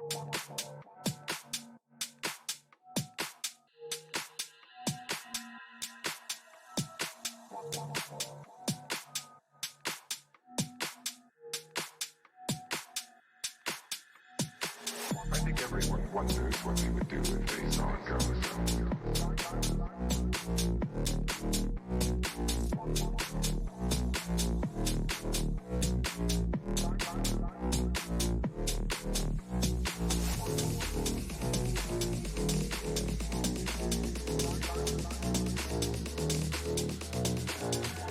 I think everyone wonders what they would do if they saw a ghost.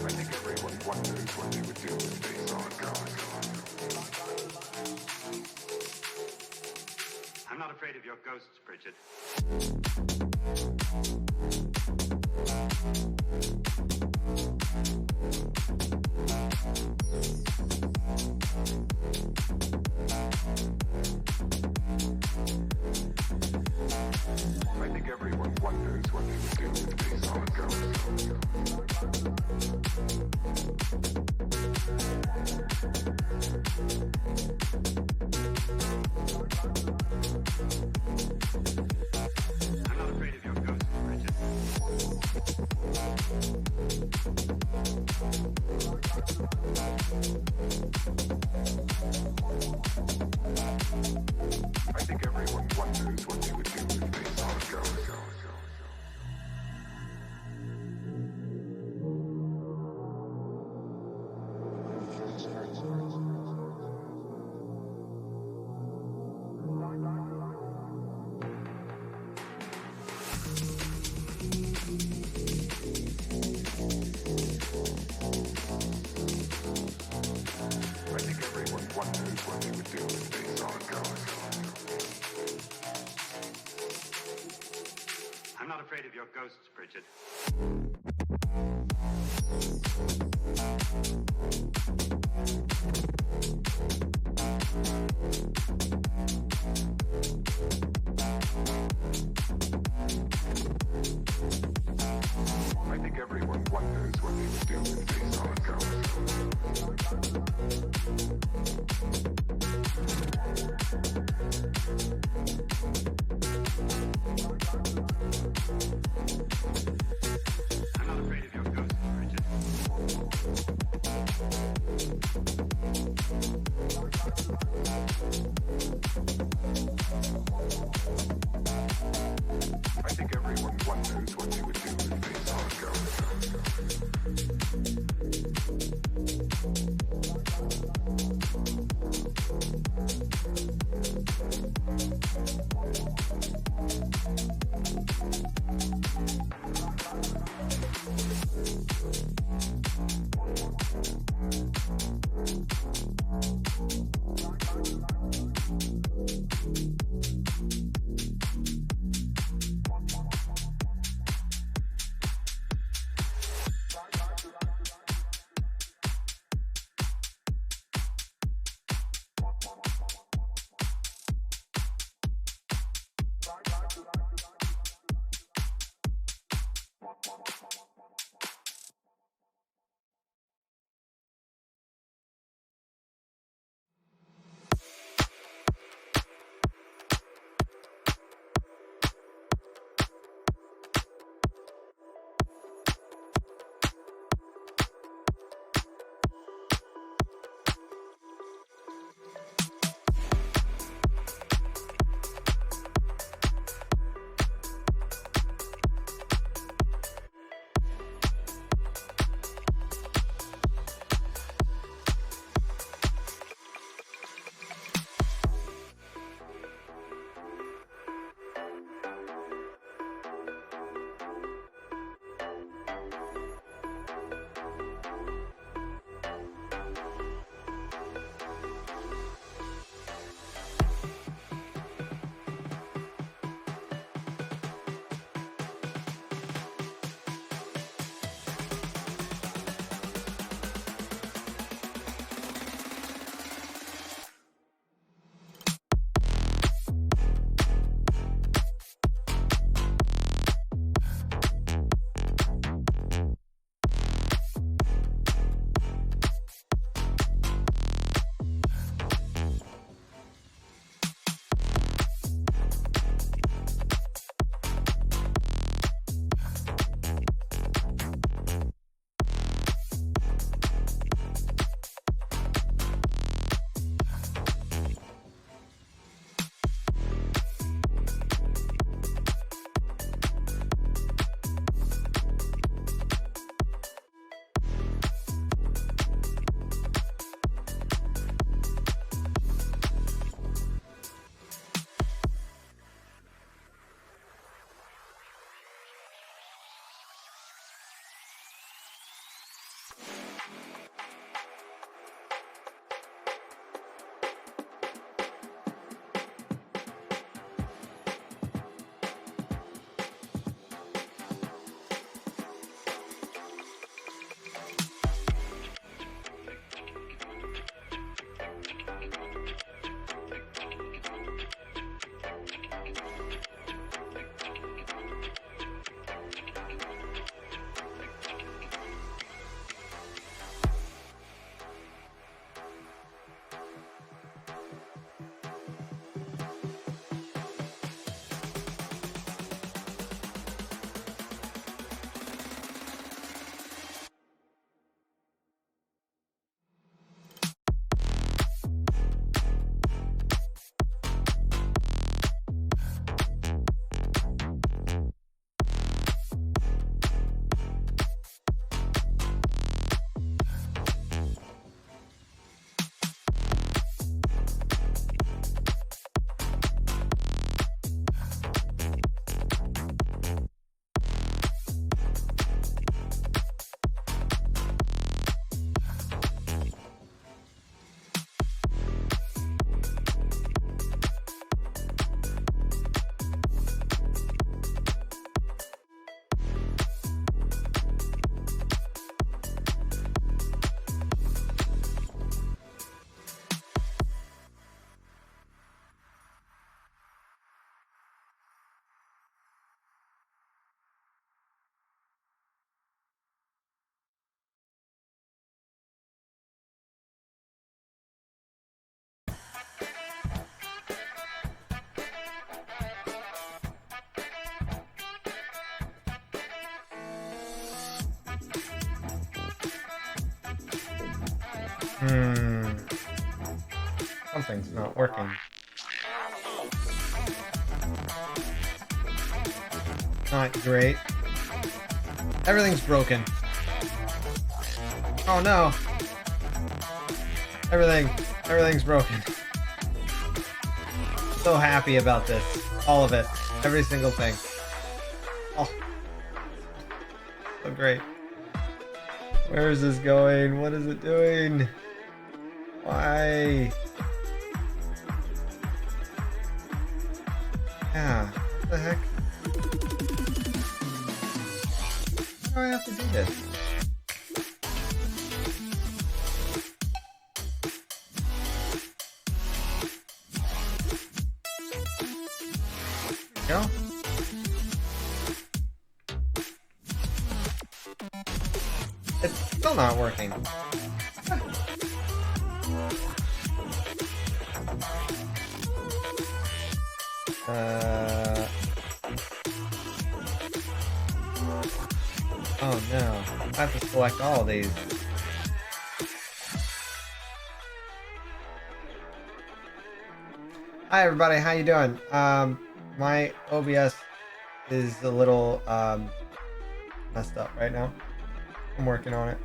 I think everyone wonders what they would do if they saw a ghost. I'm not afraid of your ghosts, Bridget. I think everyone wonders what they would do if they saw a ghost. I'm not afraid of your ghosts, Bridget. I think everyone wonders what they would do if they saw a ghost. I think everyone wonders what they would do if they saw a ghost. I'm not afraid of your ghosts, Bridget. I think everyone wonders what they would do if they saw a ghost. I'm not afraid of your ghosts, Bridget. I think everyone wonders what they would do if they saw a ghost. Something's not working. Not great. Everything's broken. Oh no. Everything's broken. So happy about this. All of it. Every single thing. Oh. So great. Where is this going? What is it doing? Why? Yeah. What the heck? Why do I have to do this? Go. It's still not working. Oh no. I have to select all of these. Hi everybody, how you doing? My OBS is a little messed up right now. I'm working on it.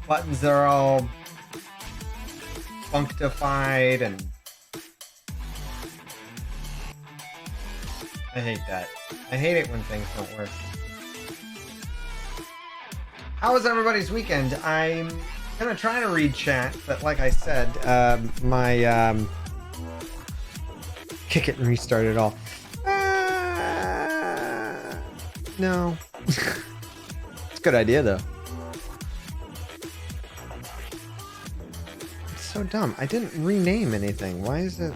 Buttons are all functified and I hate that. I hate it when things don't work. How was everybody's weekend? I'm gonna try to read chat, but like I said, my kick it and restart it all. No. It's a good idea though. It's so dumb. I didn't rename anything. Why is it?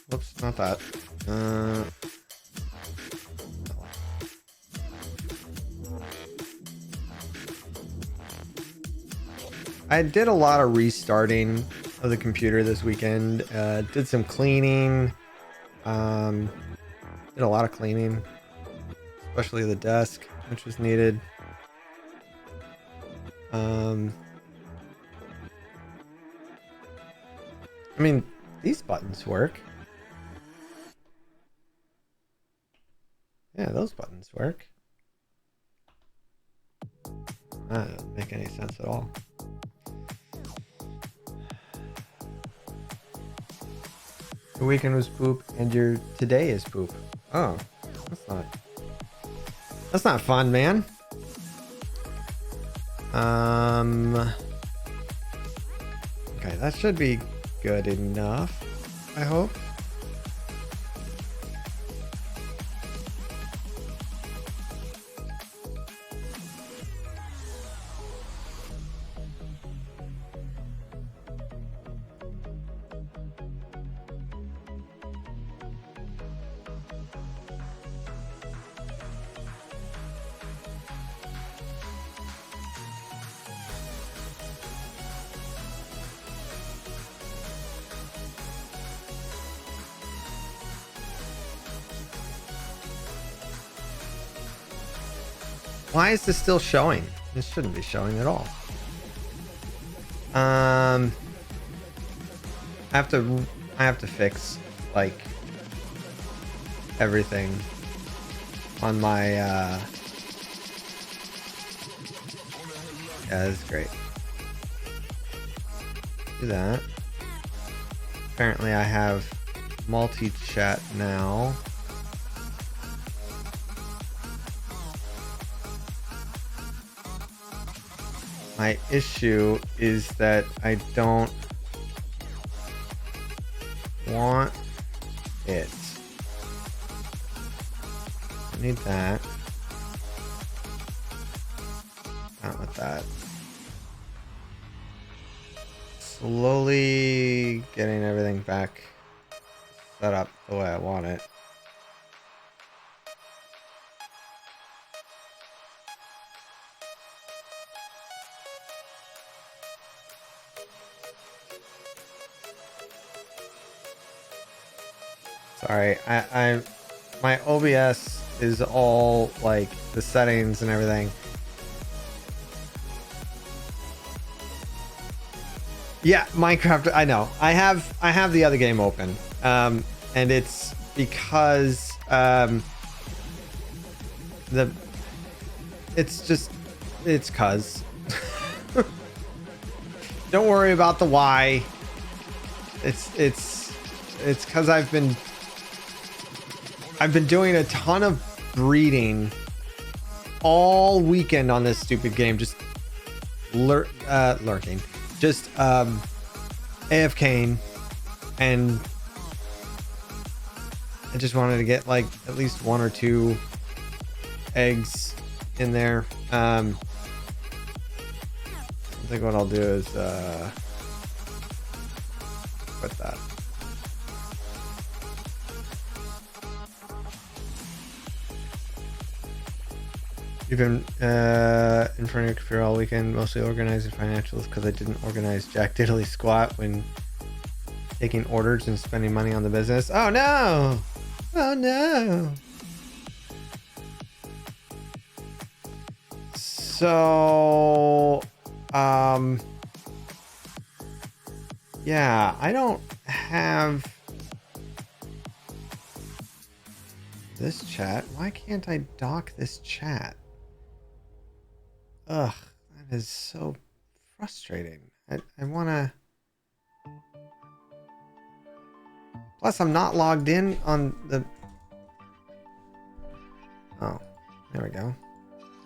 Whoops, not that. I did a lot of restarting of the computer this weekend. Did some cleaning. Did a lot of cleaning, especially the desk, which was needed. I mean, these buttons work. Yeah, those buttons work. That doesn't make any sense at all. Your weekend was poop and your today is poop. Oh, that's not fun, man. Okay, that should be good enough, I hope. Why is this still showing? This shouldn't be showing at all. I have to fix like everything on my yeah, that's great. Do that. Apparently I have multi-chat now. My issue is that I don't want it. I need that. Not with that. Slowly getting everything back set up the way I want it. Sorry, my OBS is all like the settings and everything. Yeah, Minecraft. I know. I have the other game open, and it's because it's cuz. Don't worry about the why. It's cuz I've been doing a ton of breeding all weekend on this stupid game, just lurking, just AFKing, and I just wanted to get like at least 1 or 2 eggs in there. I think what I'll do is put that. You've been in front of your computer all weekend, mostly organizing financials, because I didn't organize Jack Diddley squat when taking orders and spending money on the business. Oh no! Oh no! So, yeah, I don't have this chat. Why can't I dock this chat? Ugh, that is so frustrating. I want to... Plus, I'm not logged in on the... Oh, there we go.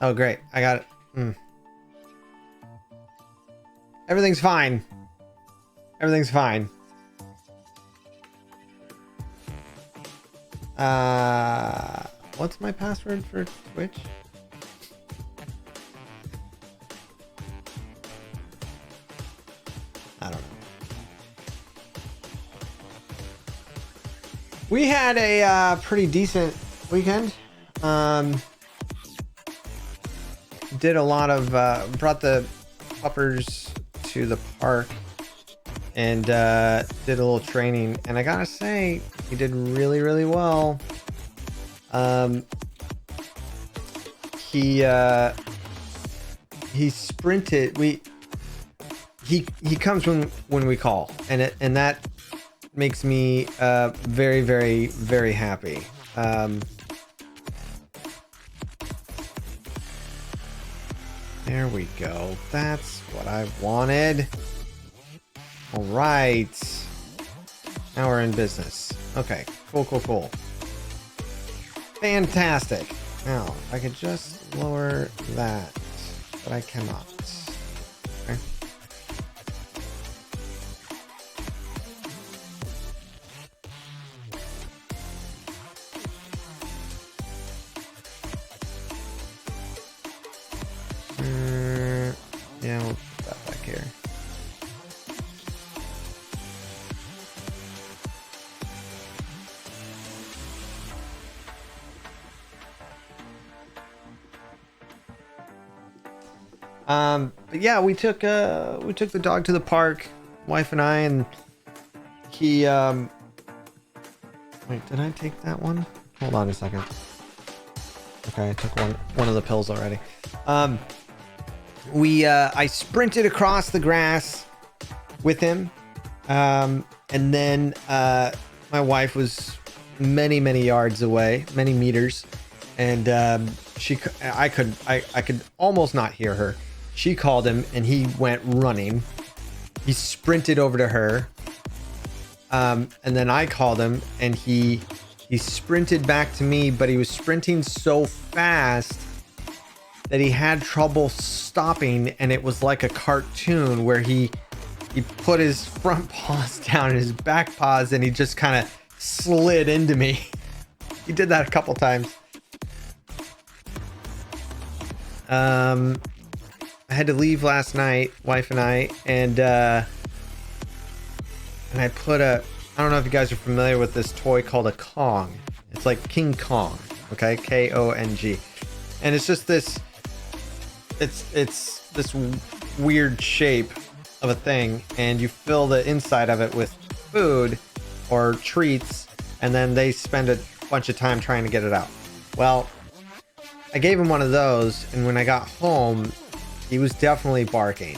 Oh, great. I got it. Everything's fine. Everything's fine. What's my password for Twitch? I don't know. We had a pretty decent weekend. Did a lot of brought the puppers to the park and did a little training, and I gotta say he did really well. He sprinted. He comes when we call, and that makes me very happy. There we go. That's what I wanted. All right. Now we're in business. Okay, cool, cool, cool. Fantastic. Now, I could just lower that, but I cannot. Okay. Yeah, we'll put that back here. But yeah, we took the dog to the park, wife and I, and he wait, did I take that one? Hold on a second. Okay, I took one of the pills already. I sprinted across the grass with him, and then my wife was many yards away, many meters, and I could almost not hear her. She called him, and he went running. He sprinted over to her, and then I called him, and he sprinted back to me, but he was sprinting so fast that he had trouble stopping, and it was like a cartoon where he put his front paws down and his back paws, and he just kind of slid into me. He did that a couple times. I had to leave last night, wife and I, and I put I don't know if you guys are familiar with this toy called a Kong. It's like King Kong, okay? Kong. And it's just this, it's this weird shape of a thing, and you fill the inside of it with food or treats, and then they spend a bunch of time trying to get it out. Well, I gave him one of those, and when I got home, he was definitely barking.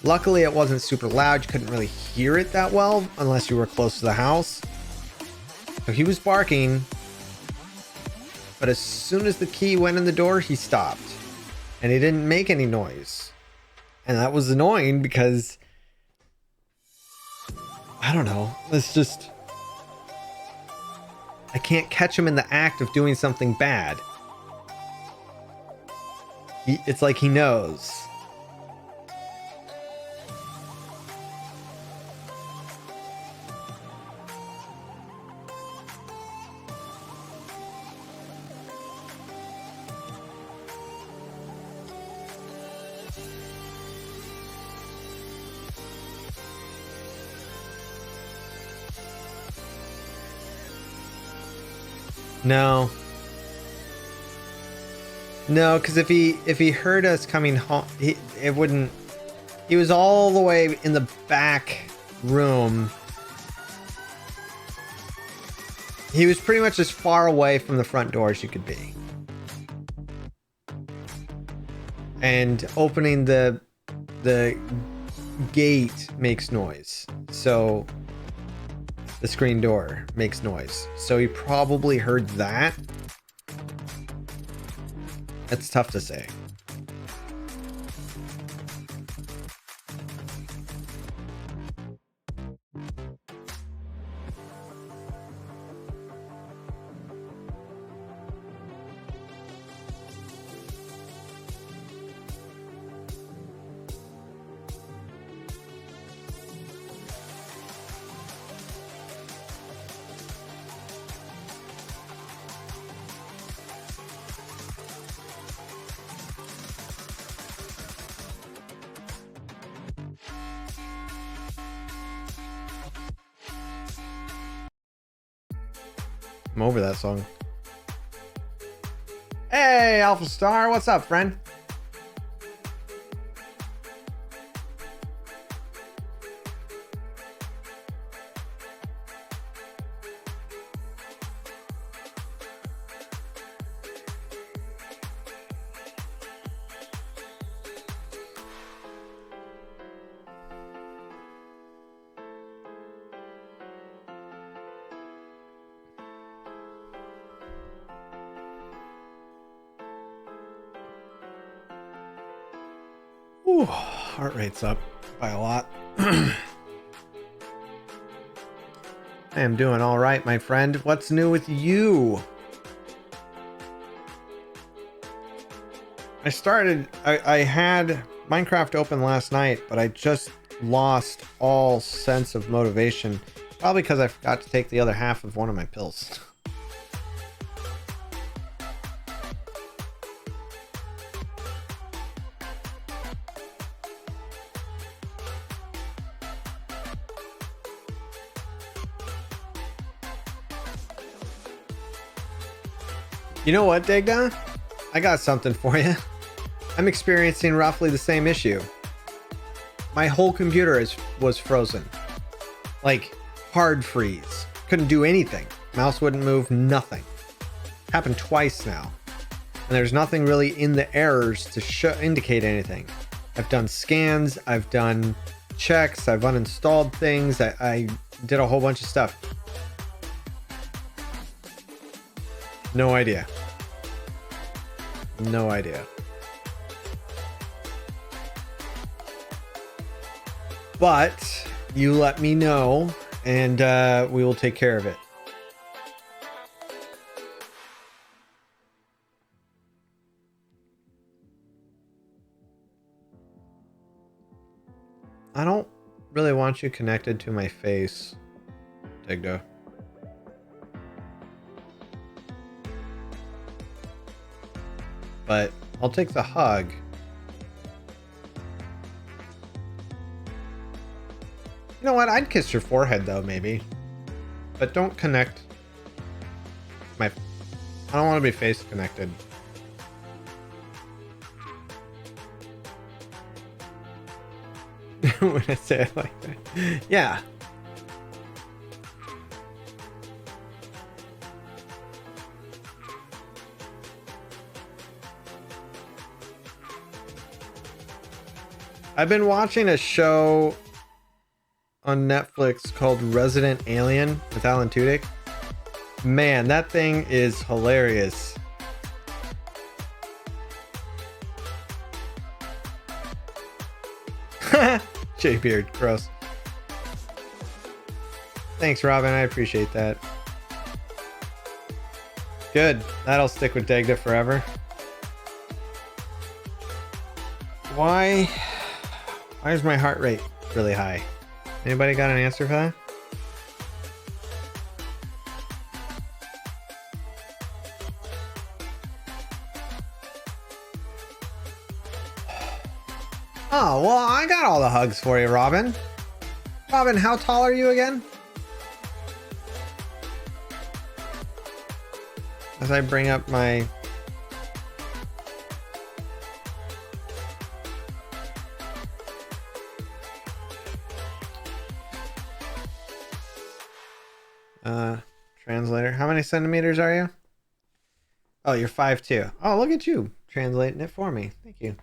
Luckily, it wasn't super loud. You couldn't really hear it that well unless you were close to the house. So he was barking, but as soon as the key went in the door, he stopped, and he didn't make any noise. And that was annoying because, I don't know, it's just, I can't catch him in the act of doing something bad. It's like he knows. No. No, because if he heard us coming home, it wouldn't. He was all the way in the back room. He was pretty much as far away from the front door as you could be. And opening the gate makes noise. So the screen door makes noise. So he probably heard that. It's tough to say. I'm over that song. Hey, Alpha Star, what's up, friend? Ooh, heart rate's up by a lot. I am doing all right, my friend. What's new with you? I had Minecraft open last night, but I just lost all sense of motivation. Probably because I forgot to take the other half of one of my pills. You know what, Digda? I got something for you. I'm experiencing roughly the same issue. My whole computer was frozen. Like, hard freeze. Couldn't do anything. Mouse wouldn't move, nothing. Happened twice now. And there's nothing really in the errors to indicate anything. I've done scans, I've done checks, I've uninstalled things, I did a whole bunch of stuff. No idea. No idea. But you let me know and we will take care of it. I don't really want you connected to my face, Digdo. But I'll take the hug. You know what? I'd kiss your forehead though, maybe. But don't connect my... I don't want to be face connected. When I say it like that. Yeah. I've been watching a show on Netflix called Resident Alien with Alan Tudyk. Man, that thing is hilarious. J-Beard, gross. Thanks, Robin. I appreciate that. Good. That'll stick with Dagda forever. Why is my heart rate really high? Anybody got an answer for that? Oh, well, I got all the hugs for you, Robin. Robin, how tall are you again? As I bring up my... translator. How many centimeters are you? Oh, you're 5'2". Oh, look at you translating it for me. Thank you.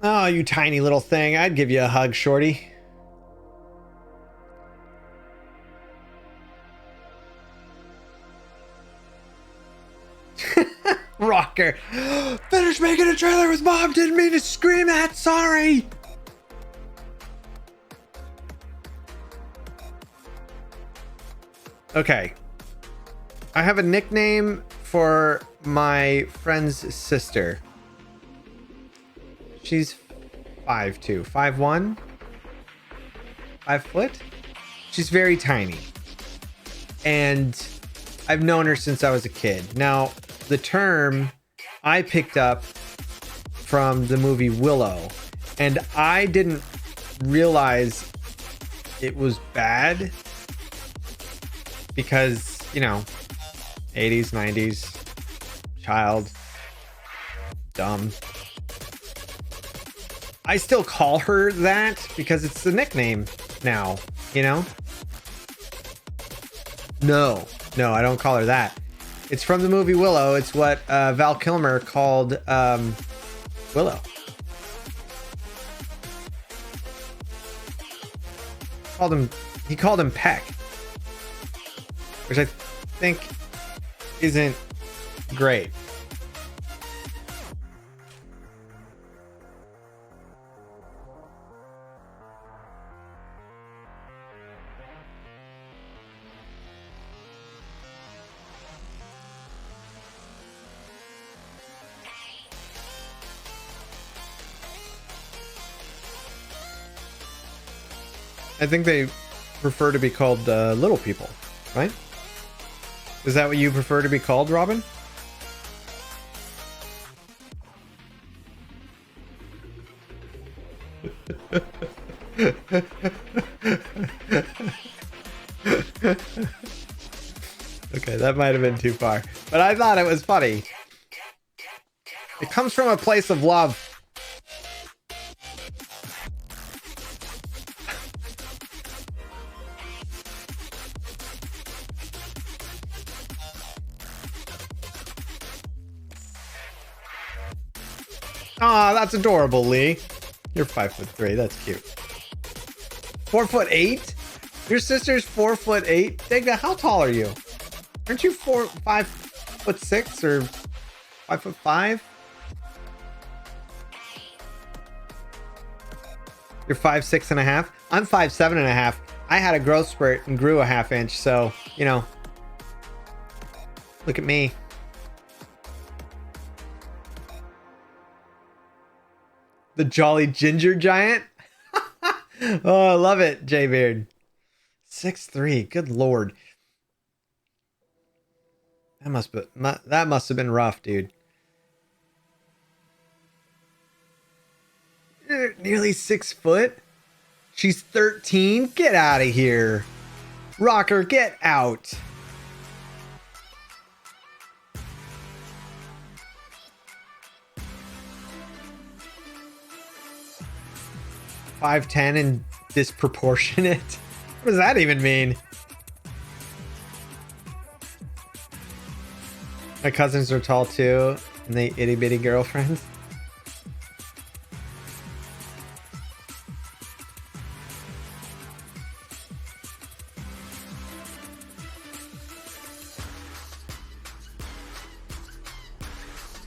Oh, you tiny little thing. I'd give you a hug, shorty. Rocker. Finished making a trailer with Mom. Didn't mean to scream that. Sorry. Okay. I have a nickname for my friend's sister. She's 5'2", 5'1", 5 foot. She's very tiny. And I've known her since I was a kid. Now, the term I picked up from the movie Willow, and I didn't realize it was bad because, you know, 80s, 90s, child, dumb. I still call her that because it's the nickname now, you know? No, I don't call her that. It's from the movie Willow. It's what Val Kilmer called Willow. He called him Peck, which I think isn't great. I think they prefer to be called little people, right? Is that what you prefer to be called, Robin? Okay, that might have been too far, but I thought it was funny. It comes from a place of love. Aw, that's adorable, Lee. You're 5'3". That's cute. 4'8"? Your sister's 4'8"? Digga, how tall are you? Aren't you 5'6" or 5'5"? You're 5'6.5". I'm 5'7.5". I had a growth spurt and grew a ½ inch, so you know. Look at me. The Jolly Ginger Giant. Oh, I love it, J-Beard. 6'3". Good lord. That must have been rough, dude. You're nearly 6 foot. She's 13. Get out of here. Rocker, get out. .5'10" and disproportionate. What does that even mean? My cousins are tall too, and they itty bitty girlfriends.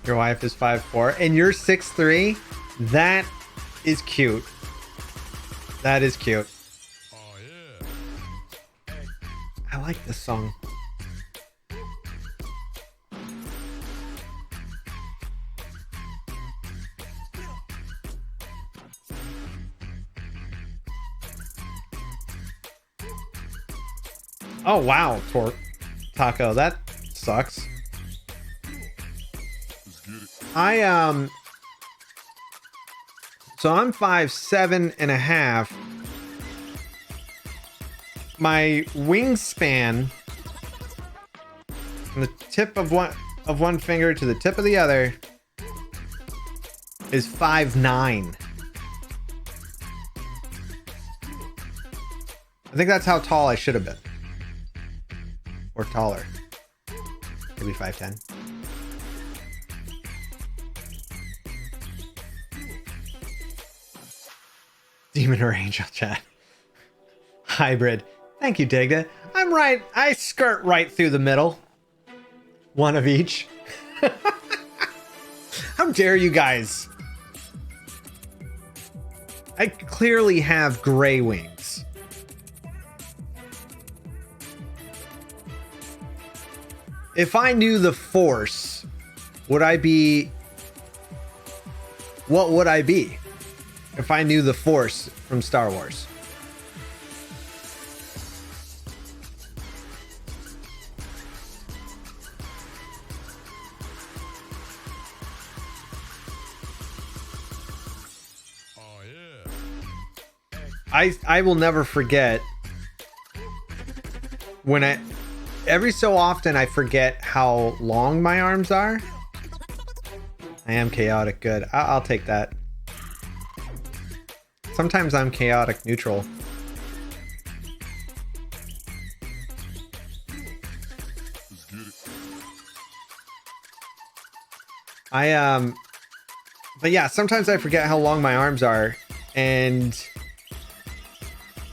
Your wife is 5'4", and you're 6'3". That is cute. That is cute. Oh, yeah. I like this song. Oh wow, Taco, that sucks. So I'm 5'7.5". My wingspan from the tip of one finger to the tip of the other is 5'9". I think that's how tall I should have been. Or taller. Maybe 5'10". Demon or angel chat. Hybrid. Thank you, Digda. I'm right. I skirt right through the middle. One of each. How dare you guys? I clearly have gray wings. If I knew the Force, would I be... What would I be? If I knew the Force from Star Wars. Oh yeah. I will never forget when every so often I forget how long my arms are. I am chaotic good. I'll take that. Sometimes I'm chaotic neutral. But yeah, sometimes I forget how long my arms are, and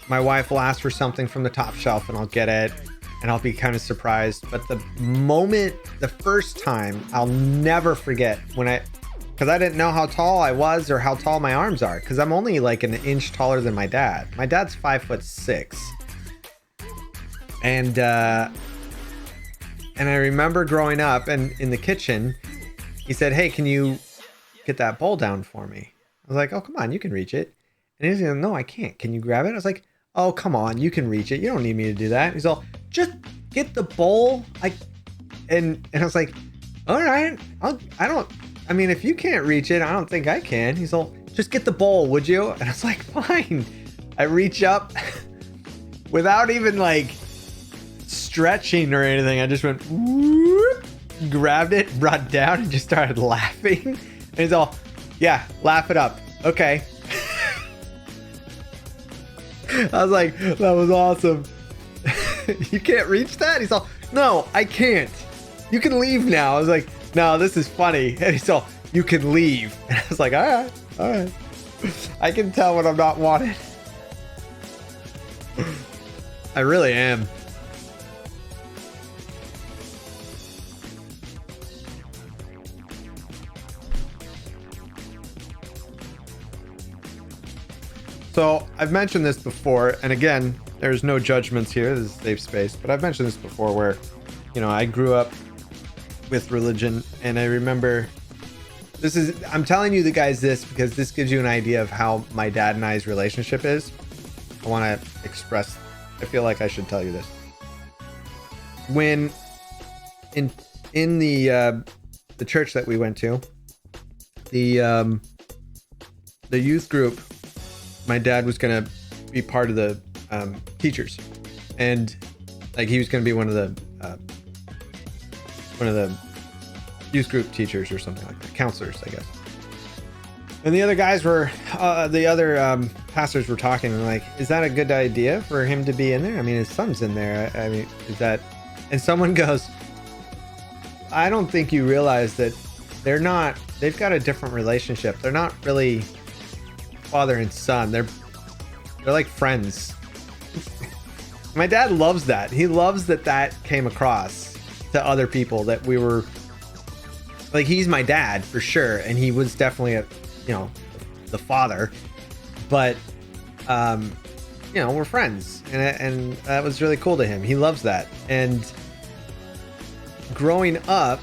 my wife will ask for something from the top shelf and I'll get it and I'll be kind of surprised. But the first time, I'll never forget because I didn't know how tall I was or how tall my arms are, because I'm only like an inch taller than my dad. My dad's 5'6". And I remember growing up and in the kitchen, he said, "Hey, can you get that bowl down for me?" I was like, "Oh, come on, you can reach it." And he's like, "No, I can't. Can you grab it?" I was like, oh, come on, you can reach it. You don't need me to do that. He's all, just get the bowl. And I was like, all right, I mean, if you can't reach it, I don't think I can. He's all, just get the bowl, would you? And I was like, fine. I reach up without even like stretching or anything. I just went, whoop, grabbed it, brought it down, and just started laughing. And he's all, yeah, laugh it up. Okay. I was like, that was awesome. You can't reach that? He's all, no, I can't. You can leave now. I was like, no, this is funny. And he's all, you can leave. And I was like, all right. I can tell when I'm not wanted. I really am. So I've mentioned this before, and again, there's no judgments here. This is a safe space, but I've mentioned this before where, I grew up with religion, and I remember I'm telling you guys this because this gives you an idea of how my dad and I's relationship is. I want to I feel like I should tell you this. When in the church that we went to, the youth group, my dad was going to be part of the teachers, and like he was going to be one of the youth group teachers or something like that, counselors, I guess. And the other guys were, pastors were talking and like, is that a good idea for him to be in there? I mean, his son's in there. I mean, is that? And someone goes, I don't think you realize that they've got a different relationship. They're not really father and son. They're like friends. My dad loves that. He loves that came across to other people, that we were like, he's my dad for sure, and he was definitely the father, but we're friends, and that was really cool to him. He loves that. And growing up,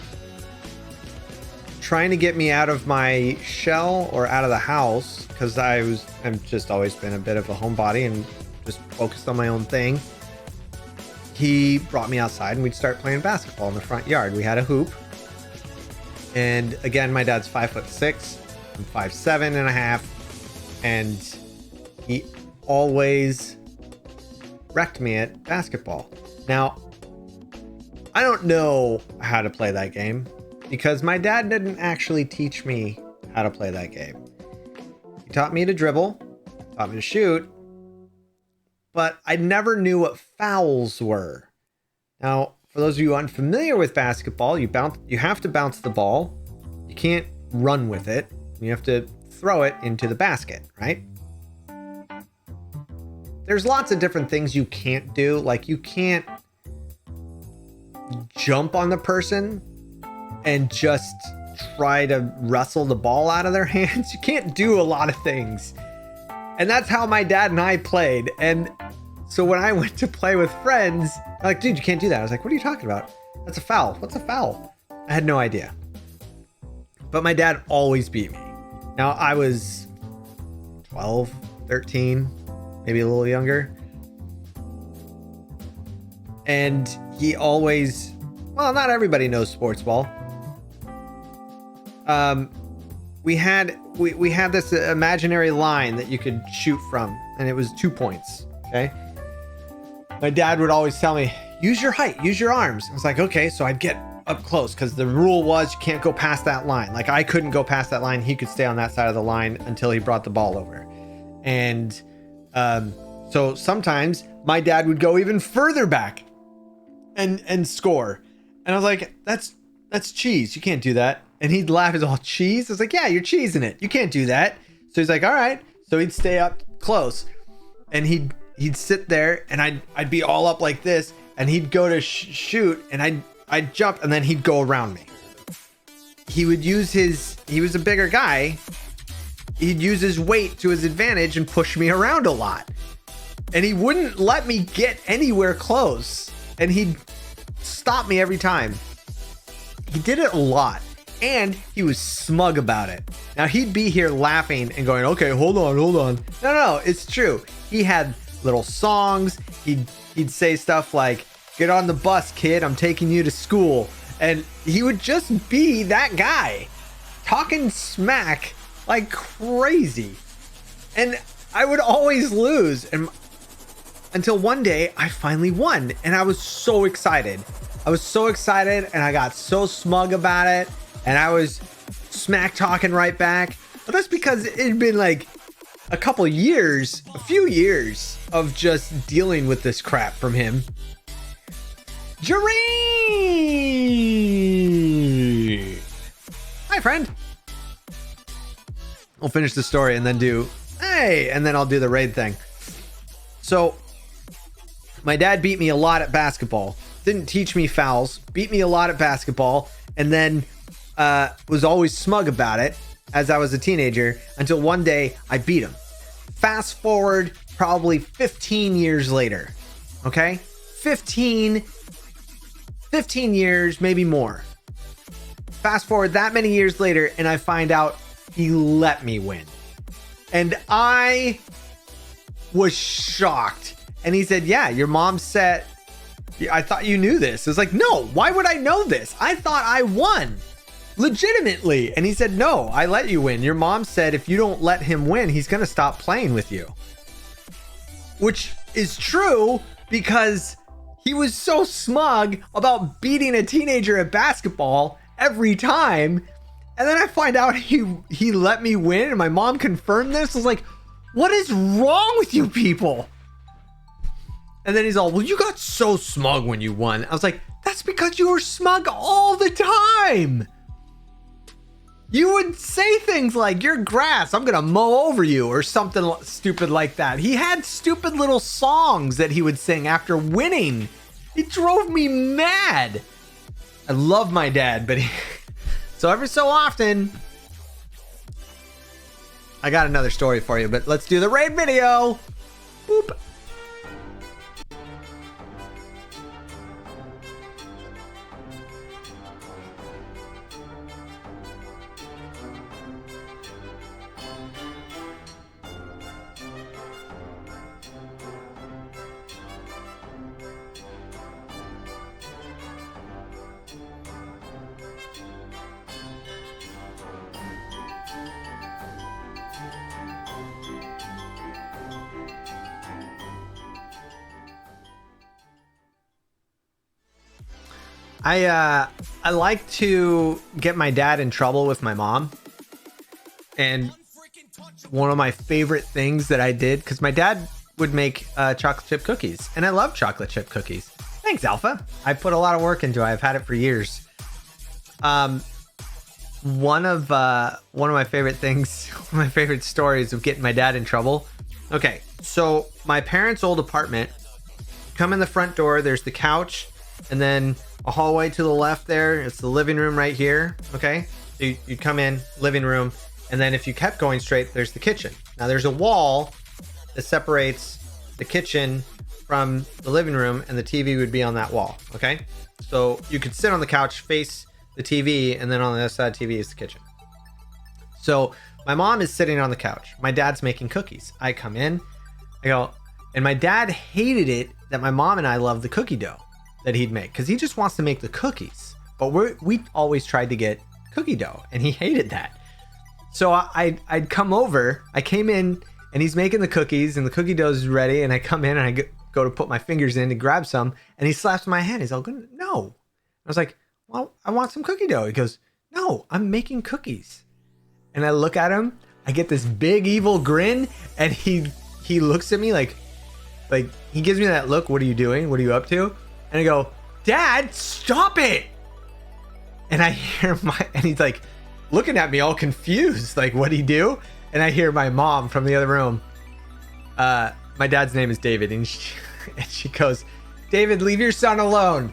trying to get me out of my shell or out of the house, because I'm just always been a bit of a homebody and just focused on my own thing. He brought me outside and we'd start playing basketball in the front yard. We had a hoop. And again, my dad's 5'6", I'm 5'7.5", and he always wrecked me at basketball. Now, I don't know how to play that game because my dad didn't actually teach me how to play that game. He taught me to dribble, taught me to shoot, but I never knew what fouls were. Now, for those of you unfamiliar with basketball, you have to bounce the ball. You can't run with it. You have to throw it into the basket, right? There's lots of different things you can't do. Like, you can't jump on the person and just try to wrestle the ball out of their hands. You can't do a lot of things. And that's how my dad and I played. And so when I went to play with friends, they're like, dude, you can't do that. I was like, what are you talking about? That's a foul. What's a foul? I had no idea. But my dad always beat me. Now, I was 12, 13, maybe a little younger. And he always, well, not everybody knows sports ball. We had this imaginary line that you could shoot from, and it was 2 points. Okay. My dad would always tell me, use your height, use your arms. I was like, okay. So I'd get up close because the rule was you can't go past that line. Like, I couldn't go past that line. He could stay on that side of the line until he brought the ball over. And so sometimes my dad would go even further back and score. And I was like, that's cheese. You can't do that. And he'd laugh. He's all, cheese? I was like, yeah, you're cheesing it. You can't do that. So he's like, all right. So he'd stay up close, and he'd sit there, and I'd be all up like this, and he'd go to shoot, and I'd jump, and then he'd go around me. He would use he was a bigger guy. He'd use his weight to his advantage and push me around a lot. And he wouldn't let me get anywhere close. And he'd stop me every time. He did it a lot. And he was smug about it. Now, he'd be here laughing and going, okay, hold on. No, it's true. He had little songs. He'd say stuff like, "Get on the bus, kid. I'm taking you to school." And he would just be that guy talking smack like crazy. And I would always lose. And until one day I finally won. And I was so excited. I was so excited and I got so smug about it. And I was smack talking right back. But that's because it had been like a few years of just dealing with this crap from him. Jerry! Hi, friend. We'll finish the story and then do, hey, and then I'll do the raid thing. So, my dad beat me a lot at basketball. Didn't teach me fouls. Beat me a lot at basketball. And then was always smug about it as I was a teenager until one day I beat him. Fast forward probably 15 years later. Okay? 15 years, maybe more. Fast forward that many years later, and I find out he let me win. And I was shocked. And he said, "Yeah, your mom said, I thought you knew this." I was like, "No, why would I know this? I thought I won. Legitimately." And he said, "No, I let you win. Your mom said if you don't let him win, he's going to stop playing with you." Which is true because he was so smug about beating a teenager at basketball every time. And then I find out he let me win and my mom confirmed this. I was like, what is wrong with you people? And then he's all, "Well, you got so smug when you won." I was like, that's because you were smug all the time. You would say things like, "You're grass, I'm gonna mow over you," or something stupid like that. He had stupid little songs that he would sing after winning. It drove me mad. I love my dad, but so every so often, I got another story for you, but let's do the raid video. Boop. I like to get my dad in trouble with my mom. And one of my favorite things that I did, because my dad would make chocolate chip cookies, and I love chocolate chip cookies. Thanks, Alpha. I put a lot of work into it. I've had it for years. One of my favorite things, one of my favorite stories of getting my dad in trouble. Okay, so my parents' old apartment, come in the front door, there's the couch, and then a hallway to the left there. It's the living room right here. Okay, so you come in, living room, and then if you kept going straight, there's the kitchen. Now there's a wall that separates the kitchen from the living room, and the TV would be on that wall. Okay, so you could sit on the couch, face the TV, and then on the other side of the TV is the kitchen. So my mom is sitting on the couch. My dad's making cookies. I come in, I go, and my dad hated it that my mom and I love the cookie dough that he'd make, because he just wants to make the cookies, but we always tried to get cookie dough, and he hated that. So I'd come over, I came in, and he's making the cookies, and the cookie dough is ready, and I come in, and I go to put my fingers in to grab some, and he slaps my hand. He's all, "No." I was like, "Well, I want some cookie dough." He goes, "No, I'm making cookies." And I look at him, I get this big evil grin, and he looks at me like he gives me that look, "What are you doing? What are you up to?" And I go, "Dad, stop it." And I hear and he's like looking at me all confused, like, "What'd he do?" And I hear my mom from the other room. My dad's name is David, and she goes, "David, leave your son alone."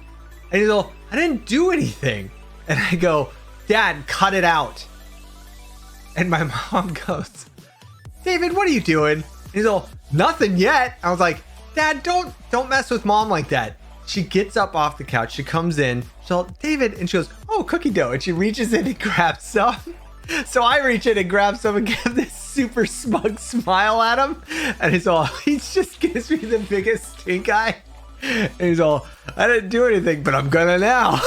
And he's all, "I didn't do anything." And I go, "Dad, cut it out." And my mom goes, "David, what are you doing?" And he's all, "Nothing yet." I was like, "Dad, don't mess with mom like that." She gets up off the couch. She comes in. She's all, "David," and she goes, "Oh, cookie dough." And she reaches in and grabs some. So I reach in and grab some and give this super smug smile at him, and he just gives me the biggest stink eye. And he's all, I didn't do anything, but I'm gonna now.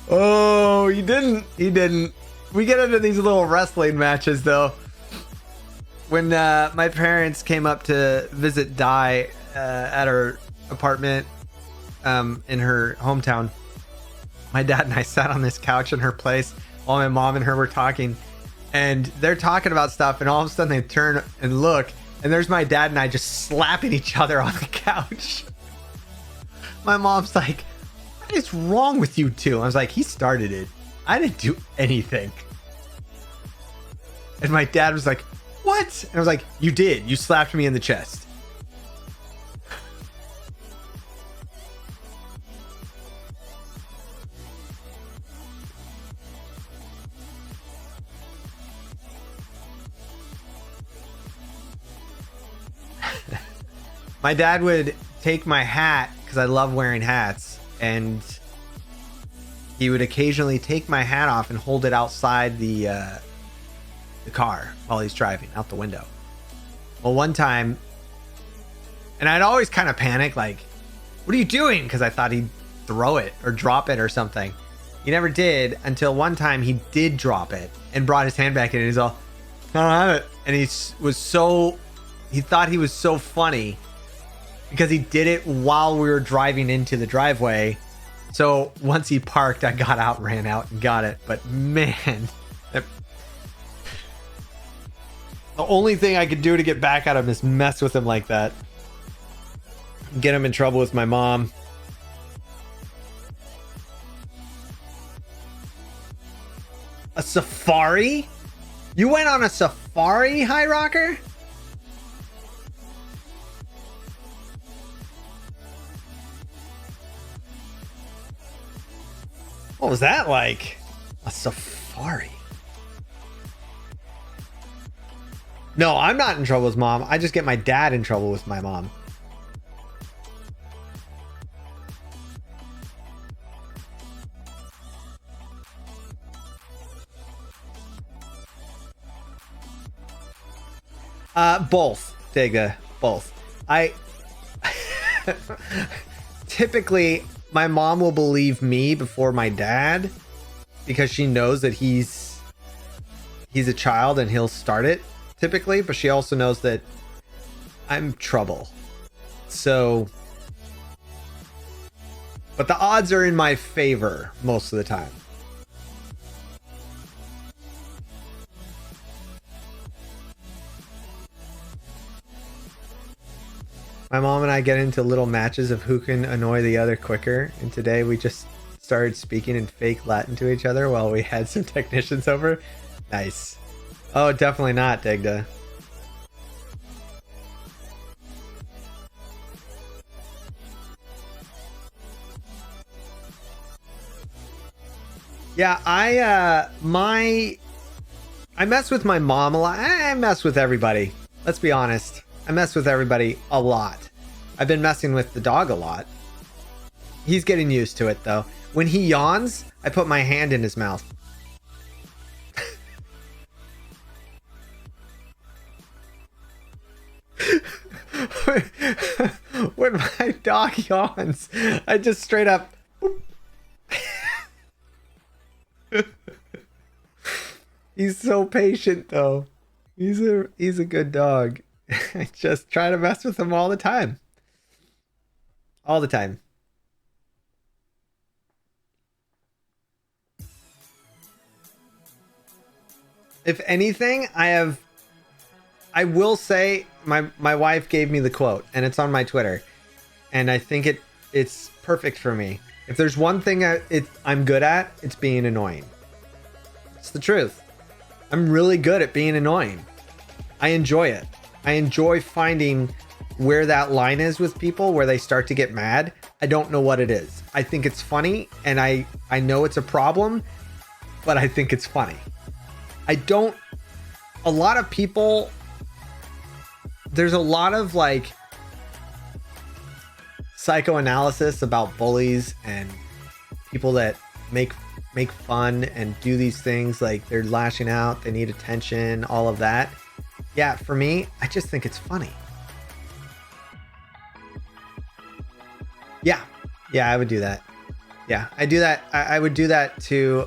Oh, he didn't. We get into these little wrestling matches though. When my parents came up to visit Di at her apartment in her hometown, my dad and I sat on this couch in her place while my mom and her were talking, and they're talking about stuff, and all of a sudden they turn and look, and there's my dad and I just slapping each other on the couch. My mom's like, what is wrong with you two? I was like, he started it. I didn't do anything. And my dad was like, what? And I was like, you did. You slapped me in the chest. My dad would take my hat, because I love wearing hats, and he would occasionally take my hat off and hold it outside the car while he's driving out the window. Well, one time, and I'd always kind of panic, like, what are you doing? Because I thought he'd throw it or drop it or something. He never did, until one time he did drop it and brought his hand back in, and he's all, I don't have it. And he thought he was so funny because he did it while we were driving into the driveway. So once he parked, I got out, ran out and got it. But man, the only thing I could do to get back at him is mess with him like that. Get him in trouble with my mom. A safari? You went on a safari, High Rocker? What was that like? A safari? No, I'm not in trouble with mom. I just get my dad in trouble with my mom. Both, Dega, both. Typically, my mom will believe me before my dad because she knows that he's a child and he'll start it typically, but she also knows that I'm trouble. So, but the odds are in my favor most of the time. My mom and I get into little matches of who can annoy the other quicker, and today we just started speaking in fake Latin to each other while we had some technicians over. Nice. Oh, definitely not, Degda. Yeah, I mess with my mom a lot. I mess with everybody. Let's be honest. I mess with everybody a lot. I've been messing with the dog a lot. He's getting used to it though. When he yawns, I put my hand in his mouth. When my dog yawns, I just straight up He's so patient though. He's a good dog. I just try to mess with him all the time. All the time. If anything, I will say my wife gave me the quote and it's on my Twitter. And I think it's perfect for me. If there's one thing I'm good at, it's being annoying. It's the truth. I'm really good at being annoying. I enjoy it. I enjoy finding where that line is with people where they start to get mad. I don't know what it is. I think it's funny and I know it's a problem, but I think it's funny. A lot of people, there's a lot of like psychoanalysis about bullies and people that make fun and do these things like they're lashing out, they need attention, all of that. Yeah, for me, I just think it's funny. Yeah. Yeah, I would do that. Yeah, I do that. I would do that to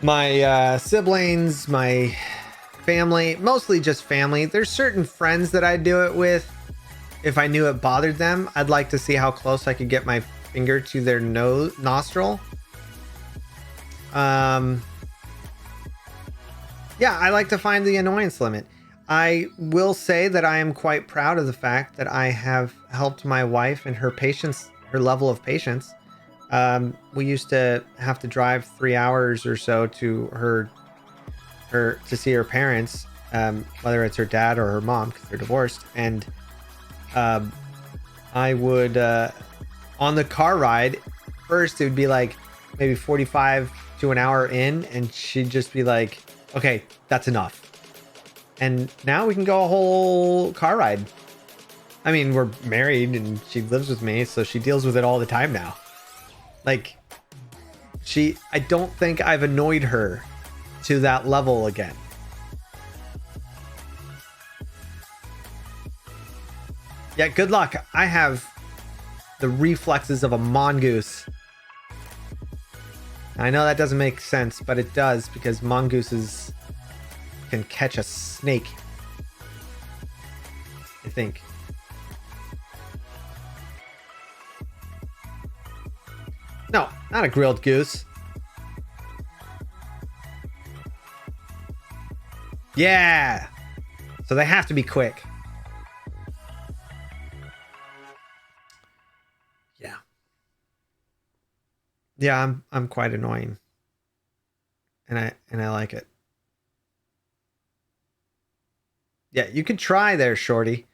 my siblings, my family, mostly just family. There's certain friends that I'd do it with. If I knew it bothered them, I'd like to see how close I could get my finger to their nostril. Yeah, I like to find the annoyance limit. I will say that I am quite proud of the fact that I have helped my wife and her patience, her level of patience. We used to have to drive 3 hours or so to her to see her parents, whether it's her dad or her mom because they're divorced. And I would on the car ride, first it would be like maybe 45 to an hour in, and she'd just be like, okay, that's enough. And now we can go a whole car ride. I mean, we're married and she lives with me, so she deals with it all the time now. Like, I don't think I've annoyed her to that level again. Yeah, good luck. I have the reflexes of a mongoose. I know that doesn't make sense, but it does because mongooses can catch a snake. I think. No, not a grilled goose. Yeah. So they have to be quick. Yeah. Yeah, I'm quite annoying. And I like it. Yeah, you could try there, shorty.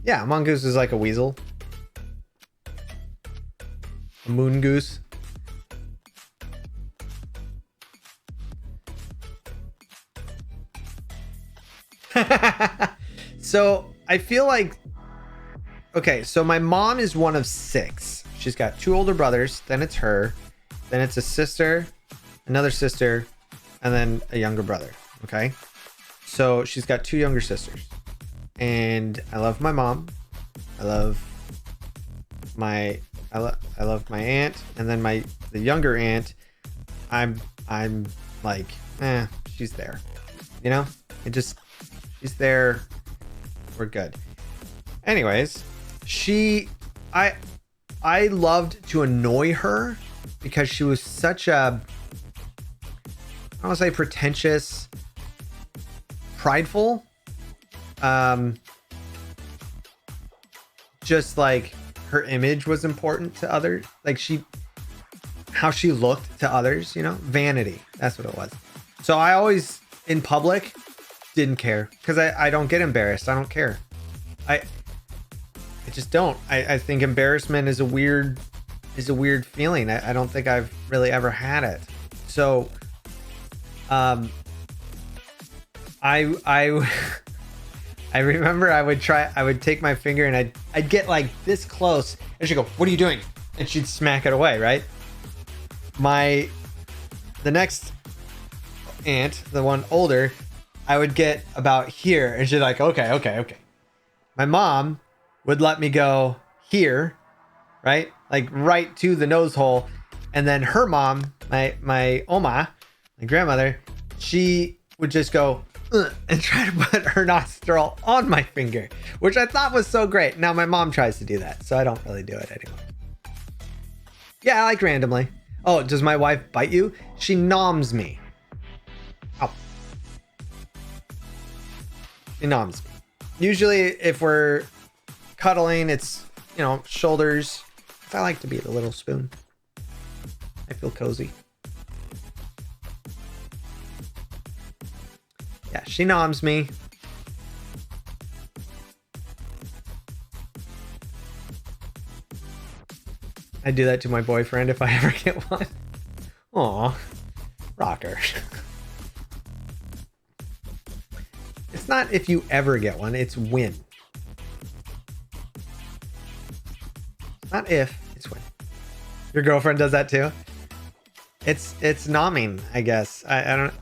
Yeah, a mongoose is like a weasel. A moon goose. So I feel like, okay, so my mom is one of 6. She's got 2 older brothers, then it's her, then it's a sister, another sister, and then a younger brother. Okay, so she's got 2 younger sisters, and I love my mom. I love my aunt, and then the younger aunt. I'm like, she's there, you know. She's there. We're good. Anyways, I loved to annoy her because she was such a, I don't want to say pretentious, prideful, just like her image was important to others. Like how she looked to others, you know, vanity. That's what it was. So I always, in public, didn't care because I don't get embarrassed. I don't care. I just don't. I think embarrassment is a weird feeling. I don't think I've really ever had it. So I I remember I would take my finger and I'd get like this close and she'd go, "What are you doing?" And she'd smack it away, right? The next aunt, the one older, I would get about here and she's like, okay. My mom would let me go here, right? Like right to the nose hole. And then her mom, my oma, my grandmother, she would just go and try to put her nostril on my finger, which I thought was so great. Now my mom tries to do that, so I don't really do it anymore. Yeah, like randomly. Oh, does my wife bite you? She noms me. Oh. She noms me. Usually if we're cuddling, it's, shoulders. I like to be the little spoon. I feel cozy. Yeah, she noms me. I do that to my boyfriend if I ever get one. Aw, Rocker. It's not if you ever get one, it's when. Not if, it's when. Your girlfriend does that too? It's nomming, I guess. I don't.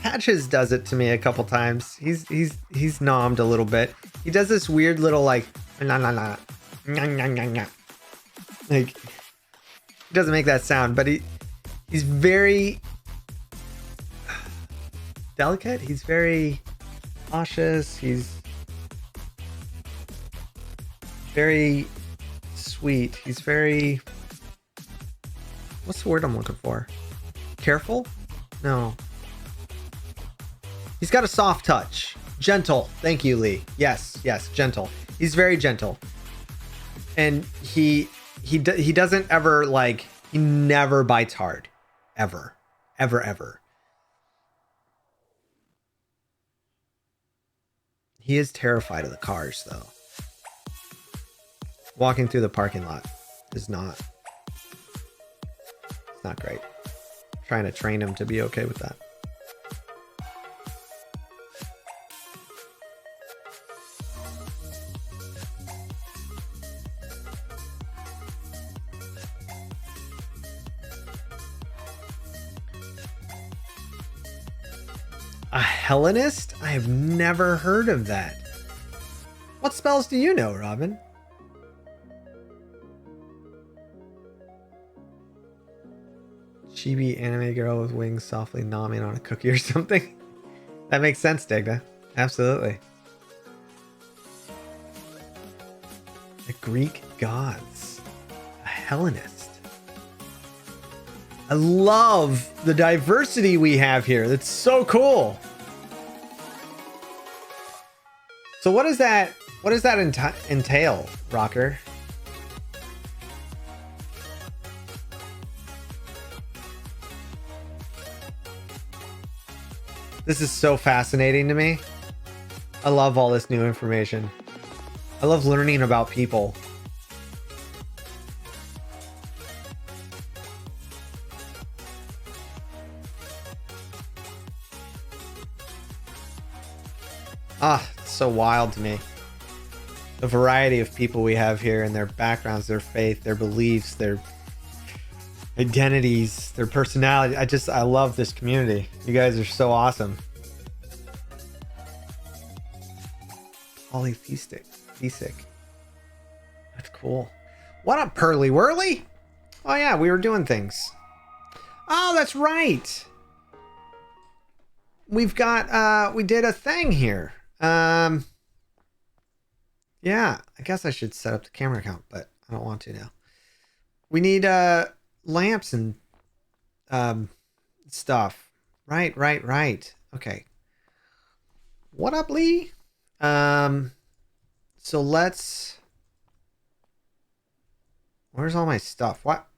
Patches does it to me a couple times. He's nommed a little bit. He does this weird little like la la la, like he doesn't make that sound, but he's very delicate. He's very cautious. He's very sweet. He's very, what's the word I'm looking for? Careful? No. He's got a soft touch. Gentle. Thank you, Lee. Yes, gentle. He's very gentle. And he doesn't ever like, he never bites hard. Ever. Ever. He is terrified of the cars though. Walking through the parking lot is not, it's not great. Trying to train him to be okay with that. A Hellenist? I have never heard of that. What spells do you know, Robin? Chibi anime girl with wings softly nomming on a cookie or something. That makes sense, Digna. Absolutely. The Greek gods. A Hellenist. I love the diversity we have here. That's so cool. So what does that entail, Rocker? This is so fascinating to me. I love all this new information. I love learning about people. Ah, it's so wild to me. The variety of people we have here and their backgrounds, their faith, their beliefs, their identities, their personality. I love this community. You guys are so awesome. Polytheistic. That's cool. What up, Pearly Whirly? Oh yeah, we were doing things. Oh, that's right. We've got we did a thing here. Yeah, I guess I should set up the camera account, but I don't want to now. We need lamps and stuff. Right. Okay. What up, Lee? So where's all my stuff? What?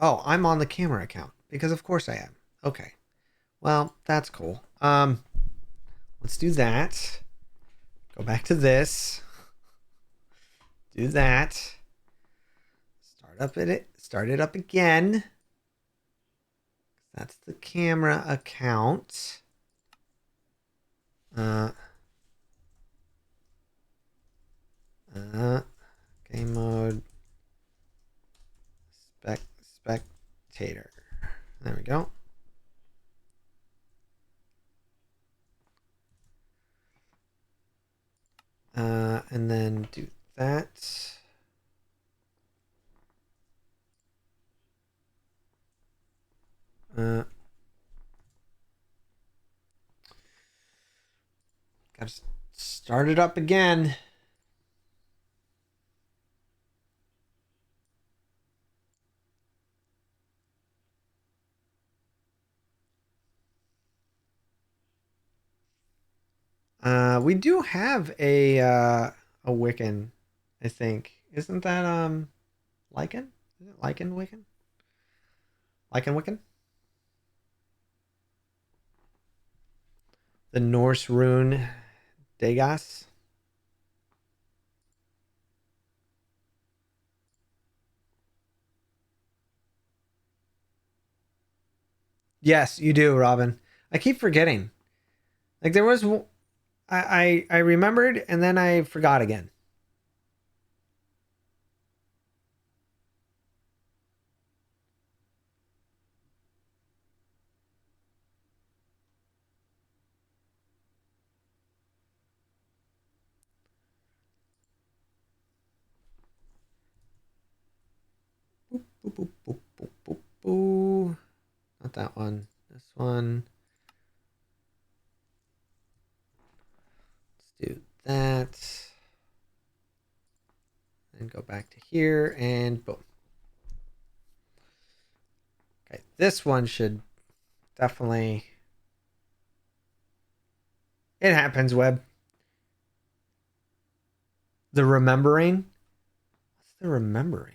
Oh, I'm on the camera account because of course I am. Okay. Well, that's cool. Let's do that. Go back to this. Do that. Start it up again. That's the camera account. Game mode. Spectator. There we go. And then do that. Gotta start it up again. We do have a Wiccan, I think. Isn't that Lycan? Is it Lycan Wiccan? Lycan Wiccan? The Norse rune Degas. Yes, you do, Robin. I keep forgetting. Like there was, I remembered and then I forgot again. Boop, boop, boop, boop, boop, boop. Not that one. This one. Let's do that. And go back to here and boom. Okay, this one should definitely. It happens, Web. The remembering. What's the remembering?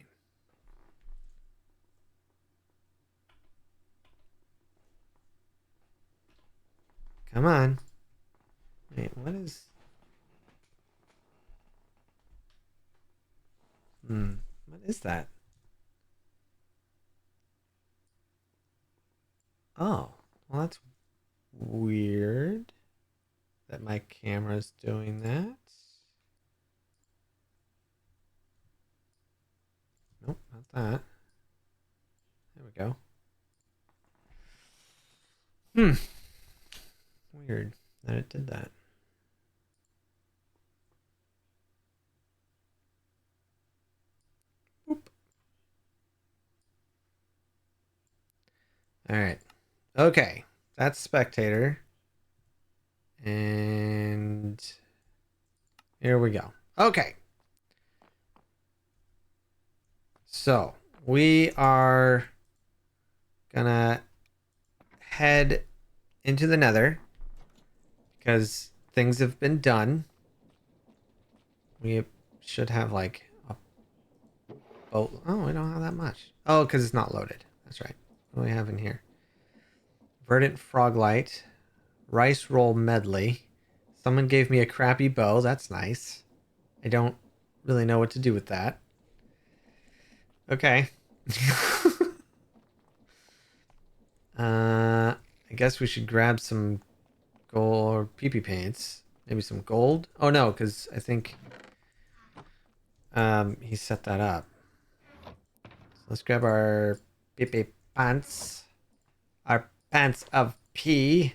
Come on. Wait, what is... What is that? Oh, well, that's weird that my camera's doing that. Nope, not that. There we go. Weird that it did that. Boop. All right. Okay. That's spectator. And here we go. Okay. So we are gonna head into the nether because things have been done. We should have like a boat. Oh, we don't have that much. Oh, because it's not loaded. That's right. What do we have in here? Verdant Froglight. Rice Roll Medley. Someone gave me a crappy bow. That's nice. I don't really know what to do with that. Okay. I guess we should grab some gold or PP paints. Maybe some gold. Oh no, because I think he set that up. So let's grab our PP pants. Our pants of P.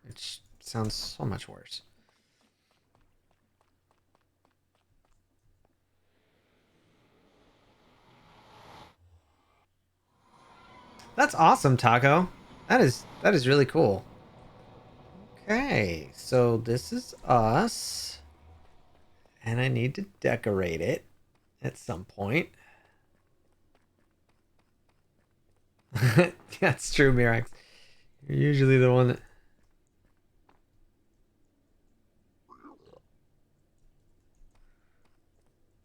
Which sounds so much worse. That's awesome, Taco. That is really cool. Okay, so this is us. And I need to decorate it at some point. That's true, Mirax. You're usually the one that...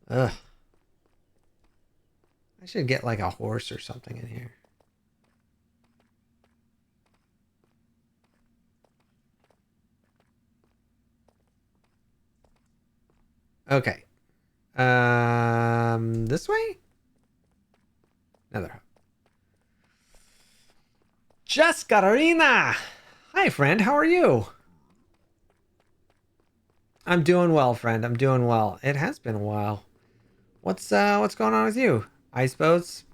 Ugh. I should get like a horse or something in here. Okay. This way? Another hub. Jessica! Hi, friend. How are you? I'm doing well, friend. I'm doing well. It has been a while. What's going on with you? Ice boats?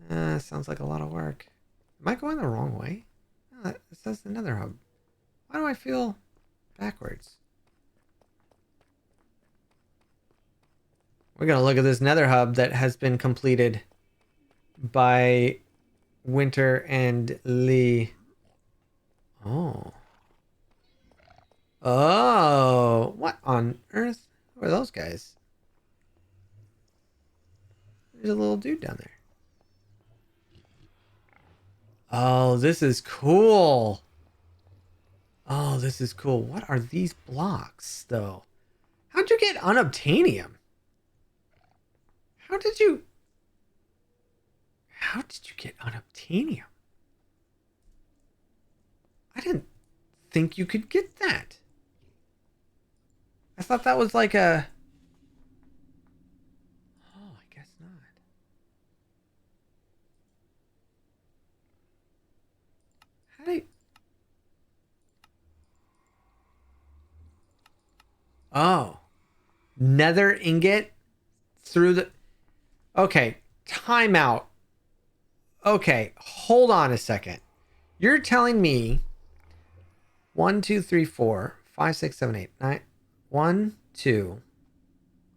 Sounds like a lot of work. Am I going the wrong way? Oh, it says another hub. Why do I feel backwards? We're gonna look at this nether hub that has been completed by Winter and Lee. Oh. Oh, what on earth? Who are those guys? There's a little dude down there. Oh, this is cool. Oh, this is cool. What are these blocks, though? How'd you get unobtainium? How did you get unobtainium? I didn't think you could get that. I thought that was like a... Oh, I guess not. Oh. Nether ingot through the... Okay. Timeout. Okay. Hold on a second. You're telling me 1, 2, 3, 4, 5, 6, 7, 8, 9. 1, 2.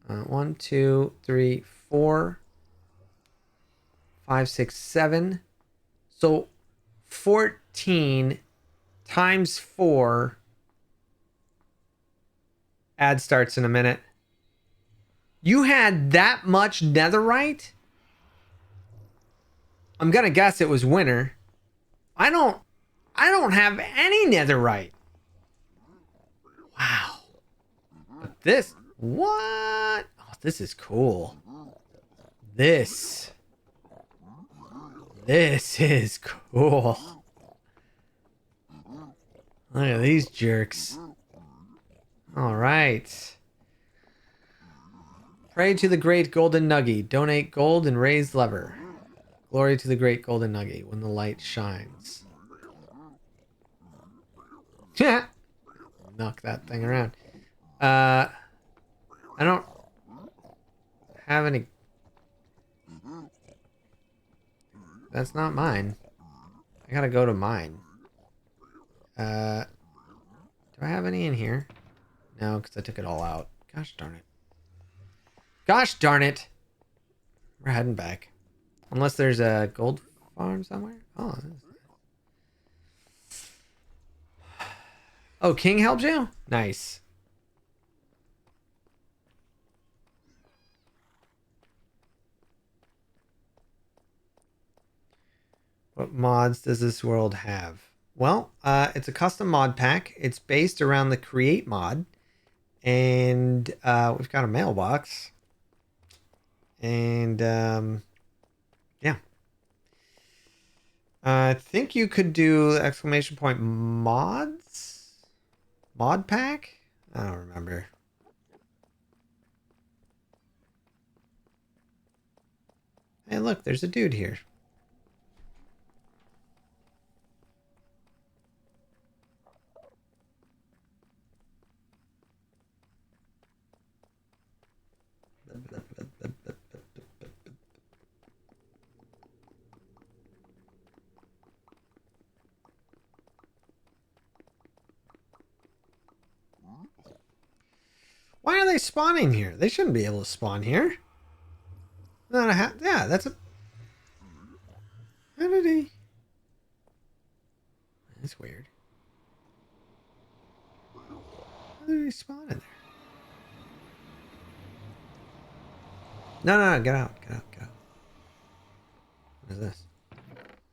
1, 2, 3, 4, 5, 6, 7. So 14 times 4. Ad starts in a minute. You had that much netherite? I'm gonna guess it was winter. I don't have any netherite. Wow. But this, what? Oh, this is cool. This is cool. Look at these jerks. All right. Pray to the great golden nugget. Donate gold and raise lever. Glory to the great golden nugget when the light shines. Knock that thing around. I don't have any. That's not mine. I gotta go to mine. Do I have any in here? No, because I took it all out. Gosh darn it. Gosh darn it. We're heading back. Unless there's a gold farm somewhere. Oh. Oh, King helped you? Nice. What mods does this world have? Well, it's a custom mod pack. It's based around the create mod. And we've got a mailbox. And yeah. I think you could do exclamation point mods? Mod pack? I don't remember. Hey, look, there's a dude here. Why are they spawning here? They shouldn't be able to spawn here. Not a yeah, that's a... How did he... That's weird. How did he spawn in there? No, get out. Get out. What is this?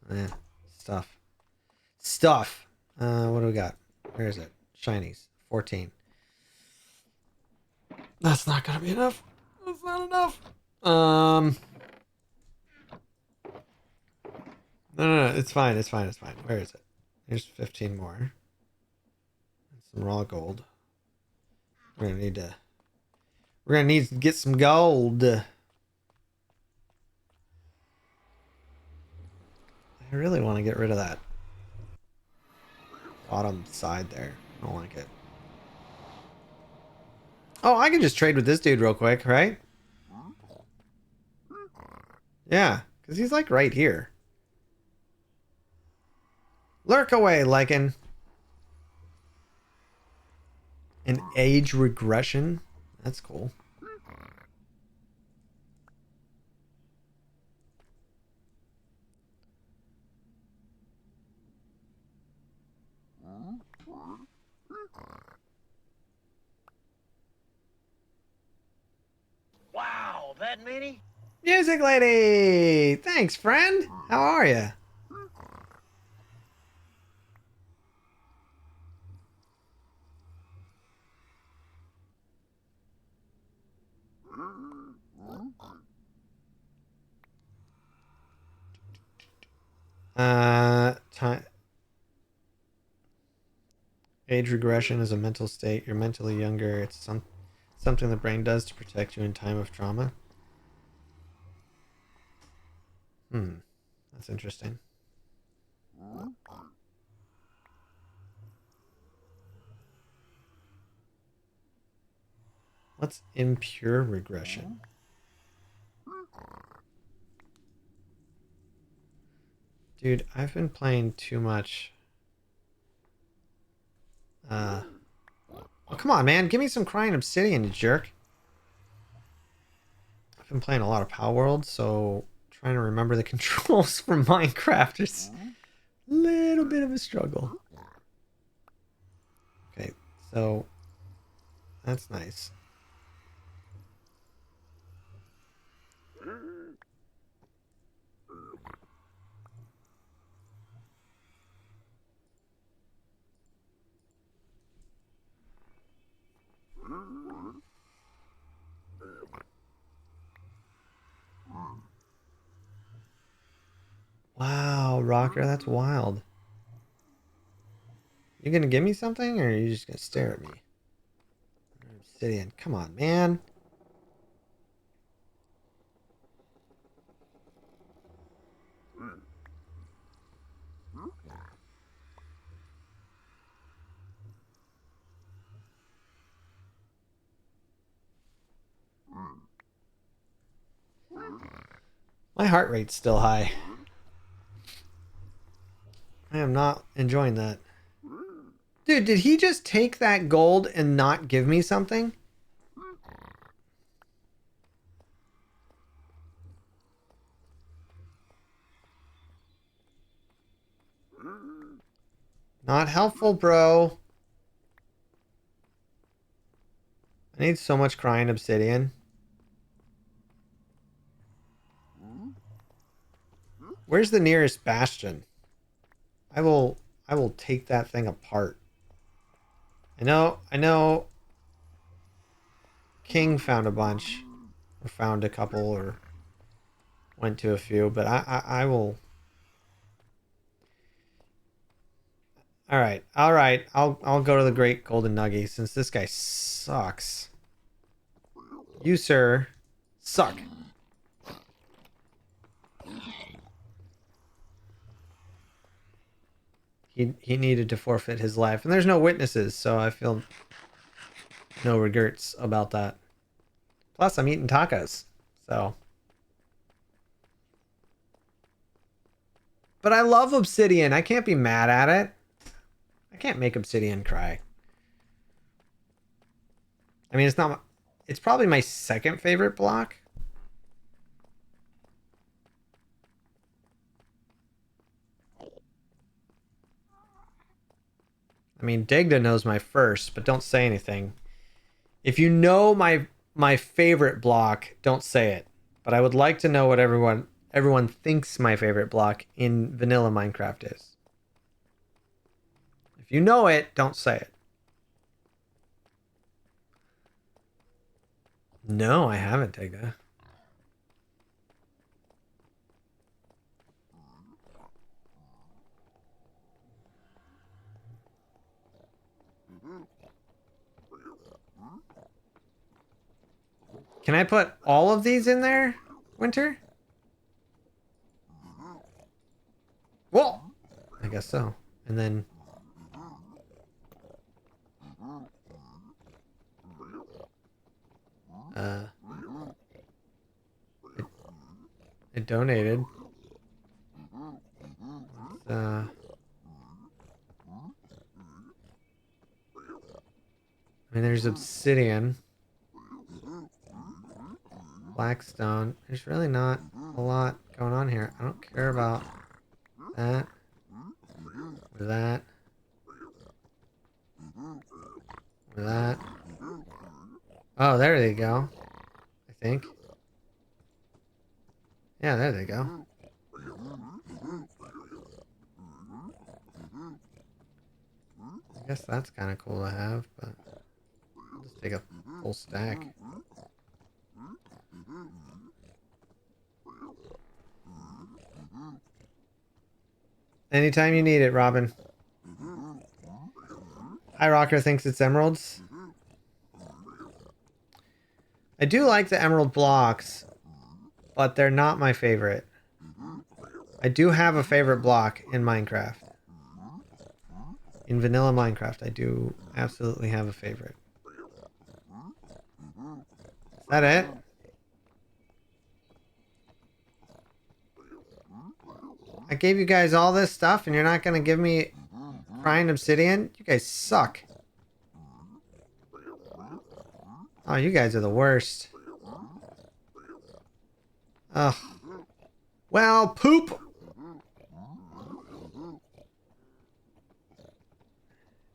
Oh, yeah, stuff. What do we got? Where is it? Shinies. 14. That's not gonna be enough. That's not enough. No. It's fine. Where is it? Here's 15 more. And some raw gold. We're gonna need to get some gold. I really want to get rid of that bottom side there. I don't like it. Oh, I can just trade with this dude real quick, right? Yeah, because he's like right here. Lurk away, Lycan. An age regression? That's cool. Wow, that many? Music lady! Thanks, friend. How are you? Time. Age regression is a mental state. You're mentally younger. It's something the brain does to protect you in time of trauma. That's interesting. What's impure regression? Dude, I've been playing too much. Oh, come on, man. Give me some crying obsidian, you jerk. I've been playing a lot of Power World, so trying to remember the controls from Minecraft is a little bit of a struggle. Okay, so that's nice. Wow, Rocker, that's wild. You gonna give me something, or are you just gonna stare at me? Obsidian, come on, man. My heart rate's still high. I am not enjoying that. Dude, did he just take that gold and not give me something? Not helpful, bro. I need so much crying obsidian. Where's the nearest bastion? I will take that thing apart. I know King found a bunch. Or found a couple, or went to a few, but I will. Alright, alright. I'll go to the Great Golden Nugget since this guy sucks. You, sir, suck. He needed to forfeit his life. And there's no witnesses, so I feel no regrets about that. Plus, I'm eating tacos, so. But I love obsidian. I can't be mad at it. I can't make obsidian cry. I mean, it's not... It's probably my second favorite block. I mean, Degda knows my first, but don't say anything. If you know my favorite block, don't say it. But I would like to know what everyone thinks my favorite block in vanilla Minecraft is. If you know it, don't say it. No, I haven't, Degda. Can I put all of these in there, Winter? Well, I guess so. And then... It donated. I mean, there's obsidian. Blackstone. There's really not a lot going on here. I don't care about that. Or that. Or that. Oh, there they go. I think. Yeah, there they go. I guess that's kind of cool to have, but I'll just take a full stack. Anytime you need it, Robin. Hi, Rocker thinks it's emeralds. I do like the emerald blocks, but they're not my favorite. I do have a favorite block in Minecraft. In vanilla Minecraft, I do absolutely have a favorite. that it? I gave you guys all this stuff and you're not gonna give me crying obsidian? You guys suck. Oh, you guys are the worst. Ugh. Well, poop!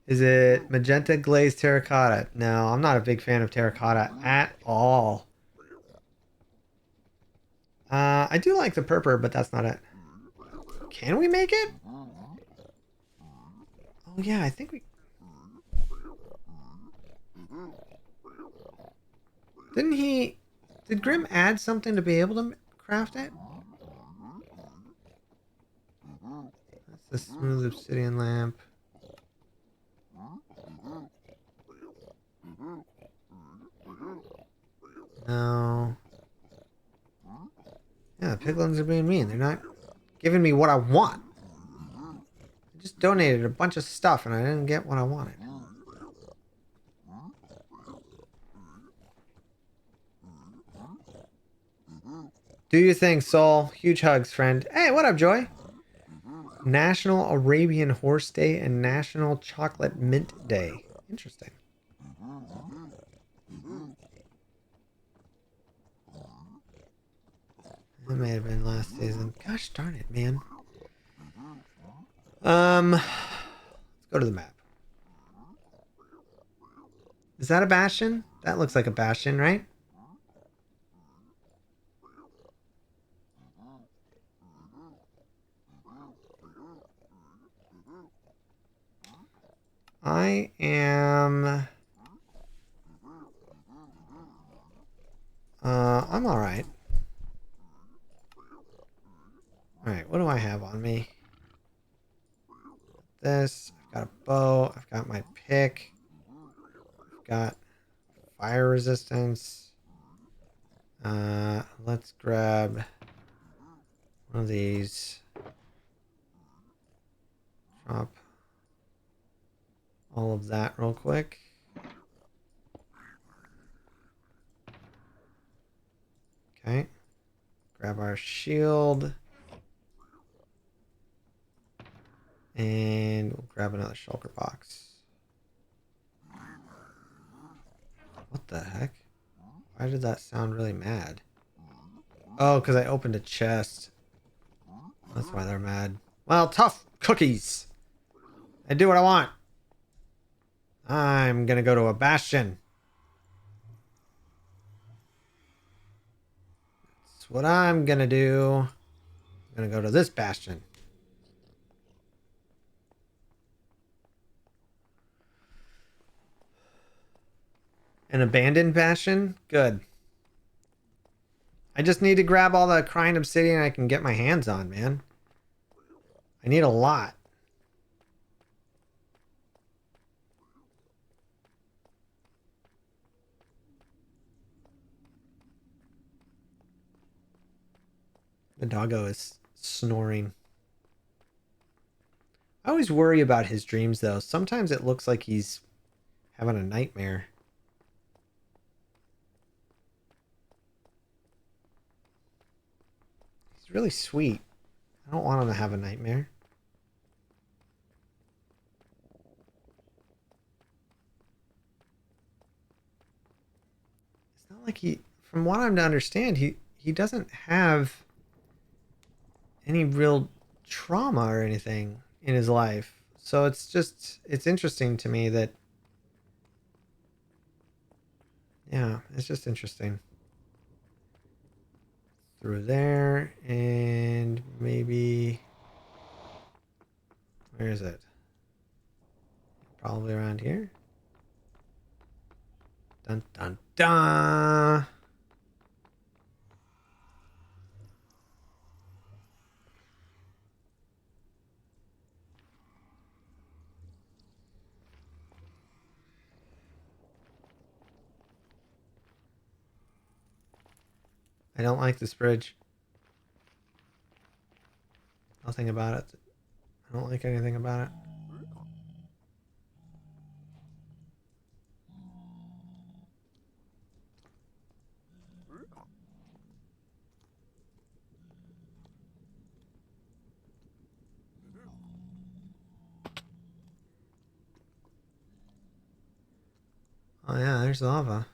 Is it magenta glazed terracotta? No, I'm not a big fan of terracotta at all. I do like the purple, but that's not it. Can we make it? Oh yeah, I think we... Didn't he... Did Grim add something to be able to craft it? That's the smooth obsidian lamp. No. Yeah, the piglins are being mean. They're not giving me what I want. I just donated a bunch of stuff and I didn't get what I wanted. Do your thing, Soul. Huge hugs, friend. Hey, what up, Joy? National Arabian Horse Day and National Chocolate Mint Day. Interesting. That may have been last season. Gosh darn it, man. Let's go to the map. Is that a bastion? That looks like a bastion, right? I am... I'm alright. Alright, what do I have on me? This. I've got a bow. I've got my pick. I've got fire resistance. Let's grab one of these. Drop all of that real quick. Okay. Grab our shield. And we'll grab another shulker box. What the heck? Why did that sound really mad? Oh, because I opened a chest. That's why they're mad. Well, tough cookies. I do what I want. I'm gonna go to a bastion. That's what I'm gonna do. I'm gonna go to this bastion. An abandoned bastion? Good. I just need to grab all the crying obsidian I can get my hands on, man. I need a lot. The doggo is snoring. I always worry about his dreams, though. Sometimes it looks like he's having a nightmare. He's really sweet. I don't want him to have a nightmare. It's not like he, from what I'm to understand, he doesn't have any real trauma or anything in his life. So it's just, it's interesting to me that, yeah, it's just interesting. Through there, and maybe, where is it? Probably around here. Dun dun dun. I don't like this bridge. Nothing about it. I don't like anything about it. Oh yeah, there's lava.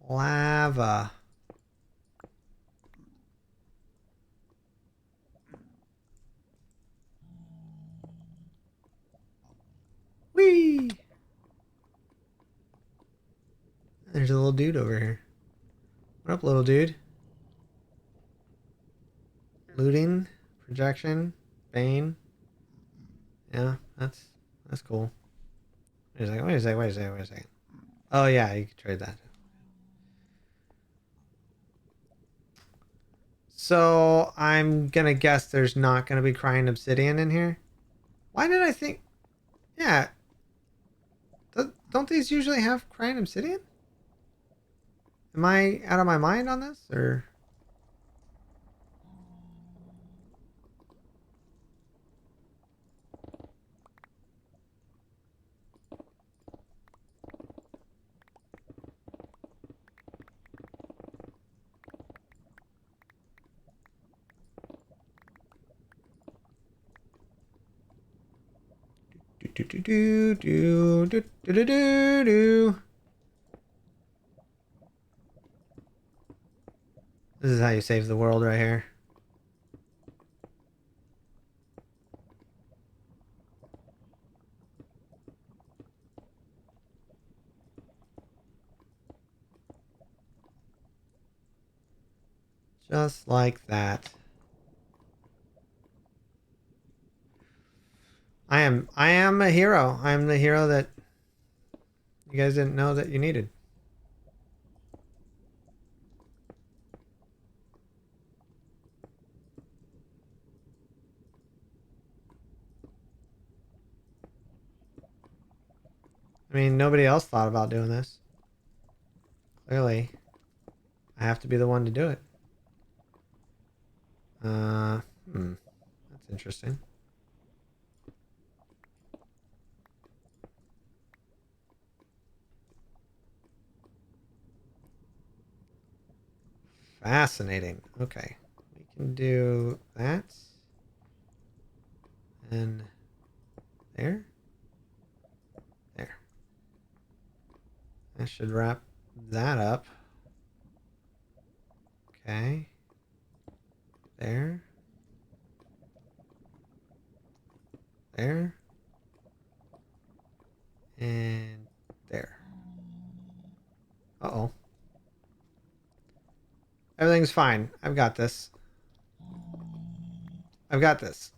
Lava. Whee! There's a little dude over here. What up, little dude? Looting, projection, Bane. Yeah, that's cool. Wait a second, wait a second, wait a second, wait a second. Oh yeah, you can trade that. So I'm gonna guess there's not gonna be crying obsidian in here. Why did I think? Yeah, don't these usually have crying obsidian? Am I out of my mind on this, or? Do do do do do do do do do. This is how you save the world right here. Just like that. I am a hero. I am the hero that you guys didn't know that you needed. I mean, nobody else thought about doing this. Clearly, I have to be the one to do it. That's interesting. Fascinating. Okay. We can do that. And there. There. I should wrap that up. Okay. There. There. And there. Uh-oh. Everything's fine. I've got this. I've got this.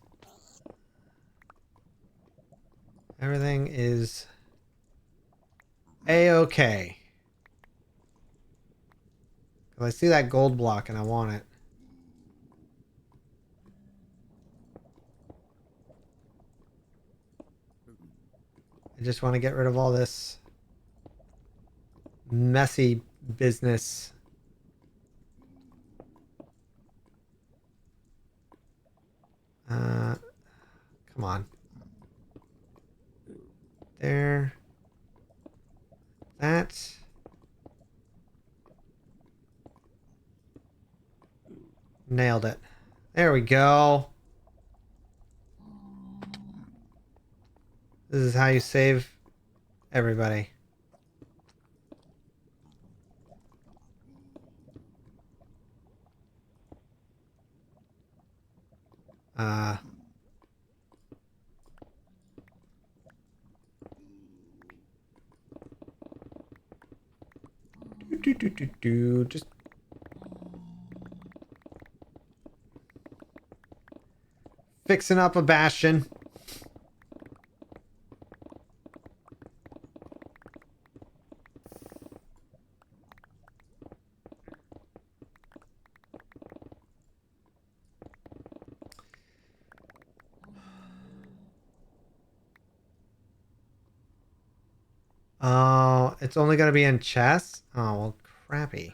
Everything is A-okay. I see that gold block and I want it. I just want to get rid of all this messy business. Come on. There. That. Nailed it. There we go. This is how you save everybody. Just fixing up a bastion. Oh, it's only gonna be in chests? Oh, well, crappy.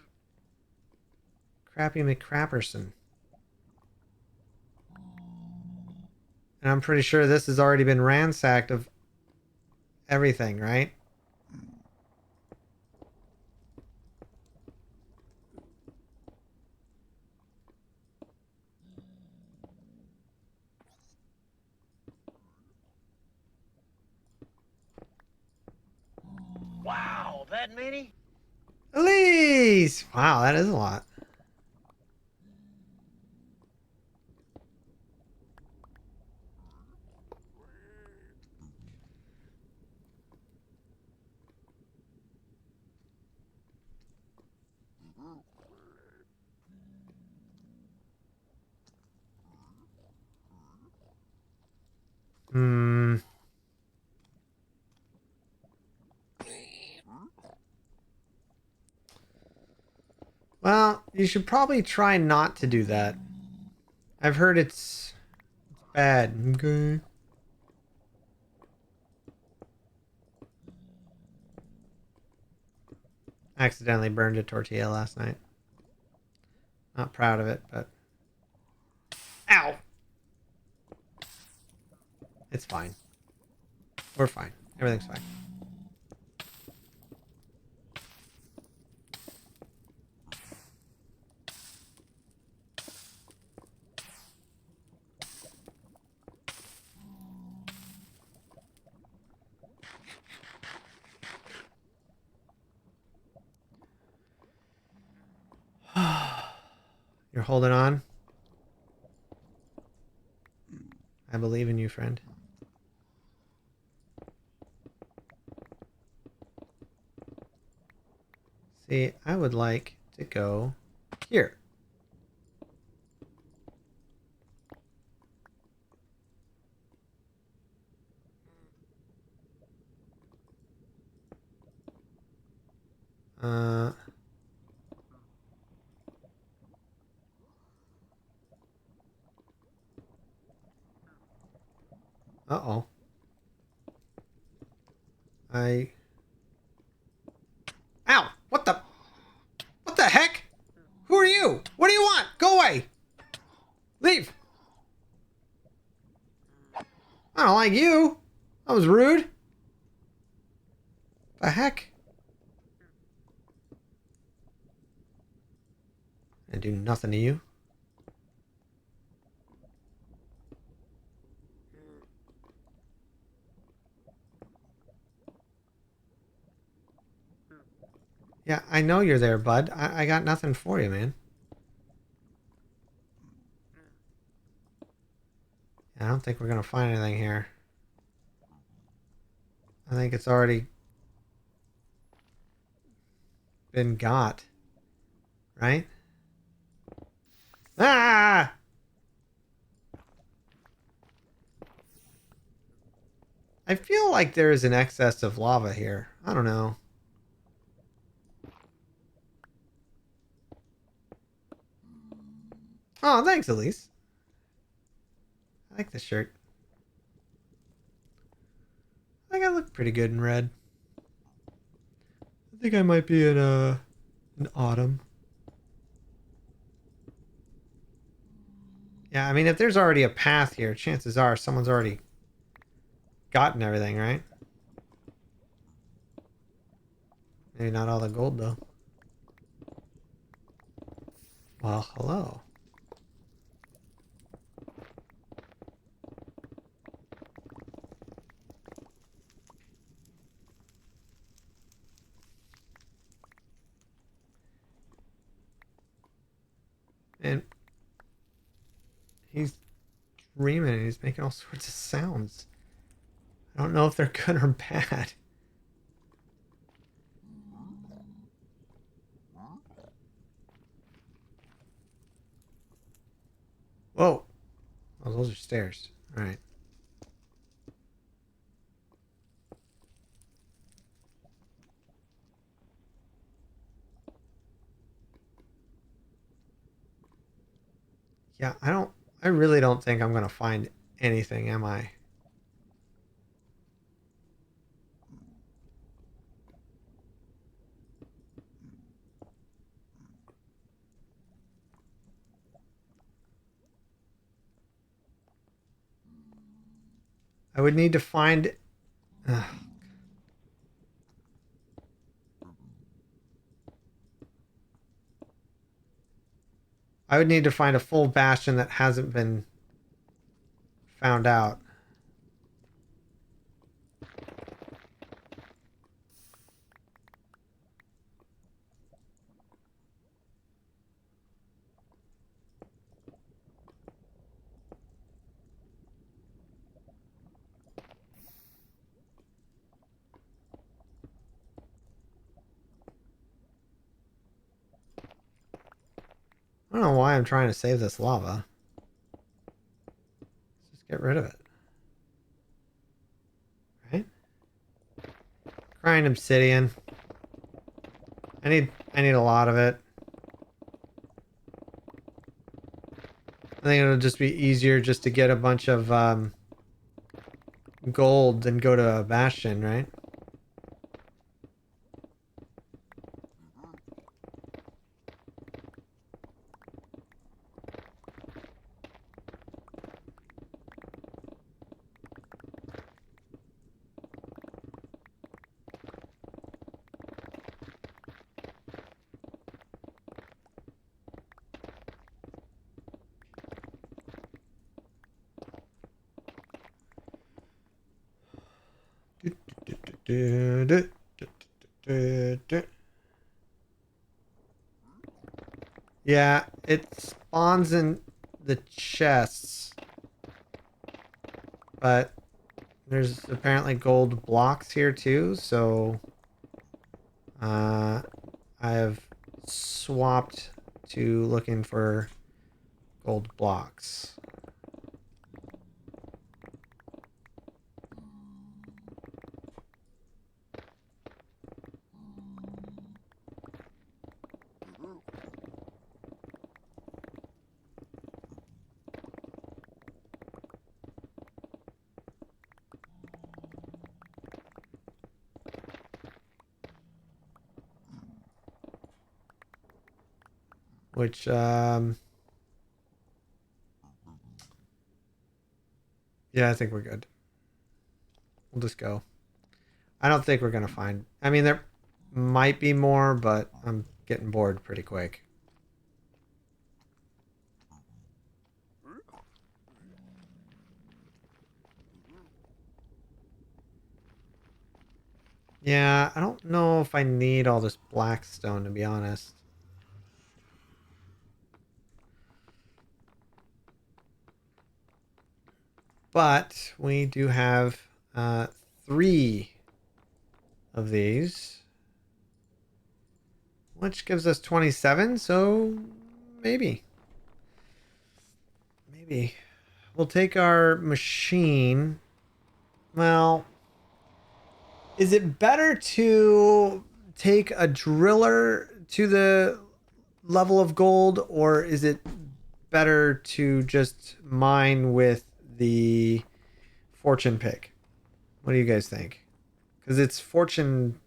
Crappy McCrapperson. And I'm pretty sure this has already been ransacked of everything, right? that many? Elise! Wow, that is a lot. Hmm. Well, you should probably try not to do that. I've heard it's bad. Okay. I accidentally burned a tortilla last night. Not proud of it, but... Ow! It's fine. We're fine. Everything's fine. You're holding on? I believe in you, friend. See, I would like to go here. Uh... Uh-oh. Ow! What the... What the heck? Who are you? What do you want? Go away! Leave! I don't like you. That was rude. The heck? I do nothing to you. Yeah, I know you're there, bud. I got nothing for you, man. I don't think we're gonna find anything here. I think it's already been got. Right? Ah! I feel like there is an excess of lava here. I don't know. Oh, thanks, Elise. I like the shirt. I think I look pretty good in red. I think I might be in autumn. Yeah, I mean, if there's already a path here, chances are someone's already gotten everything, right? Maybe not all the gold, though. Well, hello. And he's dreaming and he's making all sorts of sounds. I don't know if they're good or bad. Whoa. Oh, those are stairs. All right. Yeah, I really don't think I'm going to find anything, am I? I would need to find... I would need to find a full bastion that hasn't been found out. don't know why I'm trying to save this lava. Let's just get rid of it. Right? Grind obsidian. I need a lot of it. I think it'll just be easier just to get a bunch of gold than go to a bastion, right? Yeah, it spawns in the chests, but there's apparently gold blocks here too, so I have swapped to looking for gold blocks. Which, yeah, I think we're good. We'll just go. I don't think we're gonna find... I mean, there might be more, but I'm getting bored pretty quick. Yeah, I don't know if I need all this blackstone, to be honest. But we do have 3 of these, which gives us 27, so maybe. Maybe. We'll take our machine. Well, is it better to take a driller to the level of gold, or is it better to just mine with the fortune pick? What do you guys think? Because it's fortune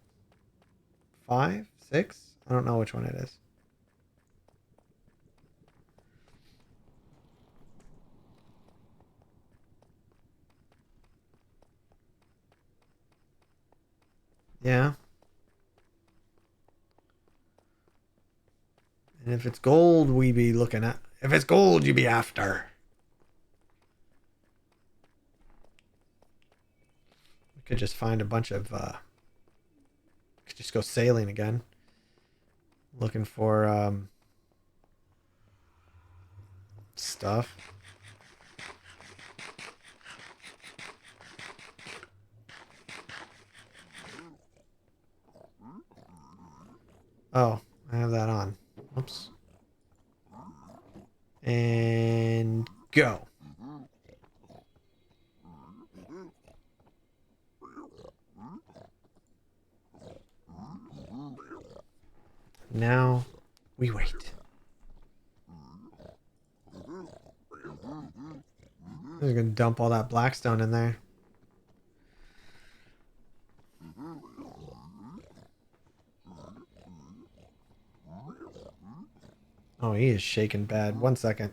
5, 6? I don't know which one it is. Yeah. And if it's gold, we be looking at. If it's gold, you be after. We could just find a bunch of. Could just go sailing again. Looking for stuff. Oh, I have that on. Oops. And go. Now we wait. I'm just gonna dump all that blackstone in there. Oh, he is shaking bad. 1 second.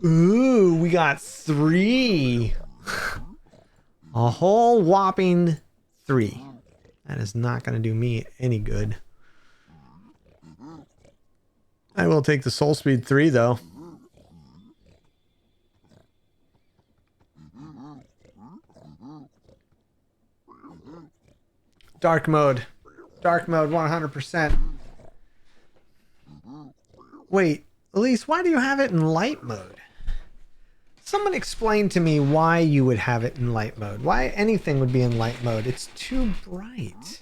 Ooh, we got 3. A whole whopping 3. That is not going to do me any good. I will take the soul speed 3 though. Dark mode. Dark mode 100%. Wait, Elise, why do you have it in light mode? Someone explain to me why you would have it in light mode. Why anything would be in light mode. It's too bright.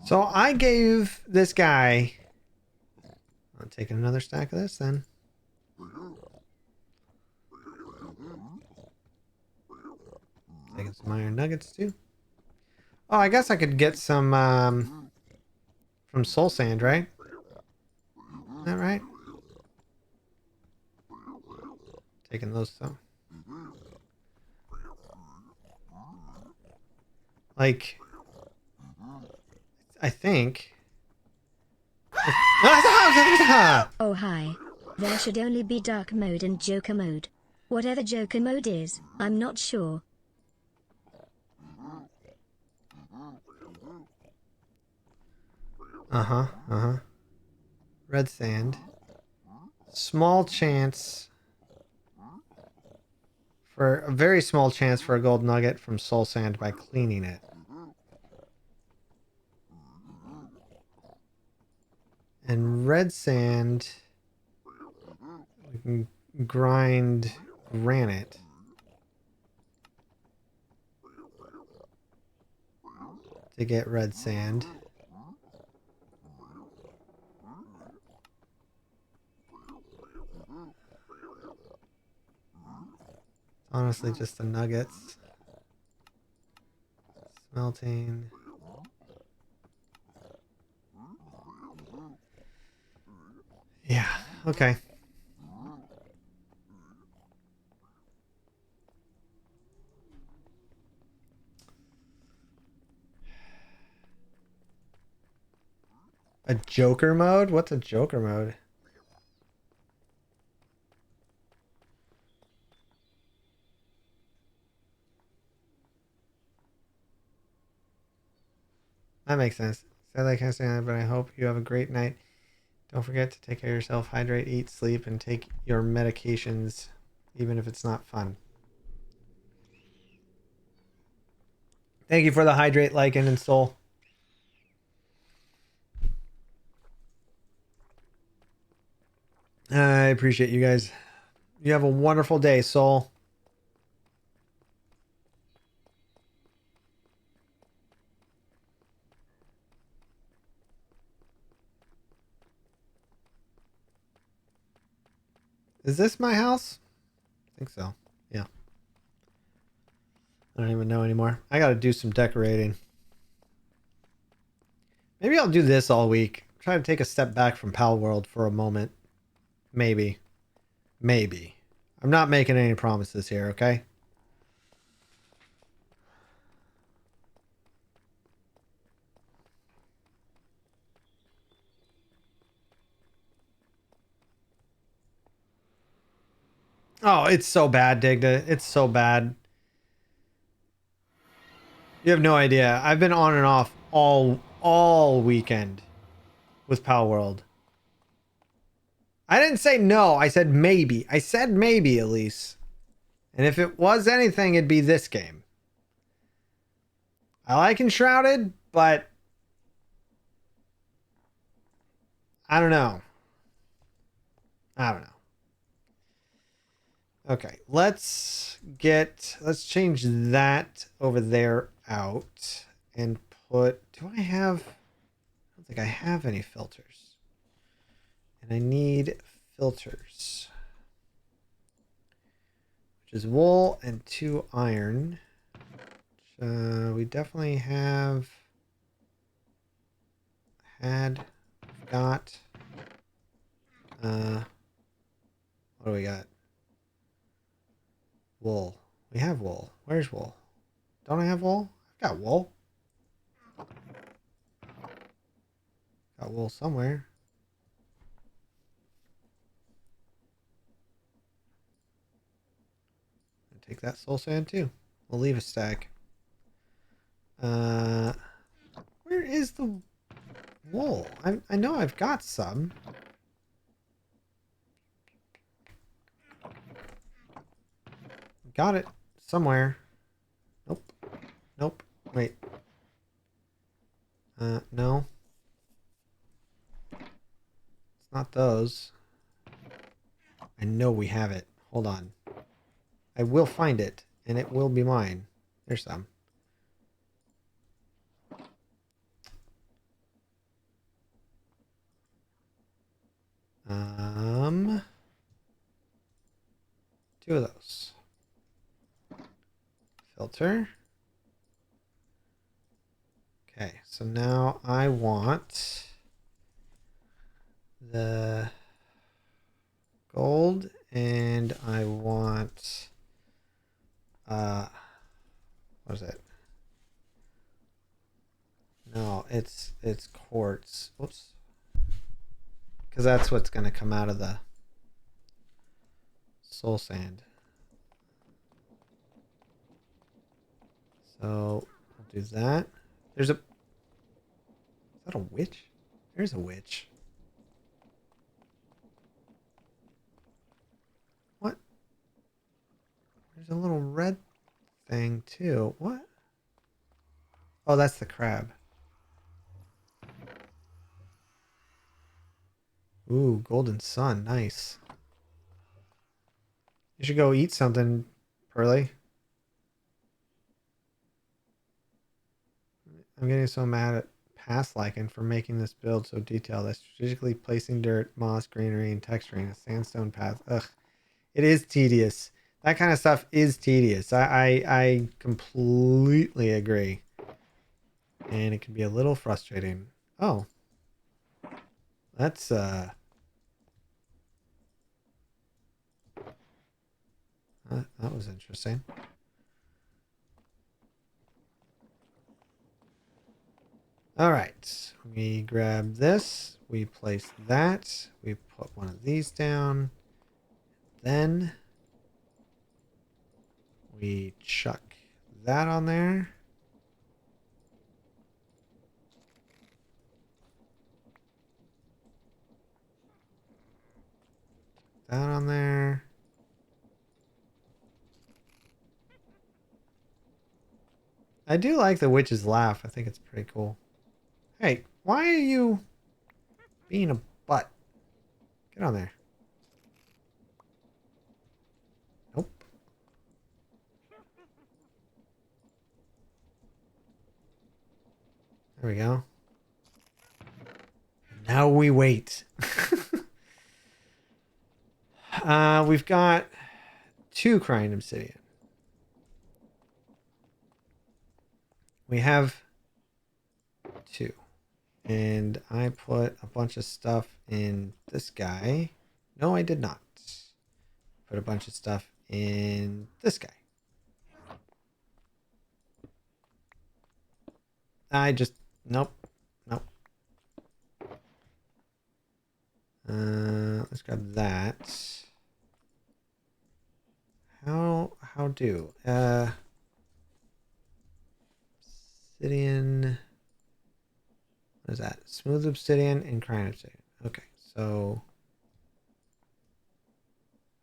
So I gave this guy... I'm taking another stack of this then. Taking some iron nuggets too. Oh, I guess I could get some from soul sand, right? Is that right? Taking those though. Like, I think. Oh hi. There should only be dark mode and Joker mode. Whatever Joker mode is, I'm not sure. Red sand. Small chance. For a very small chance for a gold nugget from soul sand by cleaning it. And red sand, we can grind granite. To get red sand. Honestly, just the nuggets. Smelting. Yeah, okay. A Joker mode? What's a Joker mode? That makes sense. Sadly, I can't say that, but I hope you have a great night. Don't forget to take care of yourself, hydrate, eat, sleep, and take your medications, even if it's not fun. Thank you for the hydrate, Lycan, and Soul. I appreciate you guys. You have a wonderful day, Soul. Is this my house? I think so. Yeah. I don't even know anymore. I gotta do some decorating. Maybe I'll do this all week. Try to take a step back from Pal World for a moment. Maybe. Maybe. I'm not making any promises here, okay? Oh, it's so bad, Digda. It's so bad. You have no idea. I've been on and off all weekend with Pal World. I didn't say no. I said maybe. I said maybe, at least. And if it was anything, it'd be this game. I like Enshrouded, but I don't know. I don't know. Okay, let's change that over there out and put, I don't think I have any filters. And I need filters. Which is wool and 2 iron. We definitely have got. What do we got? Wool. We have wool. Where's wool? Don't I have wool? I've got wool. Got wool somewhere. And take that soul sand too. We'll leave a stack. Where is the wool? I know I've got some. Got it somewhere. Nope. Nope. Wait. No. It's not those. I know we have it. Hold on. I will find it, and it will be mine. There's some. Two of those. Filter. Okay, so now I want the gold, and I want what is it? No, it's quartz. Whoops. Because that's what's going to come out of the soul sand. So we'll do that. There's a... Is that a witch? There's a witch. What? There's a little red thing too. What? Oh, that's the crab. Ooh, golden sun. Nice. You should go eat something, Pearly. I'm getting so mad at Past Lichen for making this build so detailed. I strategically placing dirt, moss, greenery, and texturing a sandstone path. Ugh. It is tedious. That kind of stuff is tedious. I completely agree. And it can be a little frustrating. Oh. That's that was interesting. All right, we grab this, we place that, we put one of these down, then we chuck that on there. That on there. I do like the witch's laugh. I think it's pretty cool. Hey, why are you being a butt? Get on there. Nope. There we go. Now we wait. We've got 2 crying obsidian. We have 2. And I put a bunch of stuff in this guy. No, I did not. Put a bunch of stuff in this guy. Nope. Nope. Let's grab that. How do? Obsidian. What is that? Smooth obsidian and crying obsidian. Okay, so.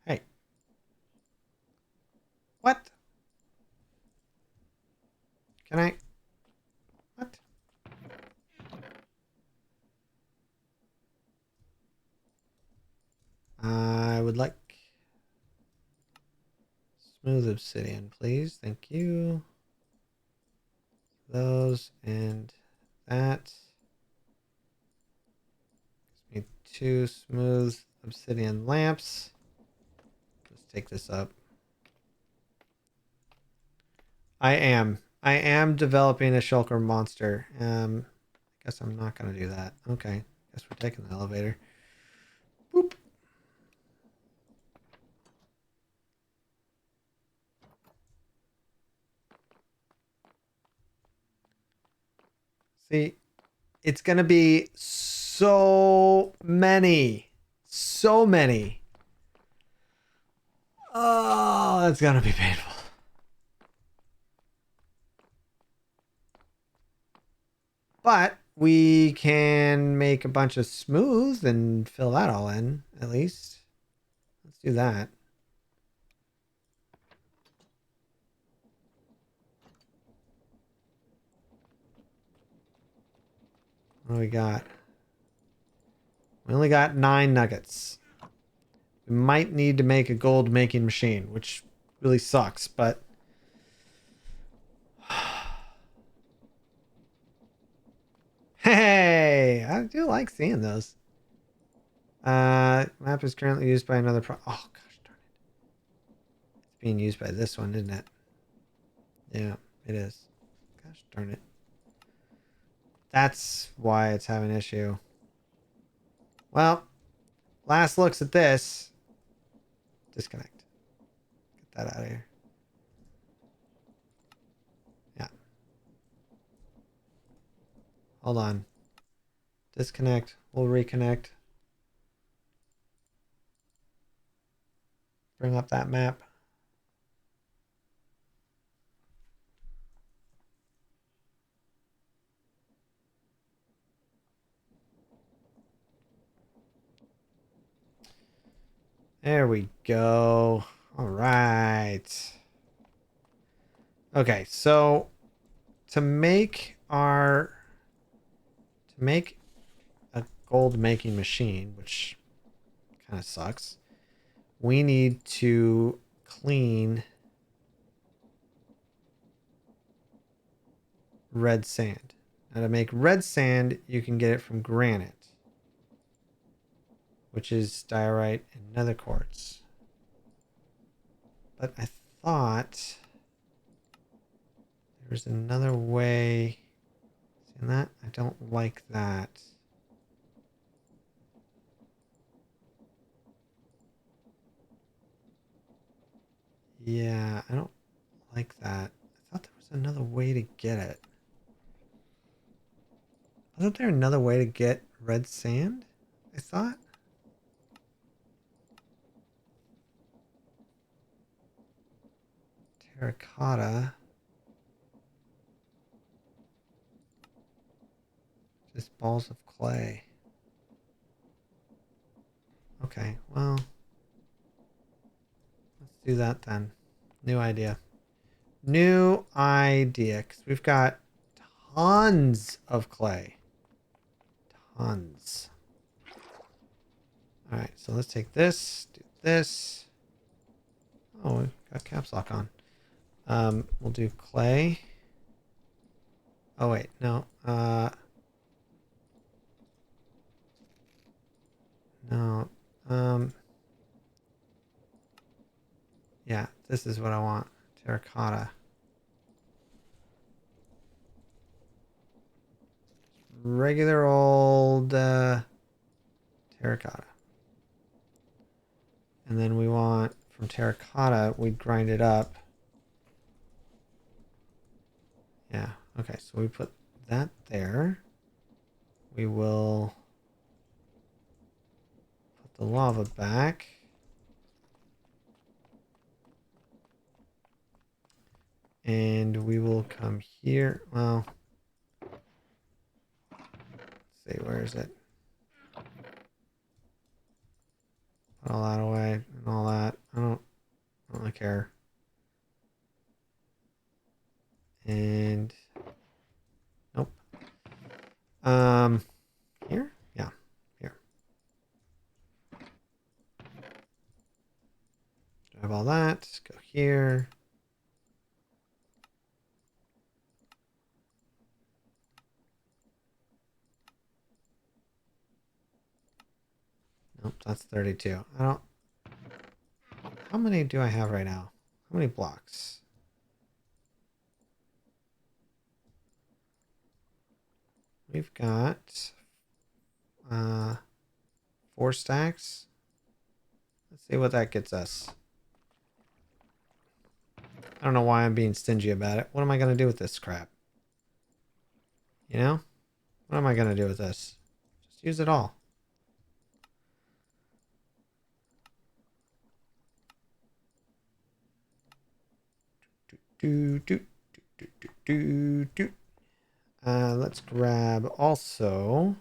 Hey. What? Can I? What? I would like smooth obsidian, please. Thank you. Those and that. Gives me 2 smooth obsidian lamps. Let's take this up. I am I am developing a shulker monster. Guess I'm not gonna do that. Okay. Guess we're taking the elevator. Boop. See, it's gonna be so many. So many. Oh, that's gonna be painful. But we can make a bunch of smooth and fill that all in, at least. Let's do that. What do we got? We only got 9 nuggets. We might need to make a gold making machine, which really sucks, but hey, I do like seeing those. Map is currently used by another oh gosh darn it. It's being used by this one, isn't it? Yeah, it is. Gosh darn it. That's why it's having an issue. Well, last looks at this. Disconnect. Get that out of here. Yeah. Hold on. Disconnect. We'll reconnect. Bring up that map. There we go. All right. Okay, so to make a gold making machine, which kind of sucks, we need to clean red sand. Now to make red sand, you can get it from granite, which is diorite and nether quartz. But I thought there's another way. See that? I don't like that. Yeah, I don't like that. I thought there was another way to get it. Wasn't there another way to get red sand? I thought. Terracotta. Just balls of clay. Okay, well, let's do that then. New idea. New idea, because we've got tons of clay. Tons. All right, so let's take this, do this. Oh, we've got caps lock on. We'll do clay. Oh wait, no. No. Yeah, this is what I want. Terracotta. Regular old terracotta. And then we want, from terracotta, we'd grind it up. Yeah, okay, so we put that there. We will put the lava back. And we will come here. Well, let's see, where is it? Put all that away and all that. I don't really care. And nope. Here? Yeah, here. Drive all that. Go here. Nope, that's 32. I don't... How many do I have right now? How many blocks? We've got 4 stacks. Let's see what that gets us. I don't know why I'm being stingy about it. What am I going to do with this crap? You know? What am I going to do with this? Just use it all. Let's grab also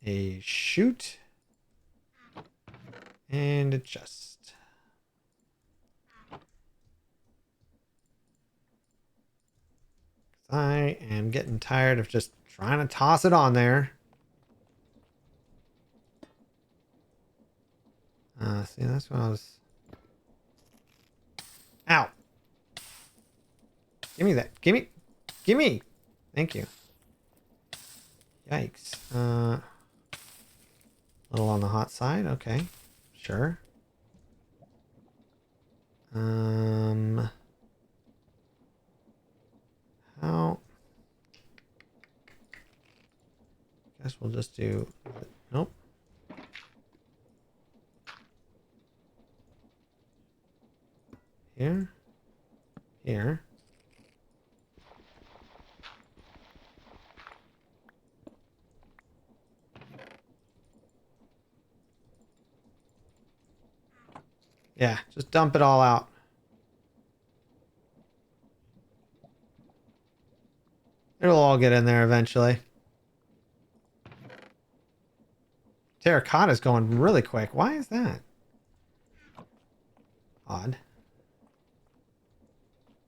a chute and a chest. I am getting tired of just trying to toss it on there. See, that's what I was... Ow! Give me that. Give me! Thank you. Yikes. A little on the hot side. Okay. Sure. How? Guess we'll just do... Nope. Here. Here. Yeah, just dump it all out. It'll all get in there eventually. Terracotta's going really quick. Why is that? Odd.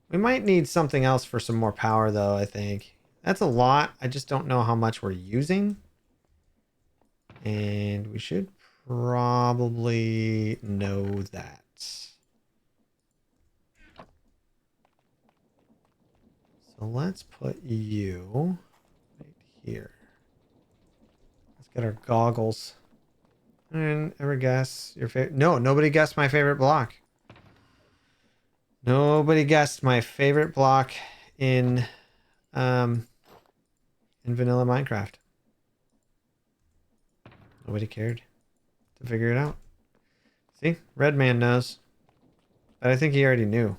We might need something else for some more power, though, I think. That's a lot. I just don't know how much we're using. And we should probably know that. So let's put you right here. Let's get our goggles. And ever guess your favorite? No, nobody guessed my favorite block. Nobody guessed my favorite block in vanilla Minecraft. Nobody cared to figure it out. See, Red Man knows, but I think he already knew.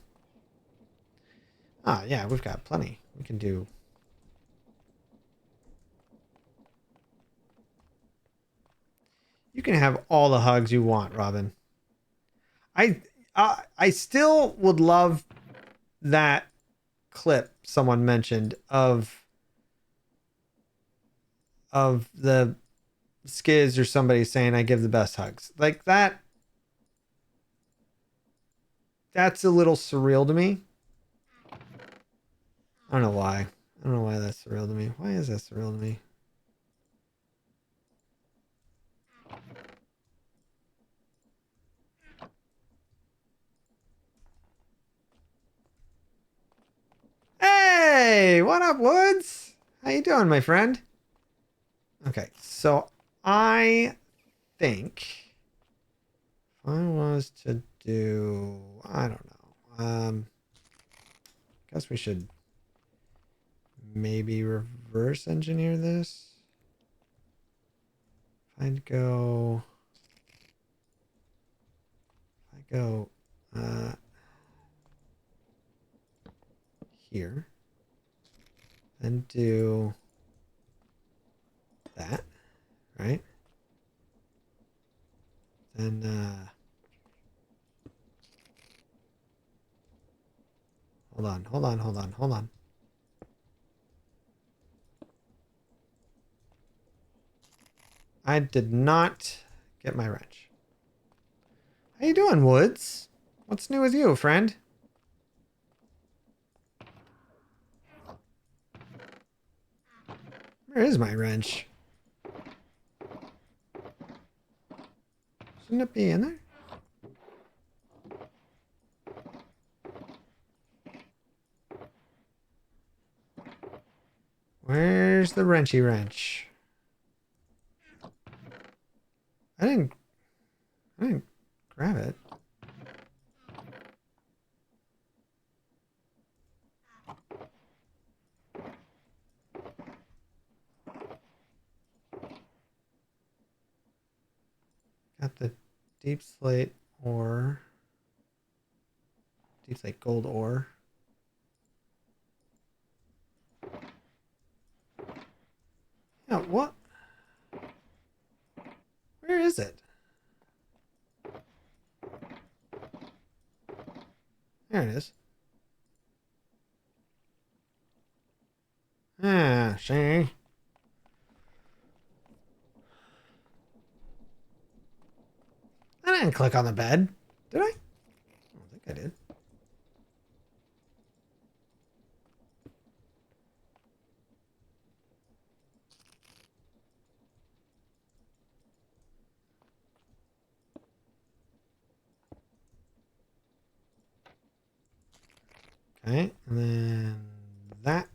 Ah, yeah, we've got plenty. We can do. You can have all the hugs you want, Robin. I still would love that clip someone mentioned of the Skiz or somebody saying I give the best hugs. Like that. That's a little surreal to me. I don't know why. I don't know why that's surreal to me. Why is that surreal to me? Hey, what up, Woods? How you doing, my friend? Okay, so I think if I was to do, I don't know. Guess we should maybe reverse engineer this. If I go, here, then do that, right? Then hold on. I did not get my wrench. How you doing, Woods? What's new with you, friend? Where is my wrench? Shouldn't it be in there? Where's the wrenchy wrench? I didn't grab it. Got the deep slate ore. Deep slate gold ore. Yeah, what? Where is it? There it is. Ah, see? I didn't click on the bed. Did I? I don't think I did. Okay, and then that.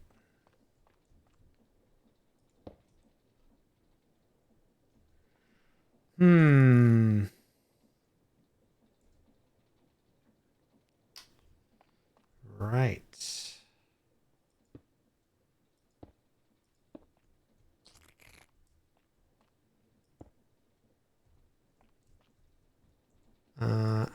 Hmm. Right. Uh,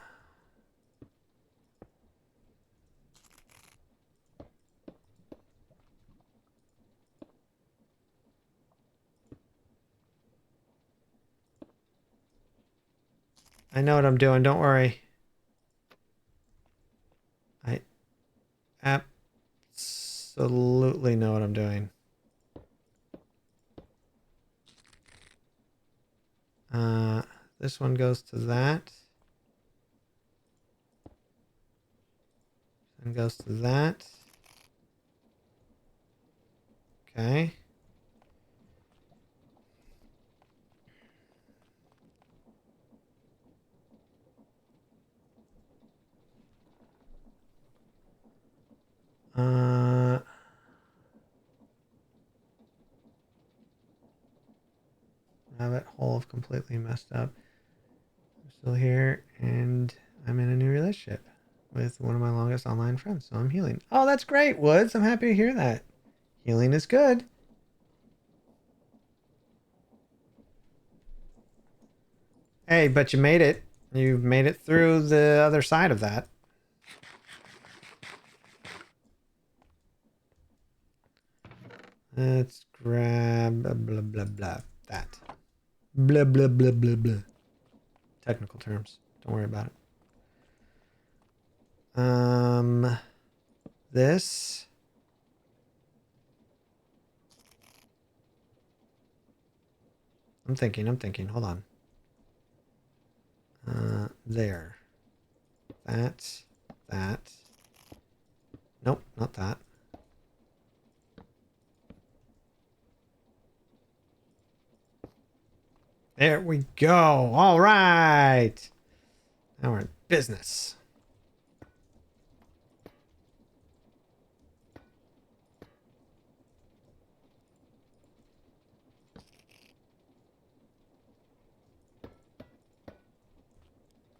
I know what I'm doing. Don't worry. I absolutely know what I'm doing. This one goes to that. And goes to that. Okay. Rabbit hole completely messed up. I'm still here and I'm in a new relationship with one of my longest online friends, so I'm healing. Oh, that's great, Woods. I'm happy to hear that. Healing is good. Hey, but you made it. You made it through the other side of that. Let's grab blah blah blah blah that. Blah blah blah blah blah. Technical terms. Don't worry about it. This. I'm thinking. Hold on. There. That. Nope, not that. There we go. All right. Now we're in business.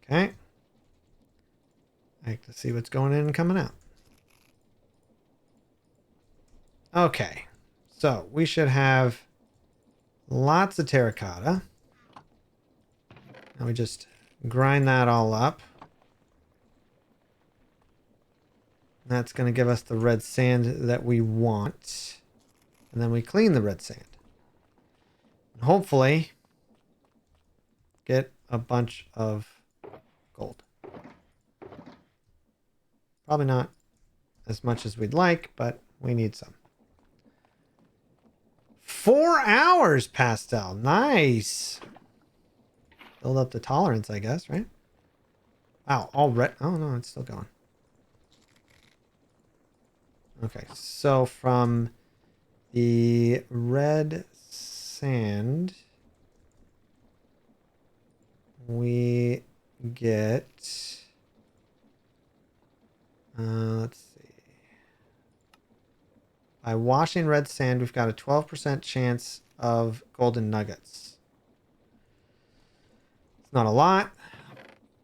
Okay. I like to see what's going in and coming out. Okay. So we should have lots of terracotta. Now we just grind that all up. That's going to give us the red sand that we want. And then we clean the red sand. And hopefully get a bunch of gold. Probably not as much as we'd like, but we need some. 4 hours, Pastel. Nice. Build up the tolerance, I guess, right? Wow, all red. Oh, no, it's still going. Okay, so from the red sand, we get... let's see. By washing red sand, we've got a 12% chance of golden nuggets. It's not a lot,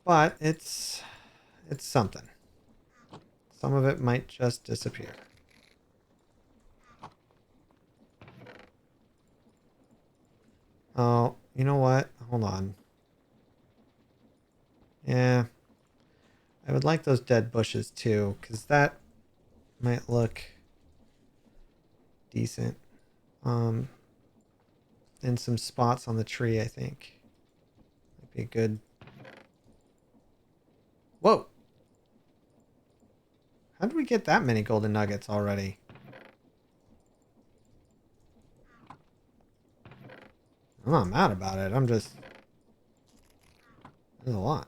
but it's something. Some of it might just disappear. Oh, you know what? Hold on. Yeah. I would like those dead bushes too, because that might look decent. And some spots on the tree, I think. Might be good. Whoa! How did we get that many golden nuggets already? I'm not mad about it. I'm just... There's a lot.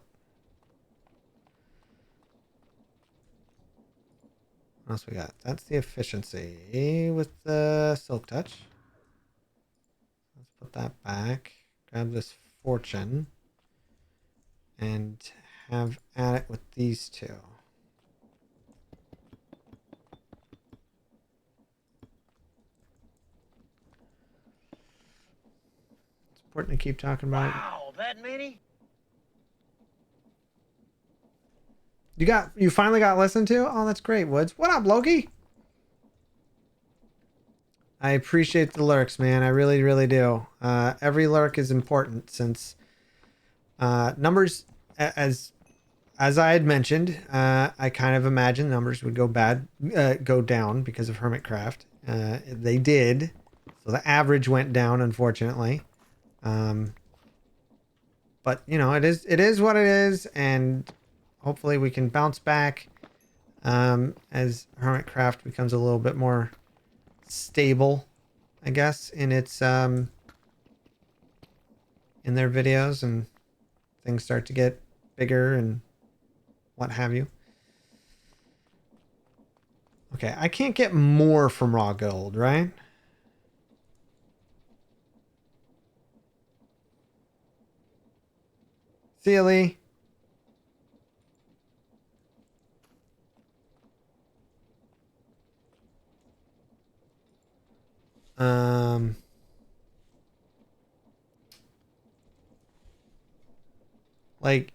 What else we got? That's the efficiency with the silk touch. Let's put that back. Grab this fortune. And have at it with these two. It's important to keep talking about. Wow, that many? You finally got listened to? Oh, that's great, Woods. What up, Loki? I appreciate the lurks, man. I really, really do. Every lurk is important since numbers, as I had mentioned, I kind of imagined numbers would go down because of Hermitcraft. They did, so the average went down, unfortunately. But you know, it is what it is, and hopefully we can bounce back as Hermitcraft becomes a little bit more stable, I guess, in its in their videos, and things start to get bigger and what have you. Okay, I can't get more from raw gold, right? See you, Lee. Like,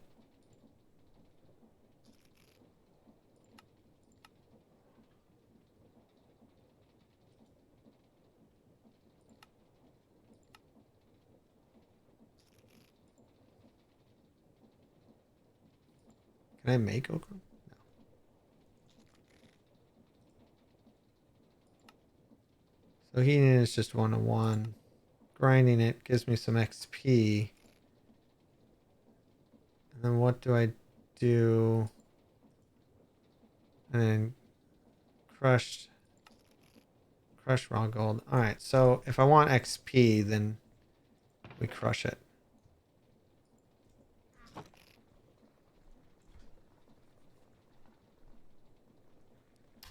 can I make okra? No. So heating is just 1-1. Grinding it gives me some XP. And then what do I do? And then crushed raw gold. All right, so if I want XP, then we crush it.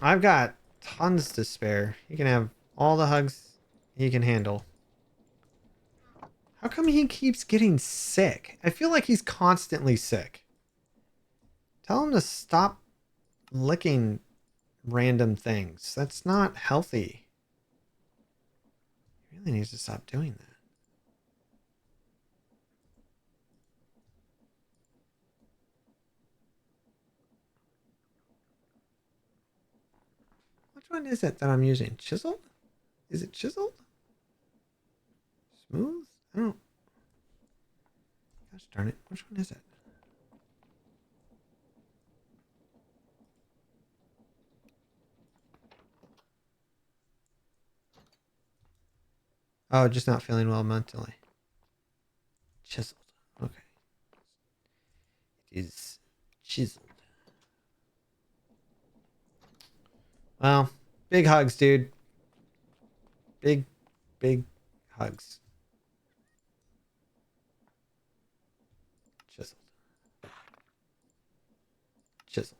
I've got tons to spare. You can have all the hugs he can handle. How come he keeps getting sick? I feel like he's constantly sick. Tell him to stop licking random things. That's not healthy. He really needs to stop doing that. Which one is it that I'm using? Chiseled? Is it chiseled? Smooth? I don't... Gosh darn it. Which one is it? Oh, just not feeling well mentally. Chiseled. Okay. It is chiseled. Well, big hugs, dude. Big, big hugs. Chiseled. Chiseled.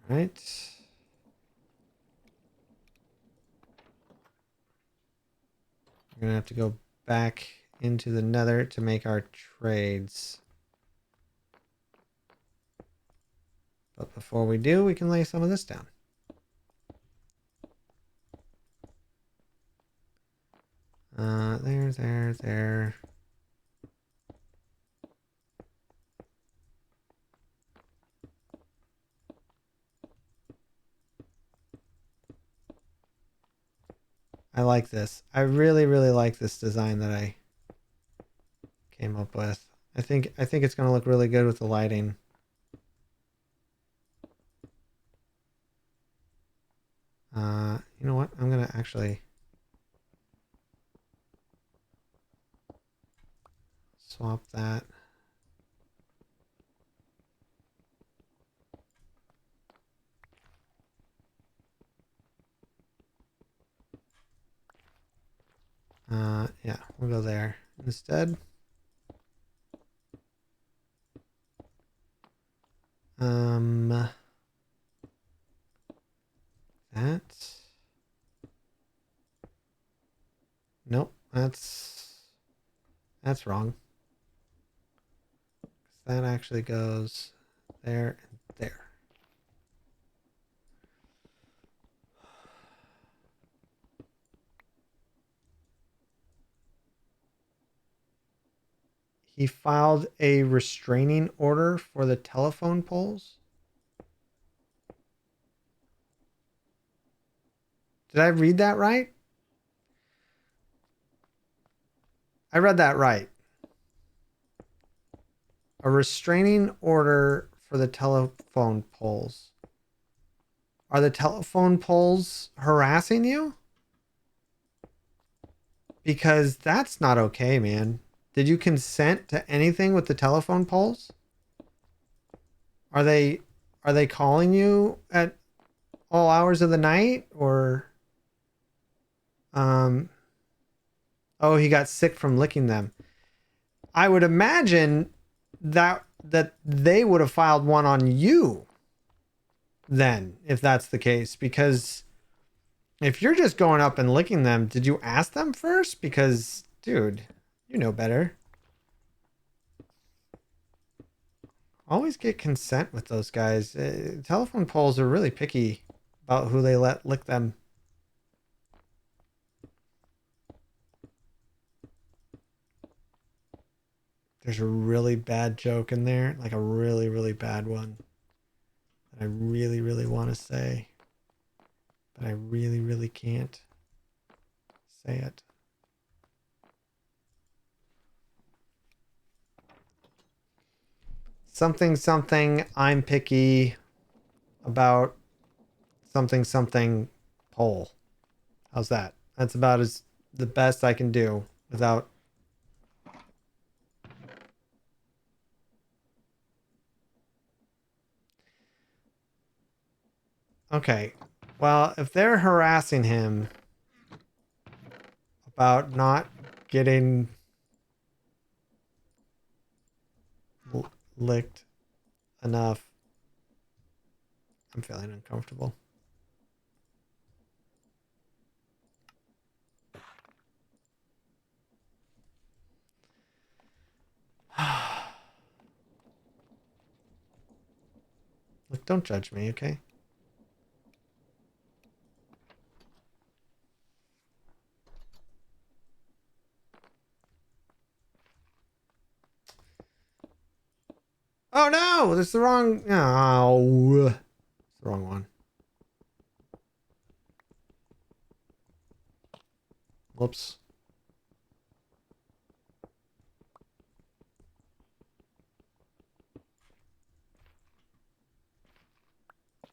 All right. We're going to have to go back into the nether to make our trades. But before we do, we can lay some of this down. There. I like this. I really, really like this design that I up with. I think it's gonna look really good with the lighting. You know what? I'm gonna actually swap that. Yeah, we'll go there instead. That. Nope, that's wrong. That actually goes there and there. He filed a restraining order for the telephone poles. Did I read that right? I read that right. A restraining order for the telephone poles. Are the telephone poles harassing you? Because that's not okay, man. Did you consent to anything with the telephone poles? Are they calling you at all hours of the night, or oh, he got sick from licking them. I would imagine that they would have filed one on you then, if that's the case, because if you're just going up and licking them, did you ask them first? Because, dude, you know better. Always get consent with those guys. Telephone poles are really picky about who they let lick them. There's a really bad joke in there, like a really, really bad one that I really, really want to say, but I really, really can't say it. Something, something, I'm picky about something, something, pole. How's that? That's about as the best I can do without. Okay. Well, if they're harassing him about not getting licked enough, I'm feeling uncomfortable. Look, don't judge me, okay? Oh no, that's the wrong. Oh, it's the wrong one. Whoops.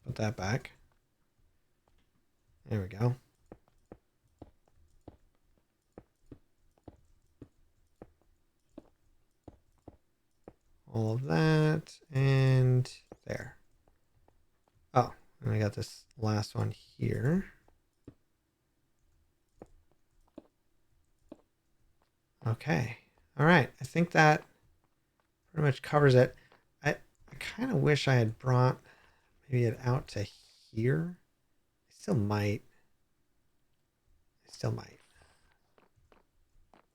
Put that back. There we go. All of that and there. Oh, and I got this last one here. Okay. All right. I think that pretty much covers it. I kind of wish I had brought maybe it out to here. I still might.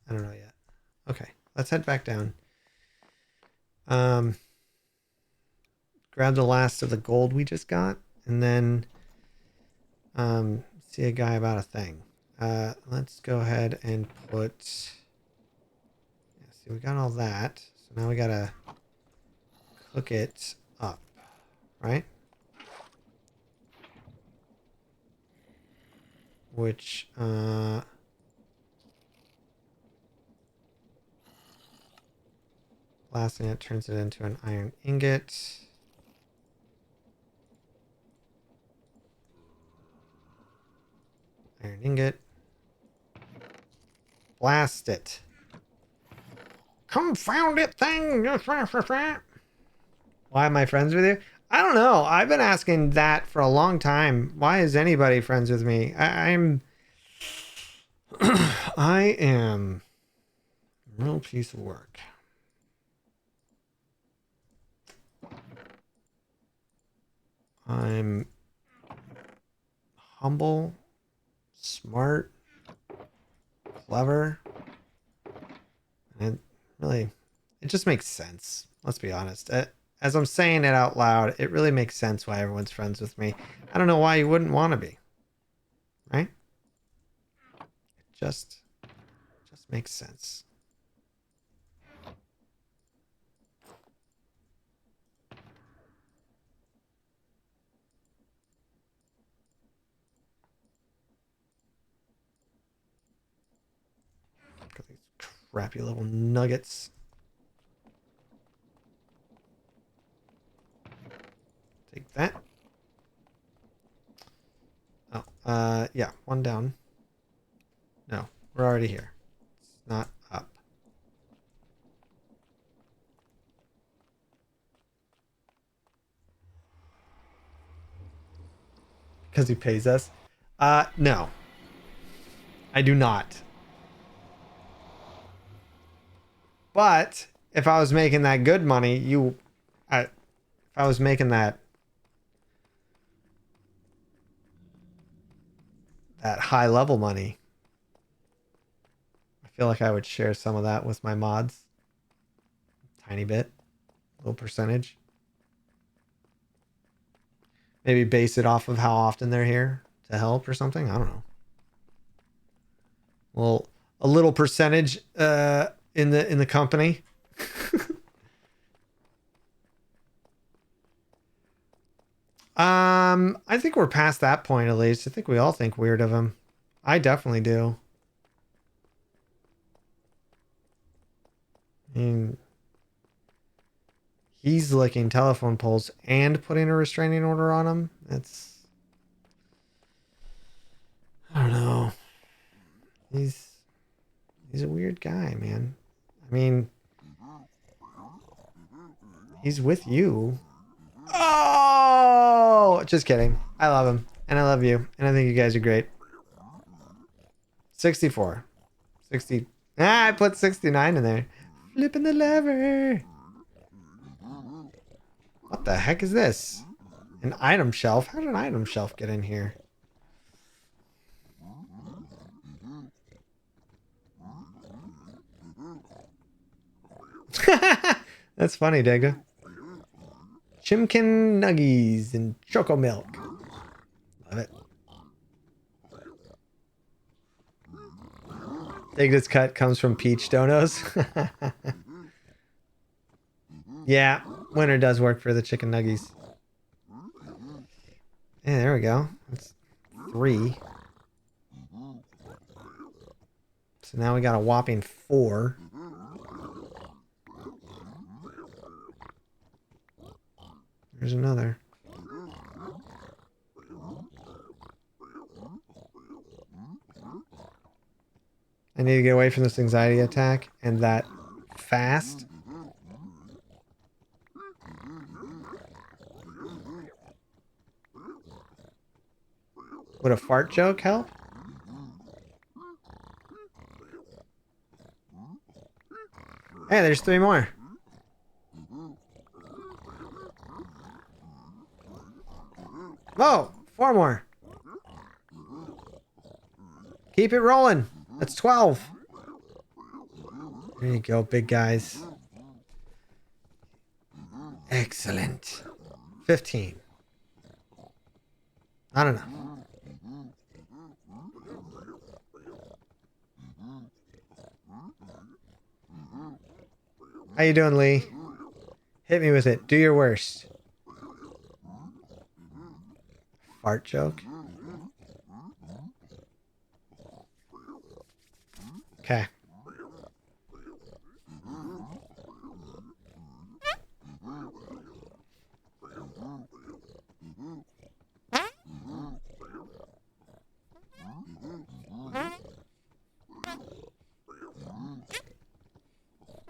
I don't know yet. Okay. Let's head back down. Grab the last of the gold we just got, and then see a guy about a thing. Let's go ahead and put. See, we got all that, so now we gotta cook it up, right? Which Blasting it turns it into an iron ingot. Iron ingot. Blast it. Confound it thing! Why am I friends with you? I don't know. I've been asking that for a long time. Why is anybody friends with me? I'm... I am a real piece of work. I'm humble, smart, clever. And it just makes sense. Let's be honest. As I'm saying it out loud, it really makes sense why everyone's friends with me. I don't know why you wouldn't want to be. Right? It just makes sense. Got these crappy little nuggets. Take that. Oh, yeah, one down. No, we're already here. It's not up. Because he pays us? No. I do not. But if I was making that good money, if I was making that high level money, I feel like I would share some of that with my mods. Tiny bit, little percentage. Maybe base it off of how often they're here to help or something. I don't know. Well, a little percentage in the company. I think we're past that point at least. I think we all think weird of him. I definitely do. I mean, he's licking telephone poles and putting a restraining order on him. I don't know. He's a weird guy, man. I mean, he's with you. Oh, just kidding. I love him and I love you and I think you guys are great. 64. 60. I put 69 in there. Flipping the lever. What the heck is this? An item shelf? How did an item shelf get in here? That's funny, Dega. Chimkin nuggies and choco milk. Love it. Dega's cut comes from peach donos. Yeah, winter does work for the chicken nuggies. Yeah, there we go. That's 3. So now we got a whopping 4. There's another. I need to get away from this anxiety attack and that fast. Would a fart joke help? Hey, there's 3 more. Whoa, 4 more. Keep it rolling. That's 12. There you go, big guys. Excellent. 15. I don't know. How you doing, Lee? Hit me with it. Do your worst. Fart joke? Okay.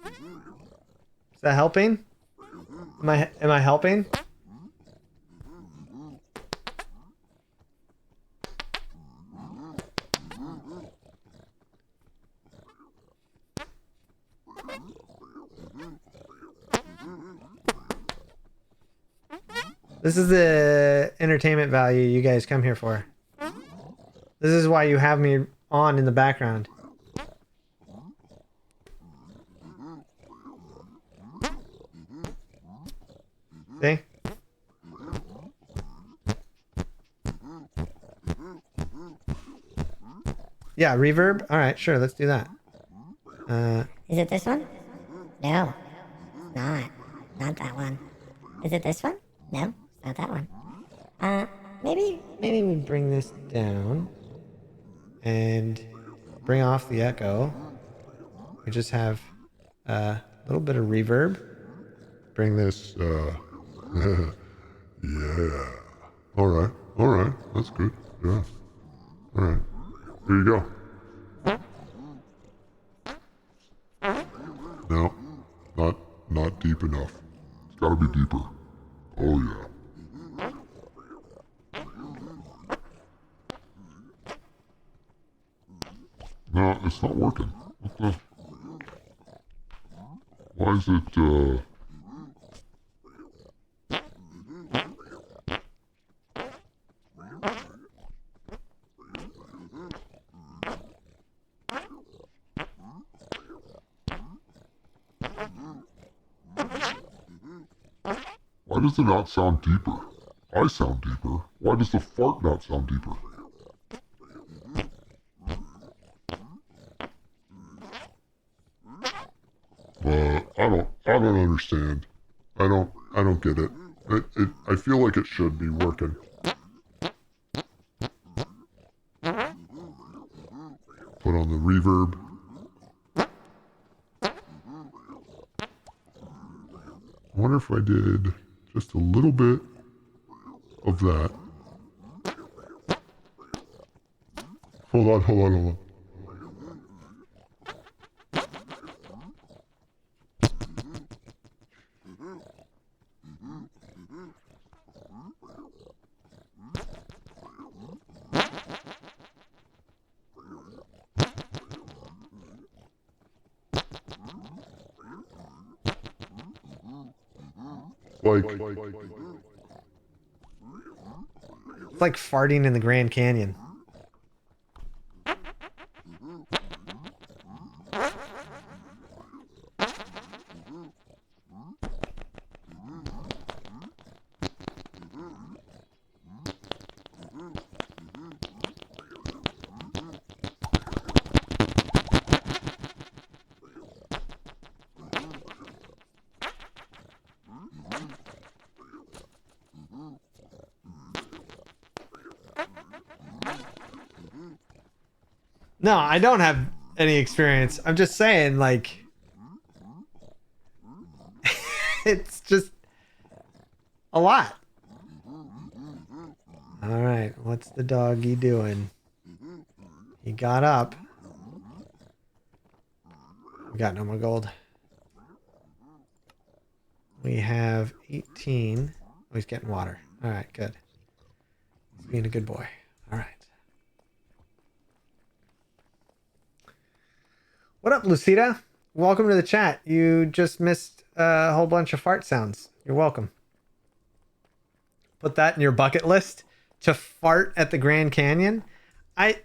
Is that helping? Am I helping? This is the entertainment value you guys come here for. This is why you have me on in the background. See? Yeah, reverb? Alright, sure, let's do that. Is it this one? No, it's not. Not that one. Is it this one? No, it's not that one. Maybe we bring this down and bring off the echo. We just have a little bit of reverb. Bring this, yeah. Alright, that's good, yeah. Alright, here you go. No, not deep enough. It's gotta be deeper. Oh yeah. No, it's not working. What the? Why is it, why does it not sound deeper? I sound deeper. Why does the fart not sound deeper? I don't understand. I don't get it. I feel like it should be working. Put on the reverb. I wonder if I did just a little bit of that. Hold on. It's like farting in the Grand Canyon. No, I don't have any experience. I'm just saying, like, it's just a lot. All right, what's the doggy doing? He got up. We got no more gold. We have 18. Oh, he's getting water. All right, good. He's being a good boy. All right. What up, Lucida? Welcome to the chat. You just missed a whole bunch of fart sounds. You're welcome. Put that in your bucket list to fart at the Grand Canyon. I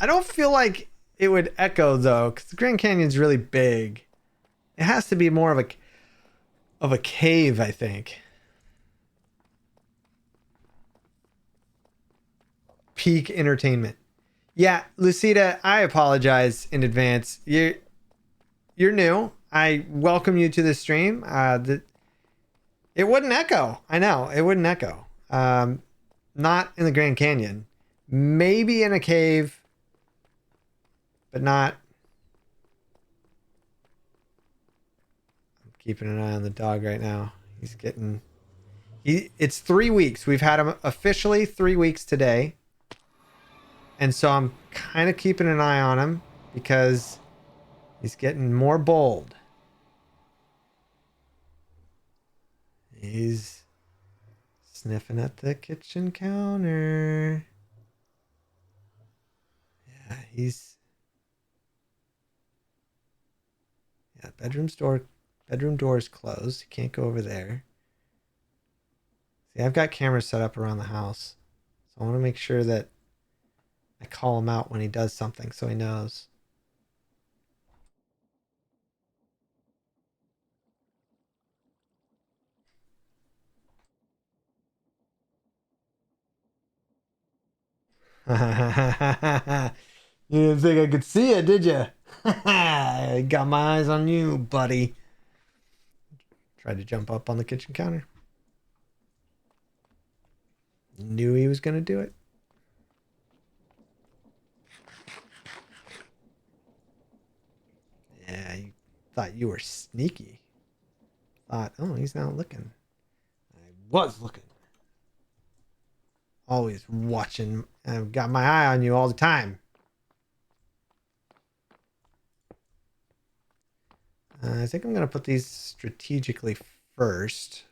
don't feel like it would echo though, because the Grand Canyon's really big. It has to be more of a cave, I think. Peak entertainment. Yeah, Lucida, I apologize in advance. You're new. I welcome you to the stream. It wouldn't echo. I know it wouldn't echo. Not in the Grand Canyon. Maybe in a cave, but not. I'm keeping an eye on the dog right now. It's 3 weeks. We've had him officially 3 weeks today. And so I'm kind of keeping an eye on him because he's getting more bold. He's sniffing at the kitchen counter. Yeah, bedroom door is closed. You can't go over there. See, I've got cameras set up around the house. So I want to make sure that I call him out when he does something so he knows. You didn't think I could see it, did you? I got my eyes on you, buddy. Tried to jump up on the kitchen counter. Knew he was going to do it. Yeah, you thought you were sneaky. Thought, oh, he's not looking. I was looking. Always watching. I've got my eye on you all the time. I think I'm going to put these strategically first.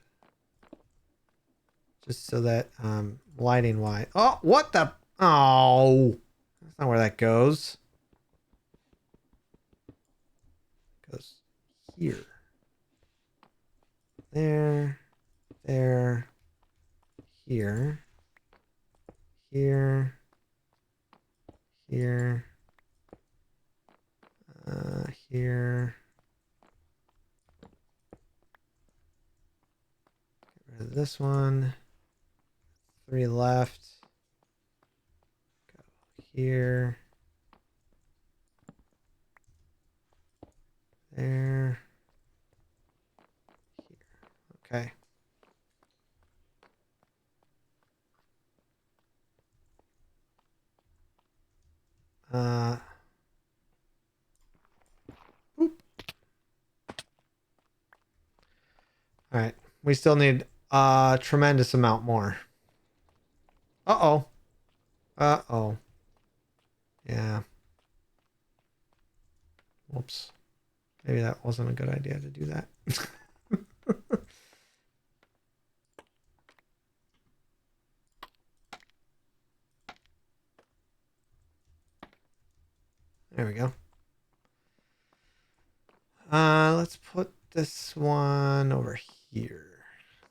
Just so that lighting wise. Oh, what the? Oh, that's not where that goes. It goes here. There. There. Here. Here. Here. Here. Get rid of this one. 3 left. Go here. There. Here. Okay. Boop. All right. We still need a tremendous amount more. Uh-oh. Uh-oh. Yeah. Whoops. Maybe that wasn't a good idea to do that. There we go. Let's put this one over here.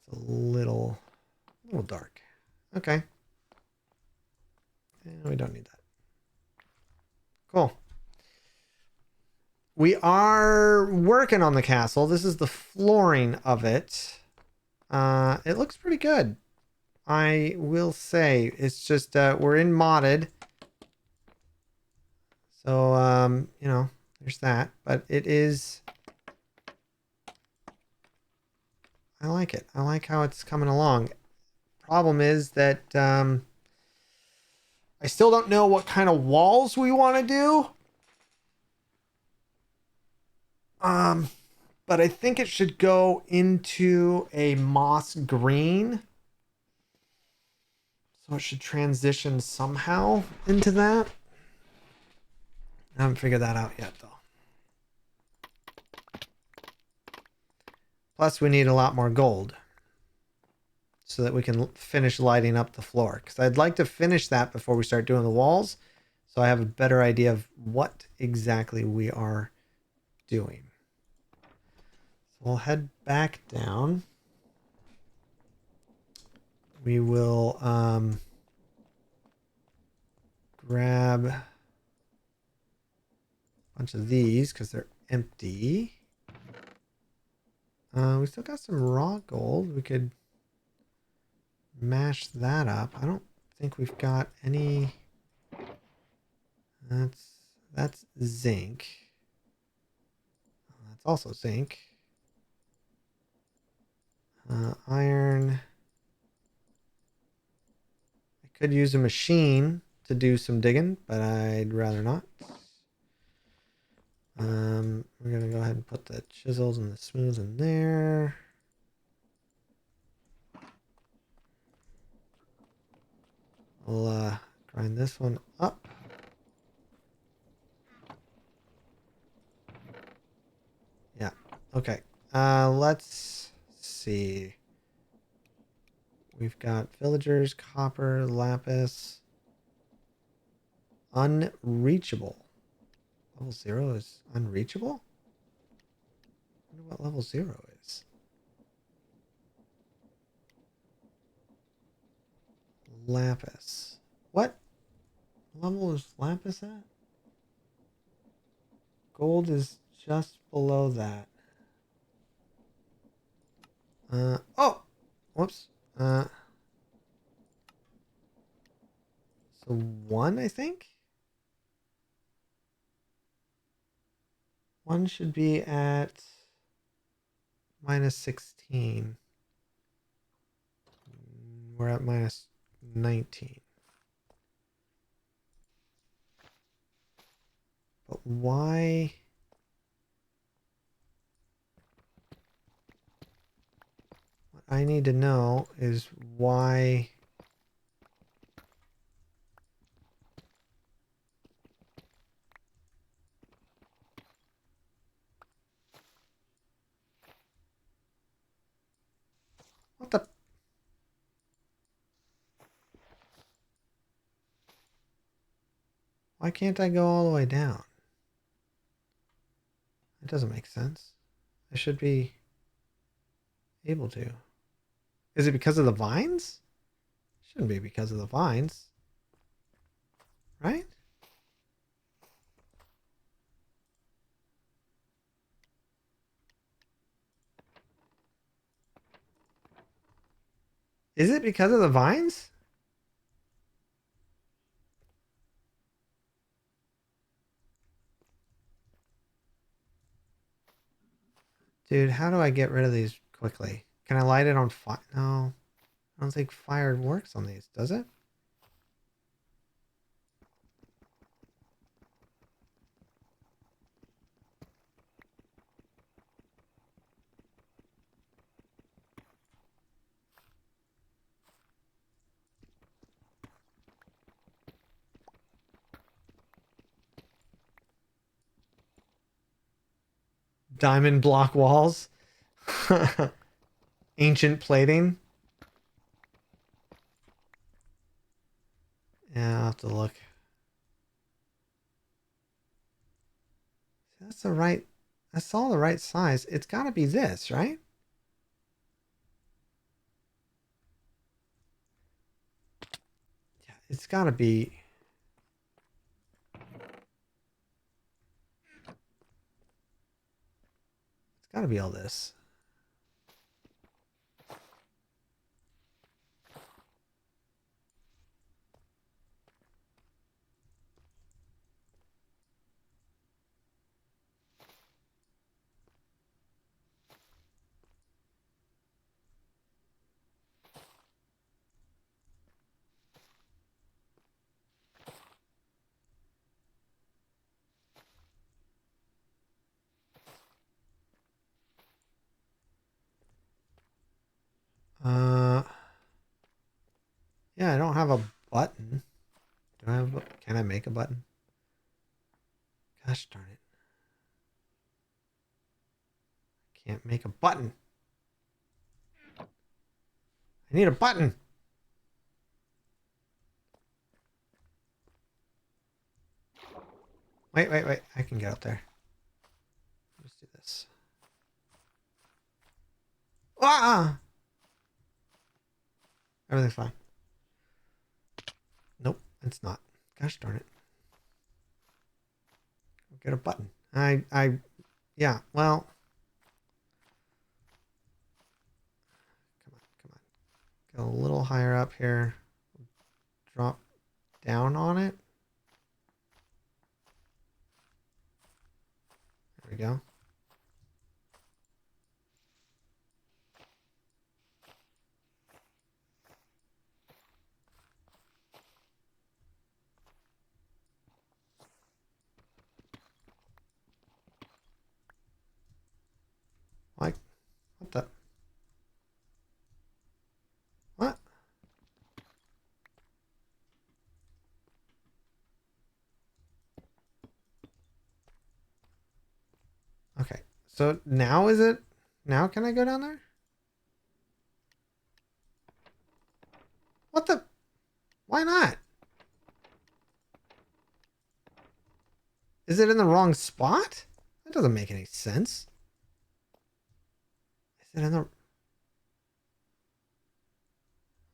It's a little dark. Okay. We don't need that. Cool. We are working on the castle. This is the flooring of it. It looks pretty good. I will say it's just we're in modded. So you know, there's that, but it is I like it. I like how it's coming along. Problem is that I still don't know what kind of walls we want to do. But I think it should go into a moss green. So it should transition somehow into that. I haven't figured that out yet, though. Plus, we need a lot more gold so that we can finish lighting up the floor. Because I'd like to finish that before we start doing the walls, so I have a better idea of what exactly we are doing. So we'll head back down. We will grab a bunch of these because they're empty. We still got some raw gold. We could mash that up. I don't think we've got any. That's zinc. That's also zinc. Iron. I could use a machine to do some digging, but I'd rather not. We're gonna go ahead and put the chisels and the smooths in there. We'll grind this one up. Yeah. Okay. Let's see. We've got villagers, copper, lapis. Unreachable. Level 0 is unreachable? I wonder what level 0 is. Lapis. What level is lapis at? Gold is just below that. Oh! Whoops. So 1, I think? 1 should be at minus 16. We're at minus 19. But why? What I need to know is why. What the? Why can't I go all the way down? It doesn't make sense. I should be able to. Is it because of the vines? Shouldn't be because of the vines. Right? Is it because of the vines? Dude, how do I get rid of these quickly? Can I light it on fire? No. I don't think fire works on these, does it? Diamond block walls. Ancient plating. Yeah, I'll have to look. That's the right. That's all the right size. It's got to be this, right? Yeah, it's got to be. It's got to be all this. Uh, yeah, I don't have a button. Do I have? Can I make a button? Gosh darn it! Can't make a button. I need a button. Wait, wait, wait. I can get up there. Let's do this. Ah! Everything's fine. Nope, it's not. Gosh darn it. Get a button. Yeah, well. Come on, come on. Go a little higher up here. Drop down on it. There we go. Like, what the? What? So now is it? Now can I go down there? What the? Why not? Is it in the wrong spot? That doesn't make any sense. Is it in the...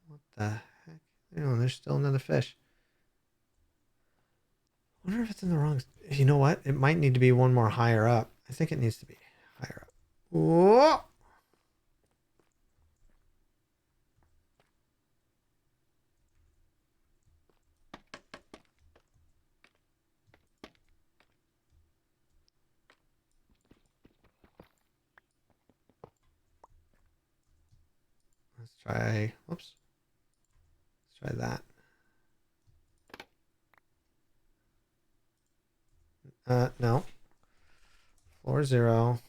What the heck? Oh, there's still another fish. I wonder if it's in the wrong... You know what? It might need to be one more higher up. I think it needs to be higher up. Whoa! Let's try... Whoops. Let's try that. No. Floor 0.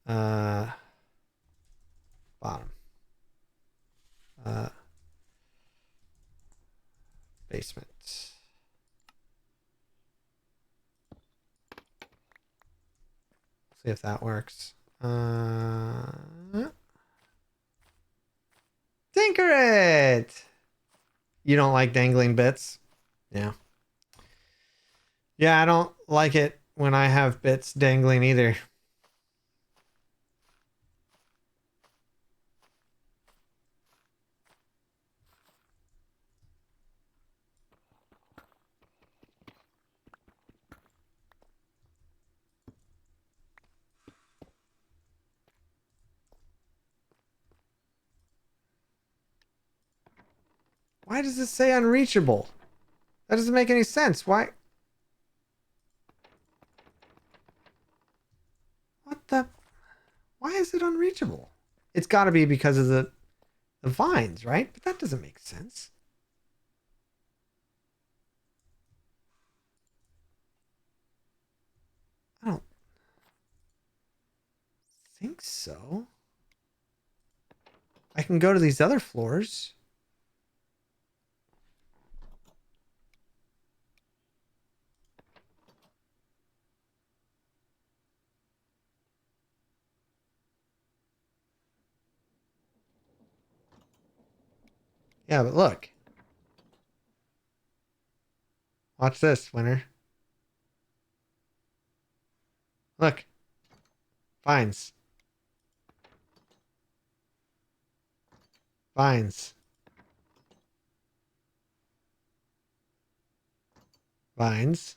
Bottom. Basement. See if that works. Tinker it! You don't like dangling bits? Yeah. Yeah, I don't like it when I have bits dangling either. Why does this say unreachable? That doesn't make any sense. Why? What the? Why is it unreachable? It's got to be because of the vines, right? But that doesn't make sense. I don't think so. I can go to these other floors. Yeah, but look. Watch this, winner. Look. Vines. Vines. Vines.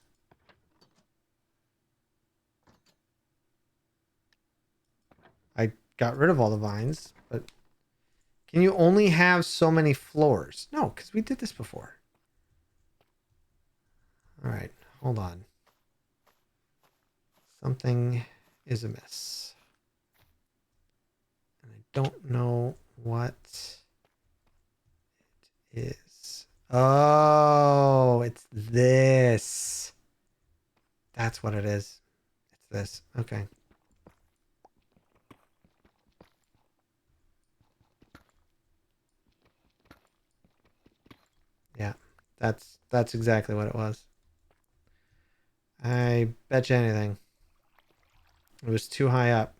I got rid of all the vines, but can you only have so many floors? No, because we did this before. All right, hold on. Something is amiss. And I don't know what it is. Oh, it's this. That's what it is. It's this. Okay. Yeah, that's exactly what it was. I bet you anything. It was too high up.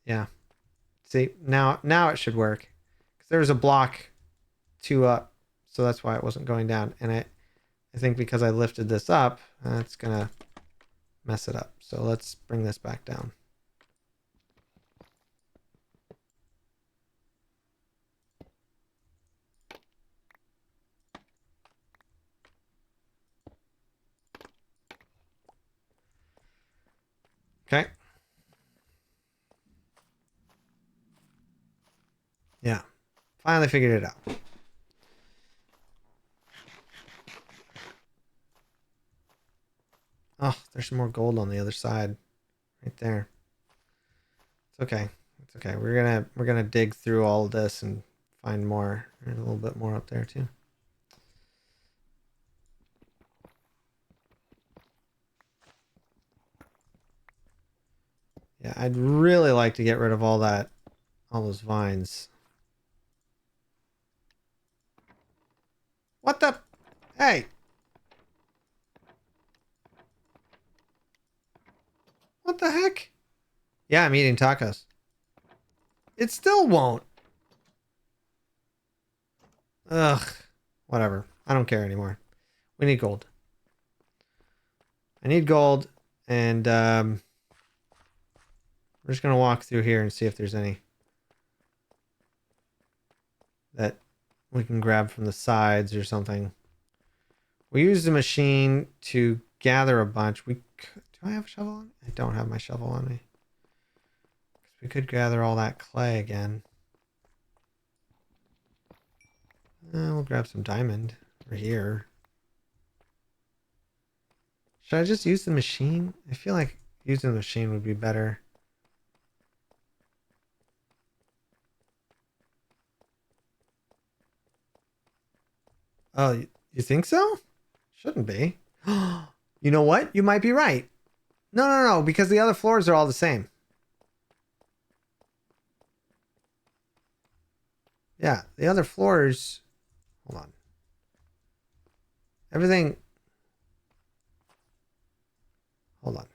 Yeah. See, now it should work. Because there was a block 2 up, so that's why it wasn't going down. And I think because I lifted this up, it's gonna mess it up. So let's bring this back down. Okay. Yeah. Finally figured it out. Oh, there's some more gold on the other side. Right there. It's okay. It's okay. We're gonna dig through all of this and find more. There's a little bit more up there too. Yeah, I'd really like to get rid of all those vines. What the? Hey! Yeah, I'm eating tacos. It still won't. Ugh. Whatever. I don't care anymore. We need gold. I need gold, and we're just gonna walk through here and see if there's any that we can grab from the sides or something. We use the machine to gather a bunch. Do I have a shovel on me? I don't have my shovel on me. We could gather all that clay again. We'll grab some diamond over here. Should I just use the machine? I feel like using the machine would be better. Oh, you think so? Shouldn't be. You know what? You might be right. No, because the other floors are all the same. Yeah, the other floors... Hold on. Everything... Hold on.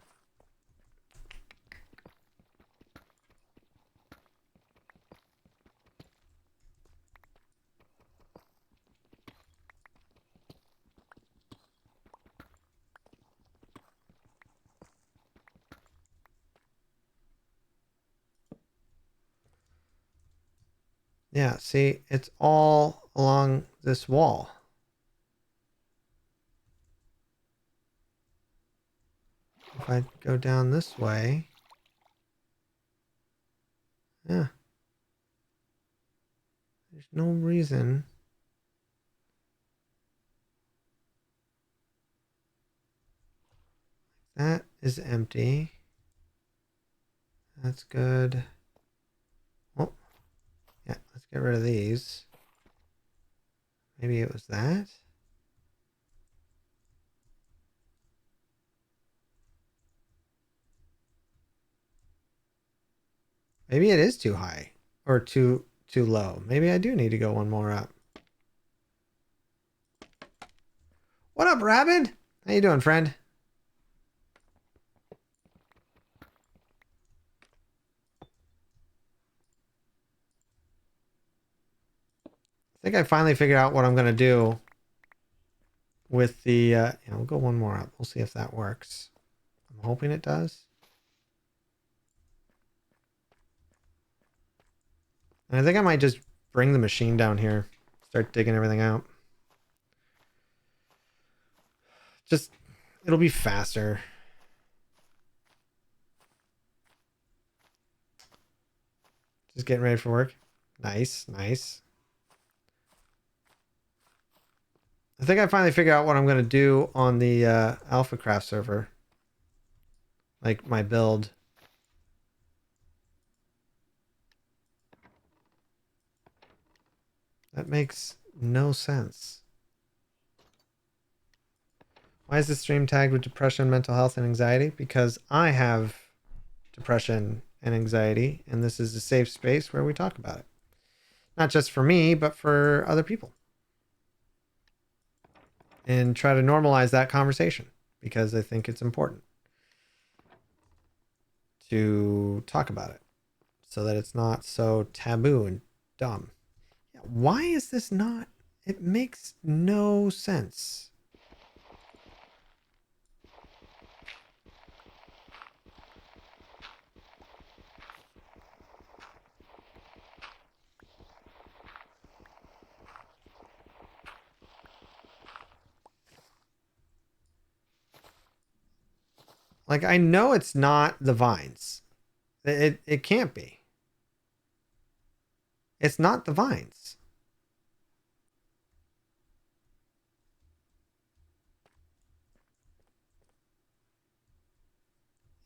Yeah, see, it's all along this wall. If I go down this way... Yeah. There's no reason... That is empty. That's good. Oh, yeah, let's get rid of these. Maybe it was that? Maybe it is too high. Or too low. Maybe I do need to go one more up. What up, Rabbit? How you doing, friend? I think I finally figured out what I'm going to do with the... yeah, we'll go one more up. We'll see if that works. I'm hoping it does. And I think I might just bring the machine down here. Start digging everything out. Just... It'll be faster. Just getting ready for work. Nice, nice. I think I finally figured out what I'm going to do on the AlphaCraft server. Like my build. That makes no sense. Why is this stream tagged with depression, mental health, and anxiety? Because I have depression and anxiety, and this is a safe space where we talk about it. Not just for me, but for other people. And try to normalize that conversation, because I think it's important to talk about it so that it's not so taboo and dumb. Yeah, why is this not? It makes no sense. Like, I know it's not the vines. It can't be. It's not the vines.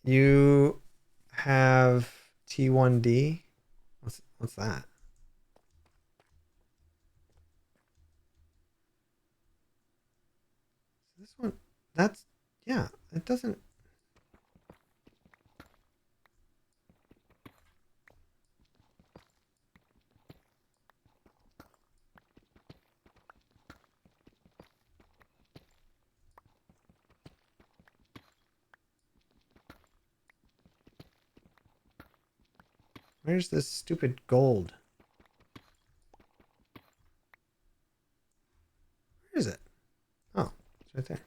You have T1D. What's that? This one, that's, yeah, it doesn't. Where's this stupid gold? Where is it? Oh, it's right there.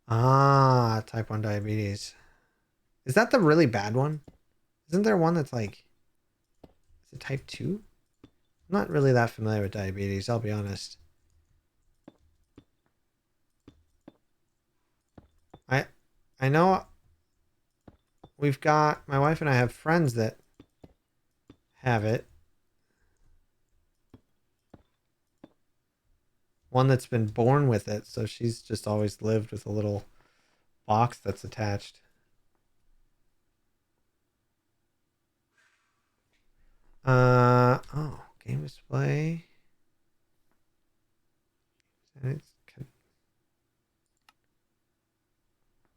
Ah, type 1 diabetes. Is that the really bad one? Isn't there one that's like... Is it type 2? I'm not really that familiar with diabetes, I'll be honest. I know we've got... My wife and I have friends that have it. One that's been born with it, so she's just always lived with a little box that's attached. Oh, game display.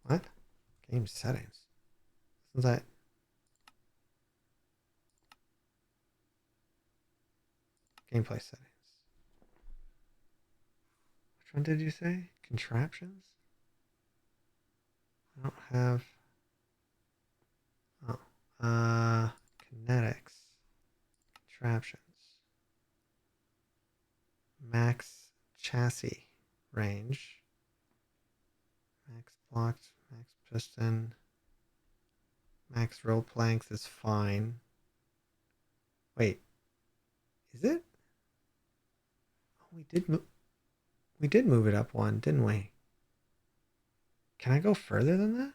What? Game settings. Isn't that... Gameplay settings. Which one did you say? Contraptions? I don't have... Oh. Kinetics. Contraptions. Max chassis range. Max blocked. Max piston. Max rope length is fine. Wait. Is it? Oh, we did move it up one, didn't we? Can I go further than that?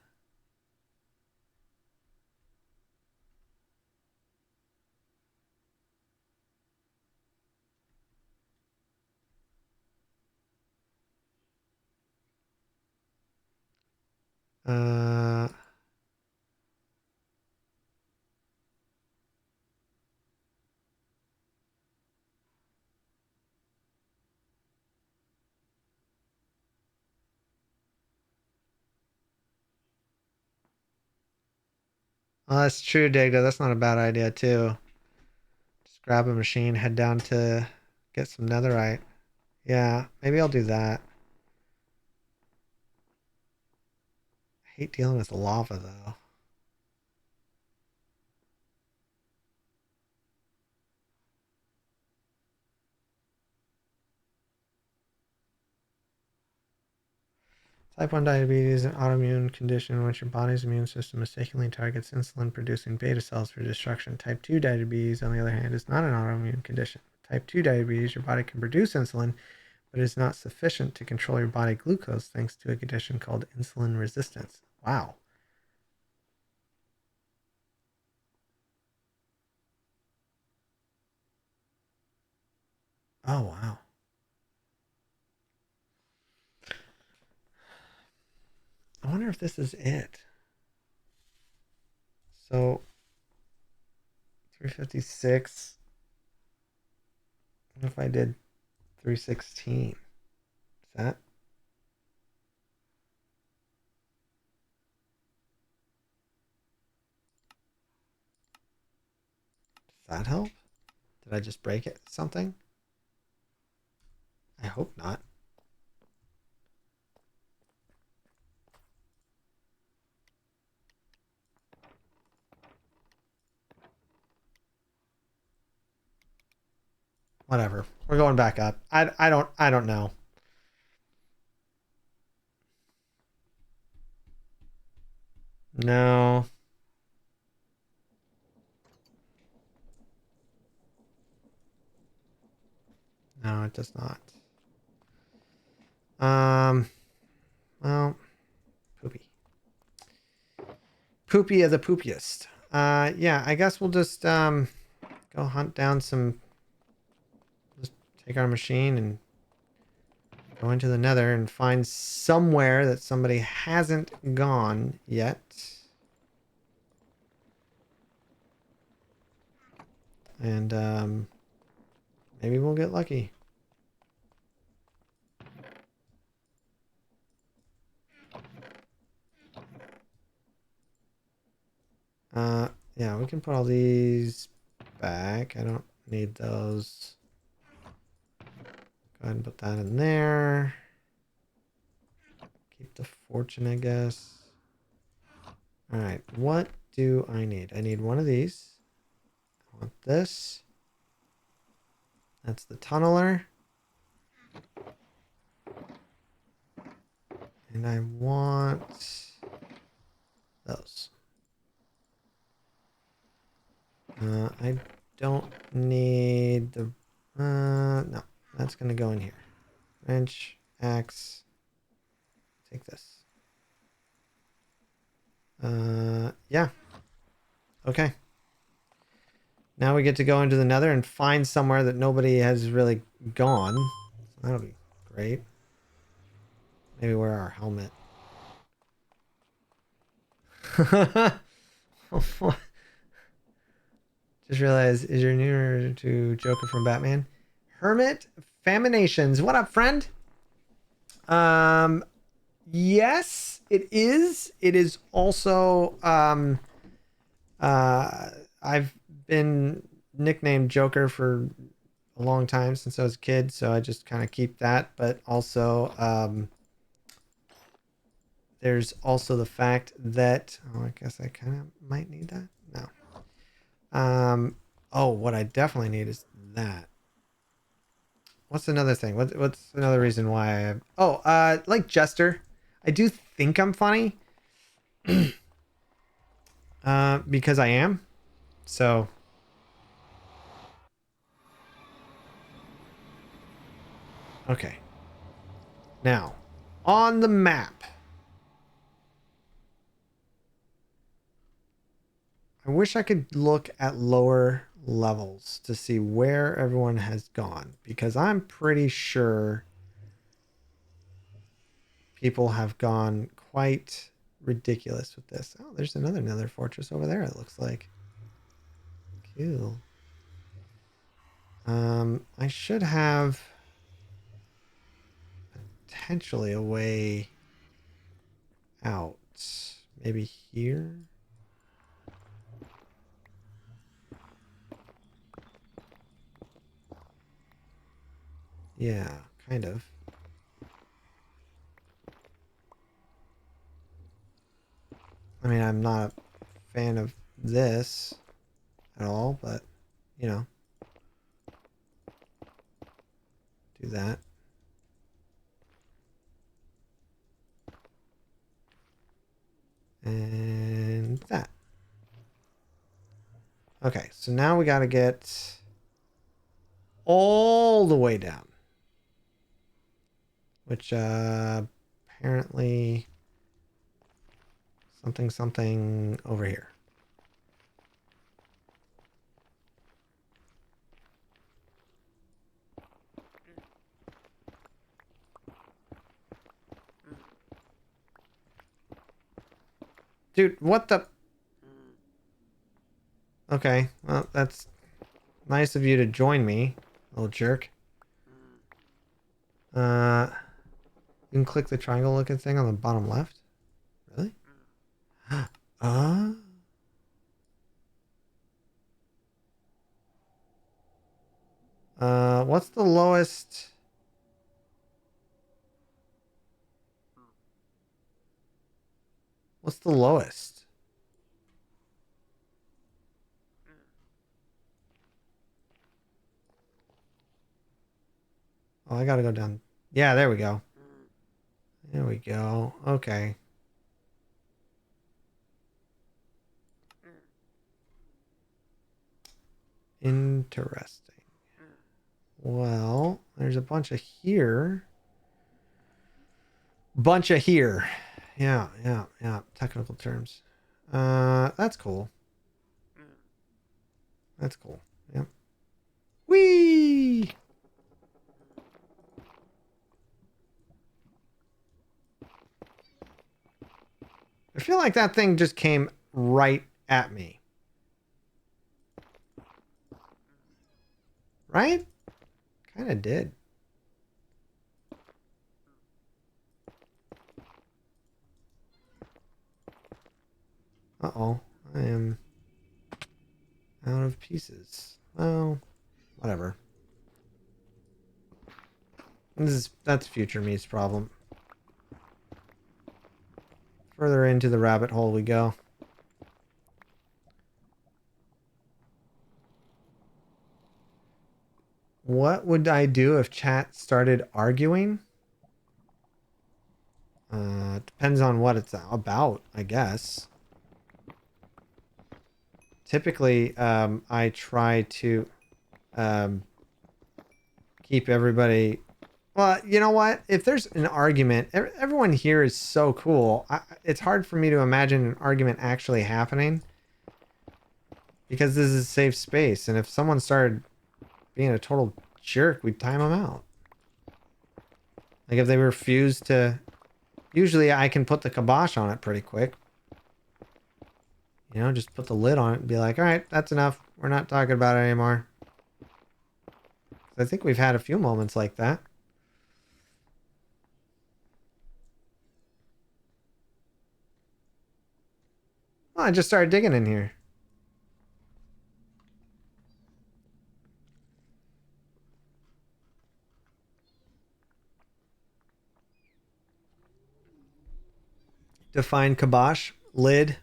Uh, oh, that's true, Digga. That's not a bad idea, too. Just grab a machine, head down to get some netherite. Yeah, maybe I'll do that. I hate dealing with lava, though. Type 1 diabetes is an autoimmune condition in which your body's immune system mistakenly targets insulin-producing beta cells for destruction. Type 2 diabetes, on the other hand, is not an autoimmune condition. Type 2 diabetes, your body can produce insulin, but it is not sufficient to control your body glucose thanks to a condition called insulin resistance. Wow. Oh, wow. I wonder if this is it. So, 356. What if I did 316? Is that? Does that help? Did I just break it? Something? I hope not. Whatever. We're going back up. I don't know. No. No, it does not. Well, poopy. Poopy of the poopiest. Yeah, I guess we'll just go hunt down some. Just take our machine and go into the nether and find somewhere that somebody hasn't gone yet. And maybe we'll get lucky. Yeah, we can put all these back. I don't need those. Go ahead and put that in there. Keep the fortune, I guess. All right, what do I need? I need one of these. I want this. That's the tunneler. And I want those. I don't need the... no, that's going to go in here. Wrench, axe. Take this. Yeah. Okay. Now we get to go into the nether and find somewhere that nobody has really gone. So that'll be great. Maybe wear our helmet. Just realized, is your newer to Joker from Batman? Hermit Faminations. What up, friend? Yes, it is. It is also, I've been nicknamed Joker for a long time since I was a kid, so I just kind of keep that. But also, there's also the fact that, oh, I guess I kind of might need that. No. Oh, what I definitely need is that. What's another thing? What's another reason why I have... Oh, like Jester. I do think I'm funny. Because I am. So. Okay. Now, on the map. I wish I could look at lower levels to see where everyone has gone, because I'm pretty sure people have gone quite ridiculous with this. Oh, there's another nether fortress over there, it looks like. Cool. I should have potentially a way out. Maybe here? Yeah, kind of. I mean, I'm not a fan of this at all, but, you know. Do that. And that. Okay, so now we got to get all the way down. Which, apparently something over here. Dude, what the... Okay, well, that's nice of you to join me, little jerk. You can click the triangle looking thing on the bottom left. Really? What's the lowest? What's the lowest? Oh, I gotta go down. Yeah, there we go. There we go. Okay. Interesting. Well, there's a bunch of here. Bunch of here. Yeah. Technical terms. That's cool. That's cool. Yep. Whee! I feel like that thing just came right at me. Right? Kind of did. Uh-oh. I am out of pieces. Well, whatever. That's future me's problem. Further into the rabbit hole we go. What would I do if chat started arguing? Depends on what it's about, I guess. Typically, I try to keep everybody... Well, you know what? If there's an argument, everyone here is so cool. It's hard for me to imagine an argument actually happening. Because this is a safe space. And if someone started being a total jerk, we'd time them out. Like if they refuse to... Usually I can put the kibosh on it pretty quick. You know, just put the lid on it and be like, all right, that's enough. We're not talking about it anymore. I think we've had a few moments like that. Well, I just started digging in here. Define kibosh. Lid.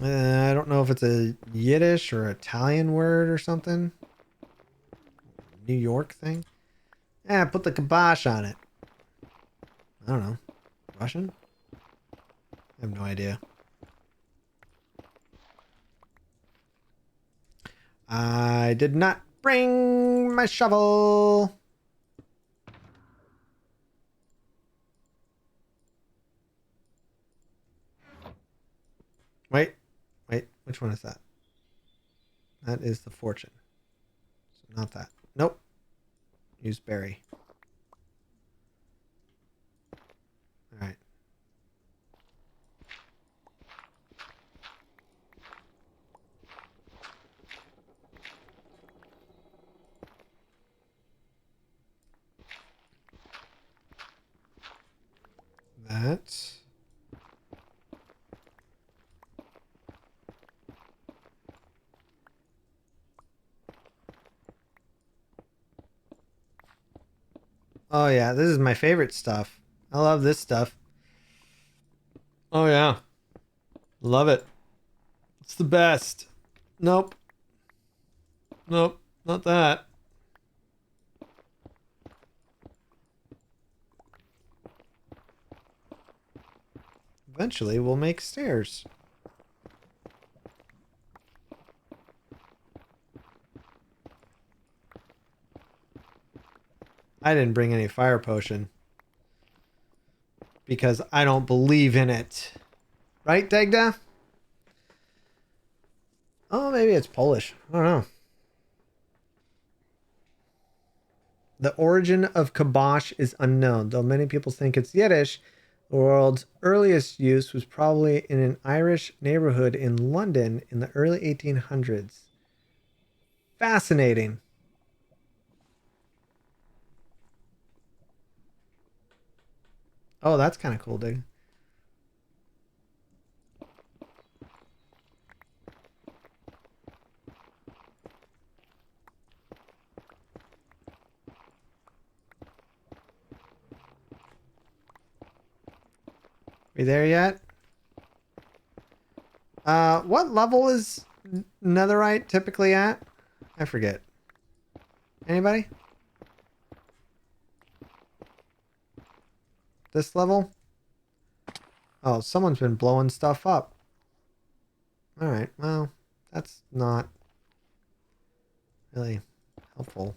I don't know if it's a Yiddish or Italian word or something. New York thing. Yeah, put the kibosh on it. I don't know. Russian? I have no idea. I did not bring my shovel. Wait, which one is that? That is the fortune. So not that. Nope. Use berry. All right. That. Oh yeah, this is my favorite stuff. I love this stuff. Oh yeah. Love it. It's the best. Nope. Nope, not that. Eventually we'll make stairs. I didn't bring any fire potion. Because I don't believe in it. Right, Degda? Oh, maybe it's Polish. I don't know. The origin of kibosh is unknown, though many people think it's Yiddish. The world's earliest use was probably in an Irish neighborhood in London in the early 1800s. Fascinating. Oh, that's kind of cool, dude. We there yet? What level is netherite typically at? I forget. Anybody? This level? Oh, someone's been blowing stuff up. Alright, well, that's not really helpful.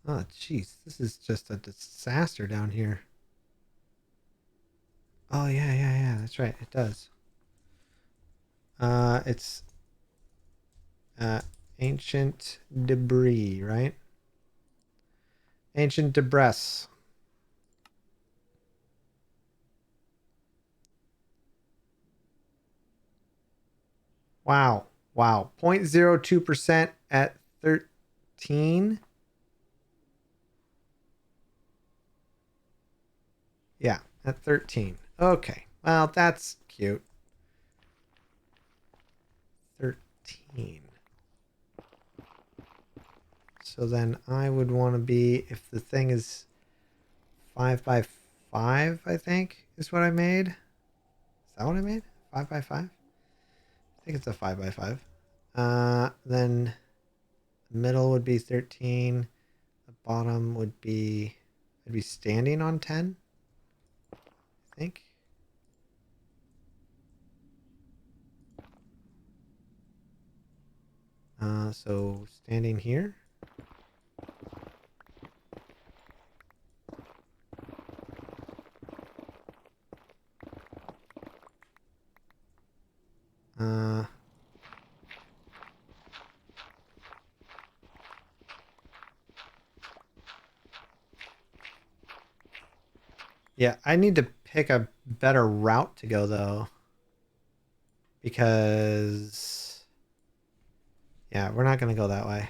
Oh, jeez. This is just a disaster down here. Oh, yeah. That's right. It does. It's ancient debris, right? Ancient debris. Wow. 0.02% at 13. Yeah, at 13. Okay. Well, that's cute. 13. So then I would want to be, if the thing is 5 by 5, I think, is what I made. Is that what I made? 5 by 5? I think it's a 5 by 5. Then the middle would be 13. The bottom would be, I'd be standing on 10, I think. So standing here. Uh, yeah, I need to pick a better route to go though. Because, yeah, we're not going to go that way.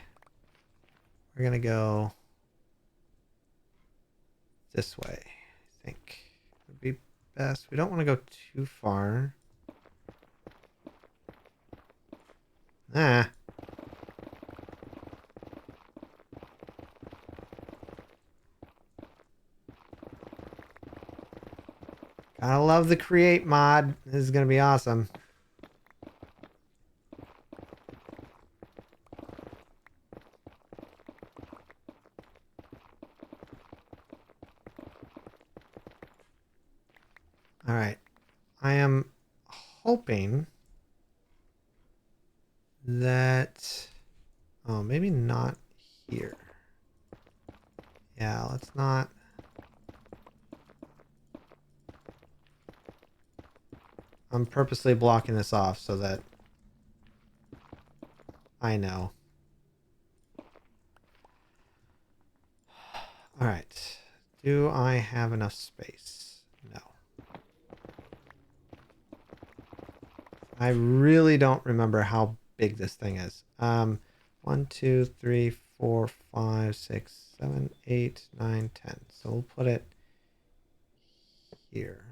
We're going to go this way, I think would be best. We don't want to go too far. Ah. Gotta love the create mod. This is going to be awesome. All right. I am hoping that... Oh, maybe not here. Yeah, let's not... I'm purposely blocking this off so that I know. All right. Do I have enough space? No. I really don't remember how big this thing is. 1, 2, 3, 4, 5, 6, 7, 8, 9, 10. So we'll put it here.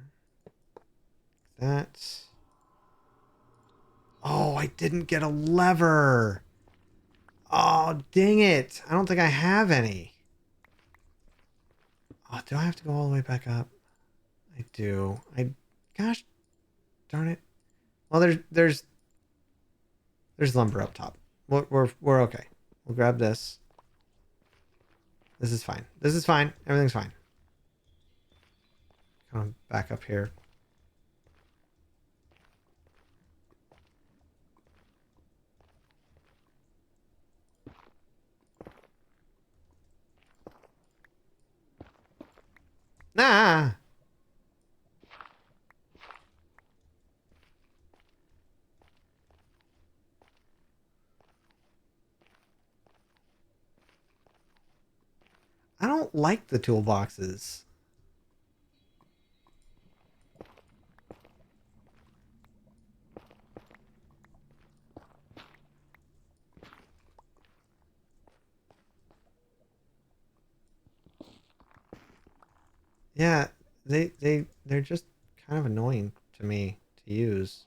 That. Oh, I didn't get a lever. Oh, dang it. I don't think I have any. Oh, do I have to go all the way back up? I do. Gosh darn it. Well, there's lumber up top. We're okay. We'll grab this. This is fine. This is fine. Everything's fine. Come back up here. Nah. I don't like the toolboxes. Yeah, they're just kind of annoying to me to use.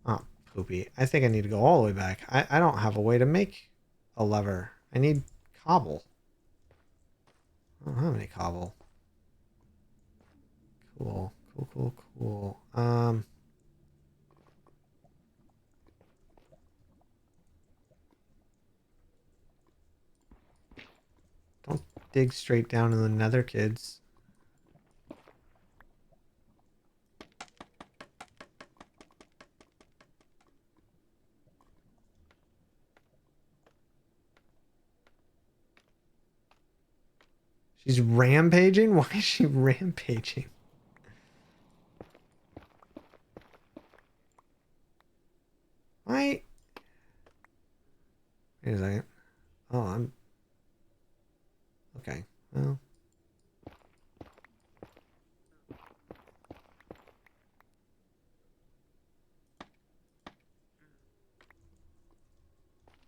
Oh, poopy. I think I need to go all the way back. I don't have a way to make a lever. I need cobble. I don't have any cobble. Cool. Cool. Don't dig straight down in the nether, kids. She's rampaging? Why is she rampaging? Why? Wait a second. Oh, I'm... Okay, well...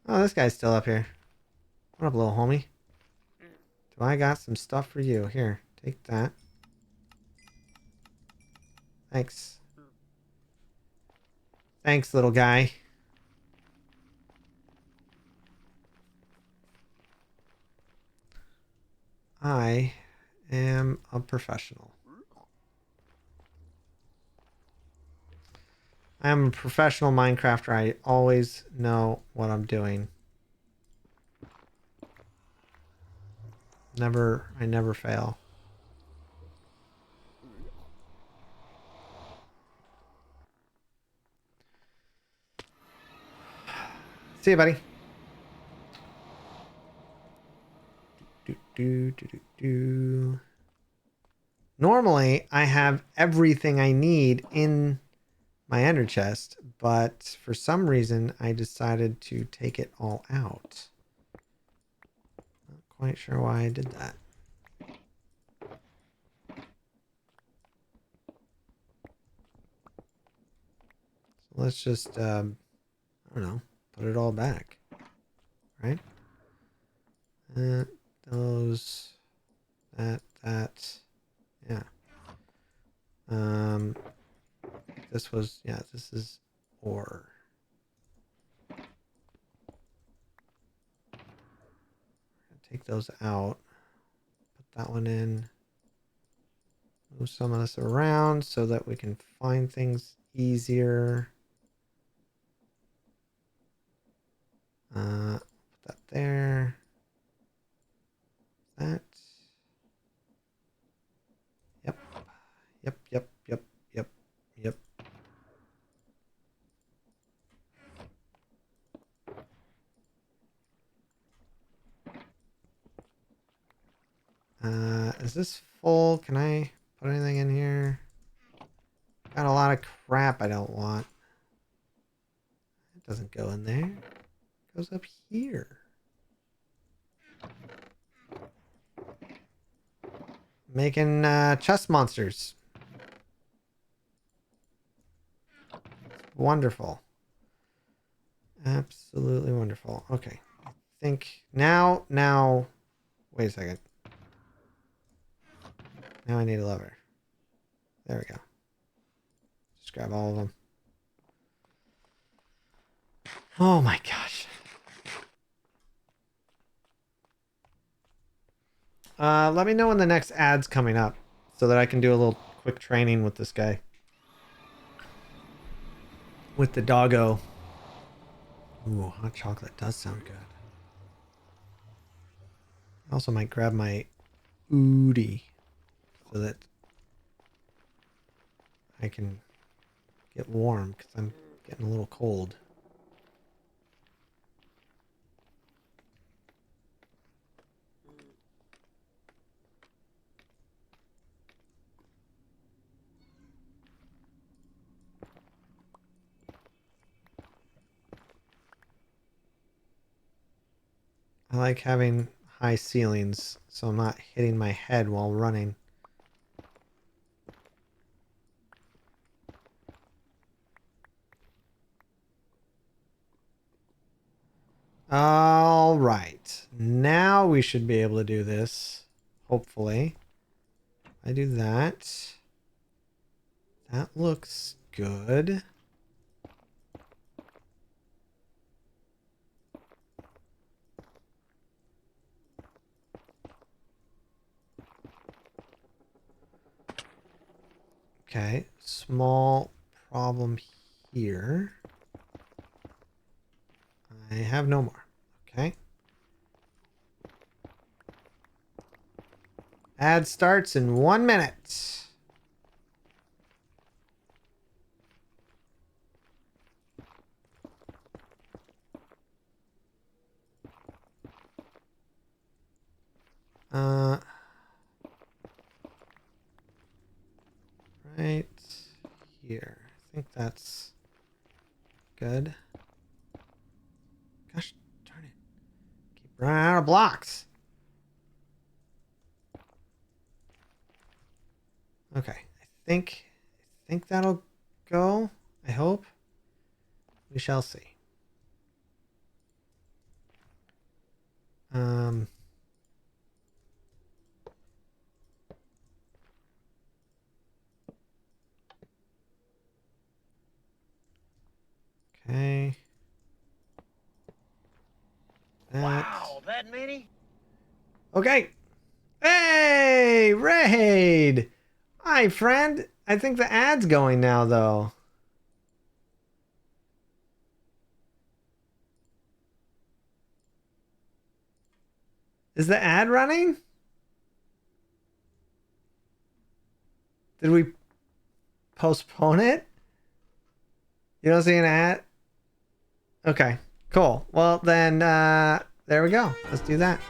Oh, this guy's still up here. What up, little homie? So I got some stuff for you. Here, take that. Thanks. Thanks, little guy. I am a professional. I am a professional Minecrafter. I always know what I'm doing. I never fail. See you, buddy. Normally, I have everything I need in my ender chest, but for some reason, I decided to take it all out. Not quite sure why I did that. So let's just, I don't know, put it all back, right? Those, that, yeah. This was, yeah, this is ore. Take those out. Put that one in. Move some of this around so that we can find things easier. Put that there. That. Yep. Yep, yep, yep, yep, yep. Is this full? Can I put anything in here? Got a lot of crap I don't want. It doesn't go in there. It goes up here. Making chest monsters. Wonderful. Absolutely wonderful. Okay. I think now, wait a second. Now I need a lever. There we go. Just grab all of them. Oh my gosh. Let me know when the next ad's coming up so that I can do a little quick training with this guy. With the doggo. Ooh, hot chocolate does sound good. I also might grab my Oodie so that I can get warm because I'm getting a little cold. I like having high ceilings so I'm not hitting my head while running. All right. Now we should be able to do this. Hopefully. I do that. That looks good. Okay. Small problem here. I have no more. Okay. Ad starts in 1 minute. Right here. I think that's good. Gosh darn it. Keep running out of blocks. Okay. I think that'll go. I hope. We shall see. bad, Manny? Okay. Hey, raid. Hi, friend. I think the ad's going now, though. Is the ad running? Did we postpone it? You don't see an ad? Okay, cool. Well, then, there we go. Let's do that.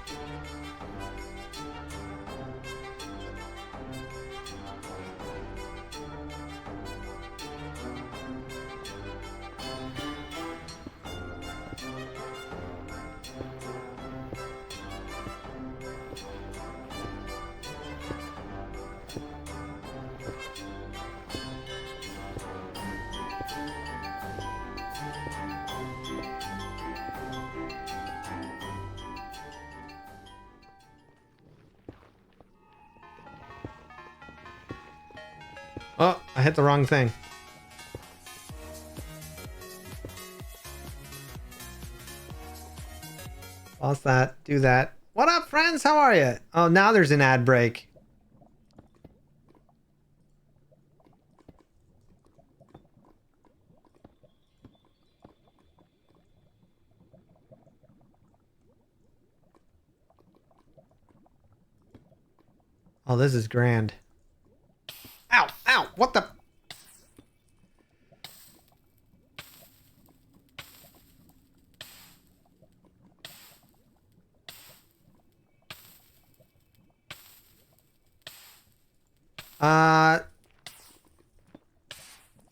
Oh, I hit the wrong thing. Pause that. Do that. What up, friends? How are you? Oh, now there's an ad break. Oh, this is grand. Ow! Ow! What the?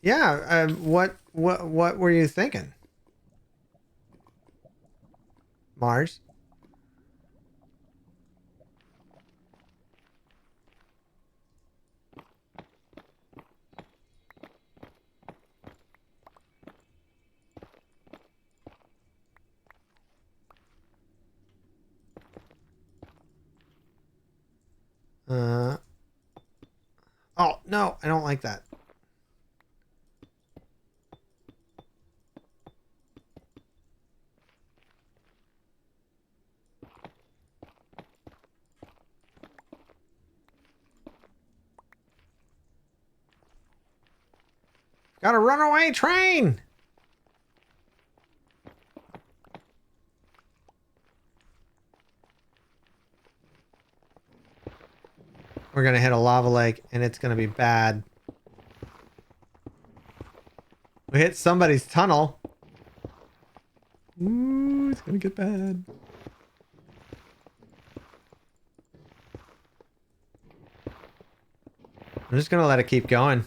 Yeah. What were you thinking, Mars? Oh no, I don't like that. Got a runaway train. We're gonna hit a lava lake and it's gonna be bad. We hit somebody's tunnel. Ooh, it's gonna get bad. I'm just gonna let it keep going.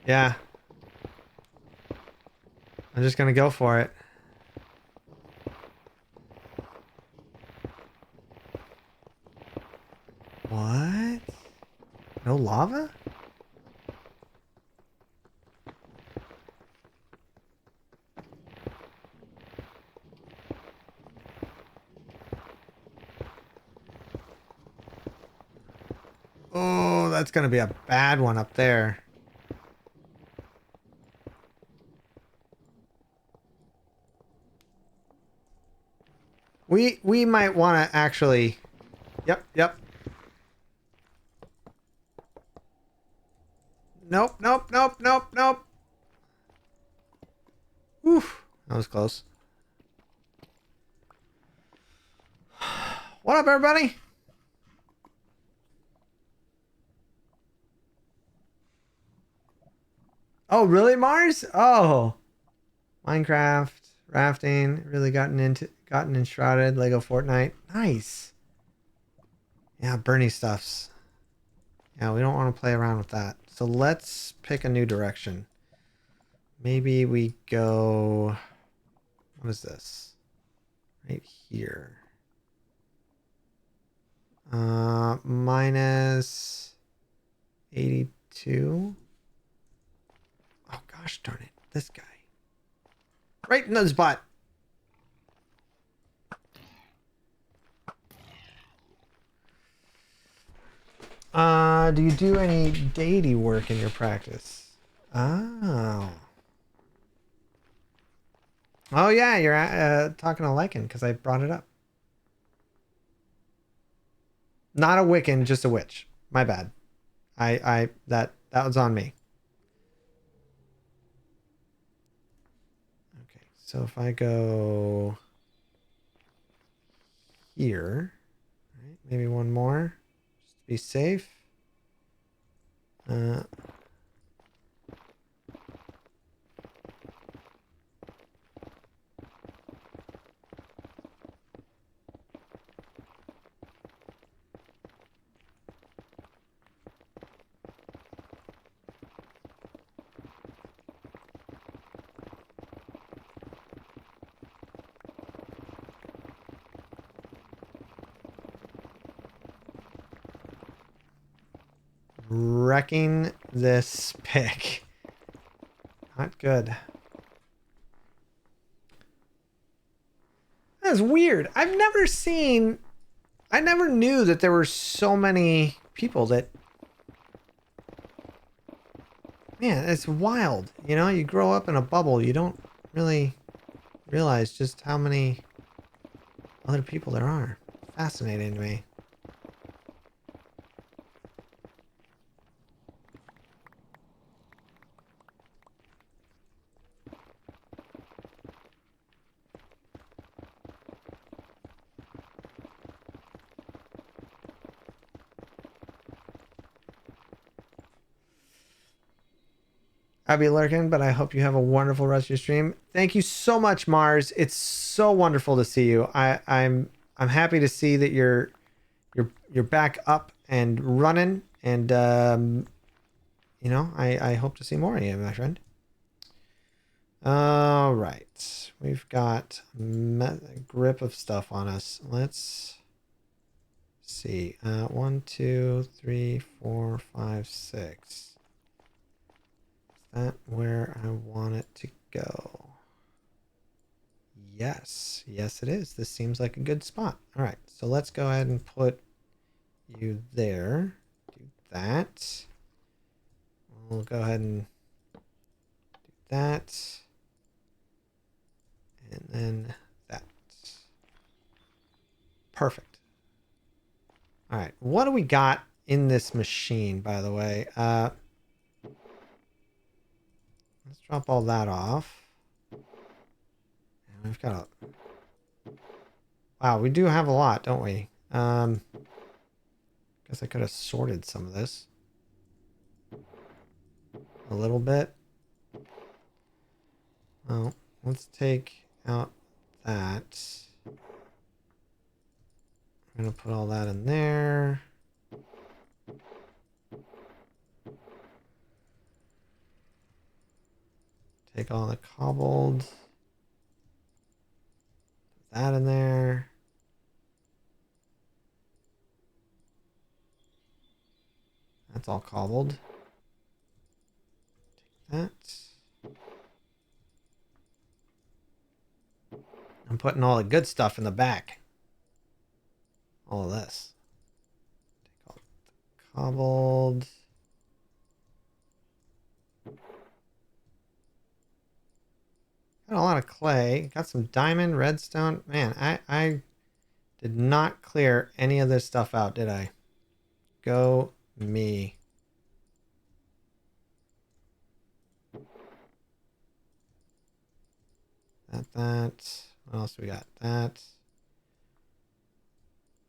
Yeah. I'm just gonna go for it. What? No lava? Oh, that's gonna be a bad one up there. We might want to actually. Yep. Nope. Oof, that was close. What up, everybody? Oh, really, Mars? Oh, Minecraft, rafting, really gotten enshrouded. Lego Fortnite, nice. Yeah, Bernie stuffs. Yeah, we don't want to play around with that. So let's pick a new direction. Maybe we go. What is this? Right here. Minus 82. Oh gosh darn it. This guy. Right in the spot. Do you do any deity work in your practice? Oh. Oh yeah, you're talking to Lycan because I brought it up. Not a Wiccan, just a witch. My bad. That was on me. Okay, so if I go here, right, maybe one more, just to be safe. Uh, wrecking this pick. Not good. That's weird. I never knew that there were so many people that, man, it's wild. You know, you grow up in a bubble, you don't really realize just how many other people there are. Fascinating to me. I'll be lurking, but I hope you have a wonderful rest of your stream. Thank you so much, Mars. It's so wonderful to see you. I'm happy to see that you're back up and running, and you know, I hope to see more of you, my friend. All right, we've got a grip of stuff on us. Let's see. 1, 2, 3, 4, 5, 6. Is that where I want it to go? Yes. Yes, it is. This seems like a good spot. All right, so let's go ahead and put you there. Do that. We'll go ahead and do that. And then that. Perfect. All right, what do we got in this machine, by the way? Let's drop all that off. And we've got a... Wow, we do have a lot, don't we? Guess I could have sorted some of this. A little bit. Well, let's take out that. I'm going to put all that in there. Take all the cobbled. Put that in there. That's all cobbled. Take that. I'm putting all the good stuff in the back. All of this. Take all the cobbled. Got a lot of clay. Got some diamond, redstone. Man, I did not clear any of this stuff out, did I? Go me. That. What else we got? That.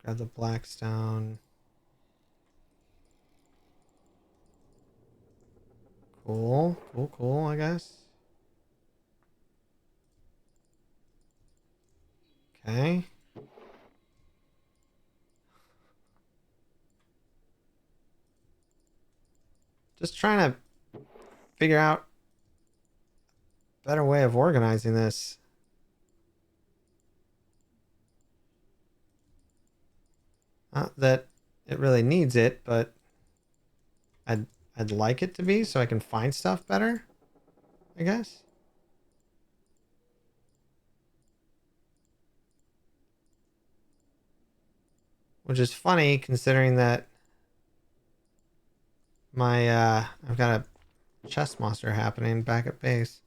Grab the black stone. Cool. Cool, I guess. Okay. Just trying to figure out a better way of organizing this. Not that it really needs it, but I'd like it to be so I can find stuff better, I guess. Which is funny considering that my I've got a chest monster happening back at base.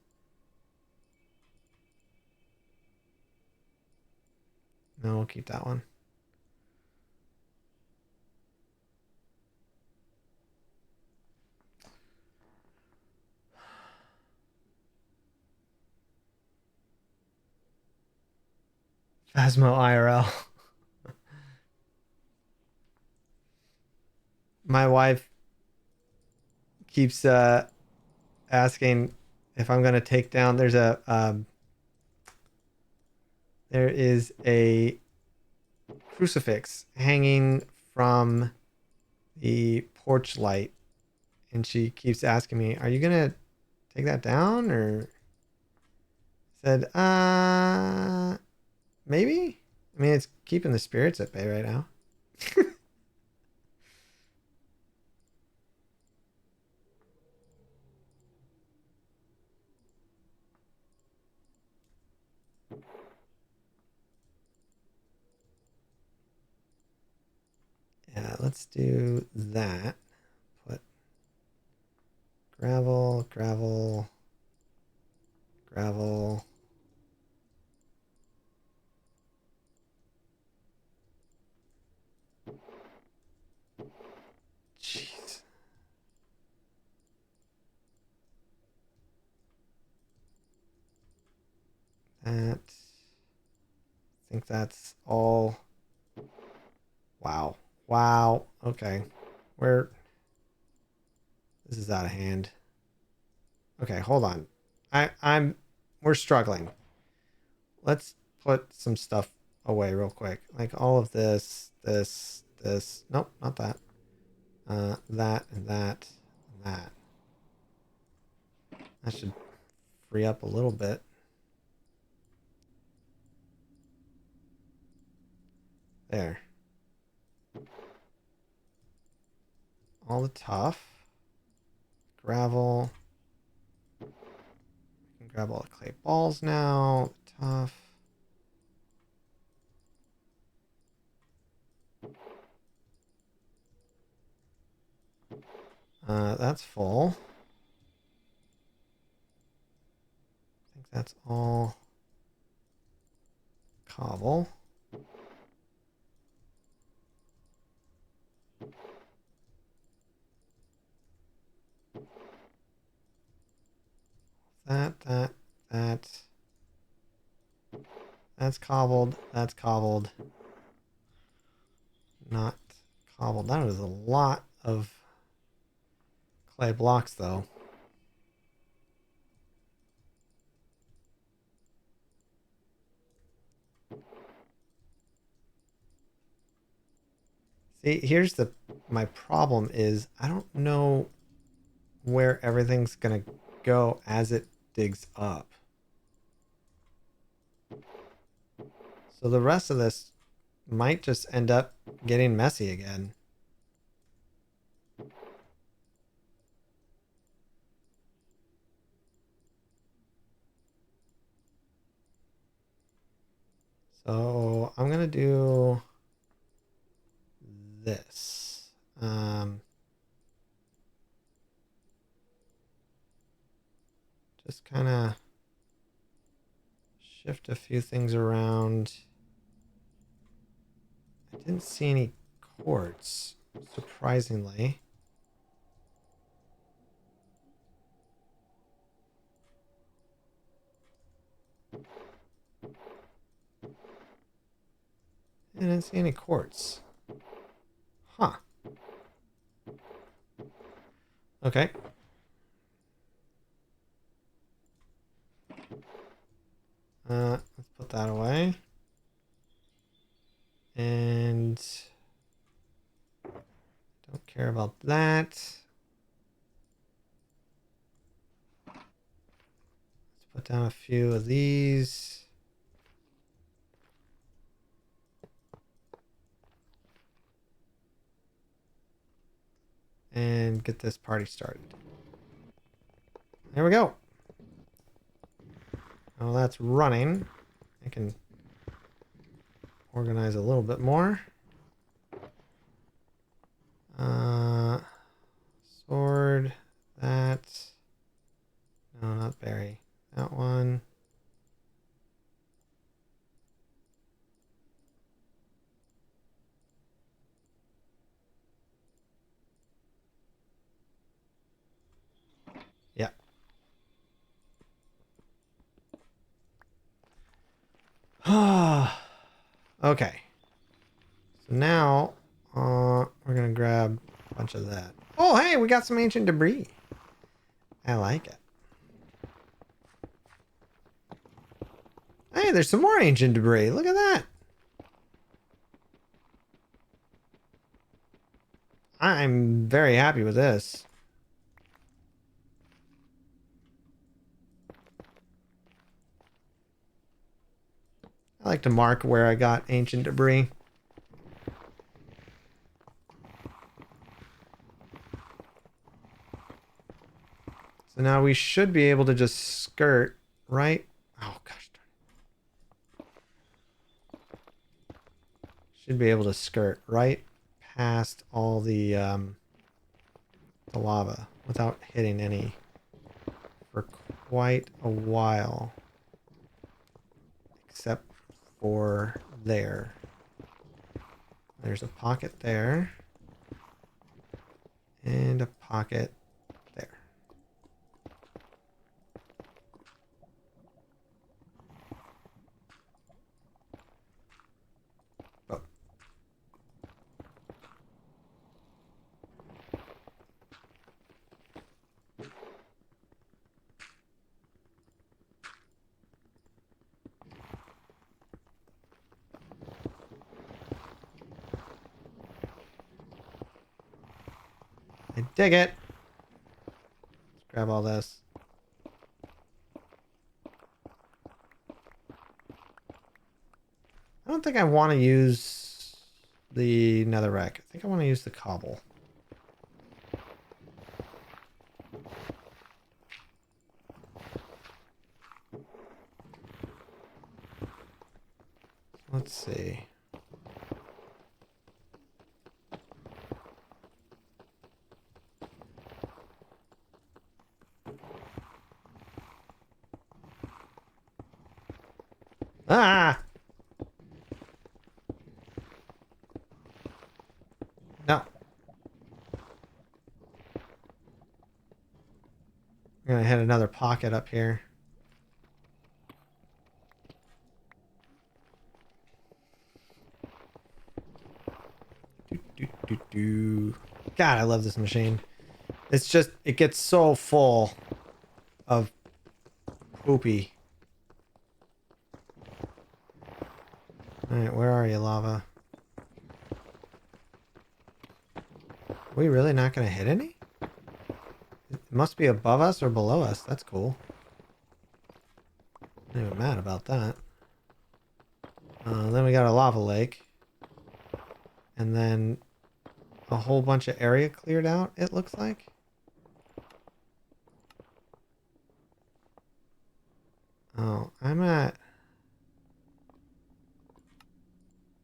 No, we'll keep that one. Phasmo IRL. My wife keeps asking if I'm gonna take down. There is a crucifix hanging from the porch light, and she keeps asking me, "Are you gonna take that down?" Or said, maybe. I mean, it's keeping the spirits at bay right now. Yeah, let's do that. Put gravel, gravel, gravel. Jeez. That. I think that's all. Wow. Wow. Okay. Where. This is out of hand. Okay, hold on. We're struggling. Let's put some stuff away real quick. Like all of this. Nope, not that. That and that and that. That should free up a little bit. There. All the tough. Gravel. We can grab all the clay balls now. Tough. That's full. I think that's all cobble. That. That's cobbled. That's cobbled. Not cobbled. That was a lot of clay blocks, though. See, here's my problem is I don't know where everything's gonna go as it digs up. So the rest of this might just end up getting messy again. So I'm gonna do this. Just kind of shift a few things around. I didn't see any quartz, surprisingly. I didn't see any quartz. Huh. Okay. Let's put that away. And don't care about that. Let's put down a few of these. And get this party started. There we go. Now that's running. I can organize a little bit more. Sword. That. No, not berry. That one. Okay. So now, we're gonna grab a bunch of that. Oh, hey, we got some ancient debris. I like it. Hey, there's some more ancient debris. Look at that. I'm very happy with this. I like to mark where I got ancient debris. So now we should be able to just skirt right. Oh gosh. Should be able to skirt right past all the lava without hitting any for quite a while. Except for there. There's a pocket there. And a pocket there. Oh. I dig it. Let's grab all this. I don't think I want to use the netherrack. I think I want to use the cobble. Let's see. Ah! No. I'm gonna hit another pocket up here. God, I love this machine. It's just, it gets so full of poopy. Alright, where are you, lava? Are we really not gonna hit any? It must be above us or below us. That's cool. Not even mad about that. Then we got a lava lake. And then a whole bunch of area cleared out, it looks like. Oh, I'm at...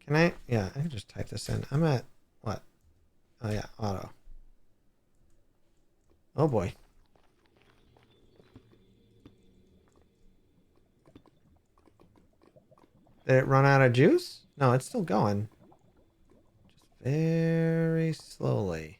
Can I? Yeah, I can just type this in. I'm at... What? Oh yeah, auto. Oh boy. Did it run out of juice? No, it's still going. Just very slowly.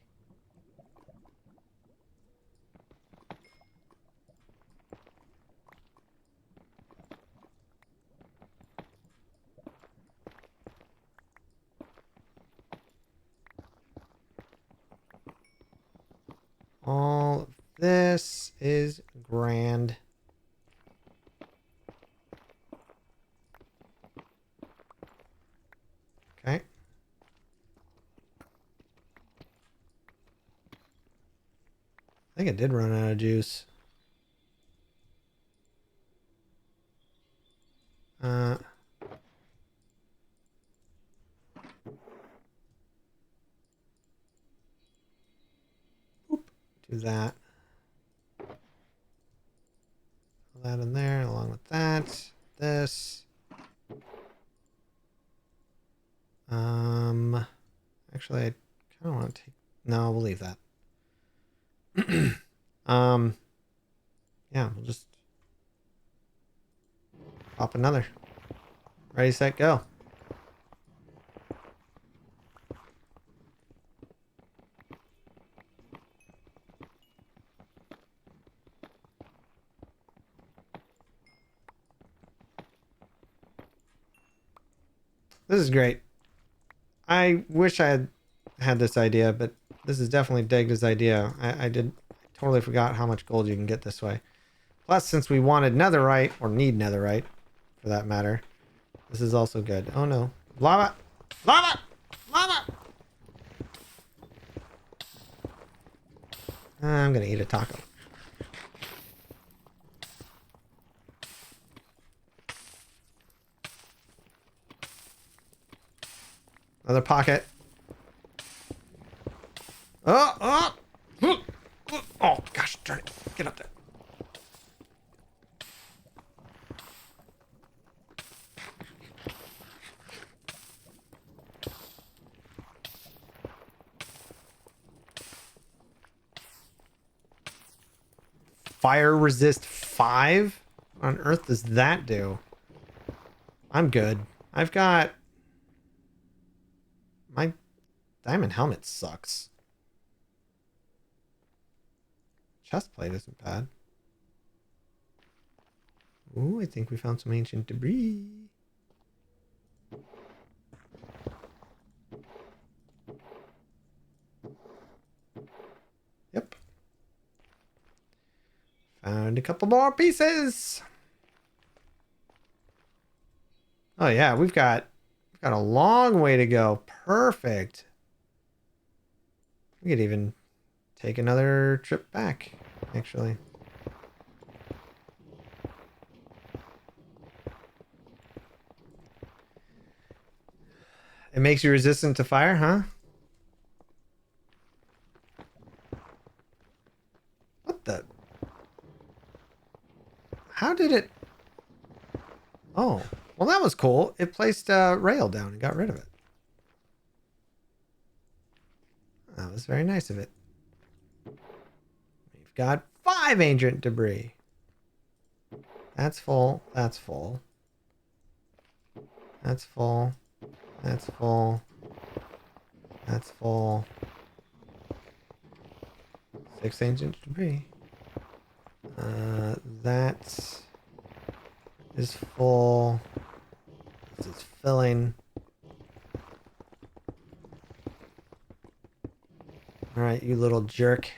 All of this is grand. Okay. I think it did run out of juice. Do that. Put that in there along with that. This. Actually, I kind of want to take... No, we'll leave that. Yeah, we'll just pop another. Ready, set, go. This is great. I wish I had this idea, but this is definitely Degda's idea. I totally forgot how much gold you can get this way. Plus, since we wanted netherite, or need netherite, for that matter, this is also good. Oh no. Lava! Lava! Lava! I'm gonna eat a taco. Another pocket. Oh! Oh, gosh, darn it. Get up there. Fire resist 5? What on earth does that do? I'm good. I've got... My diamond helmet sucks. Chest plate isn't bad. Ooh, I think we found some ancient debris. Yep. Found a couple more pieces. Oh yeah, we've got a long way to go. Perfect. We could even take another trip back, actually. It makes you resistant to fire, huh? What the? How did it? Oh, well, that was cool. It placed a rail down and got rid of it. That was very nice of it. We've got 5 ancient debris. That's full. That's full. That's full. That's full. That's full. 6 ancient debris. That is full. This is filling. Alright, you little jerk.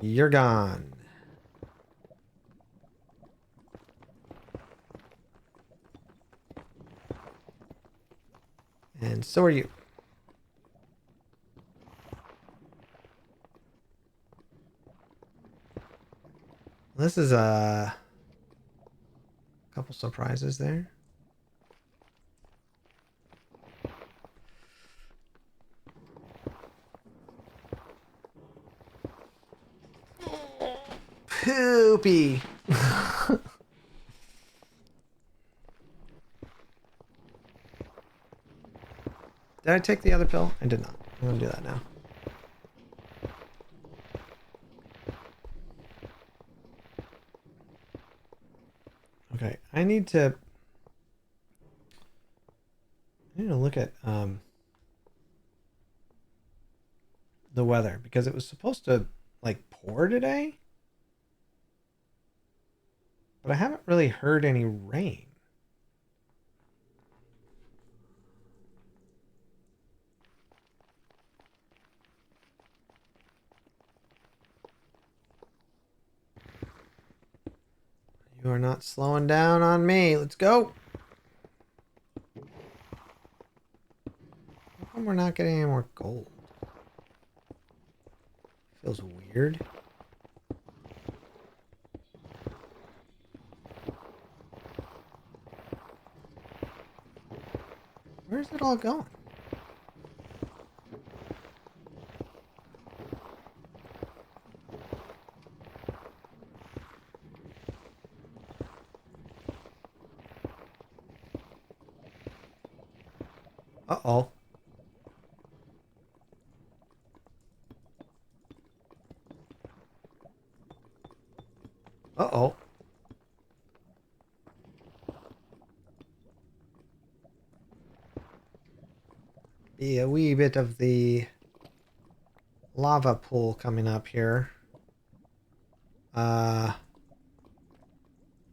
You're gone. And so are you. This is a couple surprises there. Poopy. Did I take the other pill? I did not. I'm gonna do that now. Okay, I need to look at the weather because it was supposed to like pour today, but I haven't really heard any rain. You are not slowing down on me. Let's go. How come we're not getting any more gold? Feels weird. Where's it all going? Uh-oh. Uh-oh. Be a wee bit of the lava pool coming up here.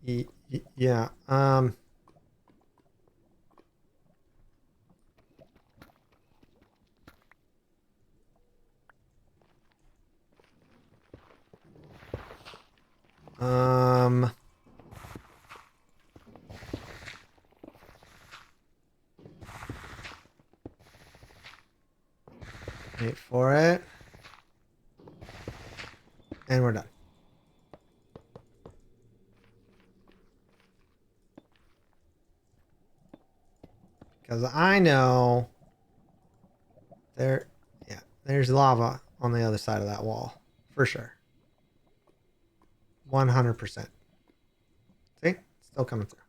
Yeah. Um. Wait for it. And we're done. Because I know there's lava on the other side of that wall. For sure. 100%. See? Still coming through.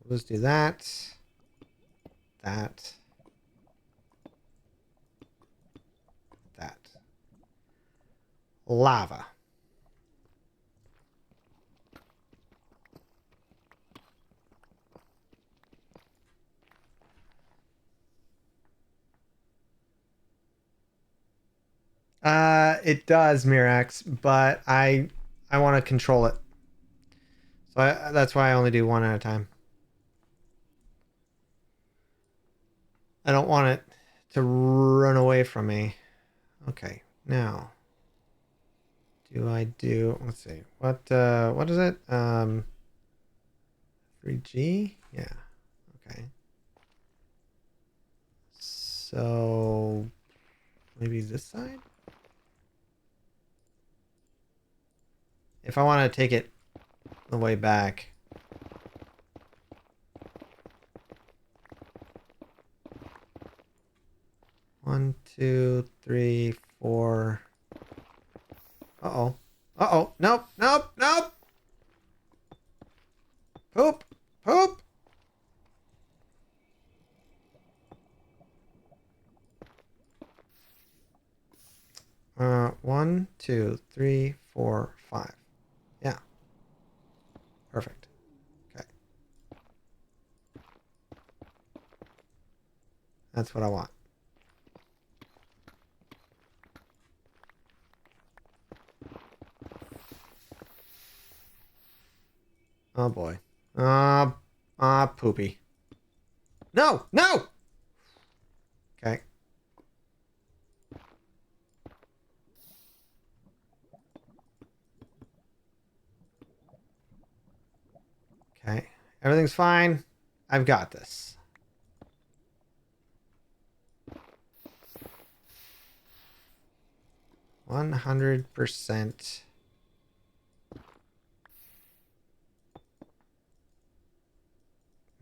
Let's do that. That. That. Lava. It does, Mirax, but I want to control it. So that's why I only do one at a time. I don't want it to run away from me. Okay, now do I do? Let's see. What is it? 3G? Yeah. Okay. So maybe this side? If I want to take it the way back. One, two, three, four. Uh-oh. Uh-oh. Nope. Nope. Nope. Poop. Poop. One, two, three, four, five. Yeah. Perfect. Okay. That's what I want. Oh boy. Poopy. No! No! Okay. Okay. Everything's fine. I've got this. $100%.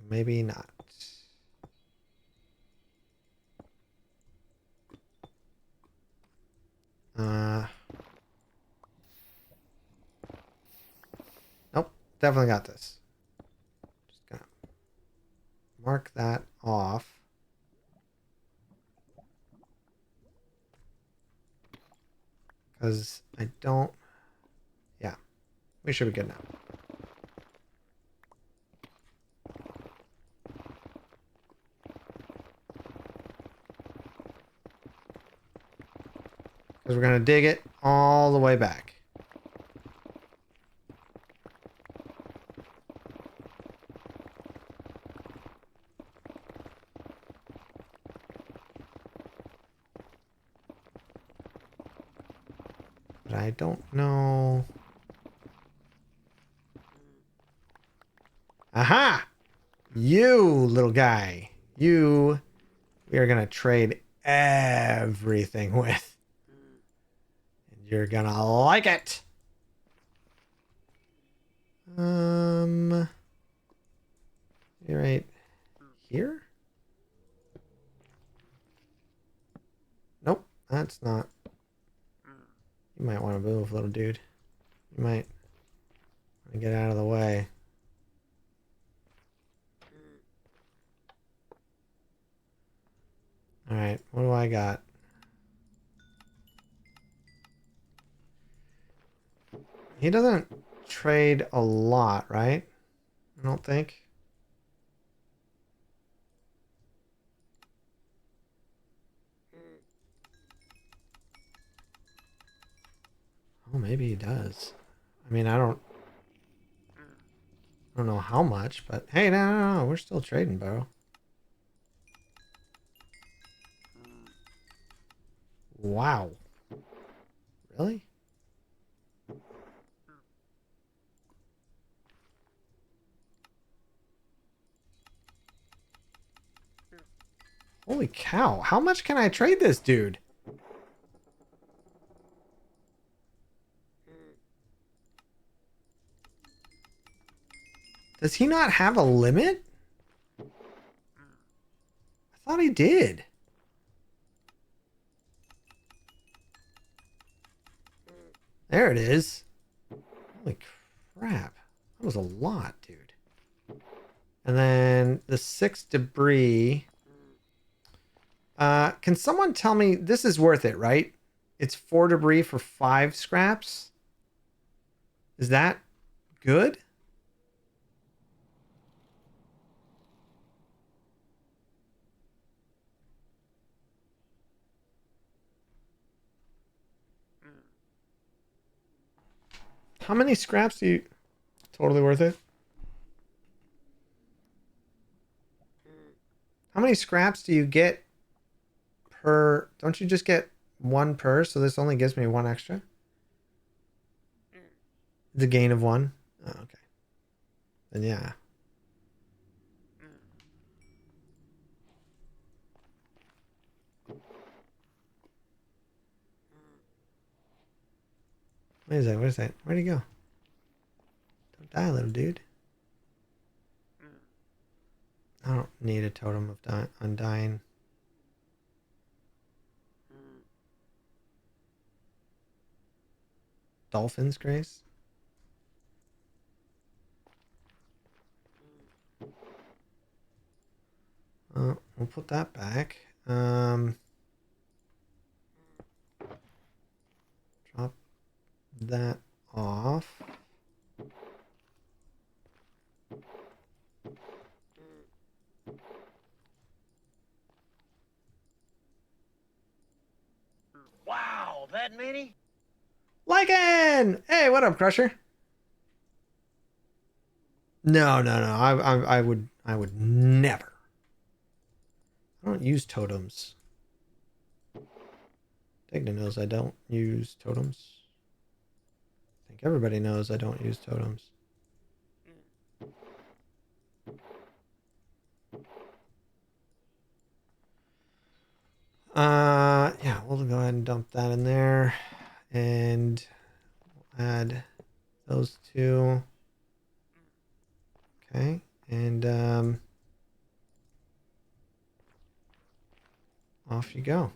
Maybe not. Nope. Definitely got this. Just gonna mark that off. Because I don't... Yeah. We should be good now. Because we're going to dig it all the way back. But I don't know... Aha! You, little guy. You, we are going to trade everything with. And you're going to like it. You're right here? Nope, that's not. You might want to move, little dude. You might want to get out of the way. Alright, what do I got? He doesn't trade a lot, right? I don't think. Oh, maybe he does. I mean, I don't know how much, but hey, no, we're still trading, bro. Wow. Really? Holy cow. How much can I trade this dude? Does he not have a limit? I thought he did. There it is. Holy crap. That was a lot, dude. And then the 6 debris. Can someone tell me this is worth it, right? It's 4 debris for 5 scraps. Is that good? How many scraps do you... Totally worth it. How many scraps do you get per... Don't you just get 1 per? So this only gives me 1 extra? The gain of 1? Oh, okay. Then yeah. What is that? What is that? Where'd he go? Don't die, little dude. I don't need a totem of undying. Dolphin's Grace? We'll put that back. Drop that off. Wow, that many? Lycan! Hey, what up, Crusher? No. I would never. I don't use totems. Digna knows I don't use totems. I think everybody knows I don't use totems. Yeah, we'll go ahead and dump that in there. And we'll add those 2. Okay, and off you go.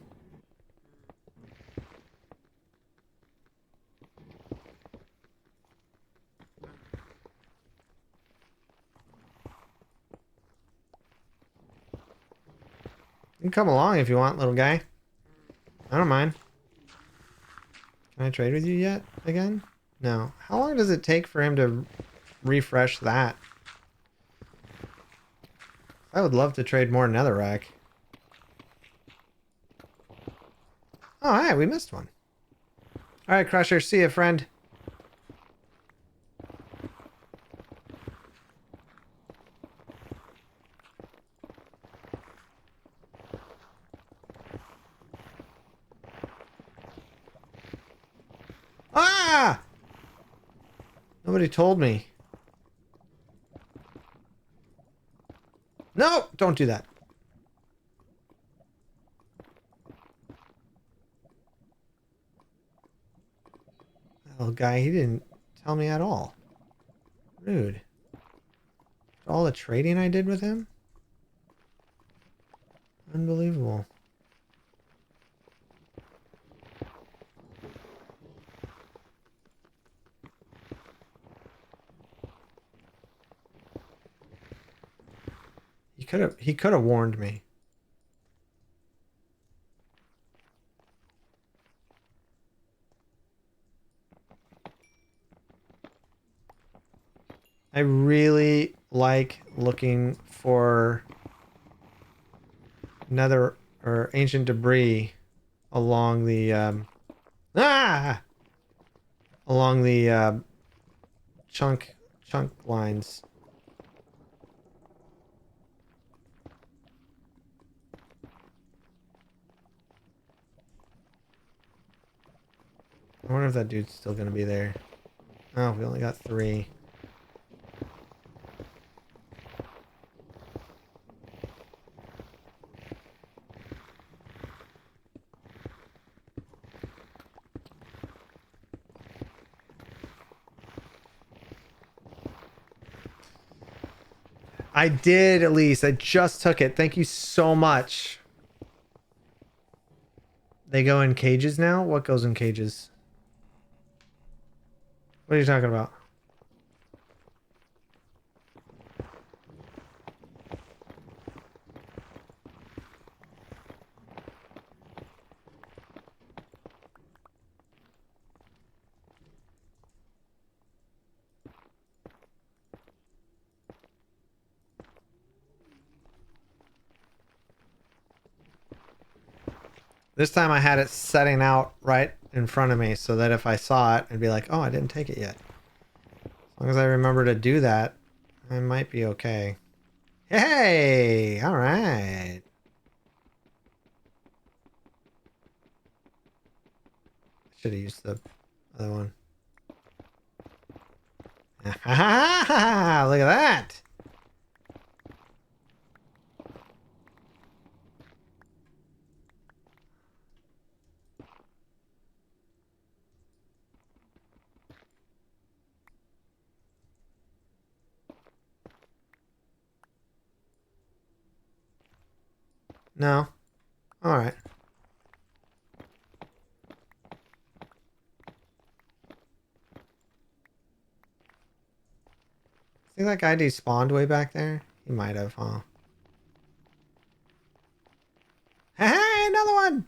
You can come along if you want, little guy. I don't mind. Can I trade with you yet again? No. How long does it take for him to refresh that? I would love to trade more netherrack. Oh, hey, we missed one. Alright, Crusher, see ya, friend. Ah! Nobody told me. No, don't do that. That little guy, he didn't tell me at all. Rude. All the trading I did with him? Unbelievable. He could have warned me. I really like looking for nether or ancient debris along the along the chunk lines. I wonder if that dude's still gonna be there. Oh, we only got 3. I did, at least. I just took it. Thank you so much. They go in cages now? What goes in cages? What are you talking about? This time I had it setting out right in front of me so that if I saw it, I'd be like, oh, I didn't take it yet. As long as I remember to do that, I might be okay. Hey! Alright. Should have used the other one. Look at that! No. Alright. Think that guy despawned way back there? He might have, huh? Hey, another one!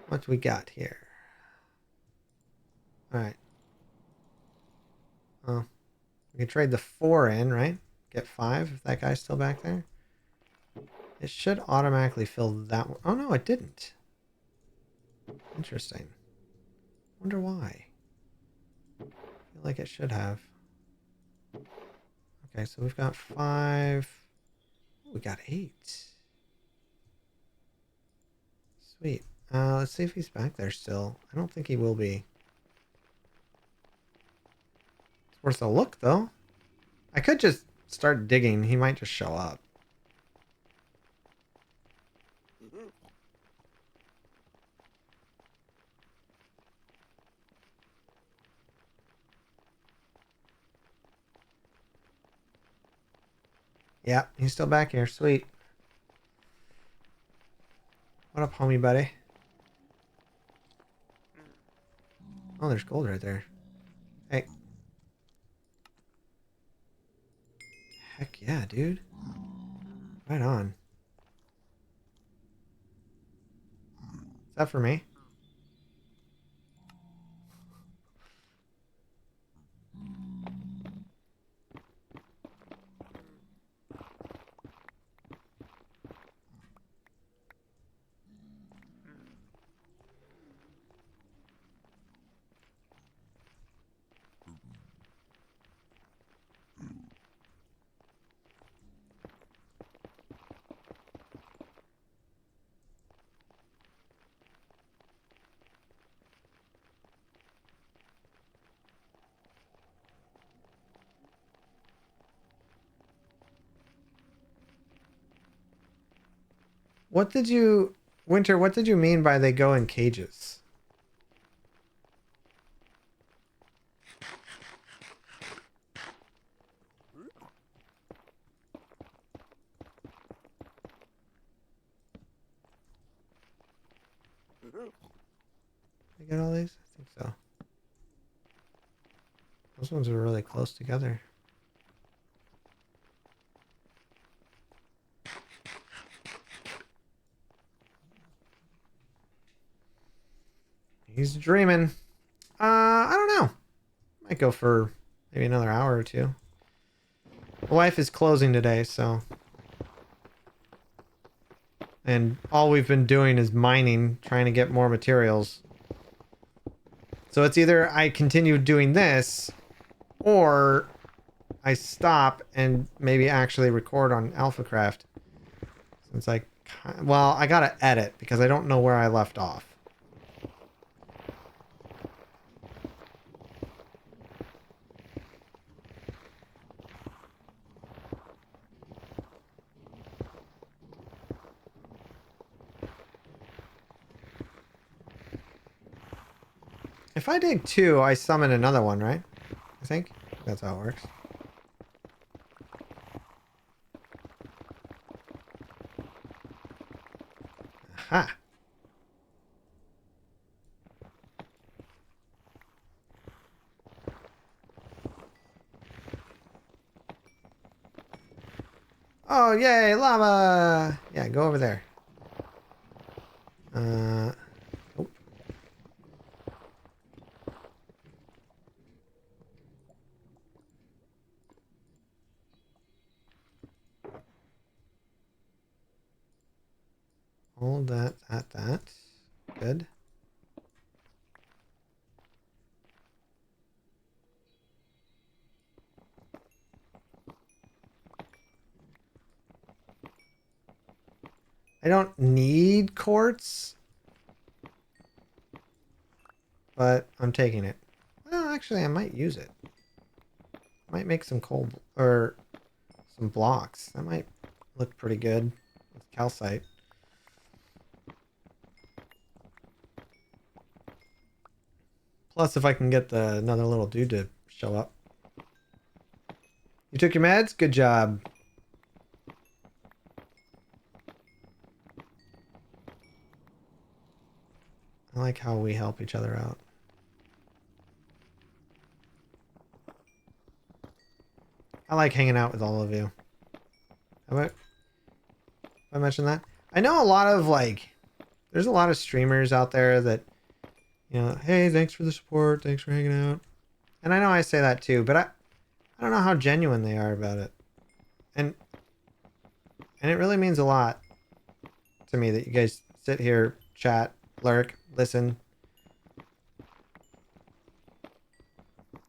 What we got here? Alright. Oh. We can trade the 4 in, right? Get 5 if that guy's still back there. It should automatically fill that one. Oh no, it didn't. Interesting. Wonder why. I feel like it should have. Okay, so we've got 5. Oh, we got 8. Sweet. Let's see if he's back there still. I don't think he will be. It's worth a look, though. I could just start digging. He might just show up. Yeah, he's still back here. Sweet. What up, homie buddy? Oh, there's gold right there. Hey. Heck yeah, dude. Right on. Is that for me? What did you... Winter, what did you mean by they go in cages? Did I get all these? I think so. Those ones are really close together. He's dreaming. I don't know. go for maybe another hour or two. The wife is closing today, so. And all we've been doing is mining, trying to get more materials. So it's either I continue doing this, or I stop and maybe actually record on AlphaCraft. Since well, I gotta edit because I don't know where I left off. If I dig 2, I summon another one, right? I think that's how it works. Aha. Oh, yay, lava! Yeah, go over there. Oh. All that. Good. I don't need quartz, but I'm taking it. Well, actually, I might use it. Might make some coal or some blocks. That might look pretty good with calcite. Plus, if I can get another little dude to show up. You took your meds? Good job. I like how we help each other out. I like hanging out with all of you. Have I mentioned that? I know a lot of there's a lot of streamers out there that, hey, thanks for the support, thanks for hanging out. And I know I say that too, but I don't know how genuine they are about it. And it really means a lot to me that you guys sit here, chat, lurk, listen.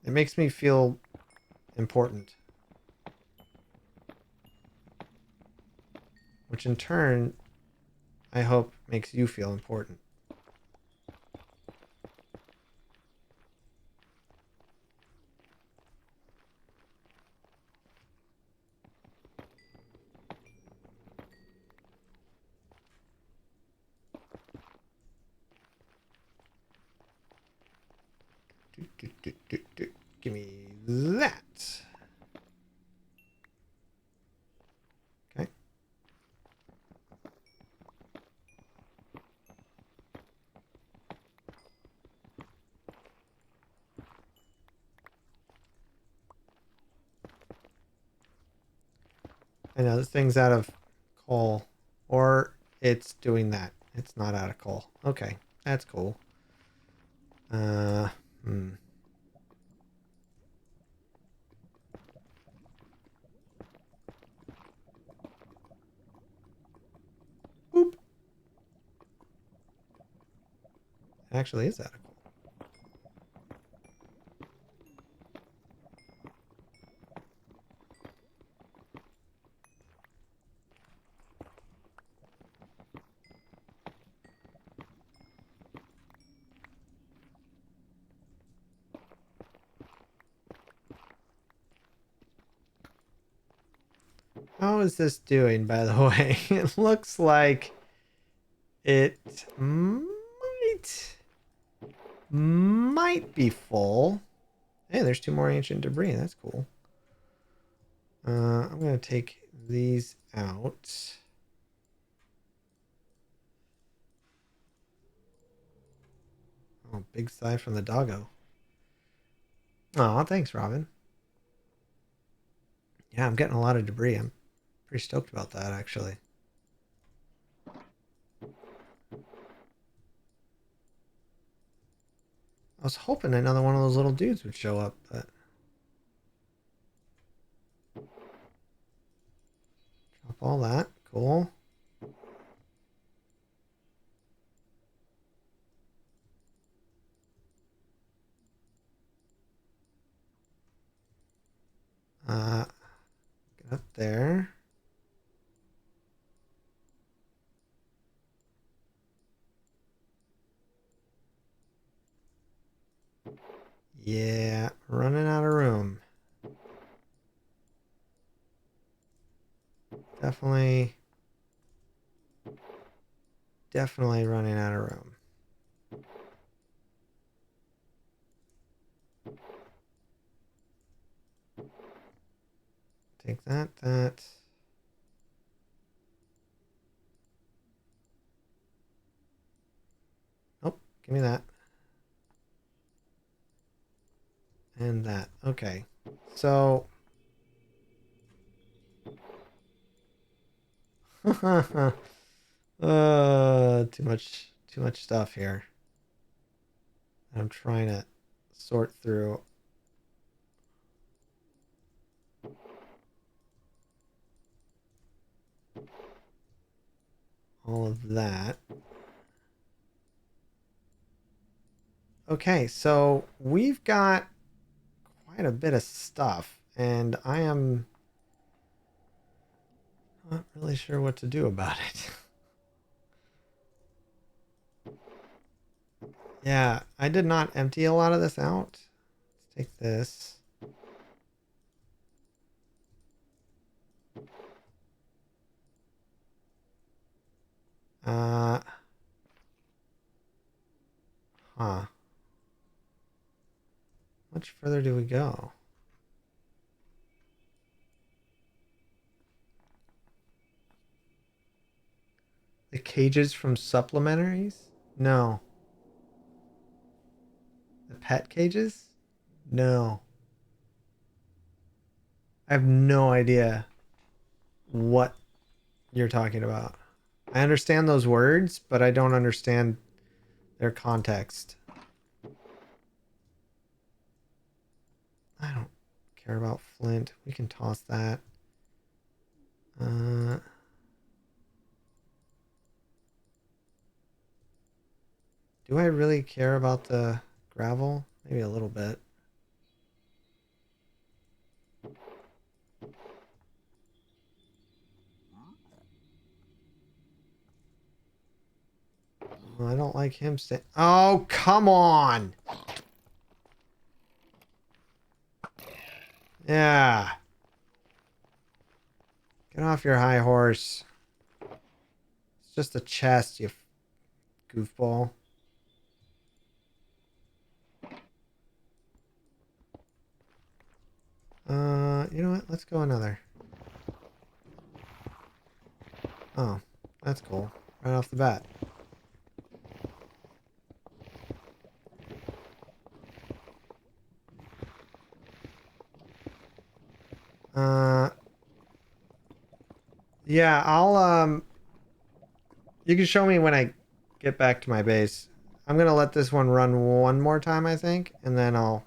It makes me feel important. Which in turn, I hope makes you feel important. Give me that. Okay. I know this thing's out of coal, or it's doing that. It's not out of coal. Okay, that's cool. Boop. It actually is out of coal. How is this doing, by the way? It looks like it might be full. Hey, there's 2 more ancient debris. That's cool. I'm going to take these out. Oh, big sigh from the doggo. Oh, thanks, Robin. Yeah, I'm getting a lot of debris. I'm pretty stoked about that, actually. I was hoping another one of those little dudes would show up, but... Drop all that. Cool. Get up there. Yeah, running out of room. Definitely running out of room. Take that. Oh, give me that. And that. Okay. So... too much stuff here. I'm trying to sort through. All of that. Okay, so we've got quite a bit of stuff, and I am not really sure what to do about it. Yeah, I did not empty a lot of this out. Let's take this. Huh. Much further do we go? The cages from supplementaries? No. The pet cages? No. I have no idea what you're talking about. I understand those words, but I don't understand their context. I don't care about flint. We can toss that. Do I really care about the gravel? Maybe a little bit. Oh, I don't like him staying. Oh, come on! Yeah. Get off your high horse. It's just a chest, you goofball. You know what? Let's go another. Oh, that's cool. Right off the bat. Yeah, you can show me when I get back to my base. I'm gonna let this one run one more time, I think, and then I'll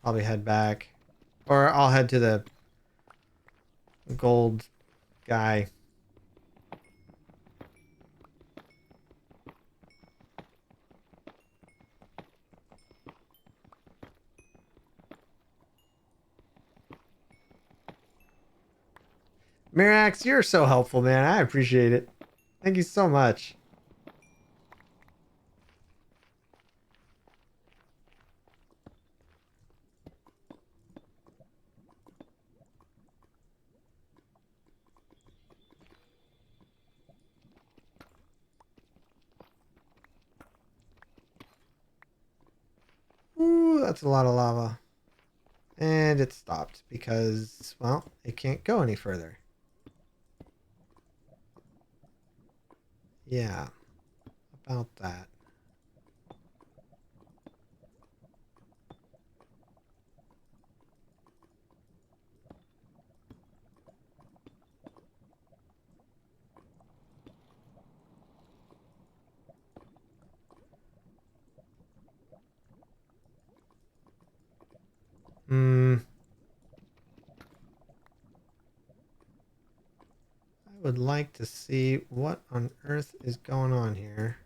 probably head back. Or I'll head to the gold guy. Mirax, you're so helpful, man. I appreciate it. Thank you so much. Ooh, that's a lot of lava. And it stopped because, well, it can't go any further. Yeah, about that. would like to see what on earth is going on here.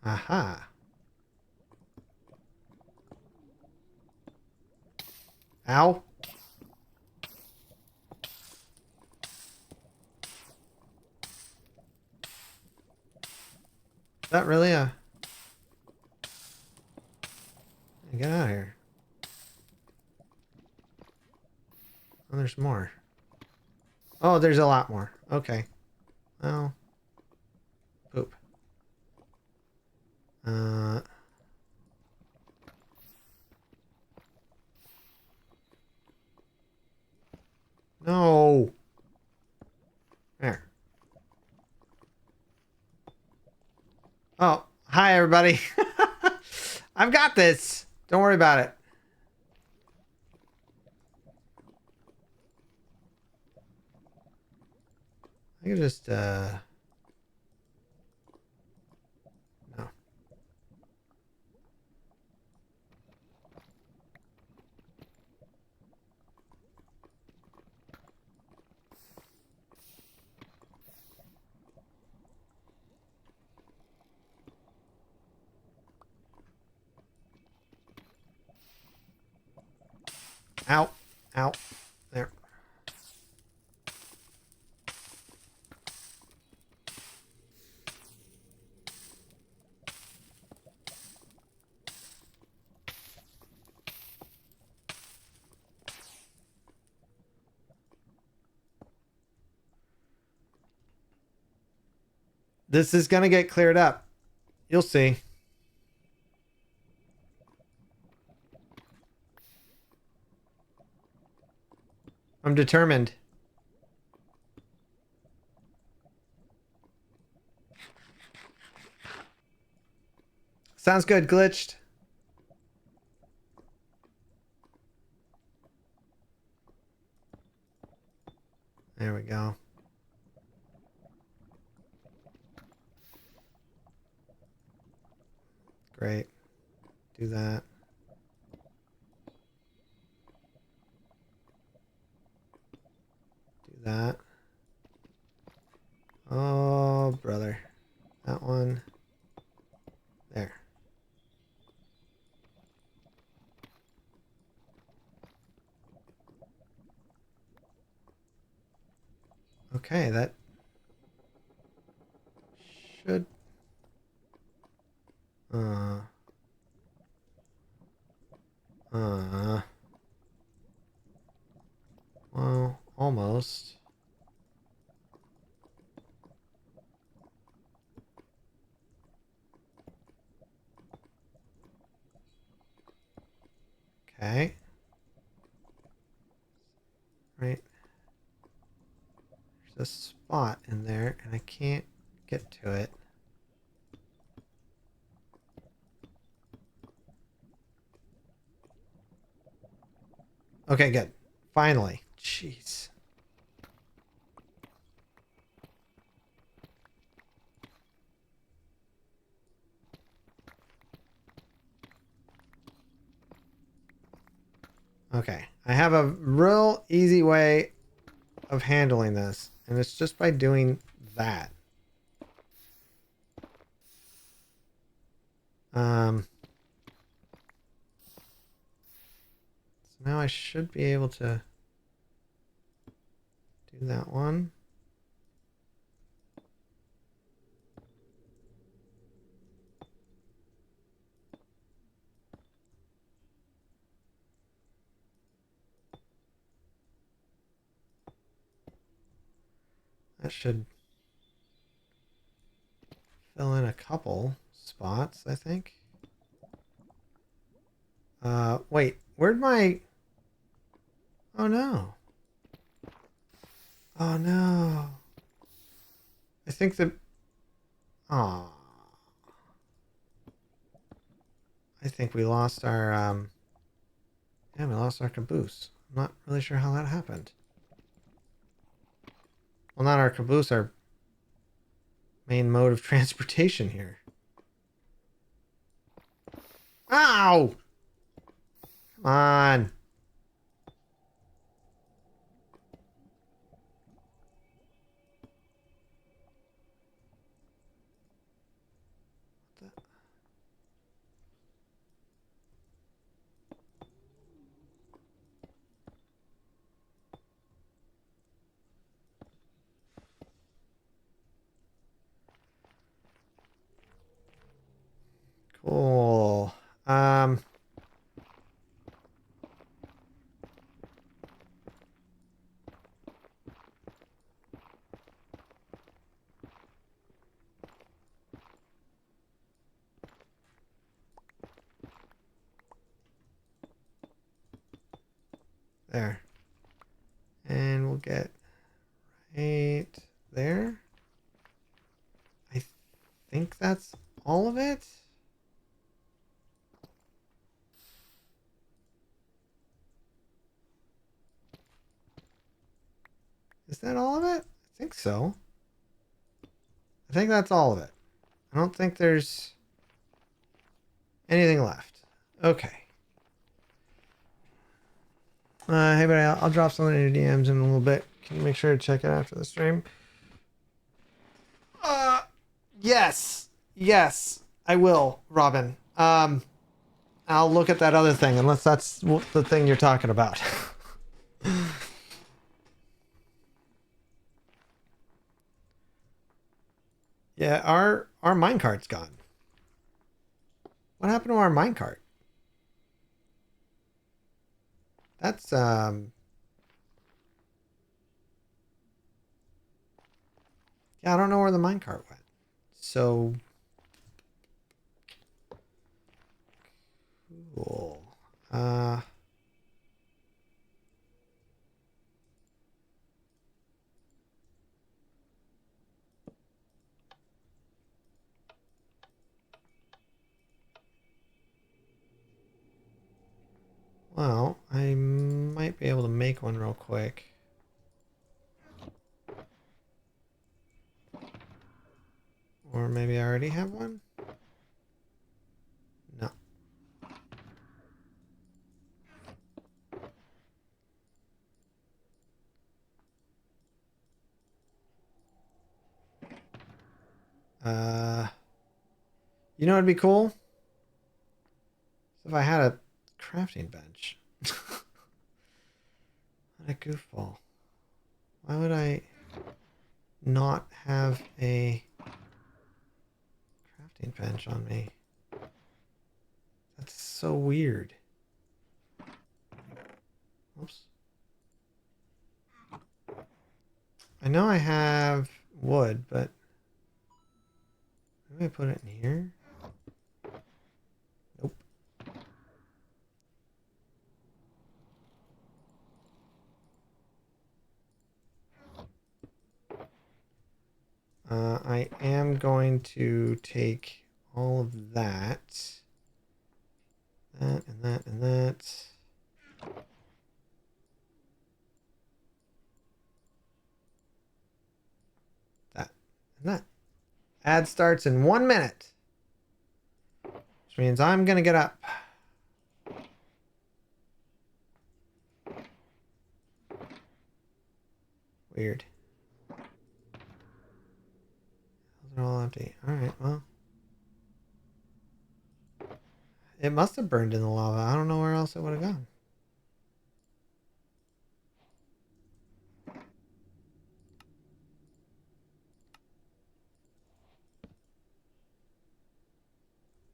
Aha. Ow. Is that really a... Get out of here. Oh, there's more. Oh, there's a lot more. Okay. Well. Poop. No. There. Oh, hi everybody. I've got this. Don't worry about it. I can just, no. Ow. Ow. There. This is going to get cleared up. You'll see. I'm determined. Sounds good, glitched. There we go. Great. Do that. Do that. Oh, brother. That one. There. Okay, that should... Well, almost. Okay. Right. There's a spot in there, and I can't get to it. Okay, good. Finally. Jeez. Okay. I have a real easy way of handling this, and it's just by doing that. So now I should be able to do that one. That should fill in a couple spots, I think. Wait, where'd my... Oh no. Oh no. I think that... Aw. I think we lost our, yeah, we lost our caboose. I'm not really sure how that happened. Well, not our caboose, our main mode of transportation here. Ow! Come on. Cool. There. And we'll get right there. I think that's all of it. Is that all of it? I think so. I think that's all of it. I don't think there's anything left. Okay. Hey, buddy, I'll drop something in your DMs in a little bit. Can you make sure to check it after the stream? Yes. Yes, I will, Robin. I'll look at that other thing, unless that's the thing you're talking about. Yeah, our minecart's gone. What happened to our minecart? That's yeah, I don't know where the minecart went. So cool. Well, I might be able to make one real quick. Or maybe I already have one? No. You know what'd be cool? If I had a crafting bench. What a goofball. Why would I not have a crafting bench on me? That's so weird. Oops. I know I have wood, but maybe I put it in here? Nope. I am going to take all of that. That and that and that. That and that. Ad starts in 1 minute. Which means I'm going to get up. Weird. Those are all empty. Alright, well. It must have burned in the lava. I don't know where else it would have gone.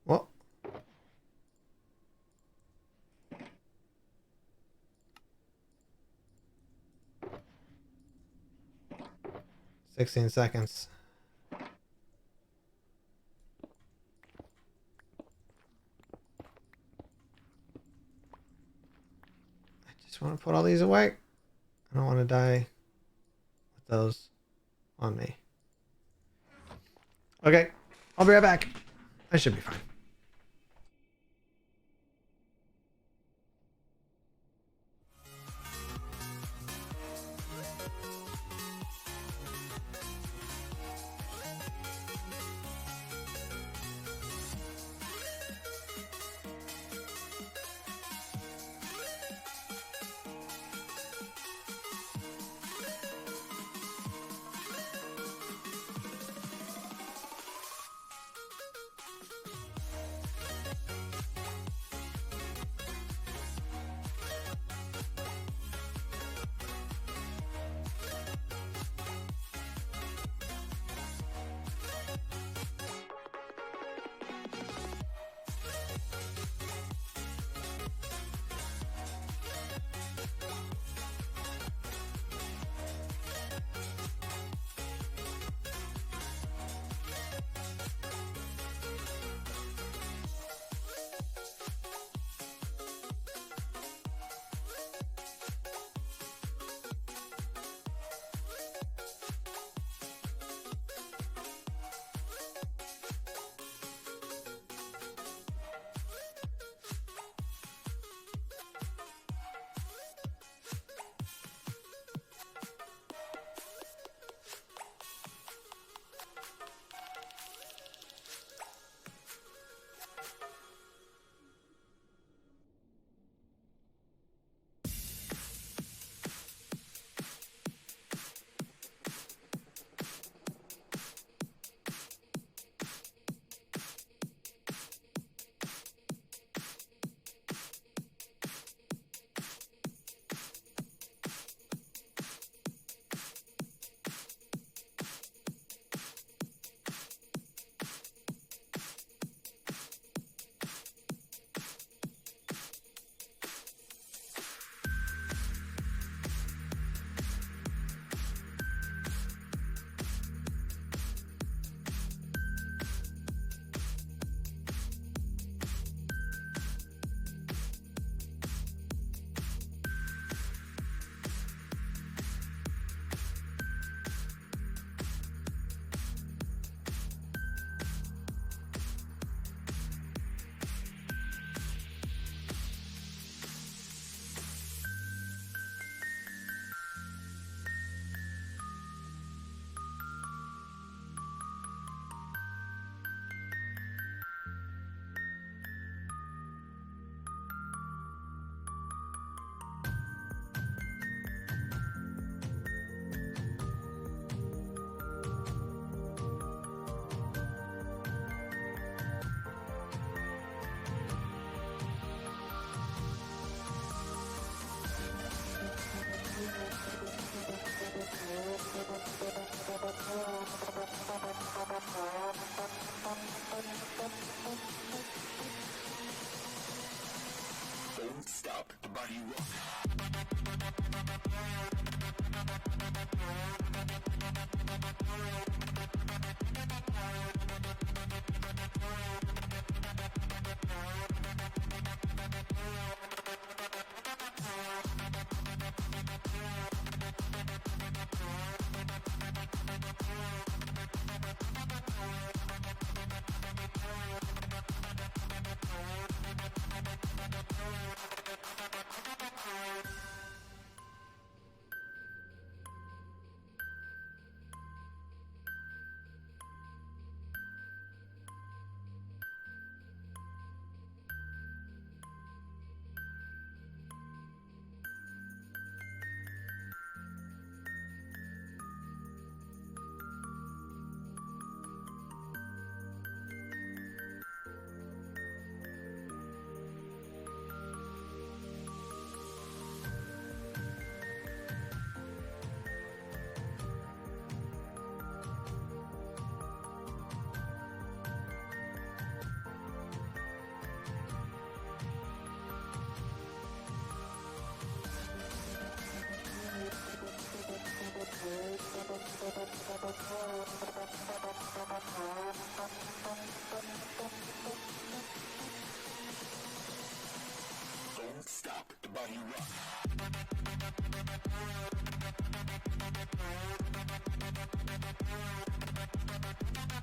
Well. 16 seconds. Just want to put all these away. I don't want to die with those on me. Okay, I'll be right back. I should be fine.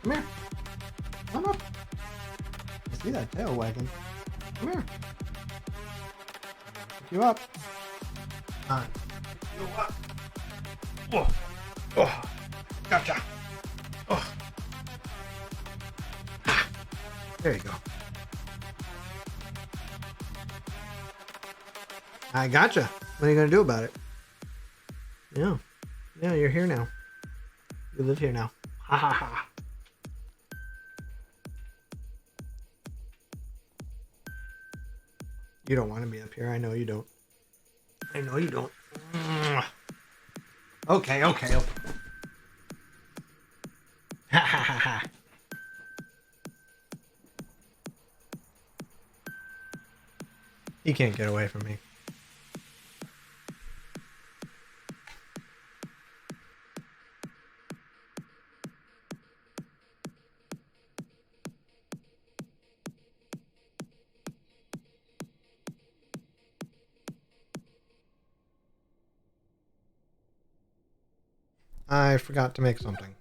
Come here. Come up. I see that tail wagging. Come here. Pick you up. Come on. You up. Oh. Oh. Gotcha. Oh. Ah. There you go. I gotcha. What are you gonna do about it? Yeah. Yeah, you're here now. You live here now. Ha ha ha. You don't want to be up here. I know you don't. I know you don't. Okay, okay, okay. Ha ha ha ha. He can't get away from me. I forgot to make something.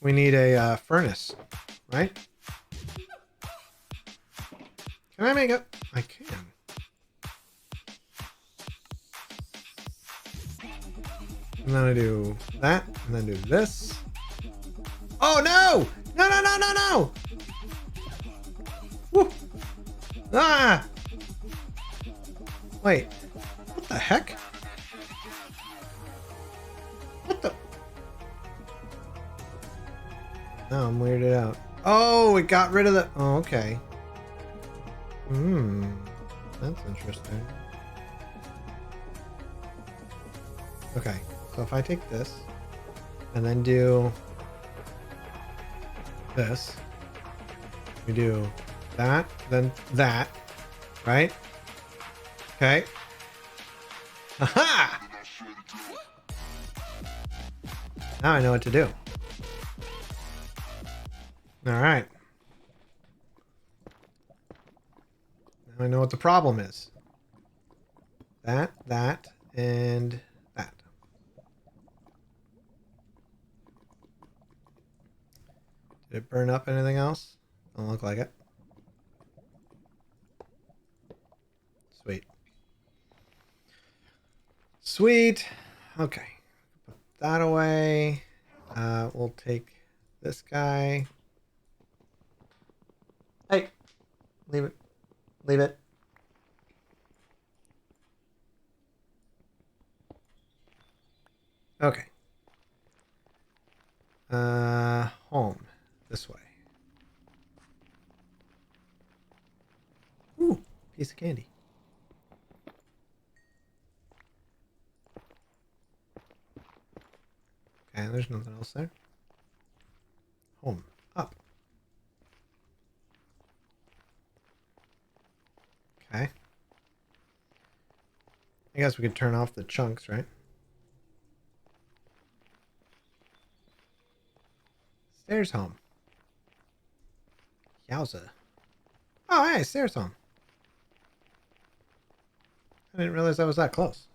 We need a furnace, right? Can I make it? I can. And then I do that, and then do this. Oh no! No, no, no, no, no! Woo! Ah! Wait. What the heck? What the? Oh, I'm weirded out. Oh, it got rid of the... Oh, okay. That's interesting. Okay, so if I take this and then do this, we do that, then that, right? Okay. Aha! Now I know what to do. All right. Now I know what the problem is. That, and that. Did it burn up anything else? Don't look like it. Sweet. Sweet. Okay. Put that away. We'll take this guy. Hey. Leave it. Leave it. Okay. Home. This way. Ooh, piece of candy. Okay, there's nothing else there. Home. Up. I guess we could turn off the chunks, right? Stairs home. Yowza. Oh, hey, stairs home. I didn't realize I was that close.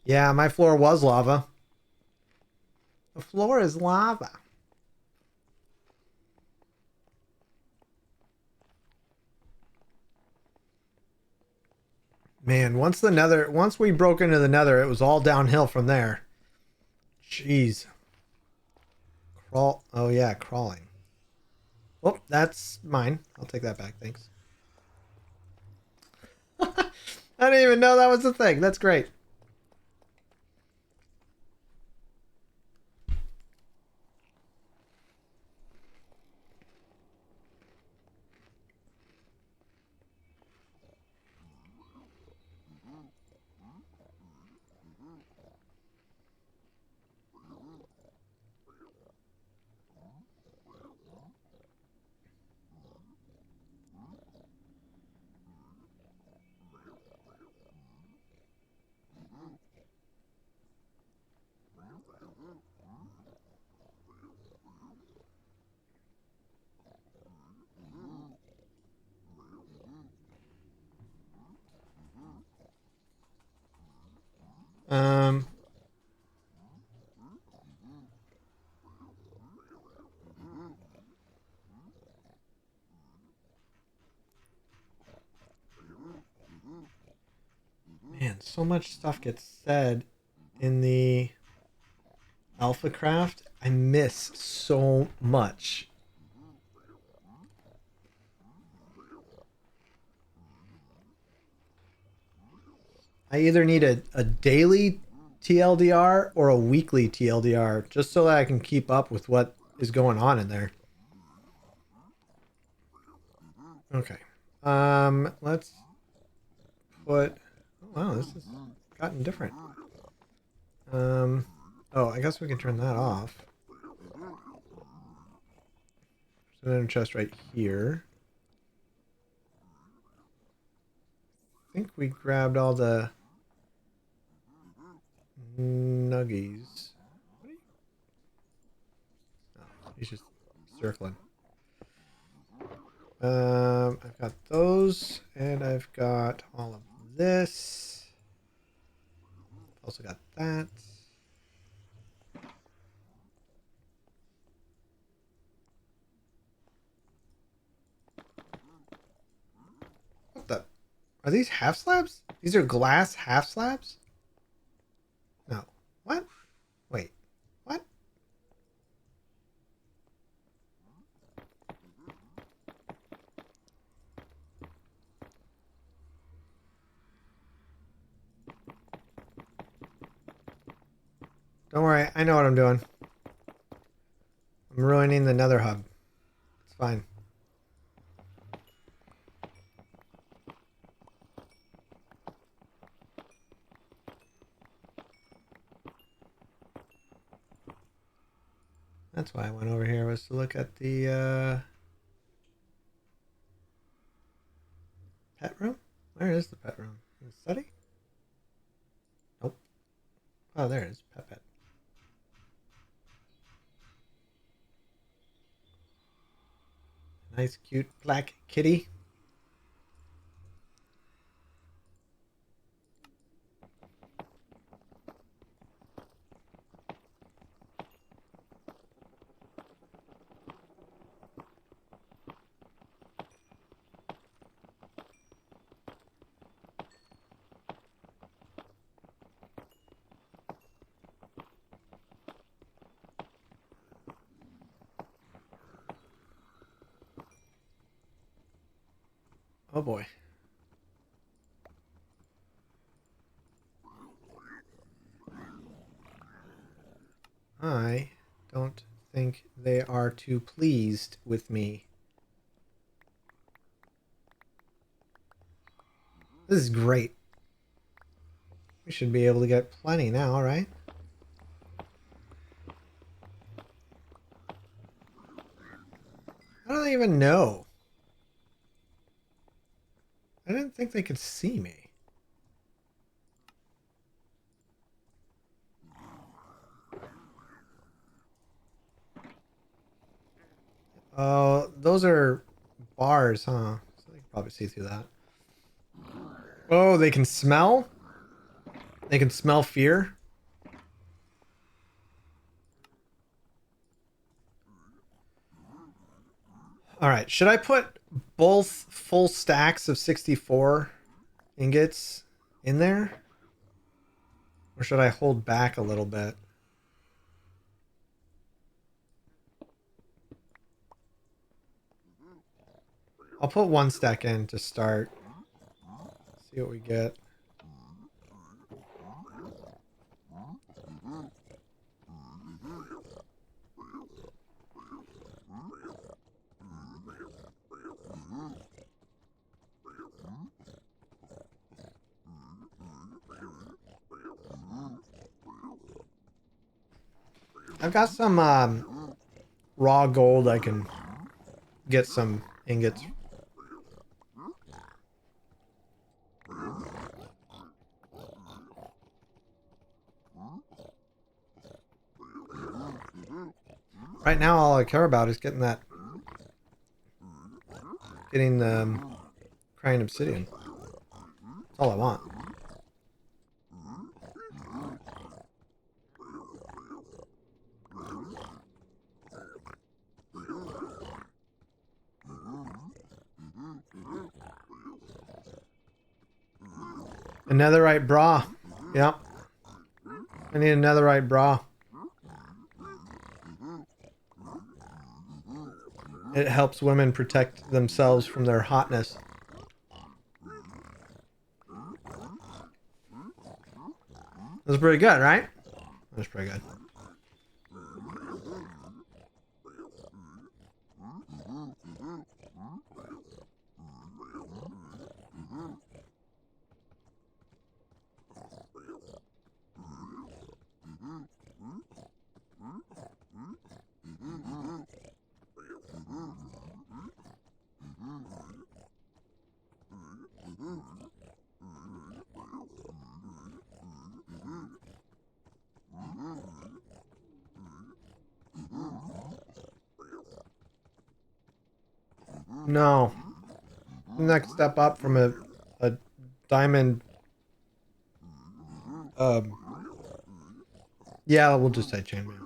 Yeah, my floor was lava. The floor is lava. Man, once we broke into the nether, it was all downhill from there. Jeez. Crawl. Oh yeah, crawling. Oh, that's mine. I'll take that back, thanks. I didn't even know that was a thing. That's great. Um, man, so much stuff gets said in the Alpha Craft. I miss so much. I either need a daily TLDR or a weekly TLDR just so that I can keep up with what is going on in there. Okay. Let's put... Wow, this has gotten different. Oh, I guess we can turn that off. There's another chest right here. I think we grabbed all the nuggies. Oh, he's just circling. I've got those, and I've got all of this. Also got that. What the? Are these half slabs? These are glass half slabs? No. What? Wait. What? Don't worry, I know what I'm doing. I'm ruining the nether hub. It's fine. That's why I went over here, was to look at the pet room? Where is the pet room? In the study? Nope. Oh, there it is. Pet. Nice, cute black kitty. Oh boy. I don't think they are too pleased with me. This is great. We should be able to get plenty now, right? How do they even know? I didn't think they could see me. Oh, those are bars, huh? So they can probably see through that. Oh, they can smell? They can smell fear? Alright, should I put both full stacks of 64 ingots in there? Or should I hold back a little bit? I'll put one stack in to start. See what we get. I've got some raw gold. I can get some ingots. Right now, all I care about is getting the crying obsidian. That's all I want. A netherite bra. Yep. I need a netherite bra. It helps women protect themselves from their hotness. That's pretty good, right? That's pretty good. No. Next step up from a diamond. Yeah, we'll just say chainmail.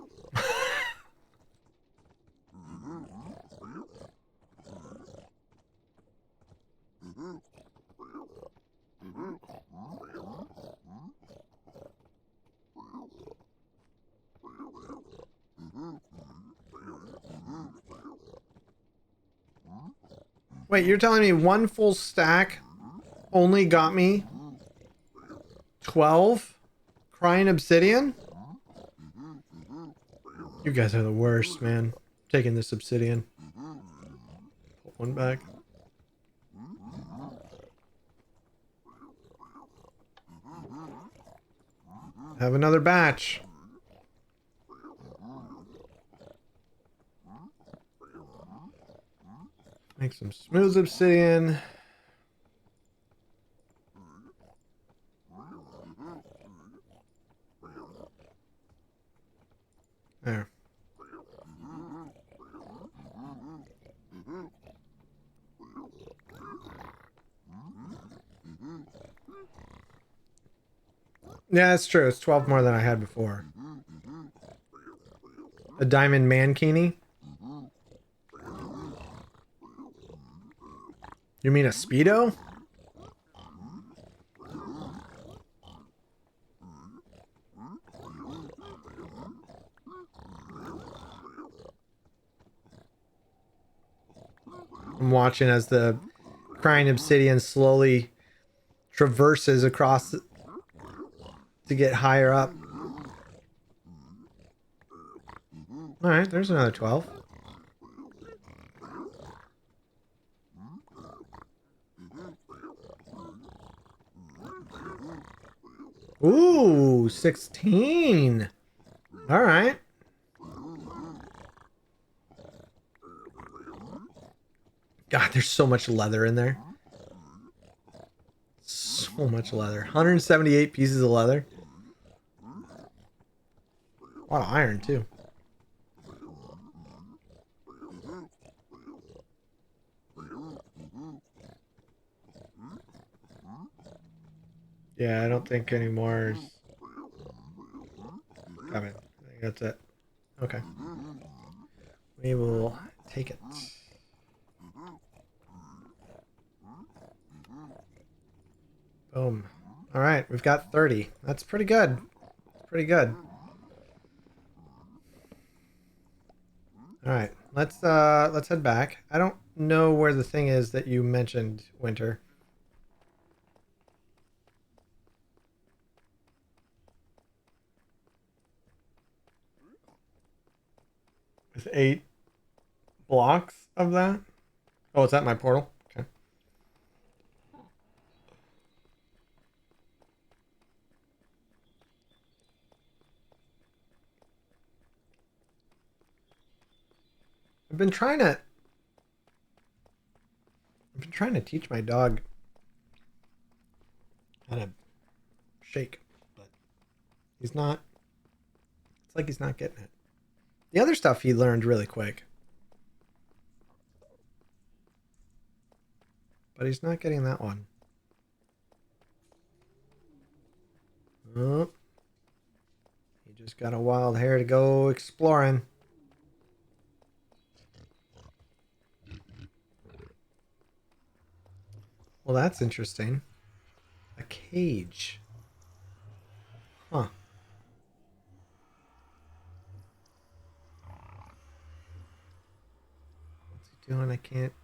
Wait, you're telling me one full stack only got me 12 crying obsidian? You guys are the worst, man. Taking this obsidian. Put one back. Have another batch. Make some smooth obsidian. There. Yeah, that's true. It's 12 more than I had before. A diamond mankini? You mean a Speedo? I'm watching as the crying obsidian slowly traverses across to get higher up. Alright, there's another 12. Ooh, 16. All right. God, there's so much leather in there. So much leather. 178 pieces of leather. A lot of iron, too. Yeah, I don't think any more is coming. I think that's it. Okay. We will take it. Boom. All right, we've got 30. That's pretty good. Pretty good. All right, let's head back. I don't know where the thing is that you mentioned, Winter. With 8 blocks of that. Oh, it's at my portal. Okay. I've been trying to teach my dog how to shake, but he's not. It's like he's not getting it. The other stuff he learned really quick, but he's not getting that one. Oh, he just got a wild hair to go exploring. Well, that's interesting. A cage. Huh. What's he doing? I can't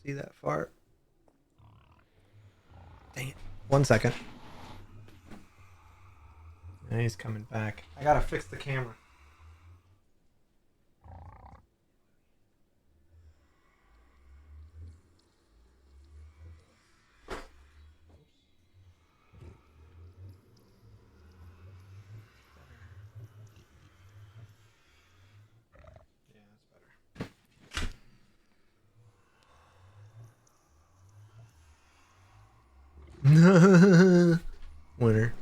see that far. Dang it. 1 second. Now he's coming back. I gotta fix the camera. Winner.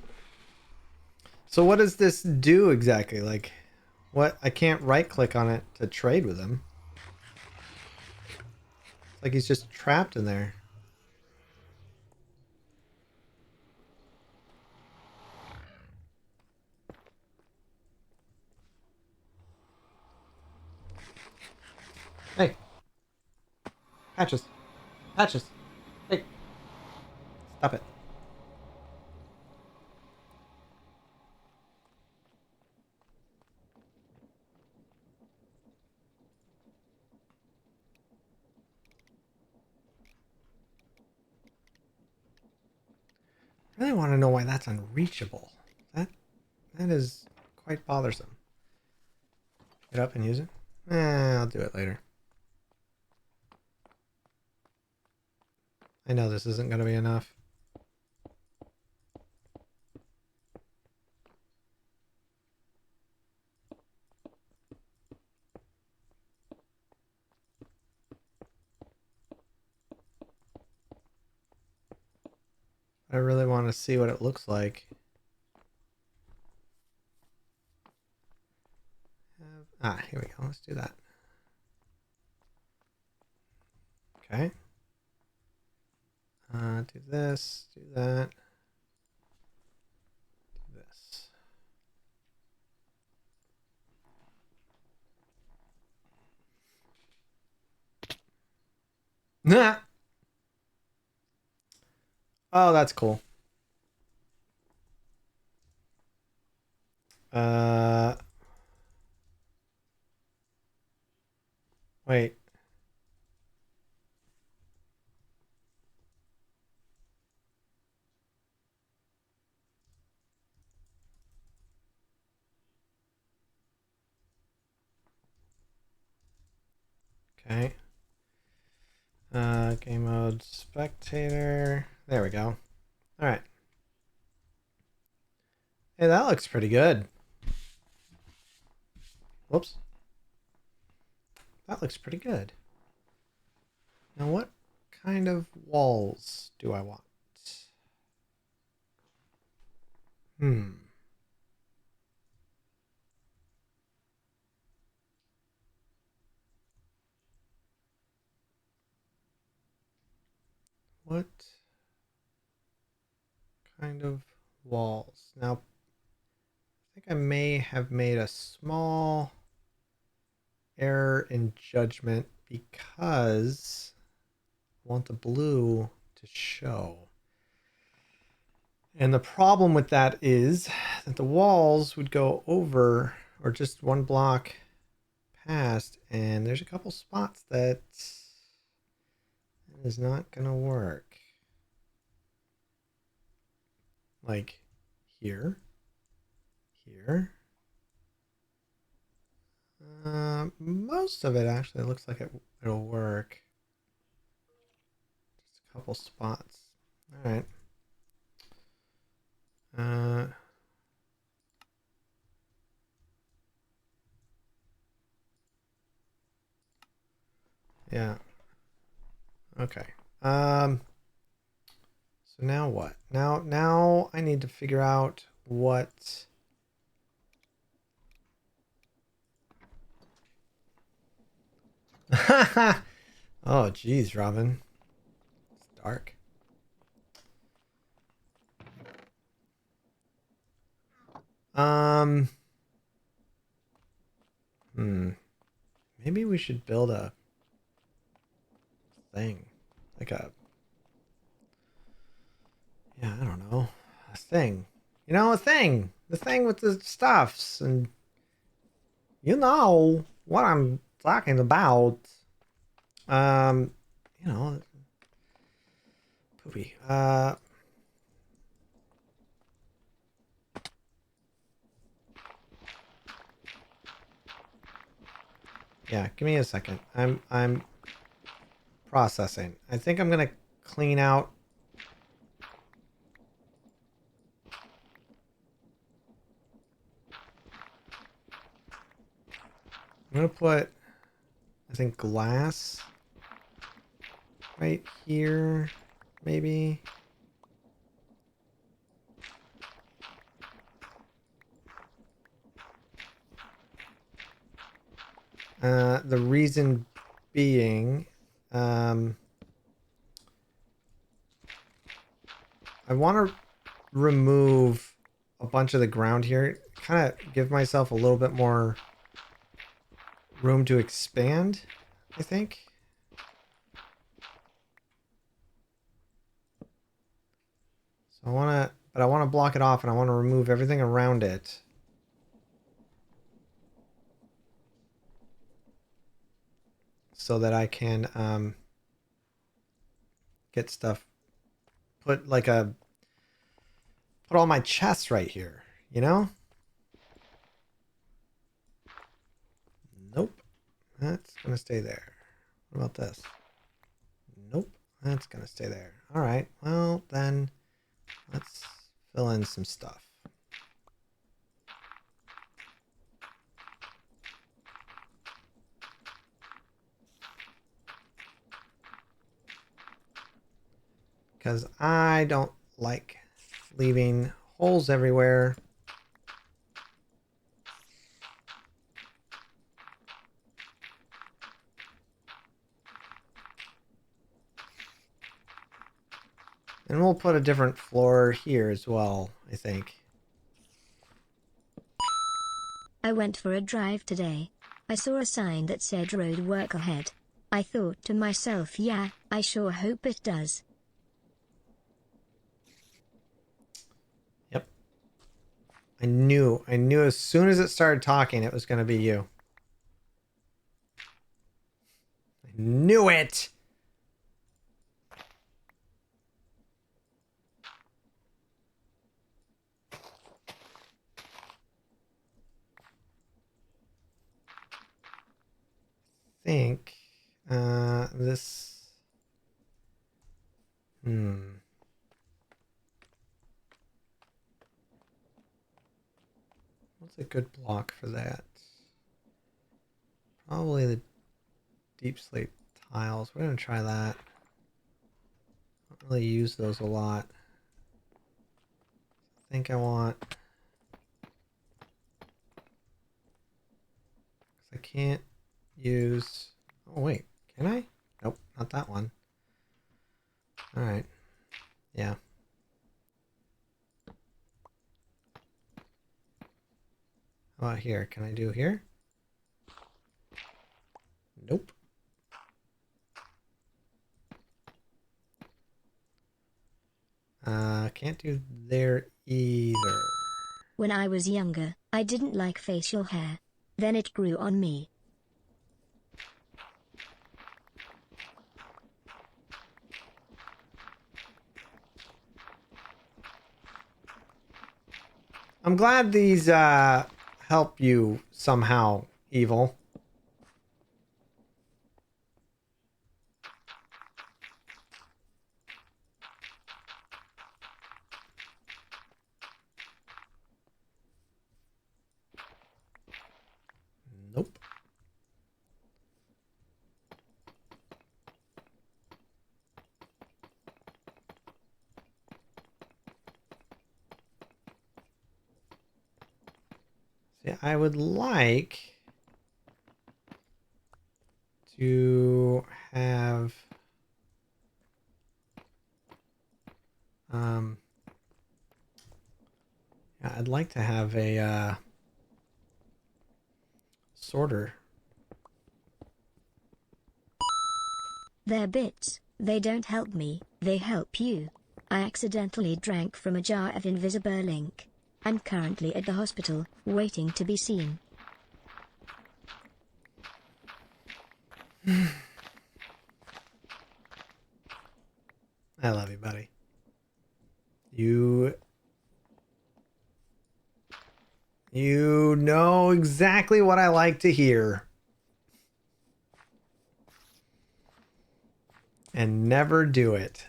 So what does this do exactly? Like, what? I can't right click on it to trade with him. It's like he's just trapped in there. Hey. Patches. Patches. Hey. Stop it. I really want to know why that's unreachable. That is quite bothersome. Get up and use it? I'll do it later. I know this isn't going to be enough. I really want to see what it looks like. Here we go. Let's do that. Okay. Do this, do that. Do this. Nah. Oh, that's cool. Wait. Okay. Game mode spectator. There we go. All right. Hey, that looks pretty good. Whoops. That looks pretty good. Now what kind of walls do I want? What kind of walls? Now, I think I may have made a small error in judgment because I want the blue to show. And the problem with that is that the walls would go over or just one block past, and there's a couple spots that is not gonna work. Like here, here. Most of it actually looks like it'll work. Just a couple spots. All right. Yeah. Okay. So now what? Now I need to figure out what. Oh, geez, Robin. It's dark. Maybe we should build a thing. Like a, yeah, I don't know. A thing. You know, a thing. The thing with the stuffs, and you know what I'm talking about. You know, poopy. Yeah, give me a second. I'm processing. I think I'm gonna clean out. I'm gonna put, I think, glass right here, maybe. The reason being, I want to remove a bunch of the ground here, kind of give myself a little bit more room to expand, I think. So I want to, but I want to block it off, and I want to remove everything around it. So that I can get stuff, put all my chests right here, you know? Nope. That's gonna stay there. What about this? Nope. That's gonna stay there. All right. Well, then let's fill in some stuff. Because I don't like leaving holes everywhere. And we'll put a different floor here as well, I think. I went for a drive today. I saw a sign that said road work ahead. I thought to myself, yeah, I sure hope it does. Yep. I knew as soon as it started talking, it was going to be you. I knew it! Think this a good block for that? Probably the deep slate tiles. We're gonna try that. Don't really use those a lot. I think I want. I can't use. Oh wait, can I? Nope, not that one. All right. Yeah. How about here? Can I do here? Nope. Can't do there either. When I was younger, I didn't like facial hair. Then it grew on me. I'm glad these help you somehow, Evil. Nope. See, I would like to have yeah, I'd like to have a sorter. They're bits. They don't help me, they help you. I accidentally drank from a jar of invisible ink. I'm currently at the hospital, waiting to be seen. I love you, buddy. You know exactly what I like to hear. And never do it.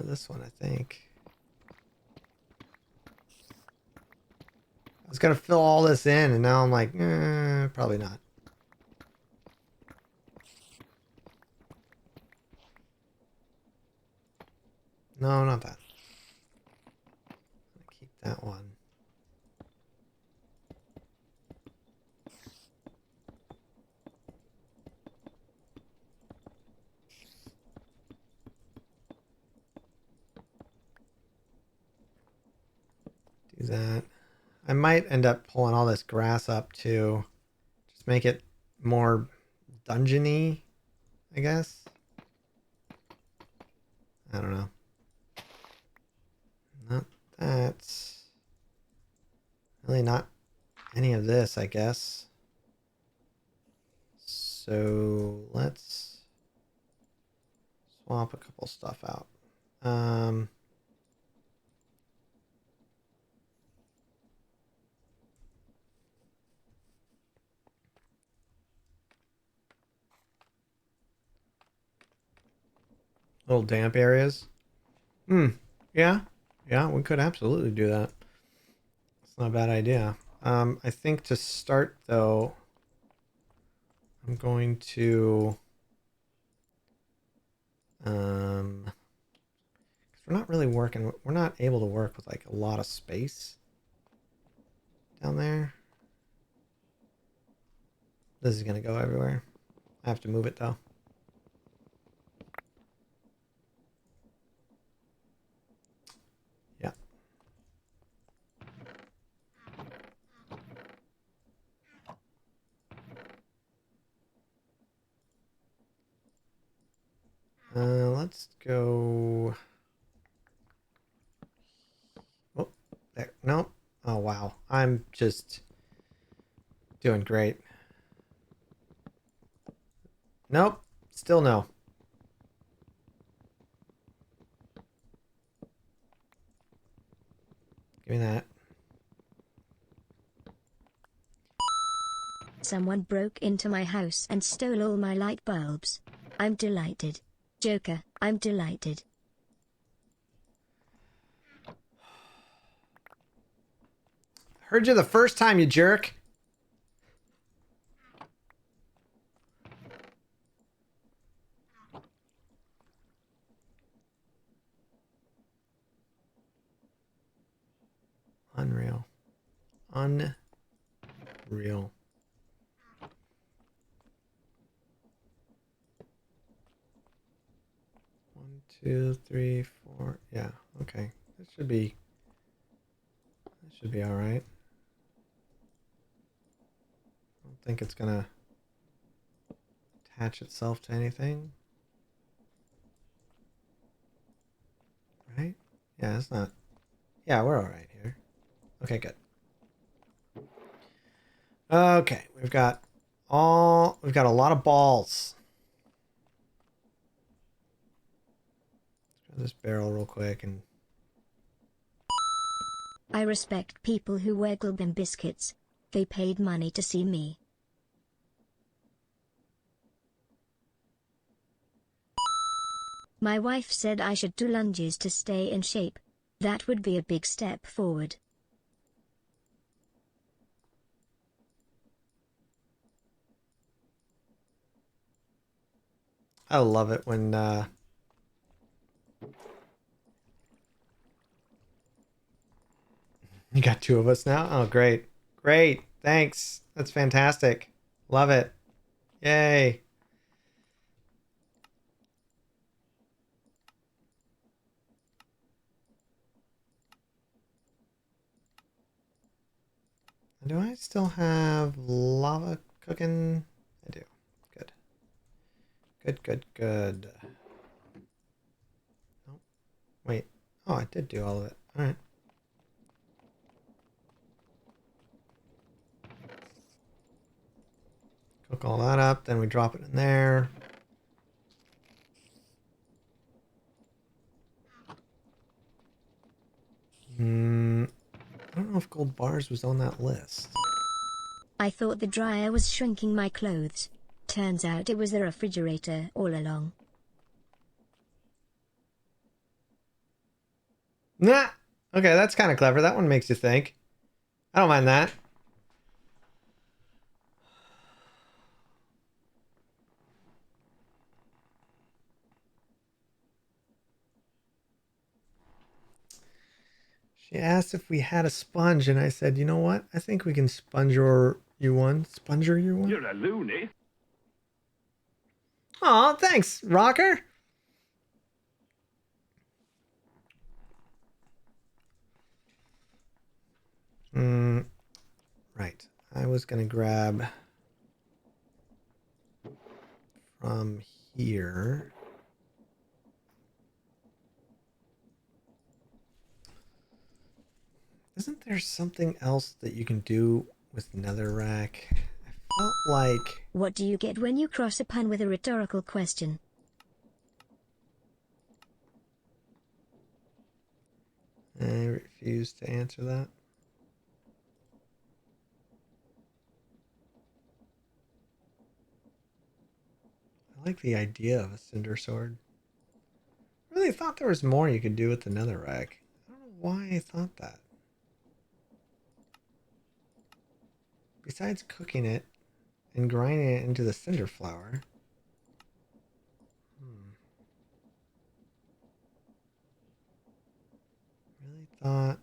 This one, I think. I was gonna fill all this in, and now I'm like, probably not. No, not that. Keep that one. Do that. I might end up pulling all this grass up too. Just make it more dungeony, I guess. I don't know. Not that. Really not any of this, I guess. So let's swap a couple stuff out. Little damp areas. Yeah. Yeah, we could absolutely do that. It's not a bad idea. I think to start though, I'm going to 'cause we're not really working, we're not able to work with like a lot of space down there. This is gonna go everywhere. I have to move it though. Yeah. Let's go. Oh, there. Nope. Oh, wow. I'm just doing great. Nope. Still no. Give me that. someone broke into my house and stole all my light bulbs. I'm delighted. Joker, I'm delighted. Heard you the first time, you jerk. Unreal. Unreal. One, two, three, four. Yeah, okay. That should be all right. I don't think it's gonna attach itself to anything. Right? Yeah, it's not. Yeah, we're all right here. Okay, good. Okay, we've got a lot of balls. Let's grab this barrel real quick and I respect people who wear Buildin biscuits. They paid money to see me. My wife said I should do lunges to stay in shape. That would be a big step forward. I love it when you got two of us now. Oh, great. Great. Thanks. That's fantastic. Love it. Yay. Do I still have lava cooking? I do. Good. Good, good, good. Oh, wait. Oh, I did do all of it. All right. Cook all that up, then we drop it in there. I don't know if gold bars was on that list. I thought the dryer was shrinking my clothes. Turns out it was the refrigerator all along. Nah. Okay, that's kind of clever. That one makes you think. I don't mind that. She asked if we had a sponge, and I said, you know what? I think we can sponge you one. Sponger you one? You're a loony. Aw, thanks, Rocker. Right. I was going to grab from here. Isn't there something else that you can do with netherrack? I felt like... What do you get when you cross a pun with a rhetorical question? I refuse to answer that. I like the idea of a cinder sword. I really thought there was more you could do with the netherrack. I don't know why I thought that. Besides cooking it and grinding it into the cinder flour. Really thought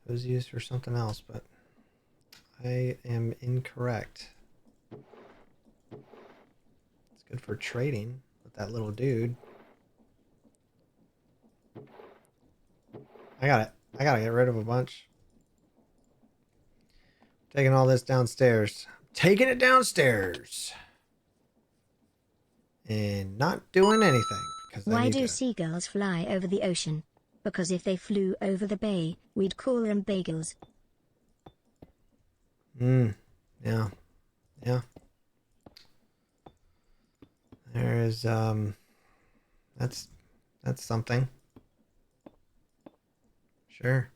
it was used for something else, but I am incorrect. It's good for trading with that little dude. I got it. I gotta get rid of a bunch. Taking all this downstairs. Taking it downstairs. And not doing anything. Because Why do seagulls fly over the ocean? Because if they flew over the bay, we'd call them bagels. Yeah. Yeah. There's, that's something. Sure.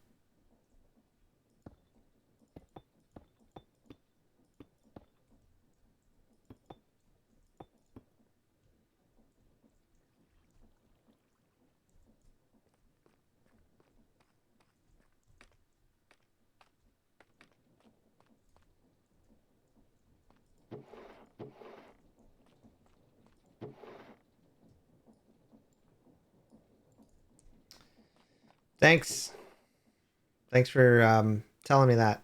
Thanks. Thanks for telling me that.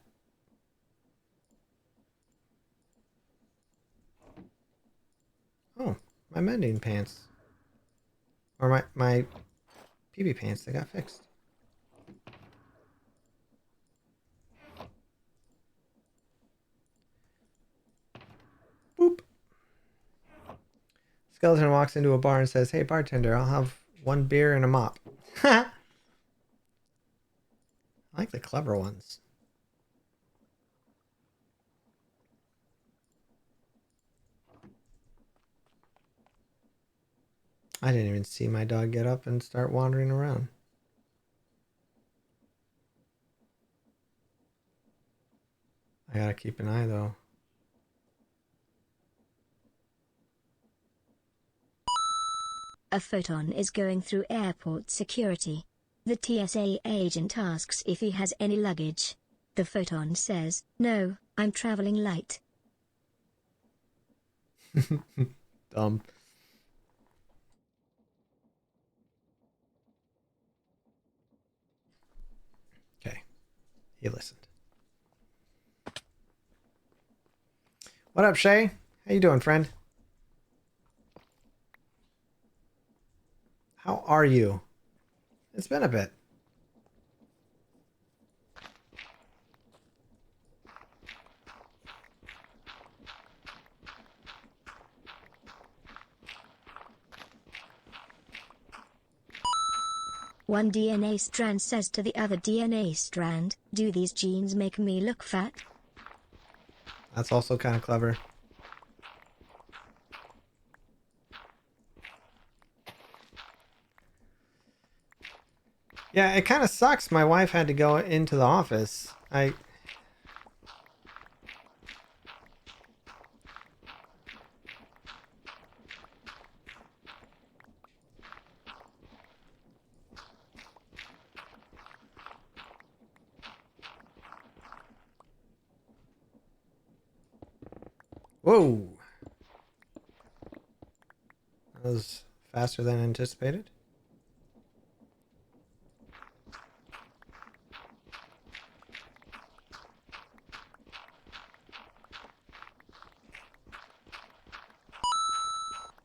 Oh, my mending pants. Or my PB pants, they got fixed. Boop. Skeleton walks into a bar and says, "Hey bartender, I'll have one beer and a mop." I like the clever ones. I didn't even see my dog get up and start wandering around. I gotta keep an eye though. A photon is going through airport security. The TSA agent asks if he has any luggage. The photon says, "No, I'm traveling light." Dumb. Okay. He listened. What up, Shay? How you doing, friend? How are you? It's been a bit. One DNA strand says to the other DNA strand, "Do these jeans make me look fat?" That's also kind of clever. Yeah, it kind of sucks. My wife had to go into the office. Whoa. That was faster than anticipated.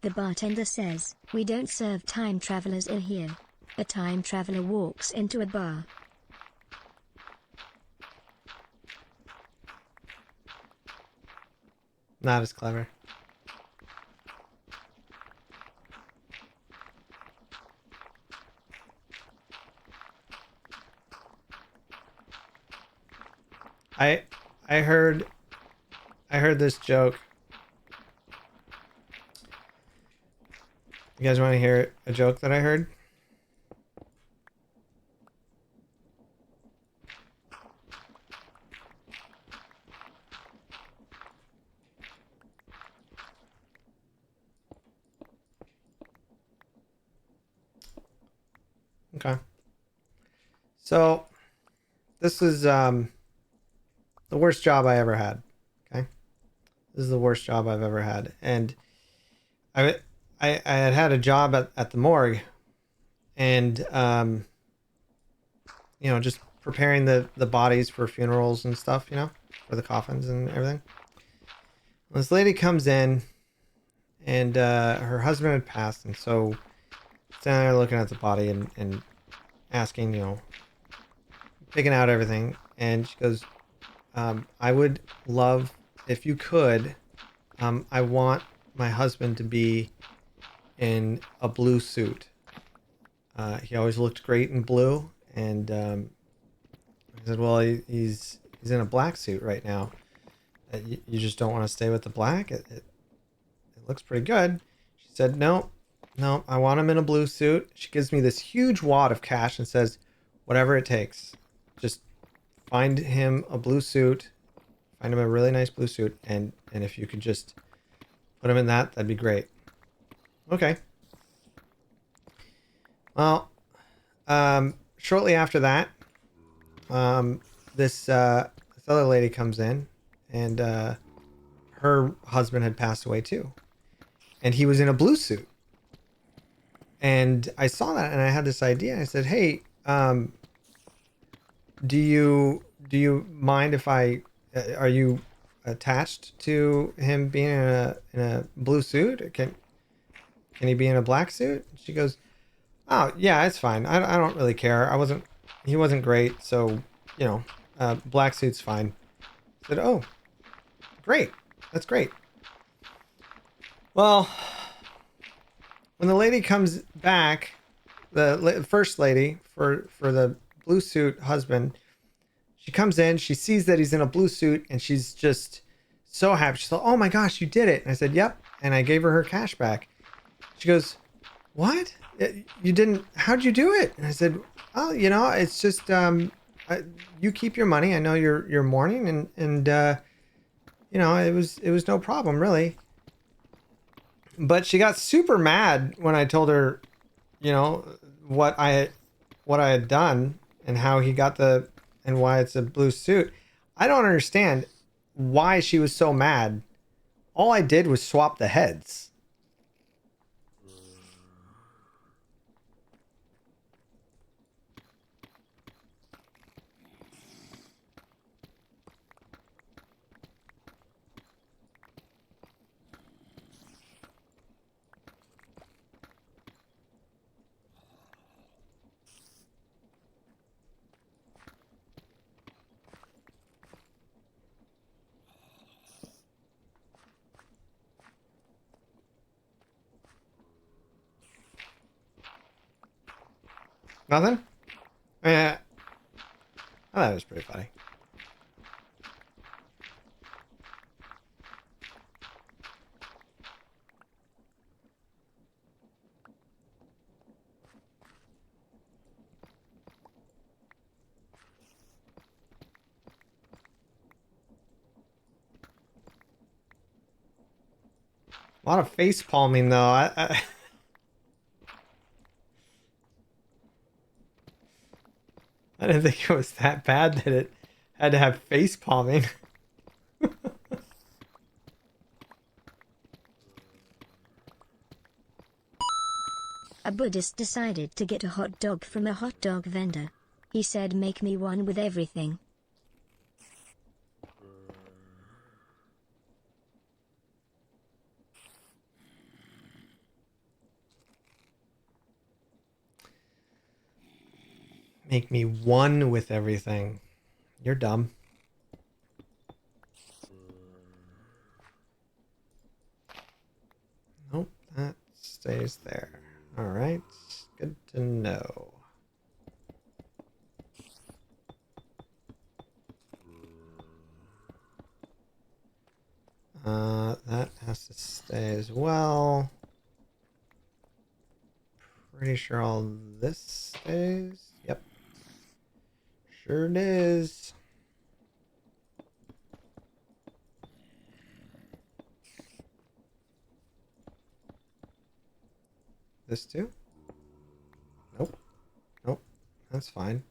The bartender says, "We don't serve time travelers in here." A time traveler walks into a bar. Not as clever. I heard this joke. You guys want to hear a joke that I heard? Okay. So this is the worst job I ever had. Okay. This is the worst job I've ever had. And I had a job at the morgue, and just preparing the bodies for funerals and stuff, for the coffins and everything. This lady comes in, and her husband had passed, and so standing there looking at the body and asking, picking out everything, and she goes, "I would love if you could. I want my husband to be in a blue suit. He always looked great in blue." And I said, "Well, he's in a black suit right now. You just don't want to stay with the black? It looks pretty good." She said, "No, I want him in a blue suit." She gives me this huge wad of cash and says, "Whatever it takes. Just find him a blue suit. Find him a really nice blue suit. And if you could just put him in that'd be great." Okay. Well, shortly after that, this other lady comes in, and her husband had passed away too, and he was in a blue suit. And I saw that, and I had this idea. I said, "Hey, do you mind if I are you attached to him being in a blue suit? Can he be in a black suit? She goes, oh yeah, it's fine. I don't really care. He wasn't great, so you know, black suit's fine. I said, oh, great, that's great. Well, when the lady comes back, the first lady for the blue suit husband, she comes in, she sees that he's in a blue suit, and she's just so happy. She's like, oh my gosh, you did it. And I said, yep. And I gave her cash back. She goes, what? You didn't, how'd you do it? And I said, oh, you know, it's just, you keep your money. I know you're mourning, and you know, it was no problem really. But she got super mad when I told her, you know, what I had done and how he got and why it's a blue suit. I don't understand why she was so mad. All I did was swap the heads. Nothing? Yeah. I thought it was pretty funny. A lot of face palming though. I didn't think it was that bad that it had to have face palming. A Buddhist decided to get a hot dog from a hot dog vendor. He said, make me one with everything. Make me one with everything. You're dumb. Nope, that stays there. Alright, good to know. That has to stay as well. Pretty sure all this stays. Yep. Sure it is. This too? Nope. Nope. That's fine.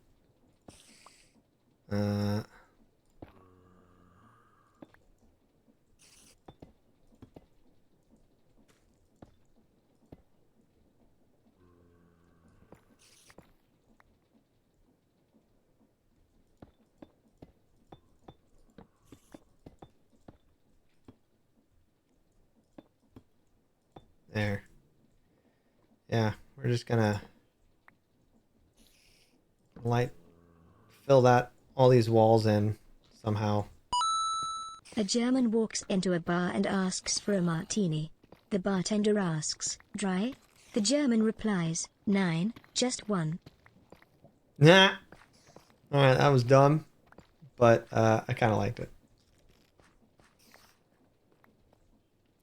There. Yeah, we're just gonna fill all these walls in somehow. A German walks into a bar and asks for a martini. The bartender asks, dry? The German replies, 9, just one. Nah. Alright, that was dumb, but I kind of liked it.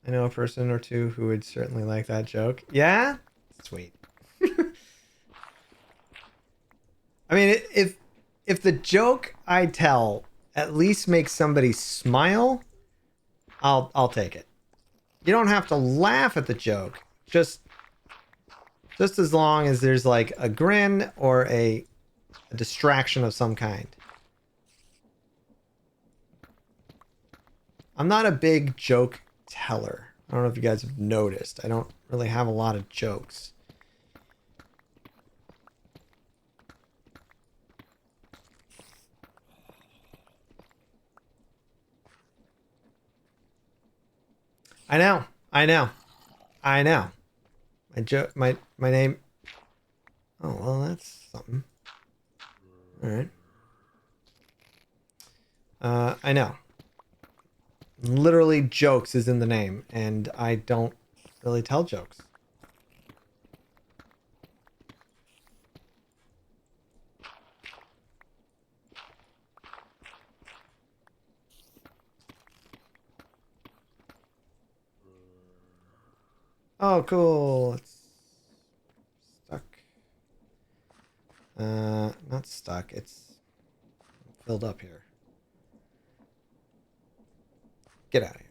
I know a person or two who would certainly like that joke. Yeah? Sweet. I mean, if the joke I tell at least makes somebody smile, I'll take it. You don't have to laugh at the joke. Just as long as there's like a grin or a distraction of some kind. I'm not a big joke teller. I don't know if you guys have noticed. I don't really have a lot of jokes. I know. I know. I know. My name. Oh well, that's something. All right. I know. Literally, jokes is in the name, and I don't really tell jokes. Oh, cool. It's stuck. Not stuck. It's filled up here. Get out of here.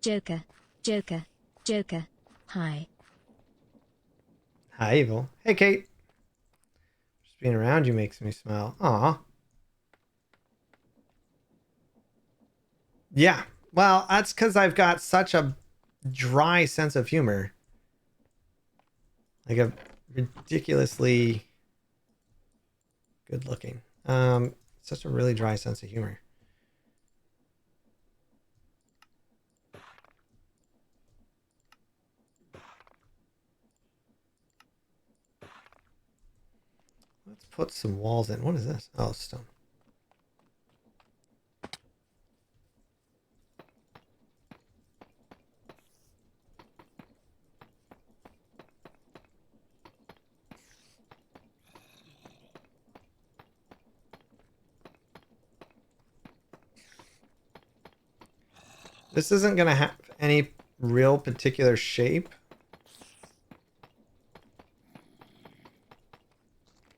Joker, Joker, Joker. Hi. Hi, Evil. Hey, Kate. Just being around you makes me smile. Aw. Yeah. Well, that's because I've got such a dry sense of humor. Like a ridiculously good looking. Such a really dry sense of humor. Let's put some walls in. What is this? Oh, stone. This isn't going to have any real particular shape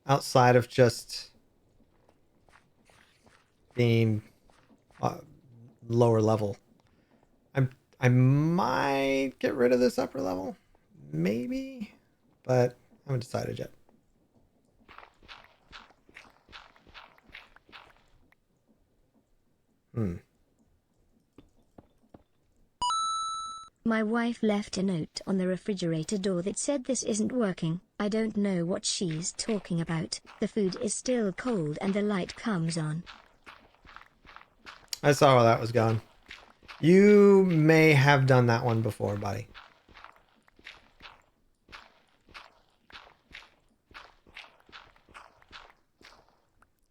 outside of just being lower level. I might get rid of this upper level, maybe, but I haven't decided yet. My wife left a note on the refrigerator door that said this isn't working. I don't know what she's talking about. The food is still cold and the light comes on. I saw where that was going. You may have done that one before, buddy.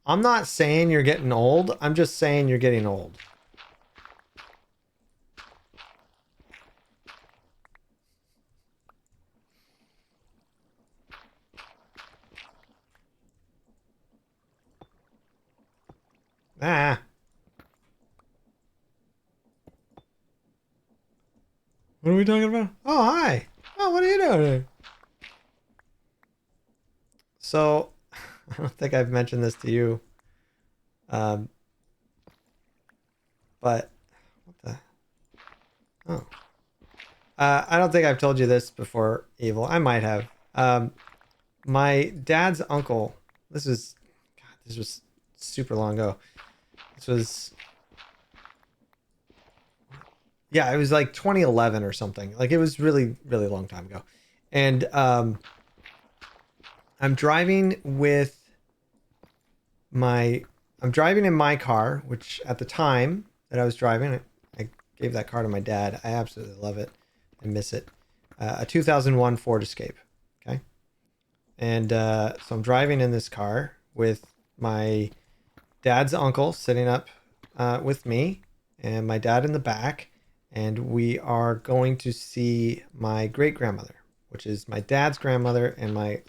I'm not saying you're getting old. I'm just saying you're getting old. Ah. What are we talking about? Oh, hi. Oh, what are you doing? So, I don't think I've mentioned this to you. But, what the? Oh. I don't think I've told you this before, Evil. I might have. My dad's uncle, this was super long ago. This was, yeah, it was like 2011 or something. Like it was really, really long time ago. And I'm driving in my car, which at the time that I was driving, I gave that car to my dad. I absolutely love it. I miss it. A 2001 Ford Escape. Okay. And so I'm driving in this car with my dad's uncle sitting up with me and my dad in the back. And we are going to see my great grandmother, which is my dad's grandmother and my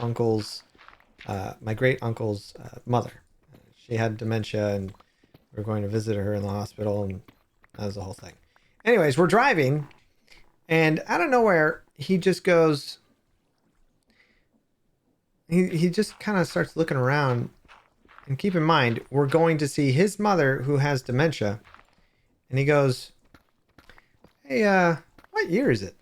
great uncle's mother. She had dementia and we're going to visit her in the hospital, and that was the whole thing. Anyways, we're driving, and out of nowhere, he just goes, he just kind of starts looking around. And keep in mind, we're going to see his mother who has dementia. And he goes, hey, what year is it?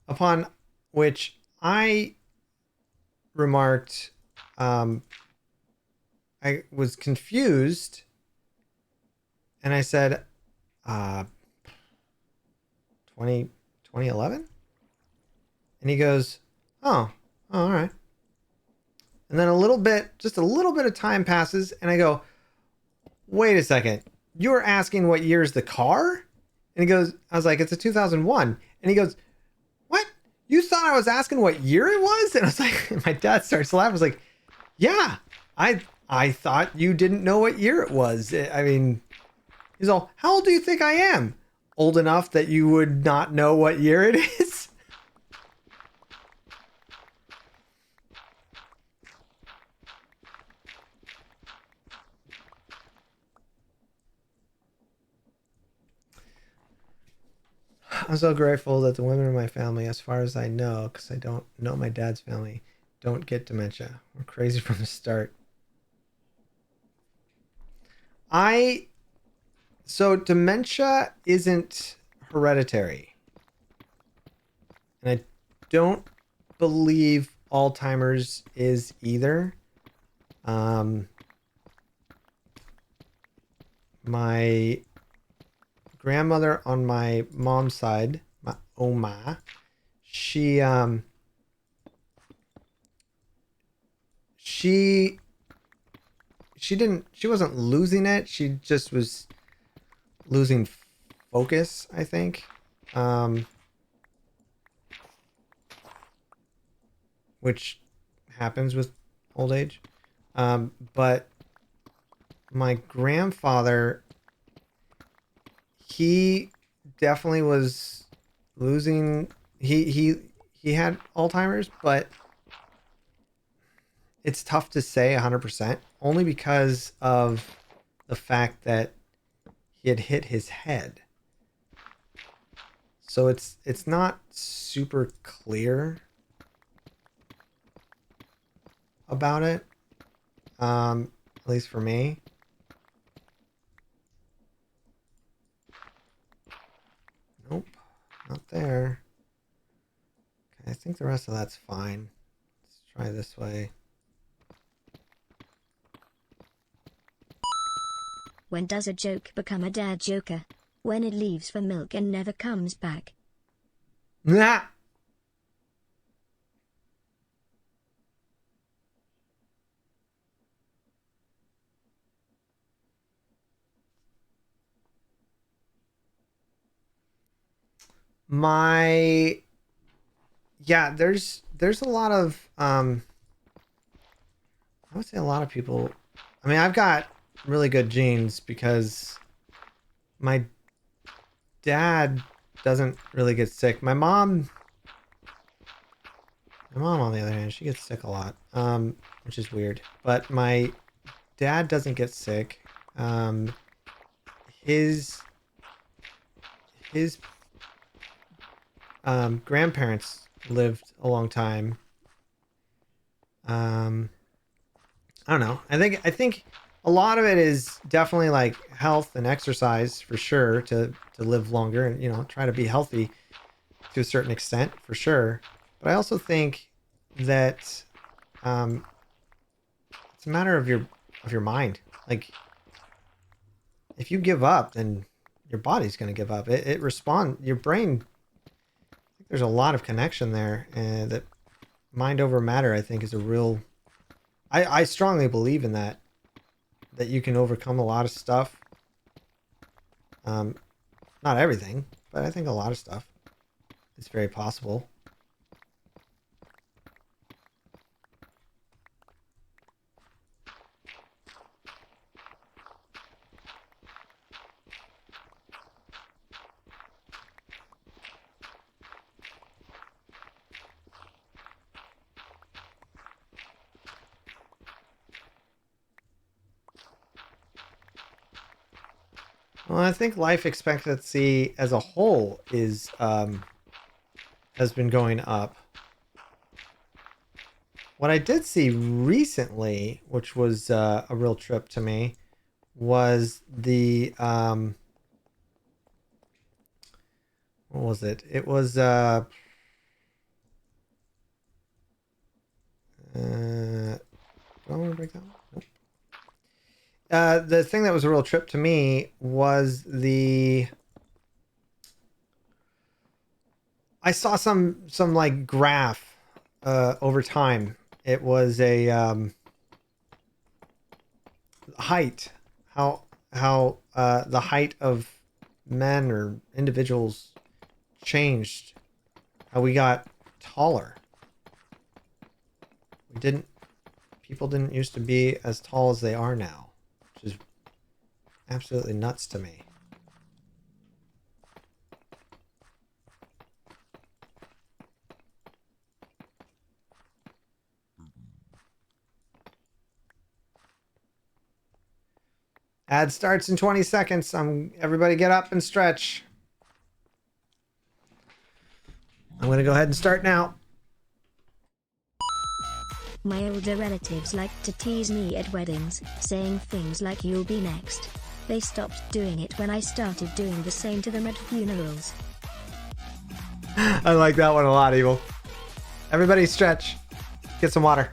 Upon which I remarked, I was confused. And I said, 2011? And he goes, oh, all right. And then just a little bit of time passes, and I go, wait a second, you were asking what year is the car? And he goes, I was like, it's a 2001. And he goes, what? You thought I was asking what year it was? And I was like, my dad starts laughing. I was like, yeah, I thought you didn't know what year it was. I mean, he's all, how old do you think I am? Old enough that you would not know what year it is? I'm so grateful that the women in my family, as far as I know, because I don't know my dad's family, don't get dementia. We're crazy from the start. So dementia isn't hereditary. And I don't believe Alzheimer's is either. My grandmother on my mom's side, my Oma, she wasn't losing it. She just was losing focus, I think. Which happens with old age. But my grandfather, he definitely was losing. He had Alzheimer's, but it's tough to say 100%, only because of the fact that he had hit his head. So it's not super clear about it, at least for me. Nope, not there. Okay, I think the rest of that's fine. Let's try this way. When does a joke become a dad joker? When it leaves for milk and never comes back. Nah. There's a lot of I would say a lot of people. I mean, I've got really good genes because my dad doesn't really get sick. My mom on the other hand, she gets sick a lot, which is weird. But my dad doesn't get sick. His grandparents lived a long time. I don't know. I think a lot of it is definitely like health and exercise for sure to live longer and, you know, try to be healthy to a certain extent for sure. But I also think that it's a matter of your mind. Like, if you give up, then your body's going to give up. It responds. Your brain. I think there's a lot of connection there, and that mind over matter, I think, is a real. I strongly believe in that. That you can overcome a lot of stuff. Not everything, but I think a lot of stuff. It's very possible. Well, I think life expectancy as a whole is has been going up. What I did see recently, which was a real trip to me, was the what was it? It was do I want to break that one? Nope. The thing that was a real trip to me was I saw some like graph over time. it was a height. How the height of men or individuals changed. How we got taller. People didn't used to be as tall as they are now, which is absolutely nuts to me. Ad starts in 20 seconds. Everybody get up and stretch. I'm going to go ahead and start now. My older relatives liked to tease me at weddings, saying things like "you'll be next." They stopped doing it when I started doing the same to them at funerals. I like that one a lot, Evil. Everybody stretch. Get some water.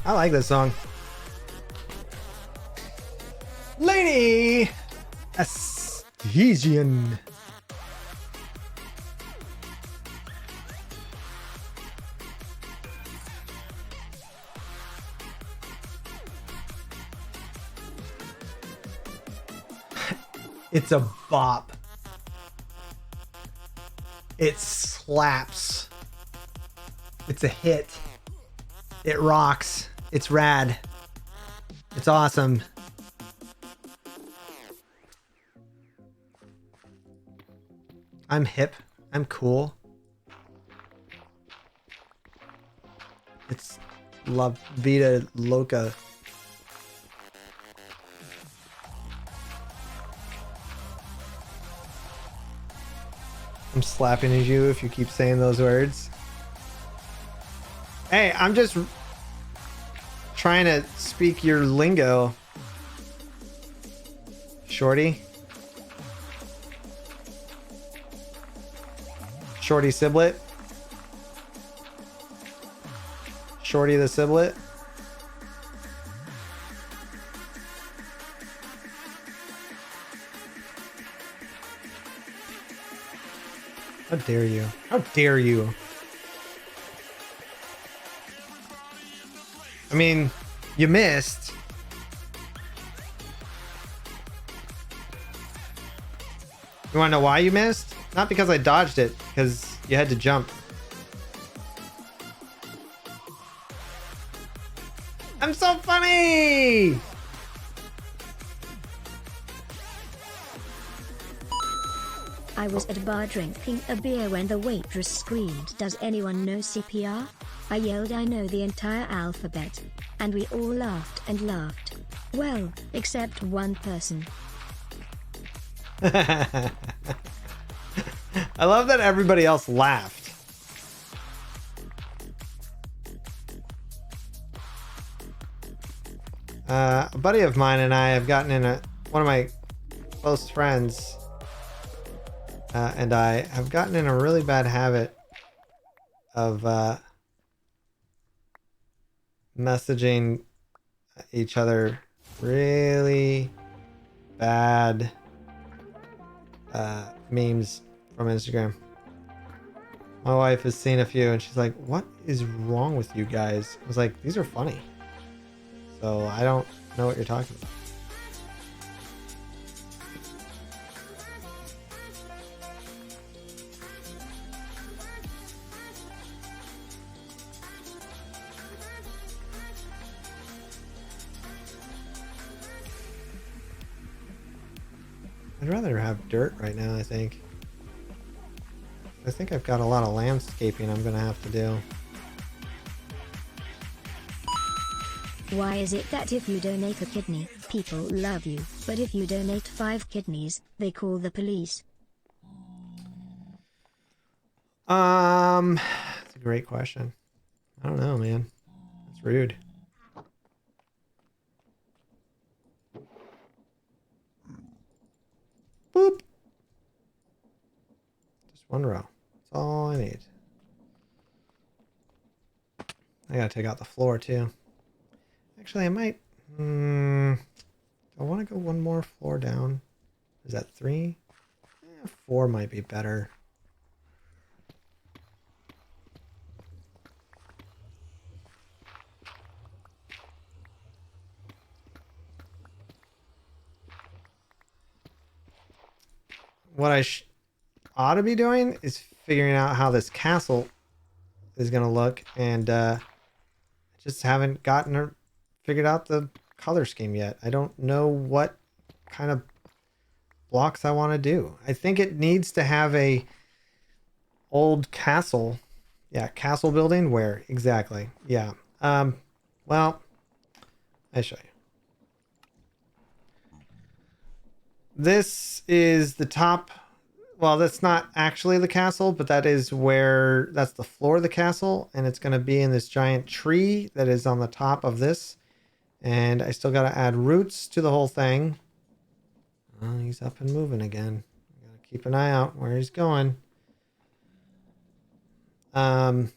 I like this song. Lady Astesian. It's a bop. It slaps. It's a hit. It rocks. It's rad. It's awesome. I'm hip. I'm cool. It's La Vida Loca. I'm slapping at you if you keep saying those words. Hey, I'm just trying to speak your lingo. Shorty. Shorty Siblet. Shorty the Siblet. How dare you? How dare you? I mean, you missed. You want to know why you missed? Not because I dodged it, because you had to jump. I'm so funny! I was at a bar drinking a beer when the waitress screamed, "Does anyone know CPR?" I yelled, "I know the entire alphabet." And we all laughed and laughed. Well, except one person. I love that everybody else laughed. A buddy of mine and I have gotten in one of my close friends and I have gotten in a really bad habit of messaging each other really bad memes from Instagram. My wife has seen a few and she's like, "What is wrong with you guys?" I was like, "These are funny." So I don't know what you're talking about. I'd rather have dirt right now, I think. I think I've got a lot of landscaping I'm gonna have to do. Why is it that if you donate a kidney, people love you, but if you donate 5 kidneys, they call the police? That's a great question. I don't know, man. It's rude. Boop. Just one row. That's all I need. I gotta take out the floor too. Actually, I might. I want to go one more floor down. Is that 3? 4 might be better. What I ought to be doing is figuring out how this castle is going to look, and I just haven't figured out the color scheme yet. I don't know what kind of blocks I want to do. I think it needs to have a old castle. Yeah, castle building. Where exactly? Yeah. Well, I show you. This is the top. Well, that's not actually the castle, but that's the floor of the castle, and it's going to be in this giant tree that is on the top of this. And I still got to add roots to the whole thing. Oh, he's up and moving again. I gotta keep an eye out where he's going. But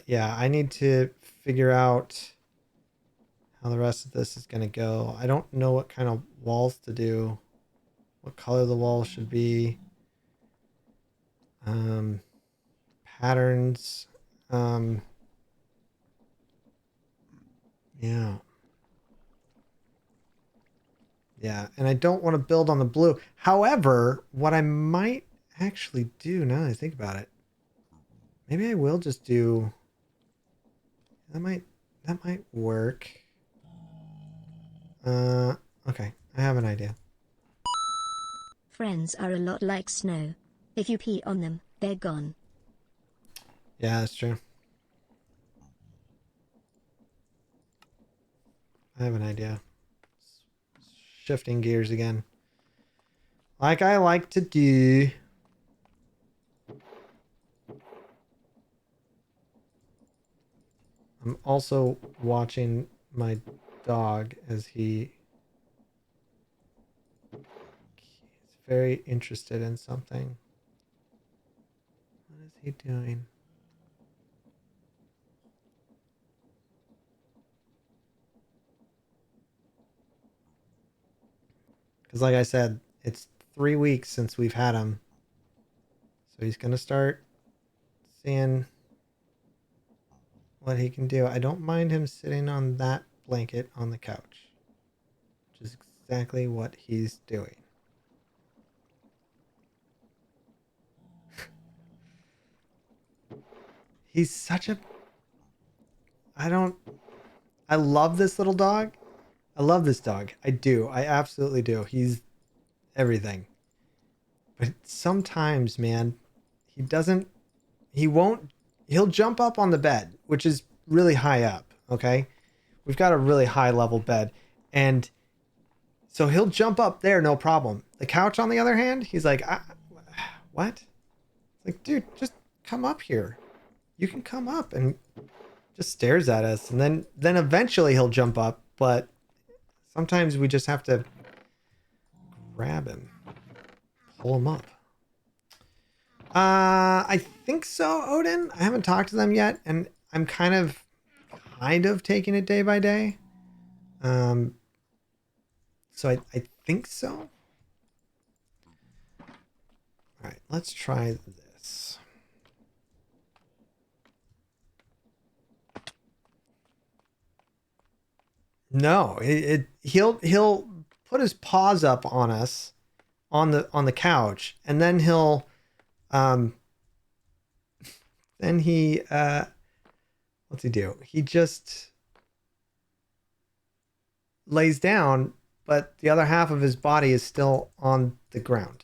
yeah, I need to figure out how the rest of this is going to go. I don't know what kind of walls to do. What color the walls should be. Patterns. Yeah. Yeah, and I don't want to build on the blue. However, what I might actually do now that I think about it, maybe I will just do. That might work. Okay, I have an idea. Friends are a lot like snow. If you pee on them, they're gone. Yeah, that's true. I have an idea. Shifting gears again. Like I like to do. I'm also watching my dog as he's very interested in something. What is he doing? Because like I said, it's 3 weeks since we've had him. So he's going to start seeing what he can do. I don't mind him sitting on that blanket on the couch, which is exactly what he's doing. He's such a... I love this little dog. I love this dog. I do. I absolutely do. He's everything. But sometimes, man, he doesn't... He won't... He'll jump up on the bed, which is really high up, okay? We've got a really high level bed. And so he'll jump up there, no problem. The couch, on the other hand, he's like, what? It's like, dude, just come up here. You can come up, and just stares at us. And then eventually he'll jump up, but sometimes we just have to grab him, pull him up. I think so, Odin. I haven't talked to them yet, and I'm kind of taking it day by day. So I think so. All right, let's try this. No, he'll put his paws up on us on the couch, and then he'll then he what's he do? He just lays down, but the other half of his body is still on the ground.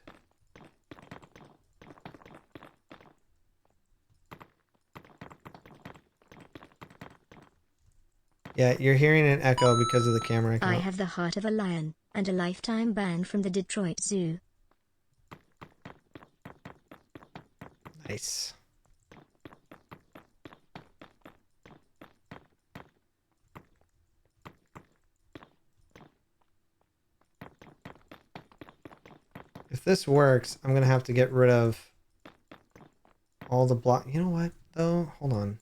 Yeah, you're hearing an echo because of the camera. I have the heart of a lion and a lifetime ban from the Detroit Zoo. Nice. If this works, I'm gonna have to get rid of all the block. You know what, though? Hold on.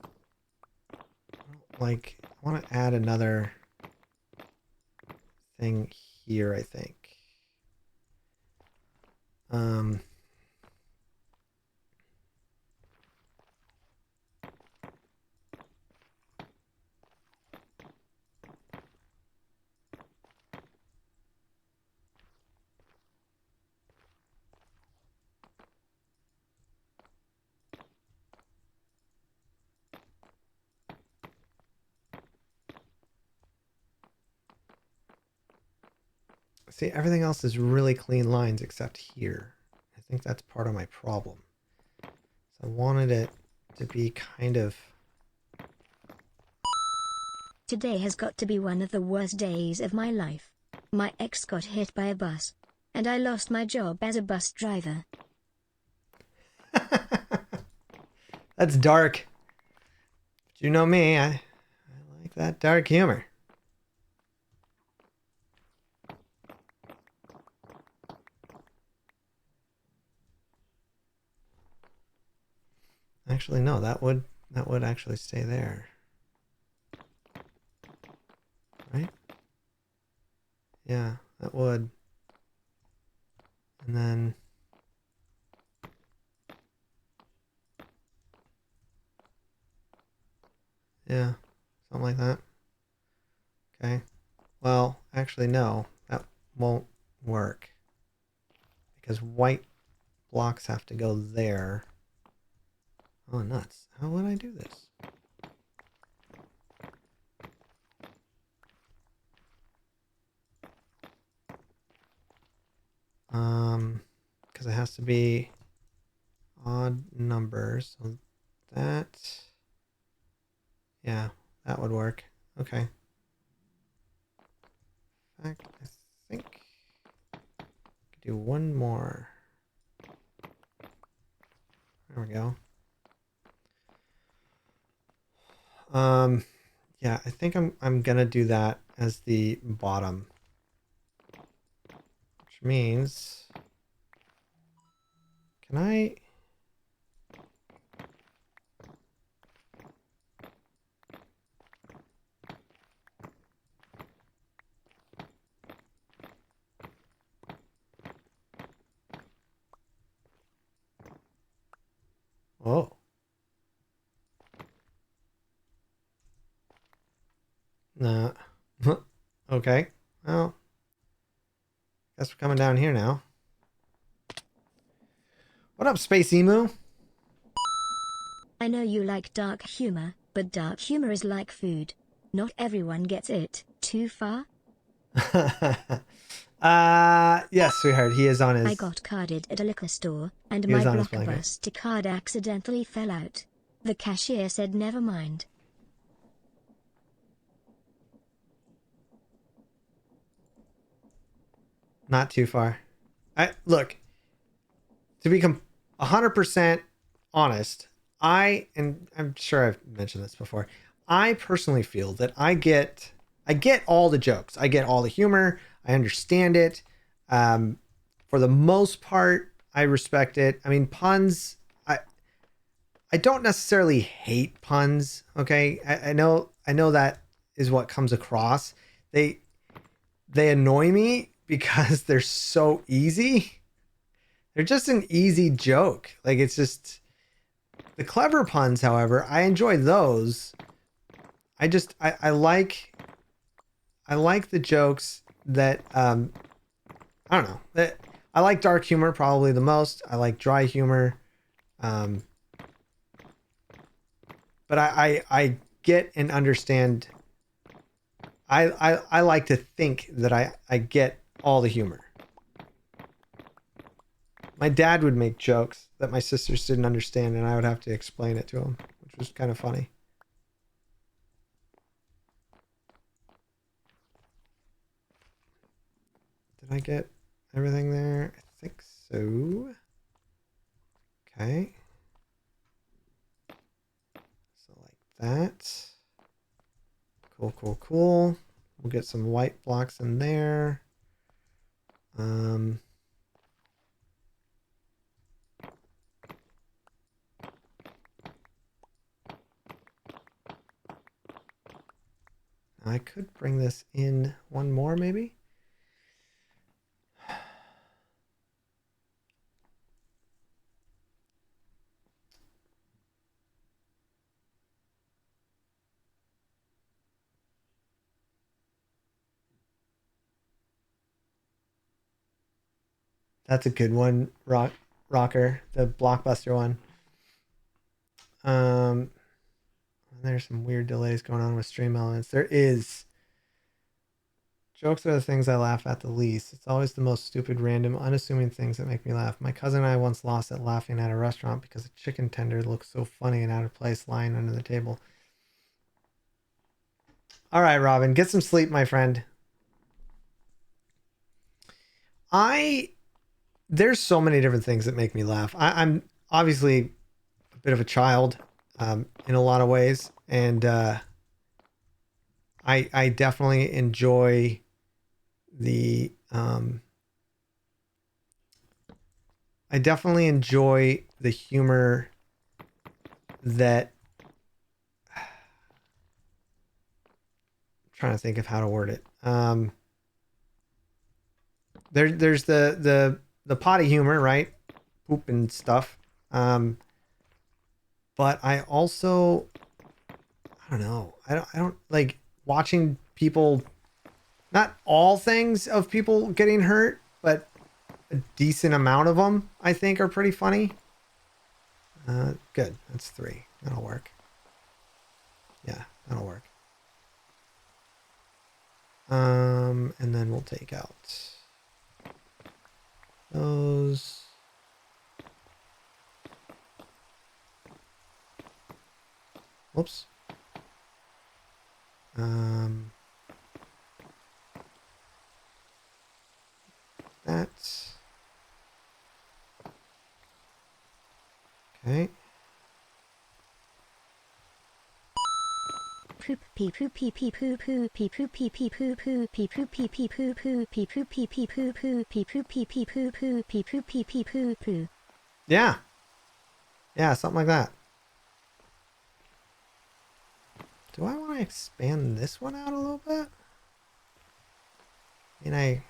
Like, I want to add another thing here, I think. See, everything else is really clean lines except here. I think that's part of my problem. So I wanted it to be kind of... Today has got to be one of the worst days of my life. My ex got hit by a bus, and I lost my job as a bus driver. That's dark. But you know me, I like that dark humor. Actually, no, that would actually stay there. Right? Yeah, that would. And then yeah, something like that. Okay. Well, actually, no, that won't work because white blocks have to go there. Oh, nuts. How would I do this? Because it has to be odd numbers. So that, yeah, that would work. Okay. fact, I think I could do one more. There we go. Yeah, I think I'm gonna do that as the bottom, which means, can I? Oh. Nah. Okay. Well, guess we're coming down here now. What up, Space Emu? I know you like dark humor, but dark humor is like food. Not everyone gets it. Too far? Yes, sweetheart. He is on I his. got carded at a liquor store, and He was my on his blanket. Blockbuster card accidentally fell out. The cashier said never mind. Not too far. I look. To be 100% honest, and I'm sure I've mentioned this before. I personally feel that I get all the jokes. I get all the humor. I understand it. For the most part, I respect it. I mean, puns. I don't necessarily hate puns. Okay, I know that is what comes across. They annoy me because they're so easy. They're just an easy joke. Like, it's just the clever puns, however, I enjoy those. I like the jokes that I don't know. That I like dark humor probably the most. I like dry humor. Um but I get and understand. I like to think that I get all the humor. My dad would make jokes that my sisters didn't understand, and I would have to explain it to him, which was kind of funny. Did I get everything there? I think so. Okay. So like that. Cool, cool, cool. We'll get some white blocks in there. I could bring this in one more, maybe. That's a good one, Rocker, the Blockbuster one. There's some weird delays going on with stream elements. There is. Jokes are the things I laugh at the least. It's always the most stupid, random, unassuming things that make me laugh. My cousin and I once lost it laughing at a restaurant because a chicken tender looked so funny and out of place lying under the table. All right, Robin, get some sleep, my friend. There's so many different things that make me laugh. I'm obviously a bit of a child in a lot of ways, and I definitely enjoy the I definitely enjoy the humor that I'm trying to think of how to word it. There's the potty humor, right? Poop and stuff. But I also, I don't know. I don't like watching people, not all things of people getting hurt, but a decent amount of them I think are pretty funny. Good. That's 3. That'll work. Yeah, that'll work. And then we'll take out those. Whoops. that. Okay. Poop pee poop pee pee poo poo pee poop pee pee poo poo pee poop pee pee poo poo pee poop pee pee poo poo pee poop pee pee poo poo pee poop pee pee poo poo. Yeah. Yeah, something like that. Do I want to expand this one out a little bit? I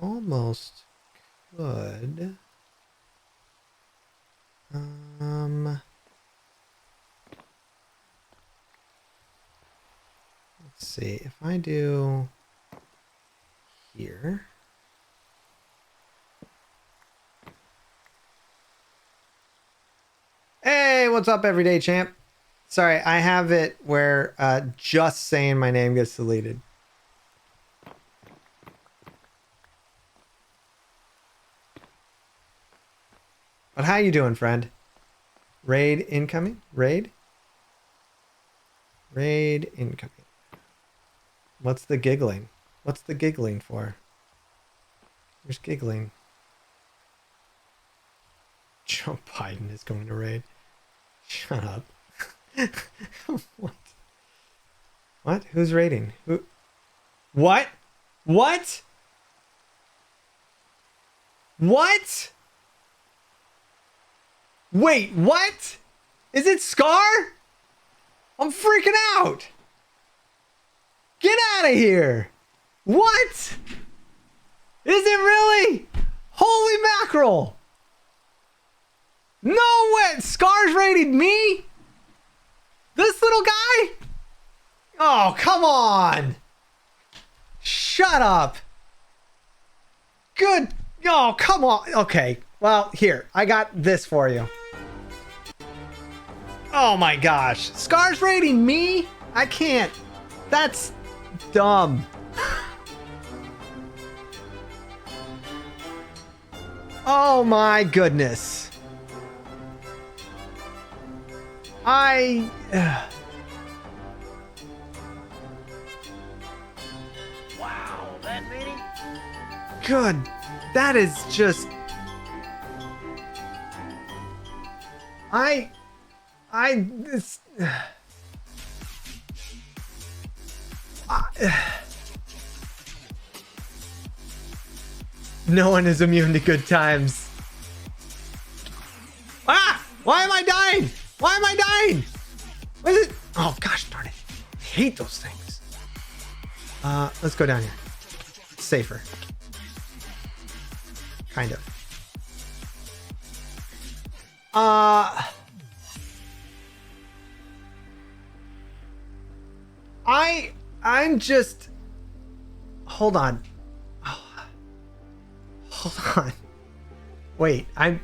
almost could. Let's see. If I do here. Hey, what's up, everyday champ? Sorry, I have it where just saying my name gets deleted. But how you doing, friend? Raid incoming? Raid? Raid incoming. What's the giggling? What's the giggling for? There's giggling. Joe Biden is going to raid. Shut up. What? What? Who's raiding? Who? What? What? What? Wait, what? Is it Scar? I'm freaking out. Get out of here. What? Is it really? Holy mackerel. No way. Scar's raided me? This little guy? Oh, come on. Shut up. Good. Oh, come on. Okay. Well, here. I got this for you. Oh my gosh. Scar's raiding me? I can't. That's dumb. Oh my goodness. Wow, that many? Good. That is just... this... No one is immune to good times. Ah! Why am I dying? Why am I dying? What is it? Oh gosh darn it. I hate those things. Let's go down here. It's safer. Kind of. I'm just... Hold on. Oh. Hold on. Wait, I'm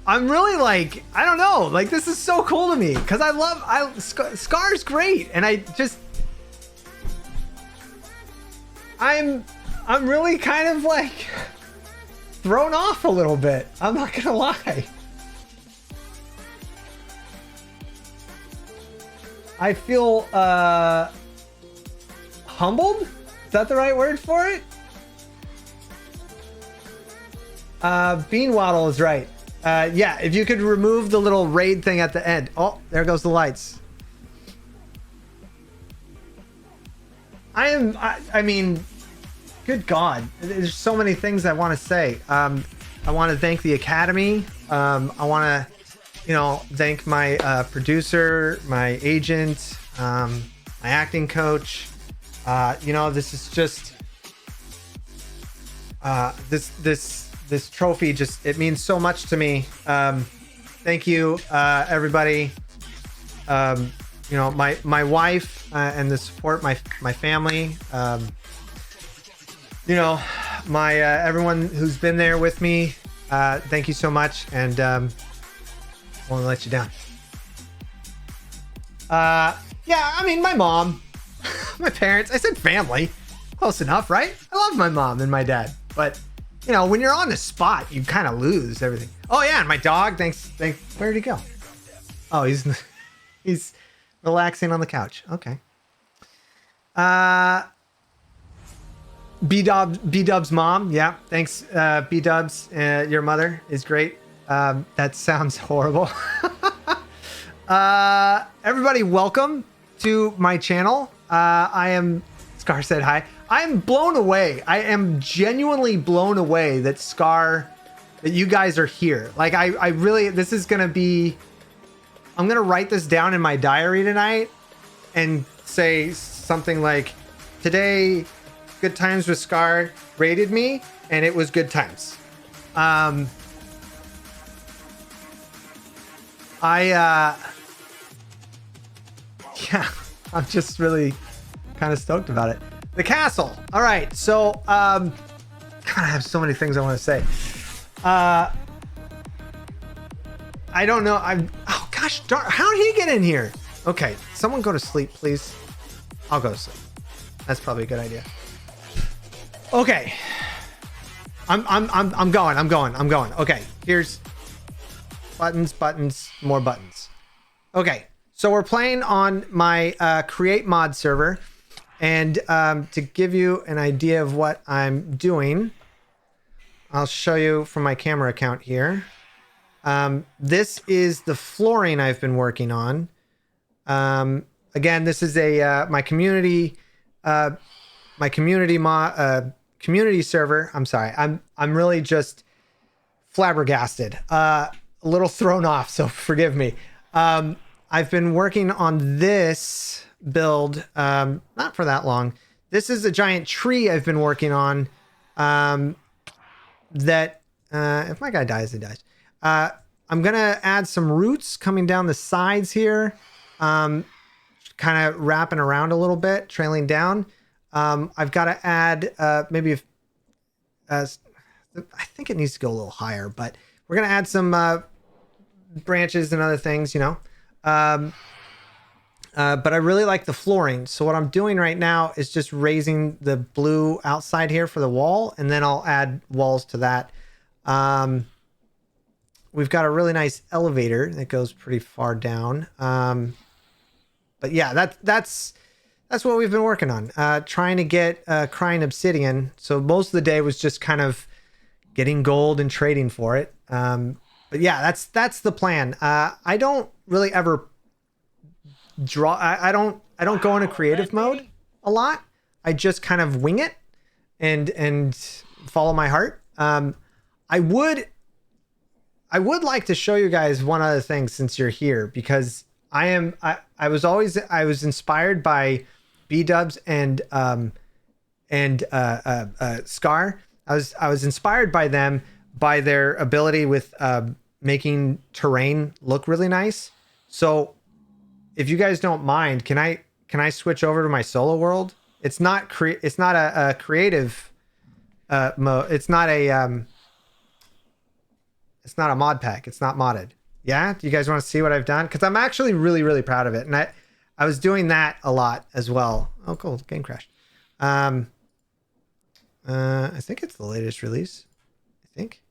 really like, I don't know, like this is so cool to me because Scar's great, and I'm really kind of like thrown off a little bit. I'm not gonna lie. I feel humbled? Is that the right word for it? Bean Waddle is right. Yeah, if you could remove the little raid thing at the end. Oh, there goes the lights. I mean, good God. There's so many things I want to say. I want to thank the Academy. I want to, thank my producer, my agent, my acting coach. This is just, this trophy it means so much to me. Thank you, everybody. My wife and the support, my family, my everyone who's been there with me. Thank you so much, and won't let you down. Yeah, I mean, my mom, my parents. I said family, close enough, right? I love my mom and my dad, but when you're on the spot, you kind of lose everything. Oh yeah, and my dog. Thanks. Where'd he go? Oh, he's relaxing on the couch. Okay. B Dub's mom. Yeah, thanks, B Dubs. Your mother is great. That sounds horrible. Everybody, welcome to my channel. I am Scar said hi. I'm blown away. I am genuinely blown away that that you guys are here. Like I really, this is gonna be. I'm gonna write this down in my diary tonight and say something like, today, Good Times with Scar rated me, and it was good times. Yeah, I'm just really kind of stoked about it. The castle. All right, so God, I have so many things I want to say. I don't know. Oh gosh, darn, how did he get in here? Okay, someone go to sleep, please. I'll go to sleep. That's probably a good idea. Okay. I'm going. Okay, here's buttons, more buttons. Okay, so we're playing on my create mod server, and to give you an idea of what I'm doing, I'll show you from my camera account here. This is the flooring I've been working on. Again, this is a my community community server. I'm sorry. I'm really just flabbergasted. A little thrown off, so forgive me. I've been working on this build not for that long. This is a giant tree I've been working on that if my guy dies, he dies. I'm gonna add some roots coming down the sides here, kind of wrapping around a little bit, trailing down. I've got to add maybe I think it needs to go a little higher, but we're gonna add some branches and other things, you know. But I really like the flooring, so what I'm doing right now is just raising the blue outside here for the wall, and then I'll add walls to that. We've got a really nice elevator that goes pretty far down. But yeah, that's what we've been working on. Trying to get crying obsidian. So most of the day was just kind of getting gold and trading for it. But yeah, that's the plan. I don't really ever draw. I don't go into creative mode a lot. I just kind of wing it and follow my heart. I would like to show you guys one other thing since you're here, because I was inspired by B-Dubs and Scar. I was inspired by them, by their ability with making terrain look really nice. So if you guys don't mind, can I switch over to my solo world? It's not a creative mode. It's not a mod pack. It's not modded. Yeah? Do you guys want to see what I've done? Because I'm actually really, really proud of it. And I was doing that a lot as well. Oh, cool. Game crashed. I think it's the latest release. I think.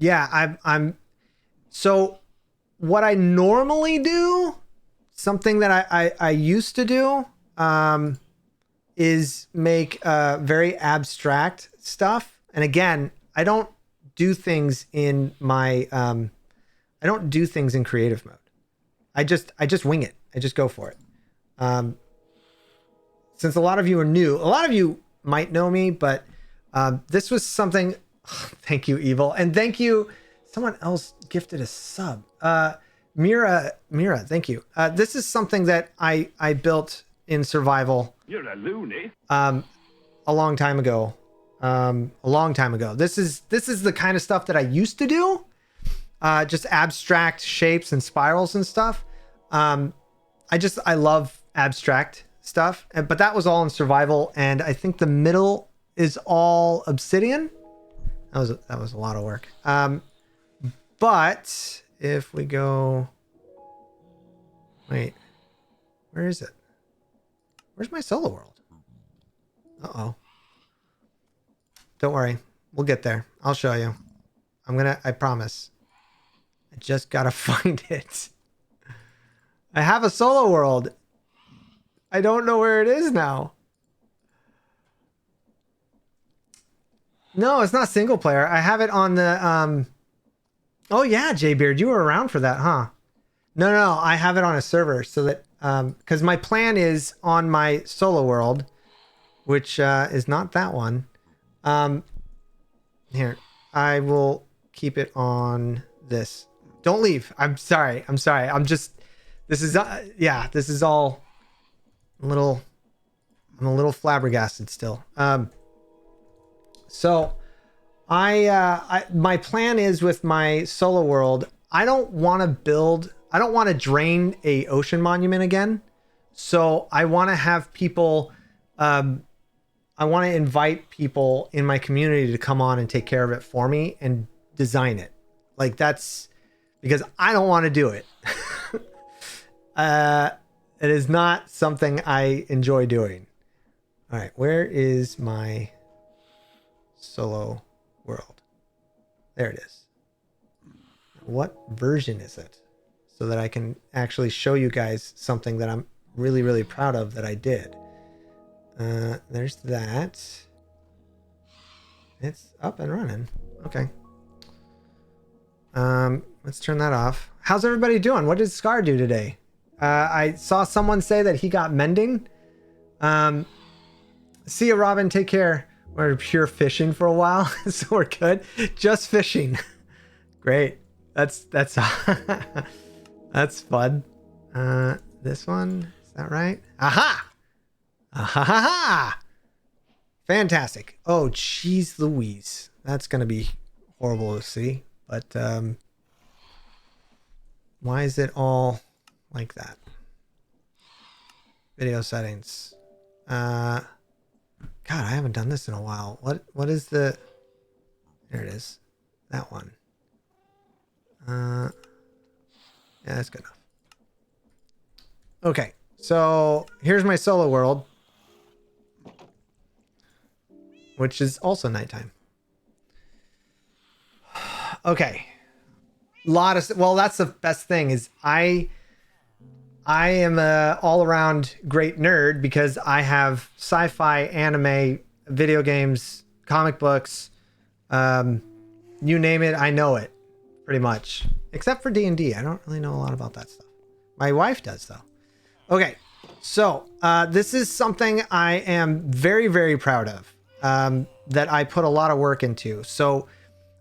Yeah, I'm so what I normally do, something that I used to do, is make very abstract stuff. And again, I don't do things in my I don't do things in creative mode. I just wing it. I just go for it. Since a lot of you are new, a lot of you might know me, but this was something. Thank you, Evil, and thank you. Someone else gifted a sub. Mira, thank you. This is something that I built in survival. You're a loony. A long time ago. This is the kind of stuff that I used to do. Just abstract shapes and spirals and stuff. I love abstract stuff, but that was all in survival, and I think the middle is all obsidian. That was a lot of work. But if we go, wait, where is it? Where's my solo world? Uh-oh. Don't worry. We'll get there. I'll show you. I promise. I just gotta find it. I have a solo world. I don't know where it is now. No, it's not single player. I have it on the oh yeah, Jaybeard, you were around for that, huh? No, I have it on a server so that because my plan is on my solo world, which is not that one. Here, I will keep it on this. Don't leave. I'm sorry. I'm just. This is yeah. This is all a little. I'm a little flabbergasted still. So, my plan is with my solo world. I don't want to build. I don't want to drain a ocean monument again. So I want to have people. I want to invite people in my community to come on and take care of it for me and design it. Like that's because I don't want to do it. It is not something I enjoy doing. All right, where is my solo world? There it is. What version is it? So that I can actually show you guys something that I'm really, really proud of that I did. There's that. It's up and running. Okay. Let's turn that off. How's everybody doing? What did Scar do today? I saw someone say that he got mending. See ya, Robin. Take care. We're pure fishing for a while, so we're good. Just fishing. Great. That's that's fun. This one, is that right? Aha! Aha! Fantastic. Oh, jeez Louise. That's going to be horrible to see. But why is it all like that? Video settings. God, I haven't done this in a while. What is the... There it is. That one. Yeah, that's good enough. Okay, so here's my solo world, which is also nighttime. Okay, well, that's the best thing is I am a all-around great nerd because I have sci-fi, anime, video games, comic books, you name it, I know it pretty much, except for D&D. I don't really know a lot about that stuff. My wife does though. Okay, so this is something I am very, very proud of, that I put a lot of work into. So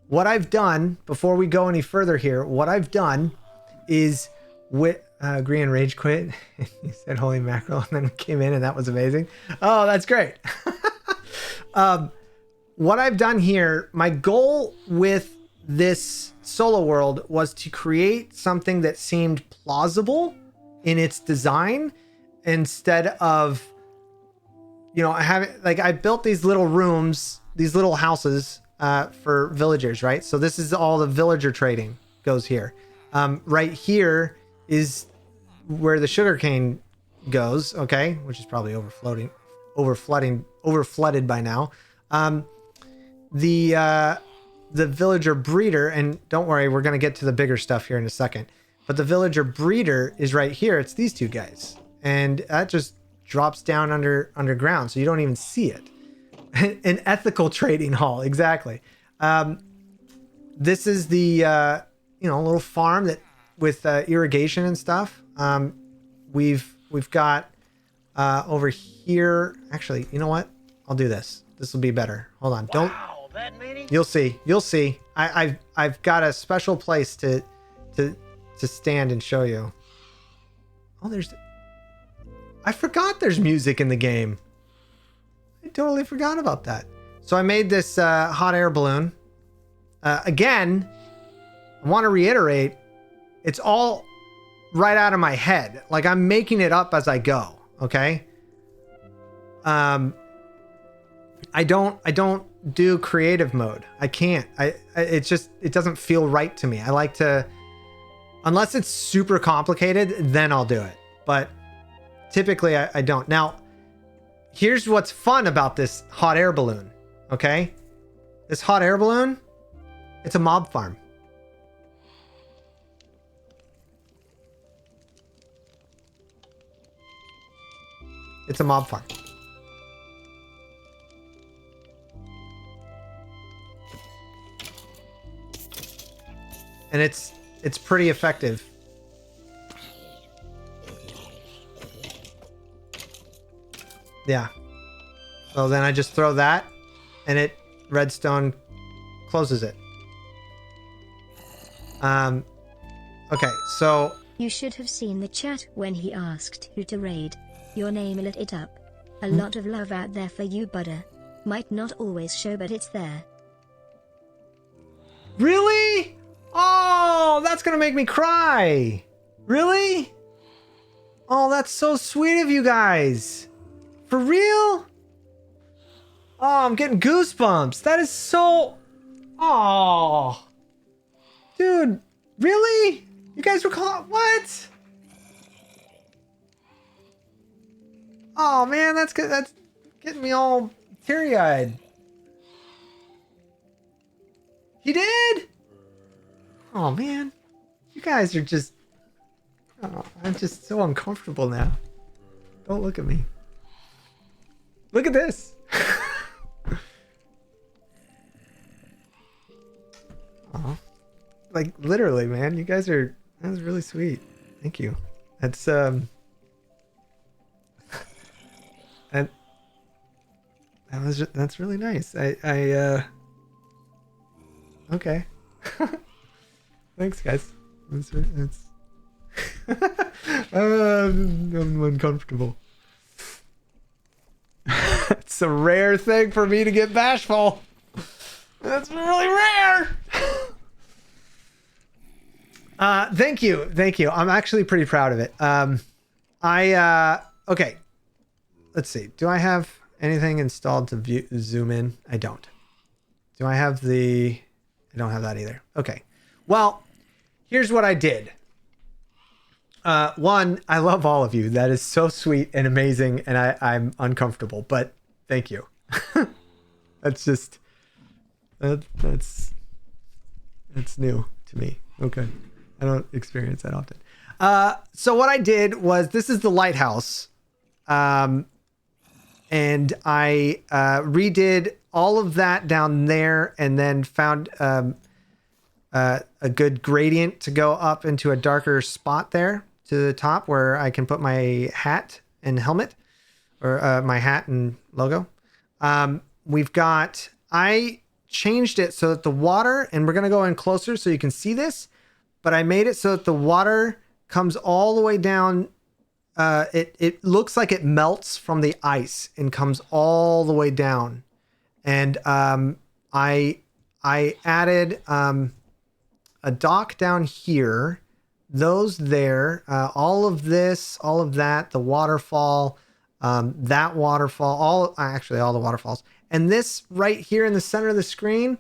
what I've done, before we go any further here, what I've done is with Agree and Rage quit. He said holy mackerel and then came in and that was amazing. Oh, that's great. What I've done here, my goal with this solo world was to create something that seemed plausible in its design instead of, you know, I built these little rooms, these little houses for villagers, right? So this is all the villager trading goes here. Right here is where the sugarcane goes, okay, which is probably overflooded by now. The villager breeder, and don't worry, we're gonna get to the bigger stuff here in a second. But the villager breeder is right here. It's these two guys, and that just drops down underground, so you don't even see it. An ethical trading hall, exactly. This is the little farm that with irrigation and stuff. We've got over here. Actually, you know what? I'll do this. This will be better. Hold on. Don't. That many? You'll see. You'll see. I've got a special place to stand and show you. Oh, I forgot there's music in the game. I totally forgot about that. So I made this hot air balloon. Again, I want to reiterate, it's all right out of my head. Like I'm making it up as I go. Okay. I don't do creative mode. I can't. It doesn't feel right to me. I like to, unless it's super complicated, then I'll do it. But typically I don't. Now, here's what's fun about this hot air balloon. Okay. This hot air balloon, it's a mob farm. It's a mob farm. And it's pretty effective. Yeah. So then I just throw that and it redstone closes it. Okay, so You should have seen the chat when he asked who to raid. Your name lit it up. A lot of love out there for you, Butter. Might not always show, but it's there. really? Oh, that's gonna make me cry. Really? Oh, that's so sweet of you guys. For real? Oh, I'm getting goosebumps. That is so... Oh. Dude, really? You guys were calling... What? Oh, man, that's good. That's getting me all teary-eyed. He did? Oh, man. You guys are just... Oh, I'm just so uncomfortable now. Don't look at me. Look at this. Oh, like literally, man. You guys are... That was really sweet. Thank you. That's and that's really nice. Okay. Thanks, guys. That's I'm uncomfortable. It's a rare thing for me to get bashful. That's really rare. Thank you. I'm actually pretty proud of it. Okay. Let's see. Do I have anything installed to zoom in? I don't. Do I have I don't have that either. Okay. Well, here's what I did. One, I love all of you. That is so sweet and amazing, and I'm uncomfortable, but thank you. That's just that's new to me. Okay. I don't experience that often. So what I did was, this is the lighthouse. And I redid all of that down there and then found a good gradient to go up into a darker spot there to the top where I can put my hat and helmet, or my hat and logo. I changed it so that the water, and we're going to go in closer so you can see this, but I made it so that the water comes all the way down. It looks like it melts from the ice and comes all the way down. And I added a dock down here, those there, all of this, all of that, the waterfall, that waterfall, actually all the waterfalls. And this right here in the center of the screen,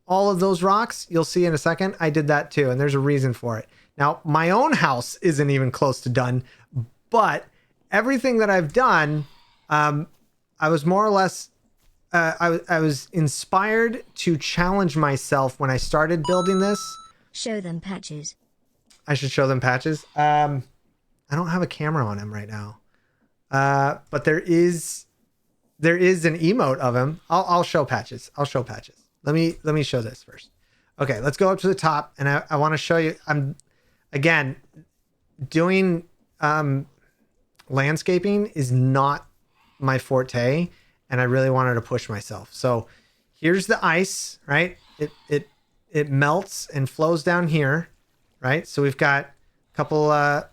all of those rocks, you'll see in a second, I did that too. And there's a reason for it. Now, my own house isn't even close to done, but everything that I've done, I was more or less, I was inspired to challenge myself when I started building this. Show them patches. I should show them patches. I don't have a camera on him right now. But there is an emote of him. I'll show patches. Let me show this first. Okay, let's go up to the top, and I want to show you. I'm again doing landscaping is not my forte, and I really wanted to push myself. So here's the ice, right? It melts and flows down here, right? So we've got a couple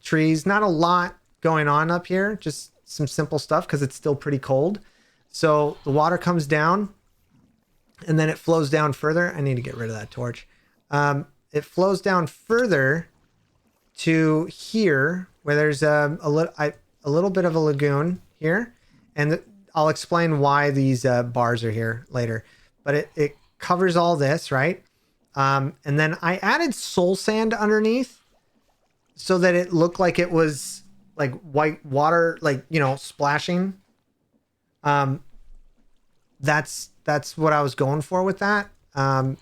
trees, not a lot going on up here, just some simple stuff because it's still pretty cold. So the water comes down and then it flows down further. I need to get rid of that torch. It flows down further to here where there's a little bit of a lagoon here. And I'll explain why these bars are here later. But it covers all this, right? And then I added soul sand underneath so that it looked like it was like white water, like, you know, splashing. That's what I was going for with that. I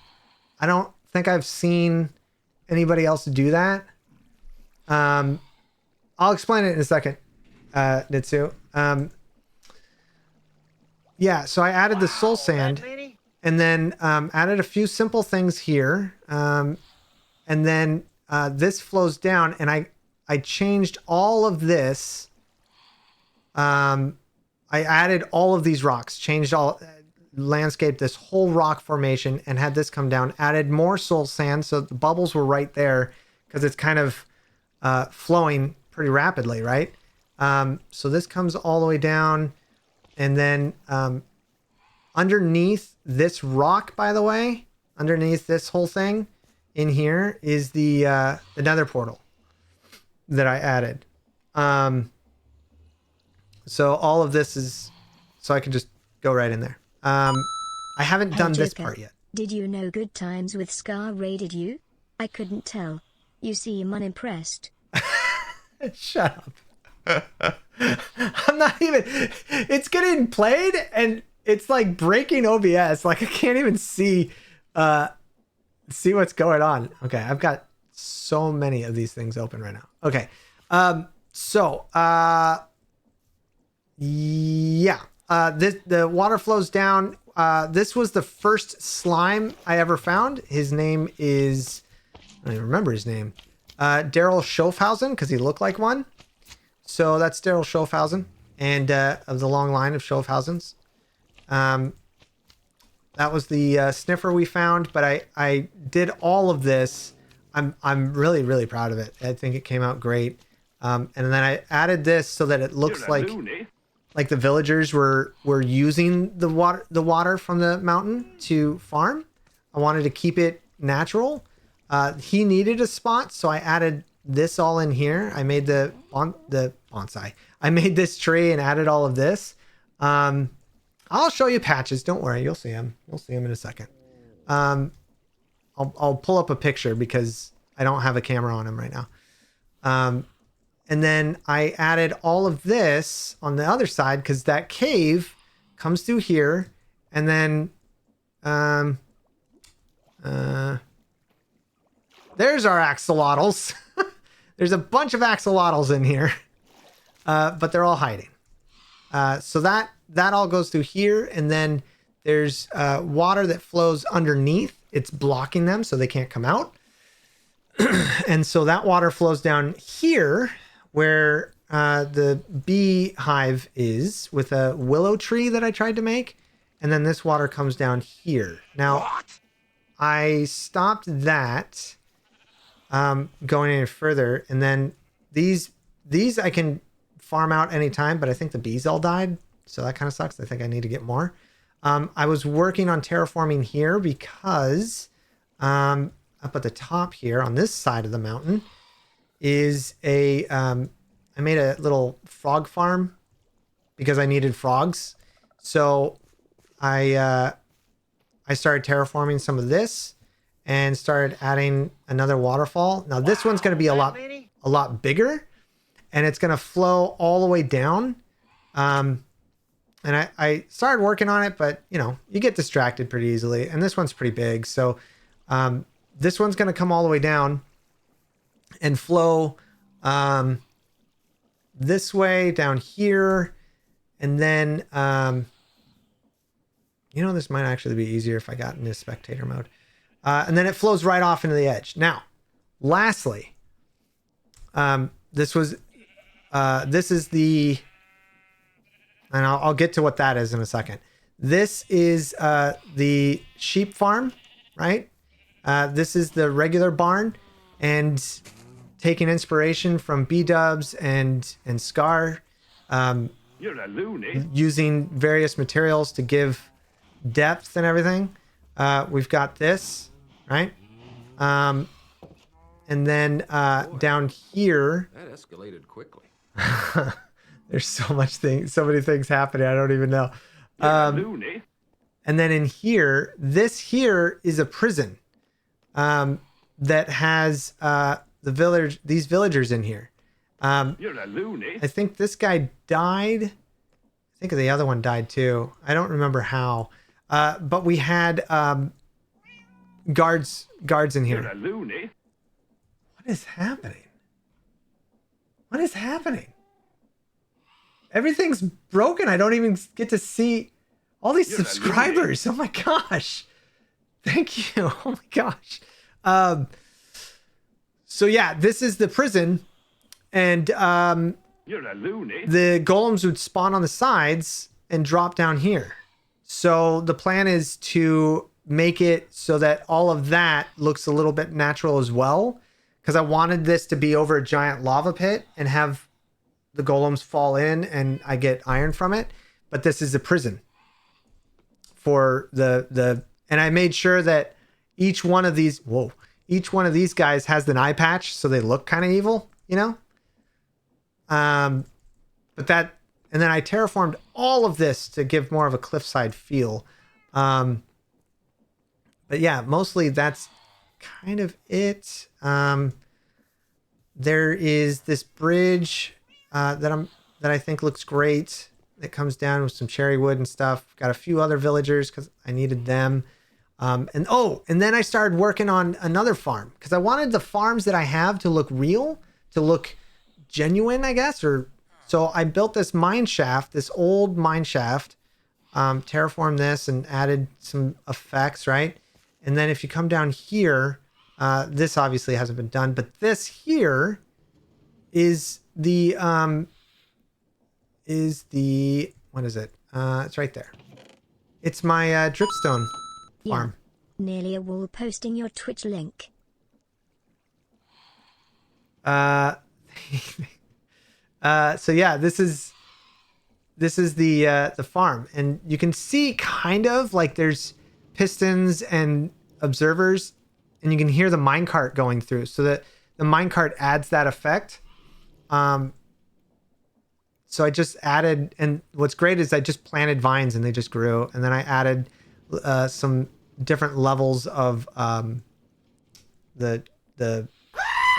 don't think I've seen anybody else do that. I'll explain it in a second, Nitsu. Yeah, so I added the soul sand and then added a few simple things here. And then this flows down, and I changed all of this. I added all of these rocks, changed all landscape, this whole rock formation, and had this come down. Added more soul sand, so the bubbles were right there because it's kind of flowing pretty rapidly, right? So this comes all the way down, and then underneath this rock, by the way, underneath this whole thing in here is the nether portal that I added. So all of this is so I can just go right in there. I haven't done this part yet. Did you know Good Times with Scar raided you? I couldn't tell. You seem unimpressed. Shut up. I'm not even. It's getting played and it's like breaking OBS. Like I can't even see what's going on. Okay, I've got so many of these things open right now. Okay. Yeah. The water flows down. This was the first slime I ever found. His name is, I don't even remember his name. Daryl Schofhausen, because he looked like one. So that's Daryl Schofhausen, and of the long line of Schofhausens. That was the sniffer we found, but I did all of this. I'm really, really proud of it. I think it came out great. And then I added this so that it looks like the villagers were using the water from the mountain to farm. I wanted to keep it natural. He needed a spot, so I added this all in here. I made the bonsai. I made this tree and added all of this. I'll show you patches. Don't worry, you'll see them. You'll see them in a second. I'll pull up a picture because I don't have a camera on him right now. And then I added all of this on the other side because that cave comes through here, and then there's our axolotls. There's a bunch of axolotls in here, but they're all hiding. So that all goes through here, and then there's water that flows underneath. It's blocking them so they can't come out. And so that water flows down here where the bee hive is with a willow tree that I tried to make. And then this water comes down here. Now, I stopped that going any further. And then these I can farm out anytime, but I think the bees all died. So that kind of sucks. I think I need to get more. I was working on terraforming here because up at the top here on this side of the mountain is I made a little frog farm because I needed frogs. So I started terraforming some of this and started adding another waterfall. Now this one's going to be a lot bigger, and it's going to flow all the way down. And I started working on it, but you get distracted pretty easily. And this one's pretty big. So this one's going to come all the way down and flow this way down here. And then, this might actually be easier if I got into spectator mode. And then it flows right off into the edge. Now, lastly, this is the, and I'll get to what that is in a second. This is the sheep farm, right? This is the regular barn, and taking inspiration from B-dubs and Scar, You're a loony. using various materials to give depth and everything. We've got this, right? And then down here, That escalated quickly. there's so many things happening. I don't even know. You're a loony. And then in here, this here is a prison that has these villagers in here. You're a loony. I think this guy died. I think the other one died too. I don't remember how. But we had guards in You're here. a loony. What is happening? What is happening? Everything's broken. I don't even get to see all these You're a subscribers. Oh my gosh. Thank you. Oh my gosh. So yeah, this is the prison, and You're a loony. the golems would spawn on the sides and drop down here. So the plan is to make it so that all of that looks a little bit natural as well, because I wanted this to be over a giant lava pit and have the golems fall in and I get iron from it. But this is the prison for the and I made sure that each one of these guys has an eye patch, so they look kind of evil, you know. But that, and then I terraformed all of this to give more of a cliffside feel. But yeah, mostly that's kind of it. There is this bridge that I think looks great. That comes down with some cherry wood and stuff. Got a few other villagers because I needed them. And then I started working on another farm because I wanted the farms that I have to look real, to look genuine, I guess. Or so I built this mine shaft, this old mine shaft, terraformed this and added some effects, right? And then if you come down here, this obviously hasn't been done, but this here is the what is it? It's right there. It's my dripstone farm. Nearly a wall posting your Twitch link. So yeah, this is the farm, and you can see kind of like there's pistons and observers, and you can hear the minecart going through, so that the minecart adds that effect. So I just added, and what's great is I just planted vines and they just grew, and then I added some different levels of the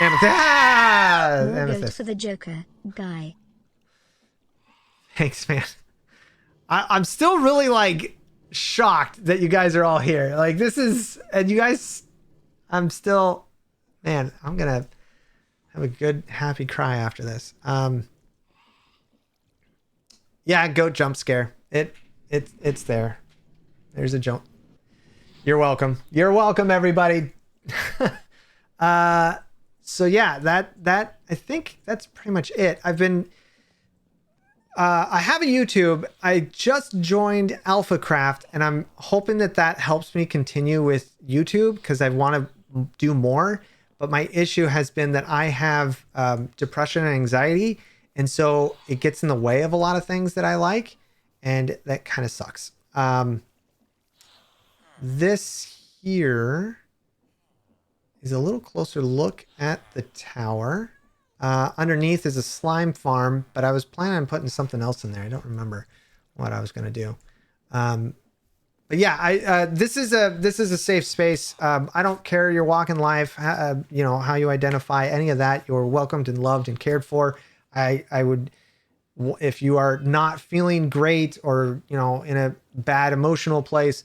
amethyst. More gold Amethyst. for the Joker, guy. Thanks, man. I'm still really like shocked that you guys are all here. Like this is, and you guys, I'm still, man, I'm gonna have a good happy cry after this. Yeah, goat jump scare. It's there. There's a jump. You're welcome. You're welcome, everybody. So yeah, that I think that's pretty much it. I've been I have a YouTube. I just joined AlphaCraft, and I'm hoping that helps me continue with YouTube because I want to do more. But my issue has been that I have depression and anxiety, and so it gets in the way of a lot of things that I like, and that kind of sucks. This here is a little closer look at the tower. Underneath is a slime farm, but I was planning on putting something else in there. I don't remember what I was going to do. But yeah, this is a safe space. I don't care your walk in life, you know, how you identify, any of that. You're welcomed and loved and cared for. I would, if you are not feeling great or, you know, in a bad emotional place,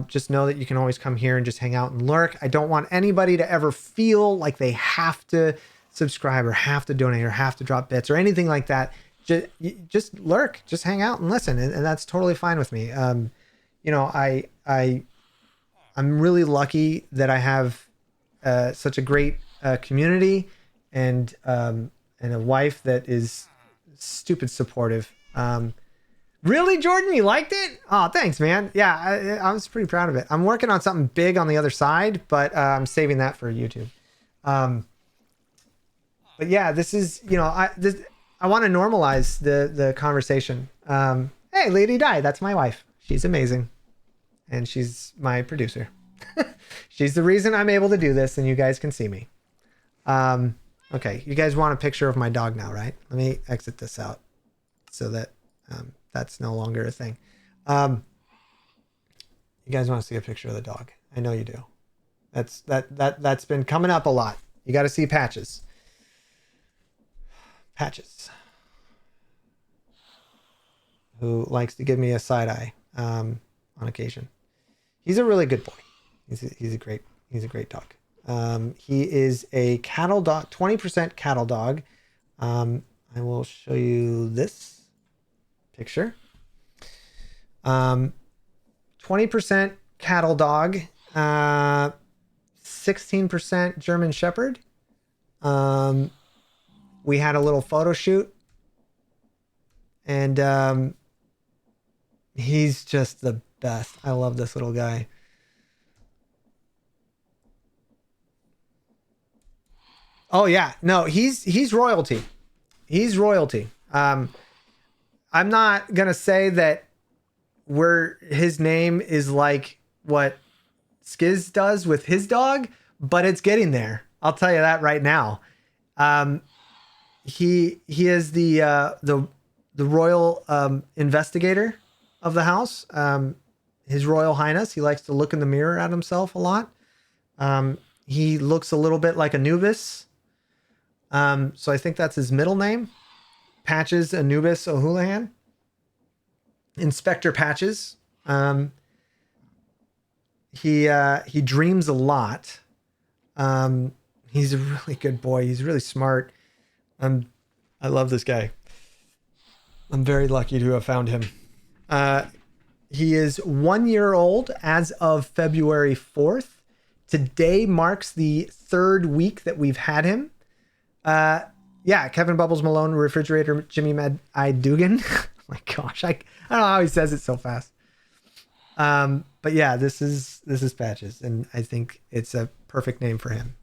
just know that you can always come here and just hang out and lurk. I don't want anybody to ever feel like they have to subscribe or have to donate or have to drop bits or anything like that. Just lurk, just hang out and listen. And that's totally fine with me. You know, I'm really lucky that I have such a great community and a wife that is stupid supportive. Really, Jordan, you liked it? Oh, thanks, man. Yeah, I was pretty proud of it. I'm working on something big on the other side, but I'm saving that for YouTube. But yeah, this is, you know, I want to normalize the conversation. Hey, Lady Di, that's my wife. She's amazing. And she's my producer. She's the reason I'm able to do this and you guys can see me. Okay, you guys want a picture of my dog now, right? Let me exit this out so that that's no longer a thing. You guys want to see a picture of the dog? I know you do. That's been coming up a lot. You got to see Patches. Patches, who likes to give me a side eye on occasion. He's a really good boy. He's a great dog. He is a cattle dog, 20% cattle dog. I will show you this. picture. 20% cattle dog, 16% German Shepherd. We had a little photo shoot, and he's just the best. I love this little guy. Oh yeah, no, he's royalty. He's royalty. I'm not gonna say that his name is like what Skiz does with his dog, but it's getting there. I'll tell you that right now. He is the royal investigator of the house. His Royal Highness. He likes to look in the mirror at himself a lot. He looks a little bit like Anubis. So I think that's his middle name. Patches Anubis O'Houlihan. Inspector Patches. He dreams a lot. He's a really good boy. He's really smart. I love this guy. I'm very lucky to have found him. He is 1 year old as of February 4th. Today marks the 3rd week that we've had him. Yeah, Kevin Bubbles Malone, Refrigerator Jimmy Mad I Dugan. Oh my gosh, I don't know how he says it so fast. But yeah, this is Patches, and I think it's a perfect name for him.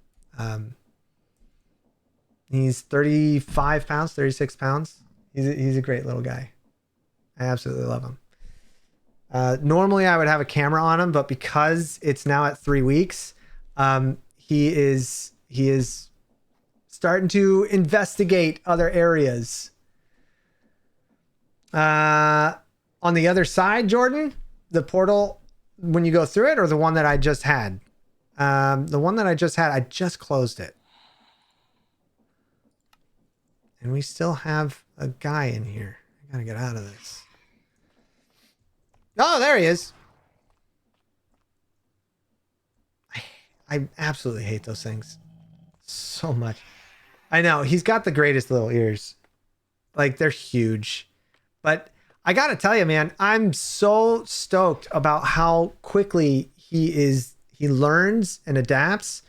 He's 35 pounds, 36 pounds. He's a great little guy. I absolutely love him. Normally I would have a camera on him, but because it's now at 3 weeks, he is starting to investigate other areas. On the other side, Jordan, the portal, when you go through it, or the one that I just had? The one that I just had, I just closed it. And we still have a guy in here. I gotta get out of this. Oh, there he is. I absolutely hate those things so much. I know, he's got the greatest little ears. Like, they're huge. But I gotta tell you, man, I'm so stoked about how quickly he learns and adapts.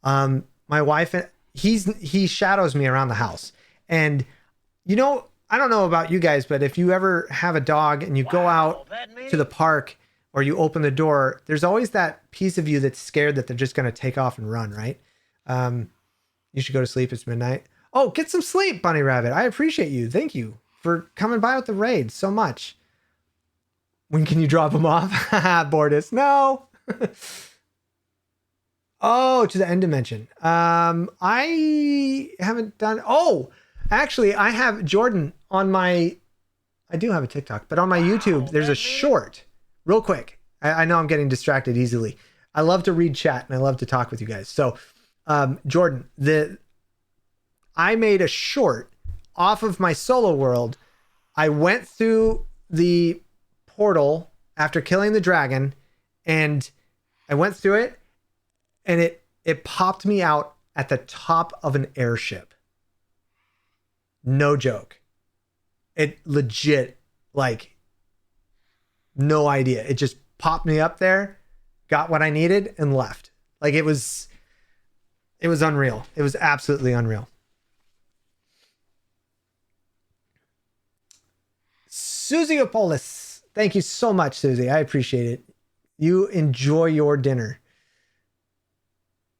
My wife, he shadows me around the house. And, you know, I don't know about you guys, but if you ever have a dog and you go out to the park or you open the door, there's always that piece of you that's scared that they're just going to take off and run, right? You should go to sleep. It's midnight. Oh, get some sleep, Bunny Rabbit. I appreciate you. Thank you for coming by with the raid so much. When can you drop them off? Bordis. No. Oh, to the end dimension. I haven't done. Oh, actually, I have Jordan on my. I do have a TikTok, but on my YouTube, there's a short. Real quick. I know I'm getting distracted easily. I love to read chat and I love to talk with you guys. So, Jordan, I made a short off of my solo world. I went through the portal after killing the dragon, and I went through it, and it popped me out at the top of an airship. No joke. It legit, like, no idea. It just popped me up there, got what I needed, and left. Like, it was unreal. It was absolutely unreal. Susieopolis. Thank you so much, Susie. I appreciate it. You enjoy your dinner.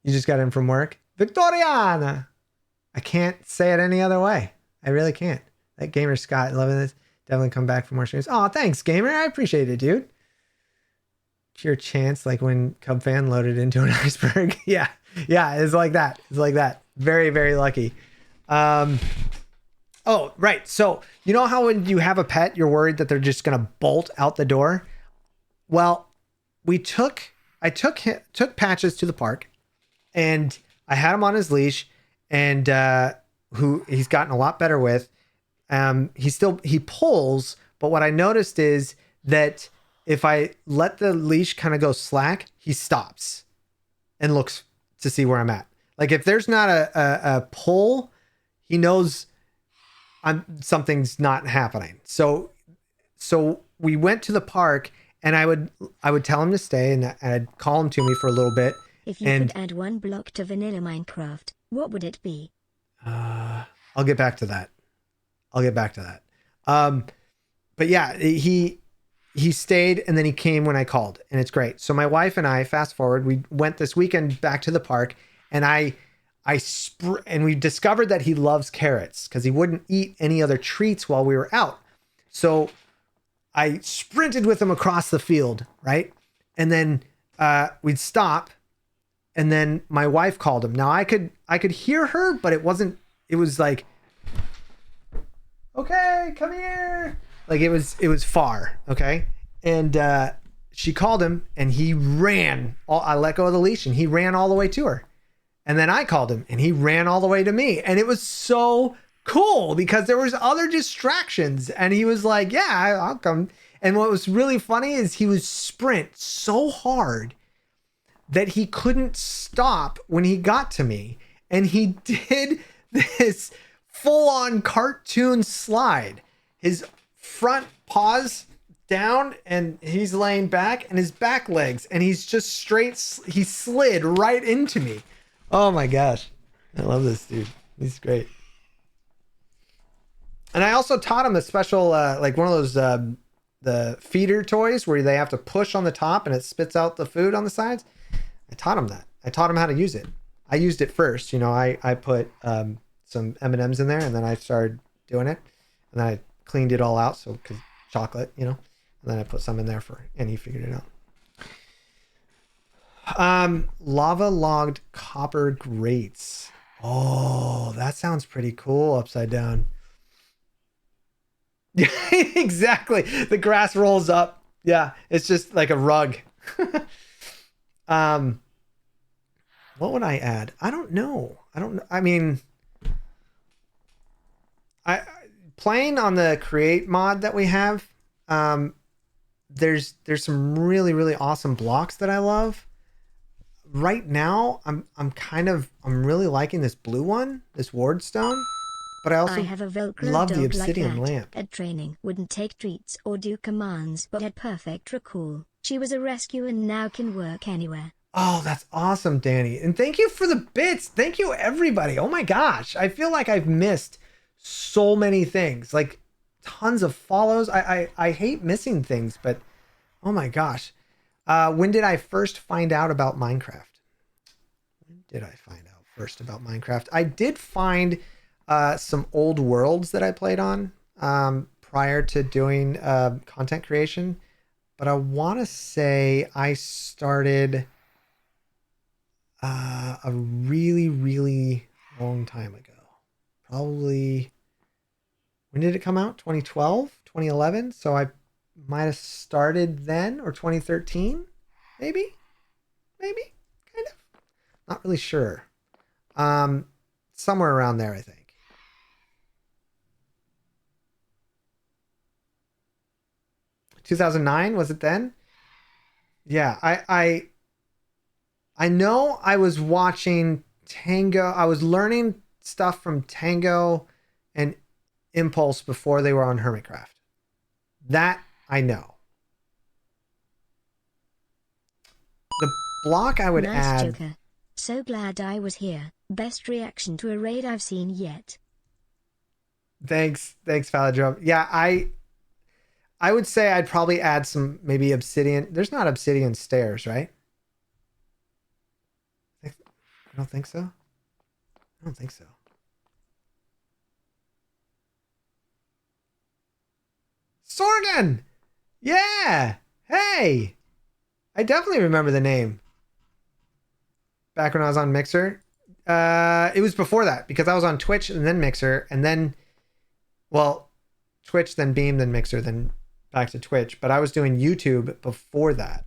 You just got in from work. Victoriana. I can't say it any other way. I really can't. That Gamer Scott, loving this. Definitely come back for more streams. Oh, thanks, Gamer. I appreciate it, dude. Pure chance, like when Cub Fan loaded into an iceberg. Yeah, it's like that. It's like that. Very, very lucky. Oh, right. So, you know how when you have a pet, you're worried that they're just going to bolt out the door? Well, I took Patches to the park, and I had him on his leash, and who he's gotten a lot better with. He pulls, but what I noticed is that if I let the leash kind of go slack, he stops and looks to see where I'm at. Like, if there's not a pull, he knows something's not happening. So so we went to the park, and I would tell him to stay, and I'd call him to me for a little bit. If you And could add one block to vanilla Minecraft, what would it be? I'll get back to that. But yeah, he stayed, and then he came when I called, and it's great. So my wife and I, fast forward, we went this weekend back to the park, and and we discovered that he loves carrots because he wouldn't eat any other treats while we were out. So I sprinted with him across the field, right? And then we'd stop, and then my wife called him. Now I could hear her, but it was like, okay, come here. Like it was far, okay? And she called him, and he ran. I let go of the leash, and he ran all the way to her. And then I called him, and he ran all the way to me. And it was so cool because there was other distractions, and he was like, yeah, I'll come. And what was really funny is he would sprint so hard that he couldn't stop when he got to me. And he did this full-on cartoon slide. His front paws down, and he's laying back, and his back legs, and he's just he slid right into me. Oh my gosh. I love this dude. He's great. And I also taught him a special, like one of those, the feeder toys where they have to push on the top and it spits out the food on the sides. I taught him that. I taught him how to use it. I used it first. I put some M&Ms in there, and then I started doing it, and then I cleaned it all out. So, cause chocolate, and then I put some in there and he figured it out. Lava logged copper grates. Oh, that sounds pretty cool. Upside down. Yeah, exactly. The grass rolls up. Yeah, it's just like a rug. What would I add? I don't know. I mean, I playing on the create mod that we have. There's some really, really awesome blocks that I love. Right now, I'm really liking this blue one, this ward stone, but I also have a Velcro love the dog obsidian like that. lamp. At training, wouldn't take treats or do commands, but had perfect recall. She was a rescue and now can work anywhere. Oh, that's awesome, Danny. And thank you for the bits. Thank you, everybody. Oh my gosh. I feel like I've missed so many things, like tons of follows. I hate missing things, but oh my gosh. When did I first find out about Minecraft? I did find some old worlds that I played on prior to doing content creation. But I want to say I started a really, really long time ago. Probably, when did it come out? 2012, 2011? So I might have started then, or 2013, maybe, kind of. Not really sure. Somewhere around there, I think. (2009) was it then? Yeah, I know I was watching Tango. I was learning stuff from Tango and Impulse before they were on Hermitcraft. That I know. The block I would Nice add. Joker. So glad I was here. Best reaction to a raid I've seen yet. Thanks, Faladrum. Yeah, I would say I'd probably add some maybe obsidian. There's not obsidian stairs, right? I don't think so. Sorgan! Yeah! Hey! I definitely remember the name. Back when I was on Mixer. It was before that because I was on Twitch and then Mixer and then, well, Twitch, then Beam, then Mixer, then back to Twitch. But I was doing YouTube before that.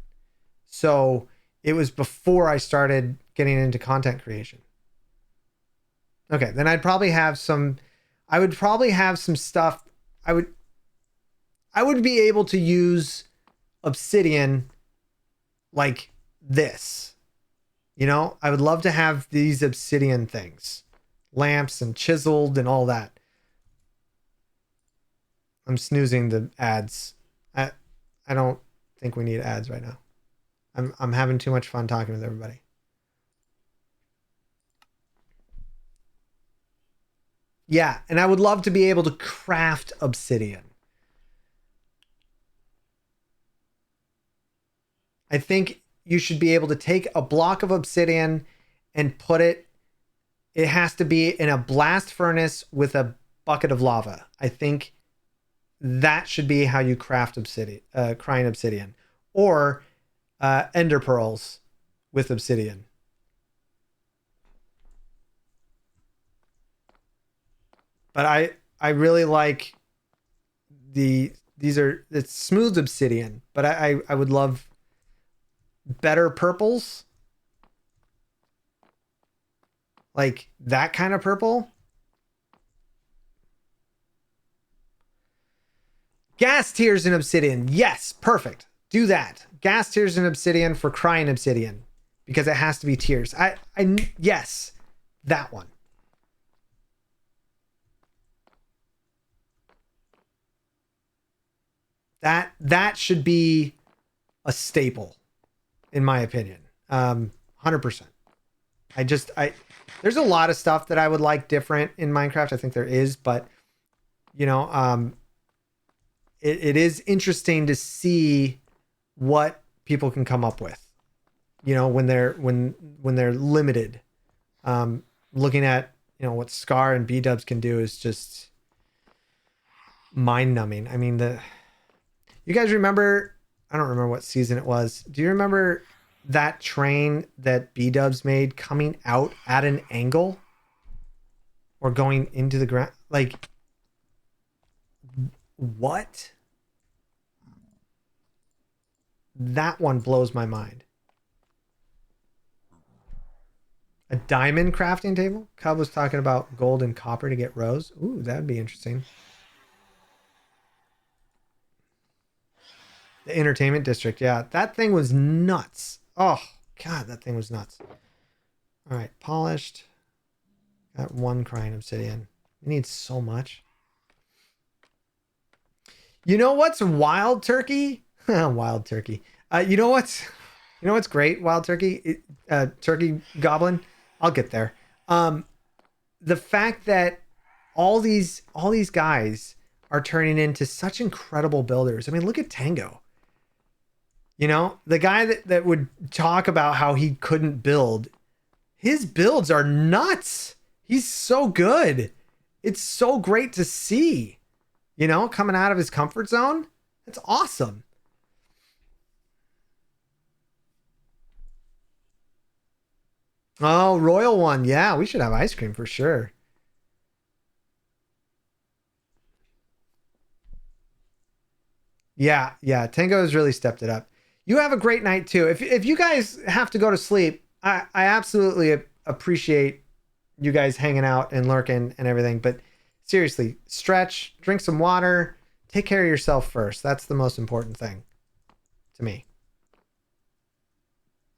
So it was before I started getting into content creation. Okay, then I would probably have some stuff. I would be able to use obsidian like this. I would love to have these obsidian things, lamps and chiseled and all that. I'm snoozing the ads I I don't think we need ads right now. I'm having too much fun talking with everybody. Yeah, and I would love to be able to craft obsidian. I think you should be able to take a block of obsidian and put it. It has to be in a blast furnace with a bucket of lava. I think that should be how you craft obsidian, crying obsidian, or ender pearls with obsidian. But I really like it's smooth obsidian, but I would love better purples. Like that kind of purple. Gas tears in obsidian. Yes, perfect. Do that. Gas tears in obsidian for crying obsidian because it has to be tears. Yes, that one. That should be a staple, in my opinion. 100%. There's a lot of stuff that I would like different in Minecraft. I think there is, but you know, it is interesting to see what people can come up with. You know, when they're limited. Looking at, you know, what Scar and B-dubs can do is just mind numbing. I mean, you guys remember, I don't remember what season it was. Do you remember that train that B-dubs made coming out at an angle or going into the ground? Like, what? That one blows my mind. A diamond crafting table? Cub was talking about gold and copper to get rose. Ooh, that'd be interesting. The entertainment district. Yeah, that thing was nuts. Oh, God, that thing was nuts. All right, polished. Got one crying obsidian. We need so much. You know what's wild turkey? Wild turkey. You know what's great? Wild turkey? Turkey goblin? I'll get there. The fact that all these guys are turning into such incredible builders. I mean, look at Tango. You know, the guy that would talk about how he couldn't build, his builds are nuts. He's so good. It's so great to see, you know, coming out of his comfort zone. It's awesome. Oh, Royal One. Yeah, we should have ice cream for sure. Yeah, yeah. Tango has really stepped it up. You have a great night too. If you guys have to go to sleep, I absolutely appreciate you guys hanging out and lurking and everything. But seriously, stretch, drink some water, take care of yourself first. That's the most important thing to me.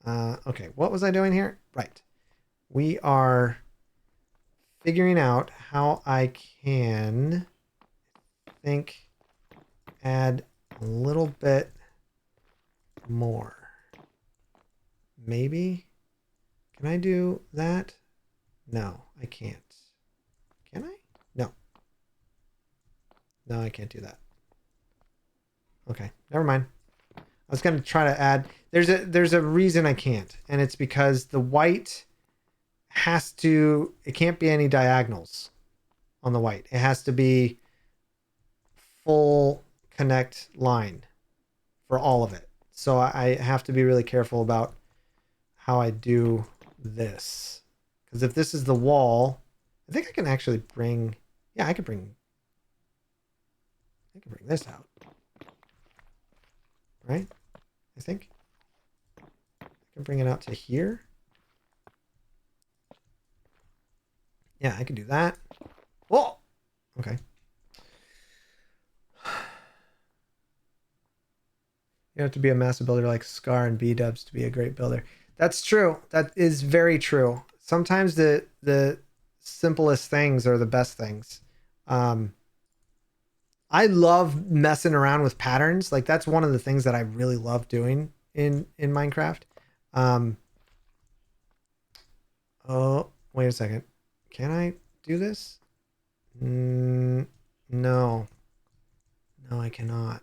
Okay, what was I doing here? Right. We are figuring out how I can add a little bit more. Maybe. Can I do that? No, I can't. Can I? No. No, I can't do that. Okay, never mind. I was going to try to add. There's a reason I can't, and it's because the white it can't be any diagonals on the white. It has to be full connect line for all of it. So I have to be really careful about how I do this. Because if this is the wall, I think I can actually bring this out. Right? I think I can bring it out to here. Yeah, I can do that. Whoa! Okay. You have to be a massive builder like Scar and B-dubs to be a great builder. That's true. That is very true. Sometimes the simplest things are the best things. I love messing around with patterns. Like that's one of the things that I really love doing in Minecraft. Oh, wait a second. Can I do this? No. No, I cannot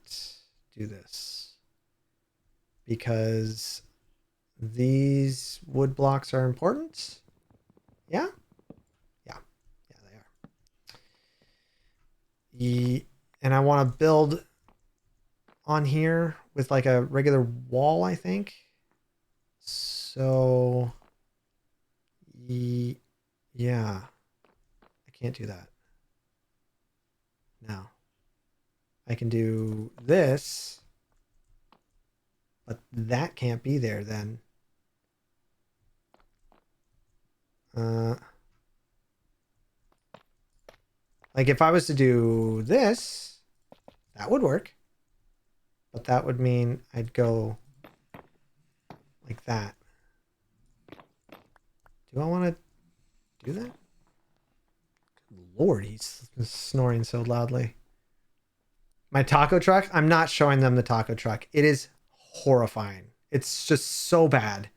do this because these wood blocks are important. Yeah? Yeah. Yeah, they are. And I want to build on here with like a regular wall, I think. So, yeah, I can't do that. No. I can do this, but that can't be there then. Like if I was to do this, that would work. But that would mean I'd go like that. Do I want to do that? Good Lord, he's snoring so loudly. My taco truck, I'm not showing them the taco truck. It is horrifying. It's just so bad.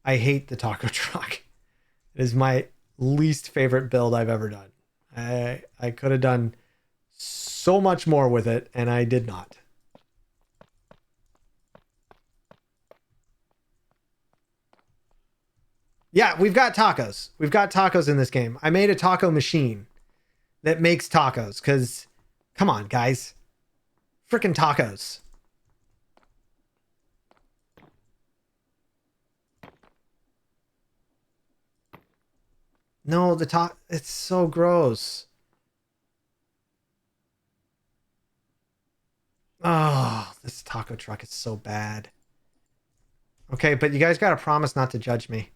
I hate the taco truck. It is my least favorite build I've ever done. I could have done so much more with it, and I did not. Yeah, we've got tacos. We've got tacos in this game. I made a taco machine that makes tacos because, come on, guys. Freaking tacos. No, it's so gross. Oh, this taco truck is so bad. Okay, but you guys got to promise not to judge me.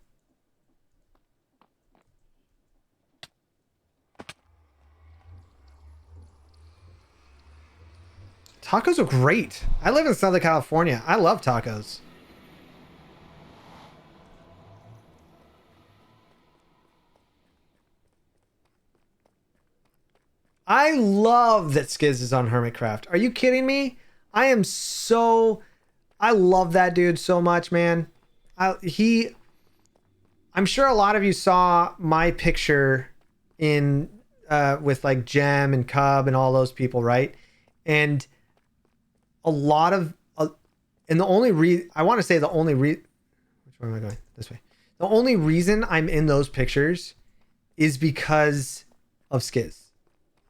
Tacos are great. I live in Southern California. I love tacos. I love that Skiz is on Hermitcraft. Are you kidding me? I love that dude so much, man. I'm sure a lot of you saw my picture in with like Gem and Cub and all those people, right? And a lot of and the only which way am I going? This way. The only reason I'm in those pictures is because of Skiz.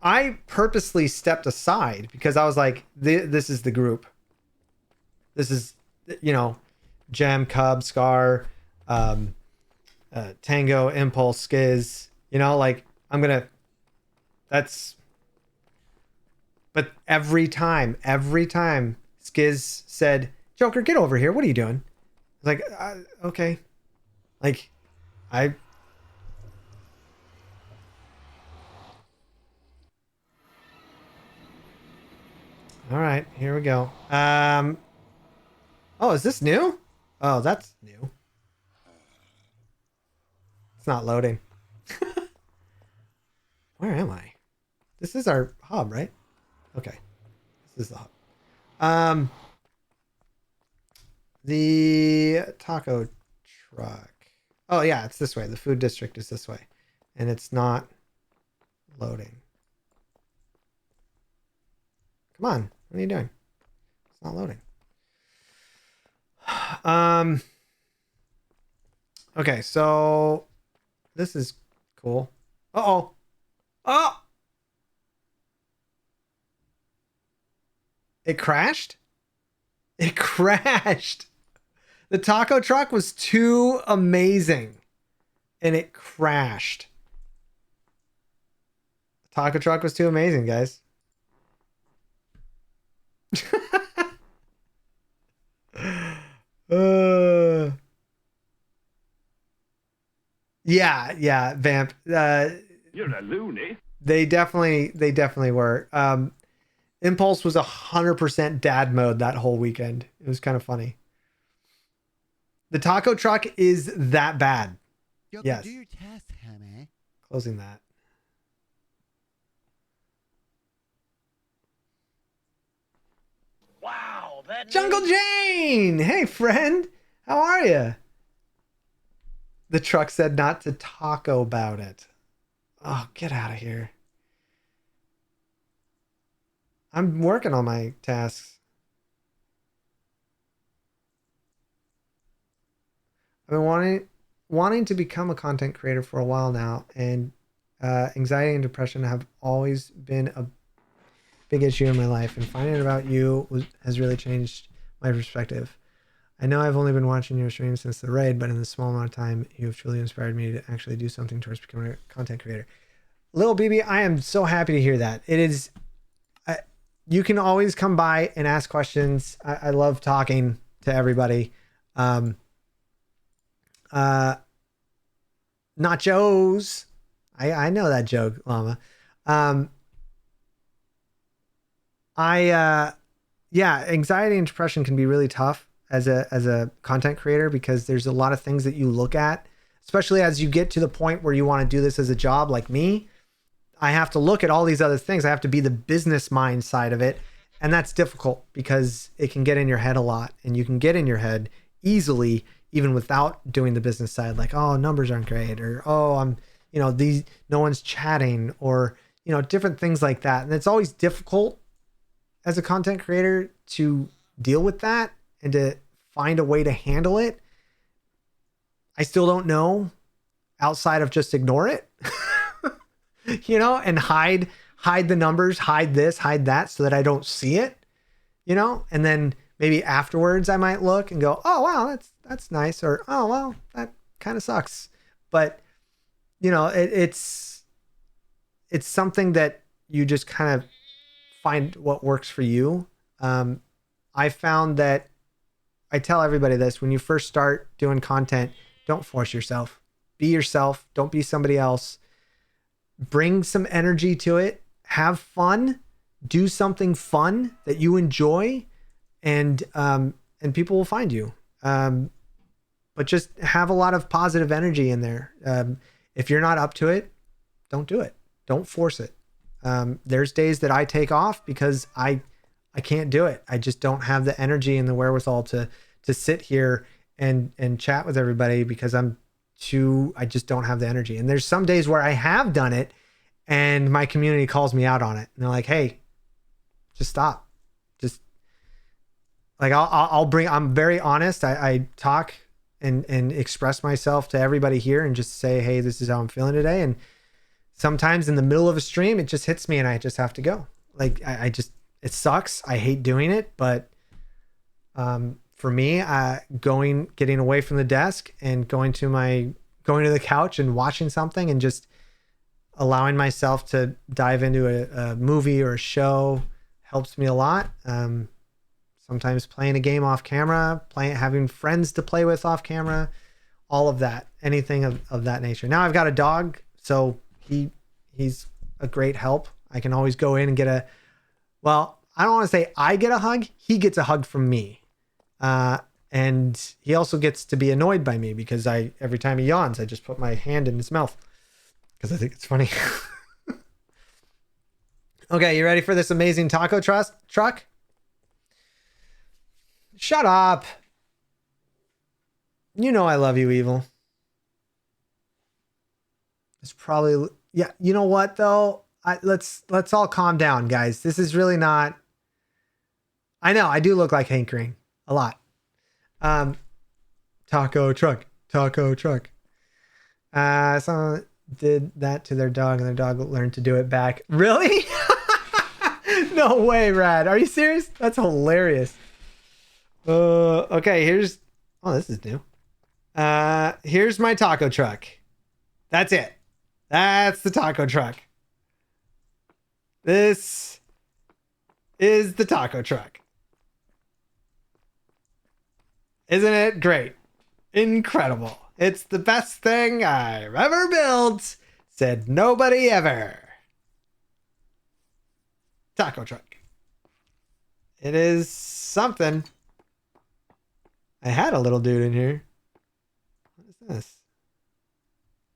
I purposely stepped aside because I was like, this is the group. This is, Gem, Cub, Scar, Tango, Impulse, Skiz. But every time Skiz said, Joker, get over here. What are you doing? I was like, okay. Like, all right, here we go. Oh, is this new? Oh, that's new. It's not loading. Where am I? This is our hub, right? Okay. This is the hub. The taco truck. Oh yeah, it's this way. The food district is this way. And it's not loading. Come on. What are you doing? It's not loading. Okay, so this is cool. Uh-oh. Oh! It crashed? It crashed. The taco truck was too amazing. And it crashed. The taco truck was too amazing, guys. Yeah, Vamp. You're a loony. They definitely were. Impulse was 100% dad mode that whole weekend. It was kind of funny. The taco truck is that bad. Yes. Do your test, Hammy. Closing that. Jungle Jane! Hey, friend. How are you? The truck said not to taco about it. Oh, get out of here. I'm working on my tasks. I've been wanting to become a content creator for a while now, and anxiety and depression have always been a big issue in my life, and finding out about you has really changed my perspective. I know I've only been watching your streams since the raid, but in the small amount of time, you have truly inspired me to actually do something towards becoming a content creator. Lil BB, I am so happy to hear that. It is, you can always come by and ask questions. I love talking to everybody. Nachos. I know that joke, Llama. Yeah, anxiety and depression can be really tough as a content creator, because there's a lot of things that you look at, especially as you get to the point where you want to do this as a job like me. I have to look at all these other things. I have to be the business mind side of it. And that's difficult because it can get in your head a lot, and you can get in your head easily, even without doing the business side. Like, oh, numbers aren't great, or, oh, no one's chatting, or, different things like that. And it's always difficult as a content creator to deal with that and to find a way to handle it. I still don't know, outside of just ignore it, and hide the numbers, hide this, hide that, so that I don't see it, and then maybe afterwards I might look and go, oh, wow, that's nice. Or, oh, well, that kind of sucks. But, it's something that you just kind of find what works for you. I found that I tell everybody this: when you first start doing content, don't force yourself. Be yourself. Don't be somebody else. Bring some energy to it. Have fun. Do something fun that you enjoy, and people will find you. But just have a lot of positive energy in there. If you're not up to it, don't do it. Don't force it. There's days that I take off because I can't do it. I just don't have the energy and the wherewithal to sit here and chat with everybody, because I just don't have the energy. And there's some days where I have done it and my community calls me out on it. And they're like, hey, just stop. Just like, I'm very honest. I talk and express myself to everybody here and just say, hey, this is how I'm feeling today. And sometimes in the middle of a stream, it just hits me and I just have to go. Like, it sucks. I hate doing it. But for me, getting away from the desk and going to the couch and watching something and just allowing myself to dive into a movie or a show helps me a lot. Sometimes playing a game off camera, having friends to play with off camera, all of that, anything of that nature. Now I've got a dog, so he's a great help. I can always go in and I don't want to say I get a hug. He gets a hug from me. And he also gets to be annoyed by me because every time he yawns, I just put my hand in his mouth because I think it's funny. Okay, you ready for this amazing taco truck? Shut up. You know I love you, Evil. It's probably, yeah. You know what though? Let's all calm down, guys. This is really not. I know I do look like Hank Green a lot. Taco truck. Someone did that to their dog and their dog learned to do it back. Really? No way, Rad. Are you serious? That's hilarious. Okay, this is new. Here's my taco truck. That's it. That's the taco truck. This is the taco truck. Isn't it great? Incredible. It's the best thing I've ever built. Said nobody ever. Taco truck. It is something. I had a little dude in here. What is this?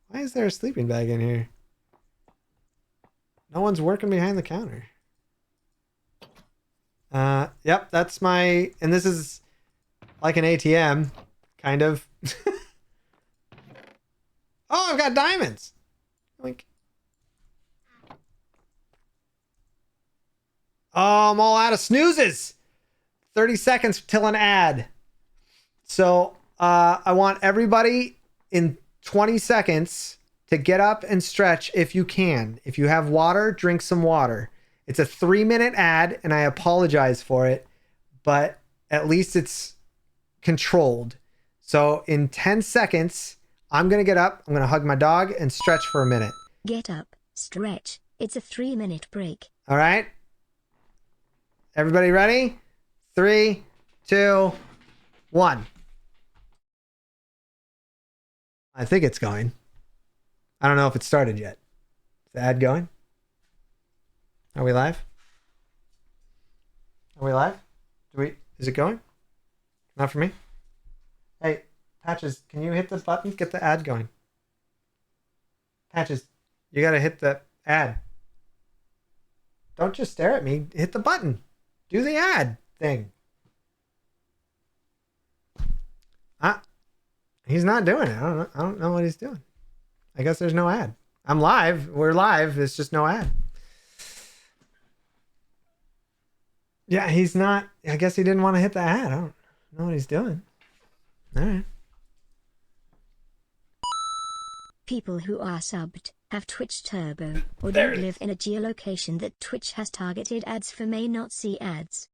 Why is there a sleeping bag in here? No one's working behind the counter. Yep, that's my, and this is like an ATM, kind of. Oh, I've got diamonds. Like, oh, I'm all out of snoozes. 30 seconds till an ad. So I want everybody in 20 seconds to get up and stretch if you can. If you have water, drink some water. It's a 3-minute ad, and I apologize for it, but at least it's controlled. So in 10 seconds, I'm going to get up, I'm going to hug my dog and stretch for a minute. Get up, stretch. It's a 3-minute break. All right? Everybody ready? 3, 2, 1. I think it's going. I don't know if it started yet. Is the ad going? Are we live? Are we live? Is it going? Not for me? Hey, Patches, can you hit the button? Get the ad going. Patches, you gotta hit the ad. Don't just stare at me. Hit the button. Do the ad thing. He's not doing it. I don't know what he's doing. I guess there's no ad. I'm live. We're live. It's just no ad. Yeah, he's not. I guess he didn't want to hit the ad. I don't know what he's doing. All right. People who are subbed, have Twitch Turbo, or don't live in a geolocation that Twitch has targeted ads for may not see ads.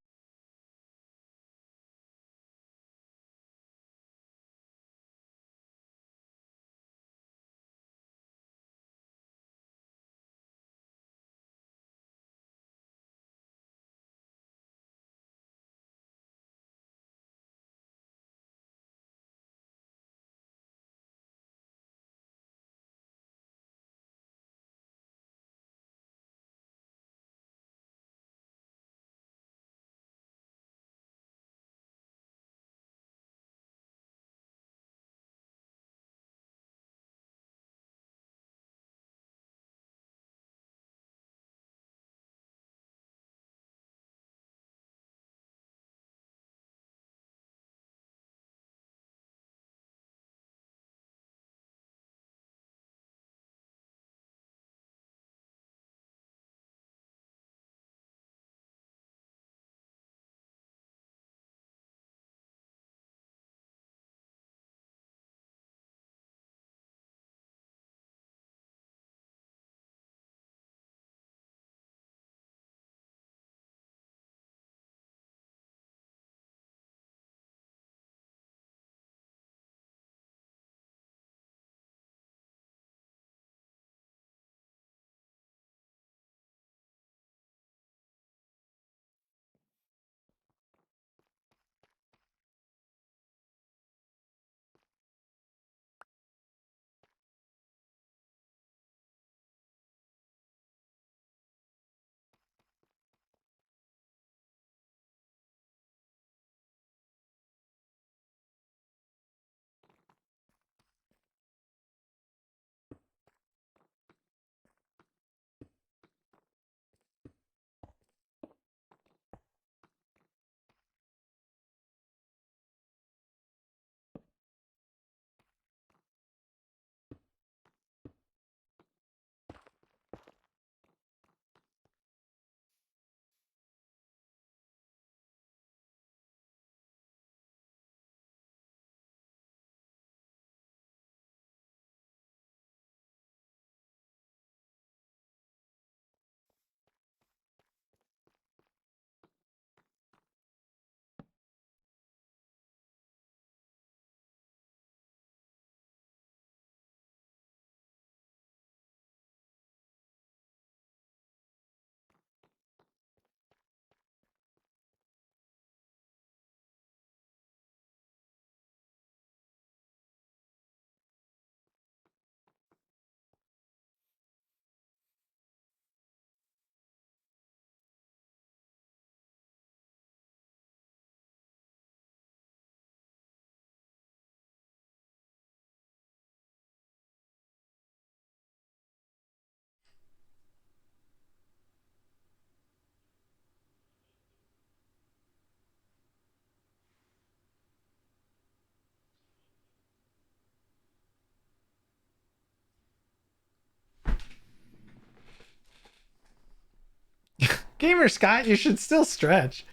Gamer Scott, you should still stretch.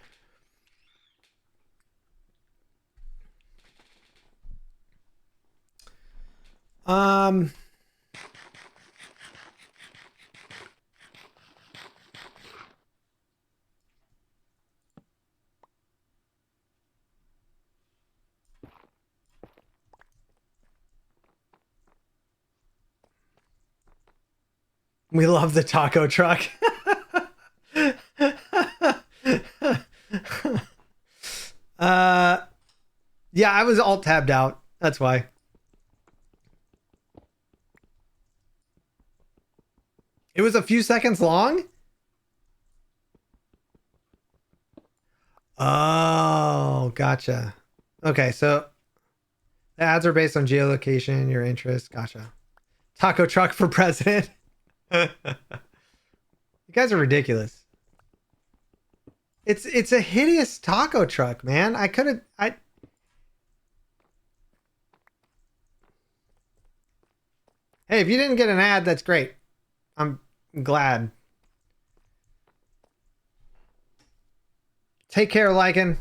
Um, we love the taco truck. Yeah, I was alt tabbed out. That's why. It was a few seconds long? Oh, gotcha. Okay, so the ads are based on geolocation, your interest. Gotcha. Taco truck for president. You guys are ridiculous. It's a hideous taco truck, man. Hey, if you didn't get an ad, that's great. I'm glad. Take care, Lycan.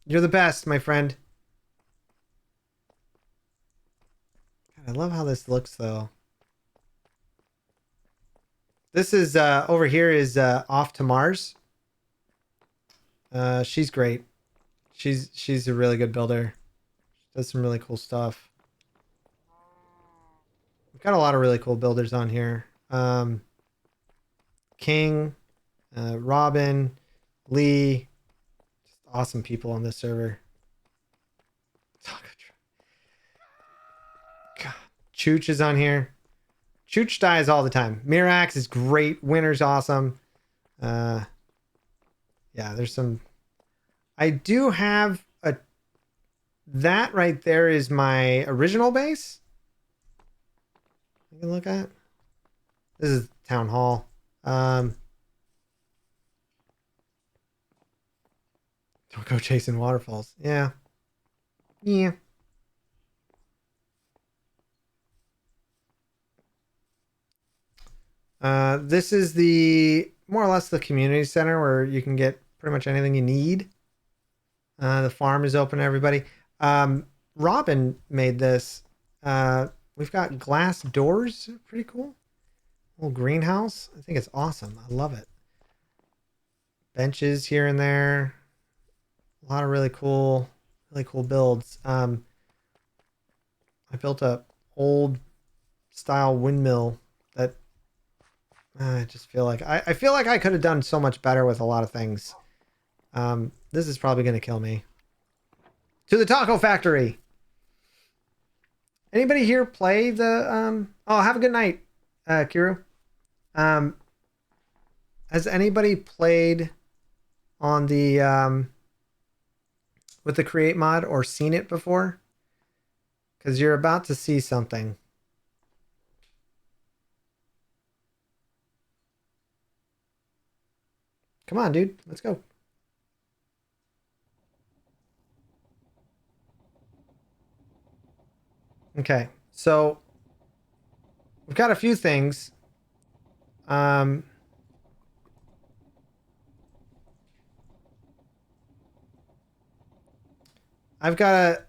You're the best, my friend. God, I love how this looks, though. This is, over here is Off to Mars. She's great. She's a really good builder. She does some really cool stuff. We've got a lot of really cool builders on here. King, Robin, Lee, just awesome people on this server. God, Chooch is on here. Chooch dies all the time. Mirax is great. Winter's awesome. Yeah, there's some. I do have a. That right there is my original base. You can look at. This is Town Hall. Don't go chasing waterfalls. Yeah. Yeah. This is the more or less the community center where you can get pretty much anything you need. The farm is open to everybody. Robin made this. We've got glass doors. Pretty cool. Little greenhouse. I think it's awesome. I love it. Benches here and there. A lot of really cool builds. I built a old style windmill that I just feel like I feel like I could have done so much better with a lot of things. This is probably going to kill me. To the taco factory. Anybody here play the oh, have a good night, Kiru. Has anybody played on the with the create mod or seen it before? Because you're about to see something. Come on, dude. Let's go. Okay, so we've got a few things. I've got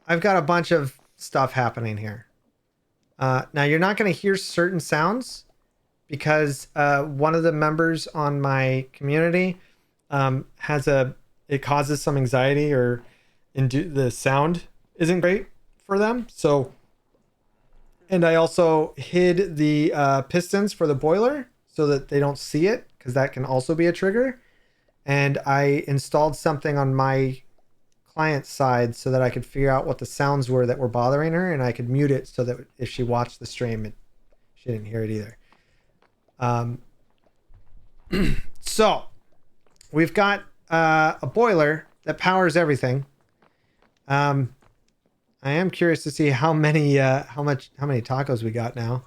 a bunch of stuff happening here. Now you're not going to hear certain sounds because one of the members on my community it causes some anxiety or the sound isn't great for them. So, and I also hid the pistons for the boiler so that they don't see it because that can also be a trigger. And I installed something on my client side so that I could figure out what the sounds were that were bothering her, and I could mute it so that if she watched the stream, she didn't hear it either. So we've got a boiler that powers everything. I am curious to see how many tacos we got now.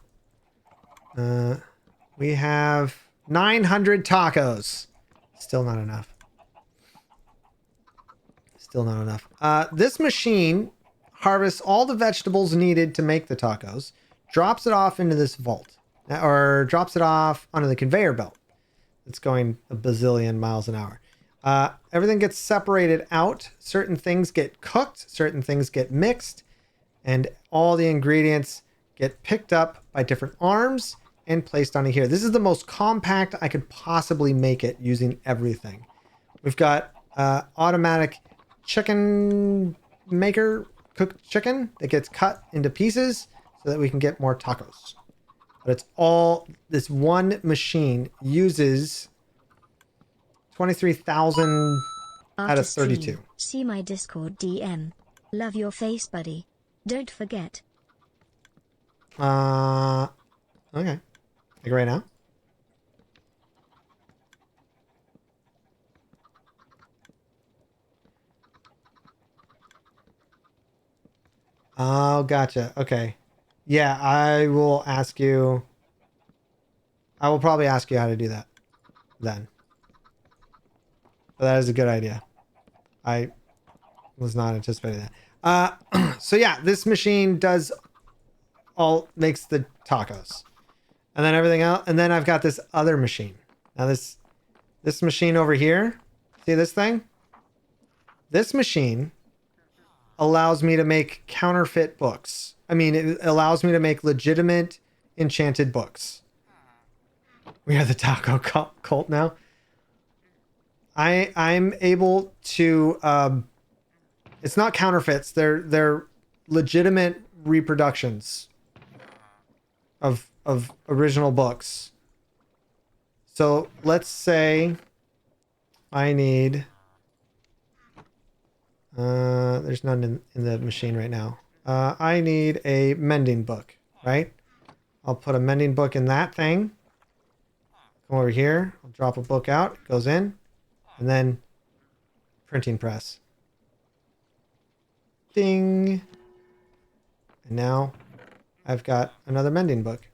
We have 900 tacos. Still not enough. Still not enough. This machine harvests all the vegetables needed to make the tacos, drops it off into this vault. or drops it off onto the conveyor belt. It's going a bazillion miles an hour. Everything gets separated out. Certain things get cooked, certain things get mixed, and all the ingredients get picked up by different arms and placed onto here. This is the most compact I could possibly make it using everything. We've got automatic chicken maker, cooked chicken that gets cut into pieces so that we can get more tacos. But it's all, this one machine uses 23,000 out of 32. See my Discord DM. Love your face, buddy. Don't forget. Okay. Like right now? Oh, gotcha. Okay. Yeah, I will ask you. I will probably ask you how to do that then. But that is a good idea. I was not anticipating that. So yeah, this machine does makes the tacos. And then everything else. And then I've got this other machine. Now this machine over here. See this thing? This machine allows me to make counterfeit books. I mean, it allows me to make legitimate enchanted books. We are the taco cult now. I'm able to it's not counterfeits, they're legitimate reproductions of original books. So let's say I need there's none in the machine right now. I need a mending book, right? I'll put a mending book in that thing. Come over here. I'll drop a book out. It goes in. And then printing press. Ding. And now I've got another mending book.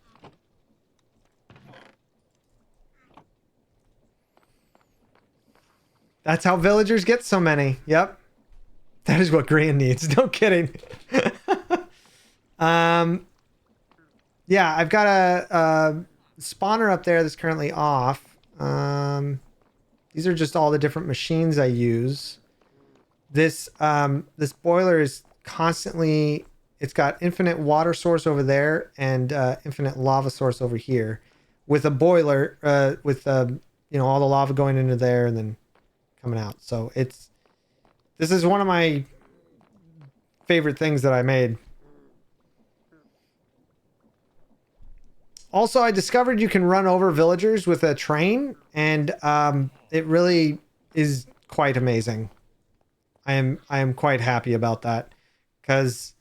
That's how villagers get so many. Yep. That is what Gran needs. No kidding. Yeah, I've got a spawner up there that's currently off. These are just all the different machines I use. This boiler is constantly, it's got infinite water source over there and infinite lava source over here, with a boiler with you know, all the lava going into there and then coming out. So this is one of my favorite things that I made. Also, I discovered you can run over villagers with a train, and it really is quite amazing. I am quite happy about that, because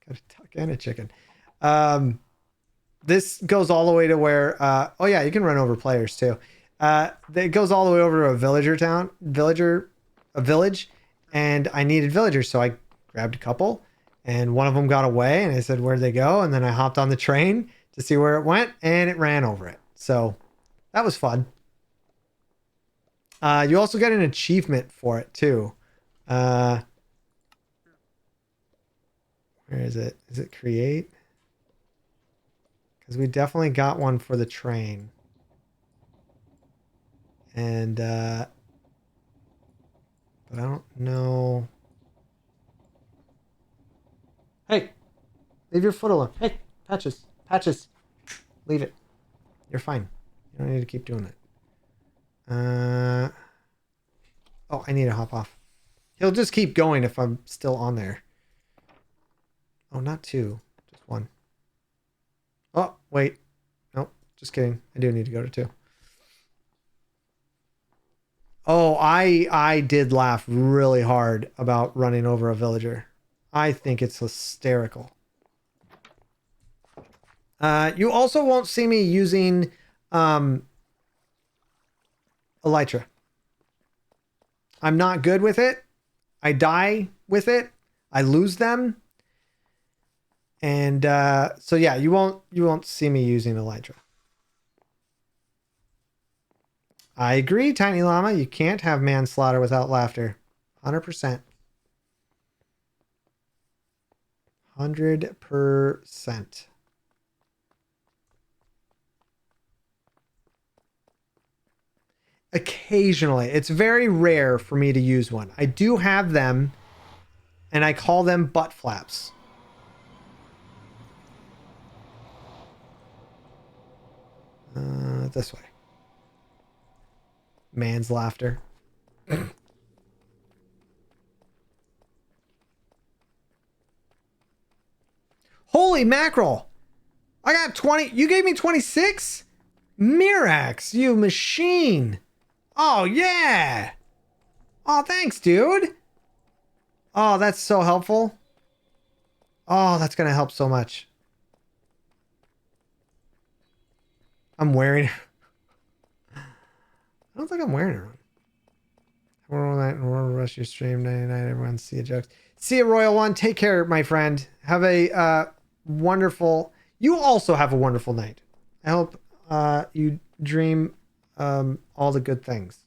got a duck and a chicken. This goes all the way to where oh yeah, you can run over players too. It goes all the way over to a village, and I needed villagers, so I grabbed a couple. And one of them got away, and I said, where'd they go? And then I hopped on the train to see where it went, and it ran over it. So that was fun. You also get an achievement for it, too. Where is it? Is it create? Because we definitely got one for the train. And, but I don't know. Hey, leave your foot alone. Hey, Patches. Leave it. You're fine. You don't need to keep doing it. Oh, I need to hop off. He'll just keep going if I'm still on there. Oh, not two. Just one. Oh, wait. Nope. Just kidding. I do need to go to two. Oh, I did laugh really hard about running over a villager. I think it's hysterical. You also won't see me using elytra. I'm not good with it. I die with it. I lose them. And so yeah, you won't see me using elytra. I agree, Tiny Llama. You can't have manslaughter without laughter. 100%. 100%. occasionally. It's very rare for me to use one. I do have them, and I call them butt flaps. This way. Man's laughter. Holy mackerel! I got 20. You gave me 26? Mirax, you machine. Oh, yeah. Oh, thanks, dude. Oh, that's so helpful. Oh, that's going to help so much. I'm wearing... I don't think I'm wearing it wrong. Tomorrow night and we'll rush your stream. Night night, everyone. See you, jokes. See you, Royal One. Take care, my friend. Have a wonderful... You also have a wonderful night. I hope you dream all the good things.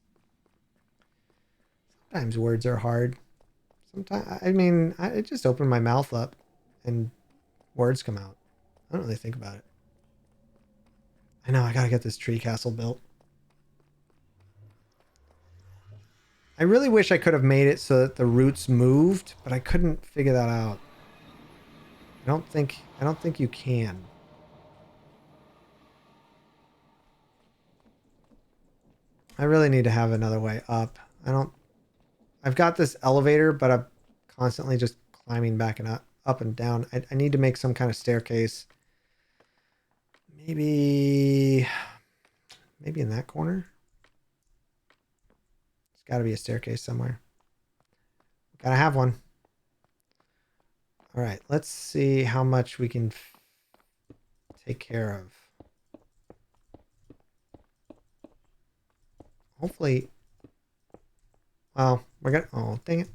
Sometimes words are hard. Sometimes, I mean, I just open my mouth up and words come out. I don't really think about it. I know, I gotta get this tree castle built. I really wish I could have made it so that the roots moved, but I couldn't figure that out. I don't think you can. I really need to have another way up. I've got this elevator, but I'm constantly just climbing back and up and down. I need to make some kind of staircase. Maybe in that corner. There's got to be a staircase somewhere. Gotta have one. All right, let's see how much we can take care of. Hopefully, well, we're gonna, oh, dang it.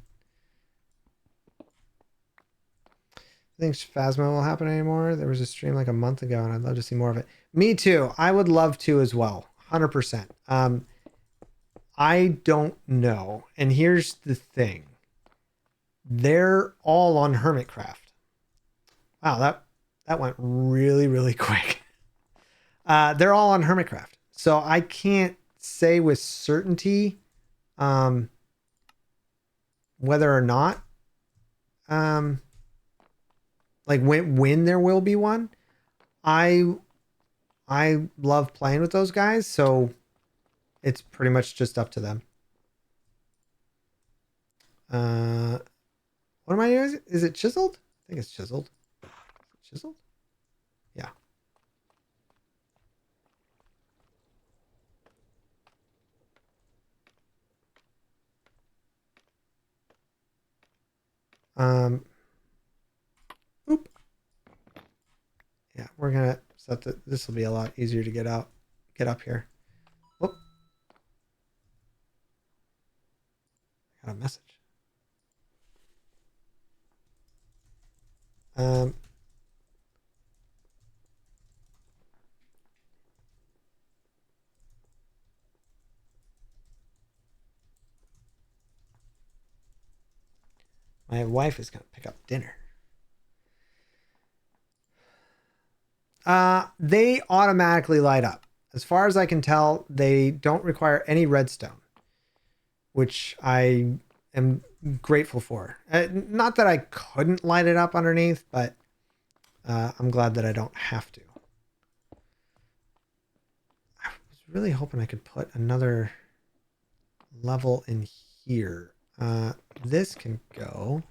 I think Phasma will happen anymore. There was a stream like a month ago and I'd love to see more of it. Me too. I would love to as well. 100%. I don't know. And here's the thing. They're all on Hermitcraft. Wow, that went really, really quick. They're all on Hermitcraft. So I can't say with certainty whether or not like when there will be one. I love playing with those guys, so it's pretty much just up to them. What am I doing? Is it chiseled? I think it's chiseled. Chiseled? Yeah. Oop. Yeah, we're gonna set this will be a lot easier to get up here. Whoop. I got a message. My wife is gonna pick up dinner. They automatically light up. As far as I can tell, they don't require any redstone, which I am grateful for. Not that I couldn't light it up underneath, but I'm glad that I don't have to. I was really hoping I could put another level in here. This can go.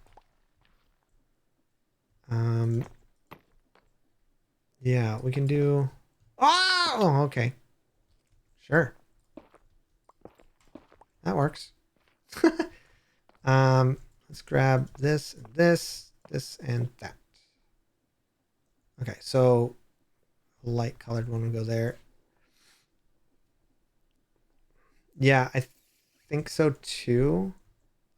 Yeah, we can do... Oh, okay. Sure. That works. Let's grab this and this and that. Okay, so light colored one will go there. Yeah, I think so too.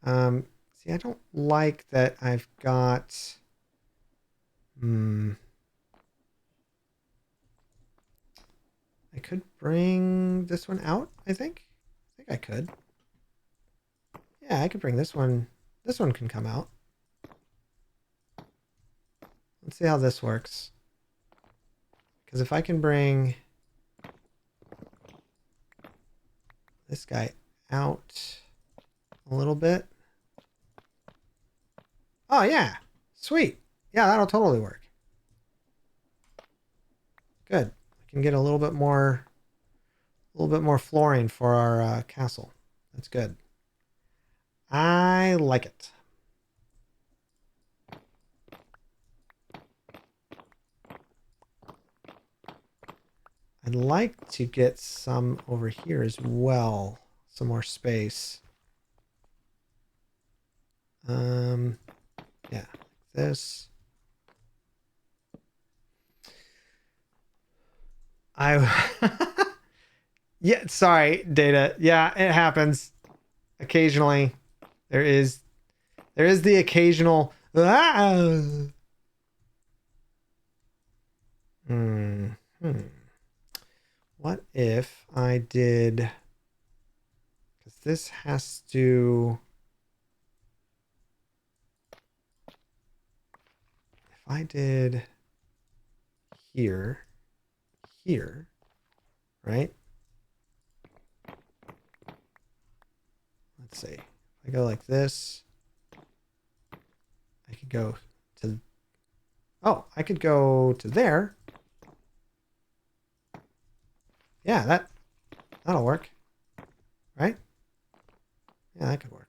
See, I don't like that I've got... I could bring this one out, I think. I think I could. Yeah, I could bring this one. This one can come out. Let's see how this works. Because if I can bring this guy out a little bit. Oh yeah, sweet. Yeah, that'll totally work. Good. We can get a little bit more flooring for our castle. That's good. I like it. I'd like to get some over here as well. Some more space. Yeah, this. Yeah, sorry, Data. Yeah, it happens. Occasionally. There is the occasional What if I did, because this has to, if I did here, right? Let's see. If I go like this, I could go to, oh, I could go to there. Yeah, that'll work. Right? Yeah, that could work.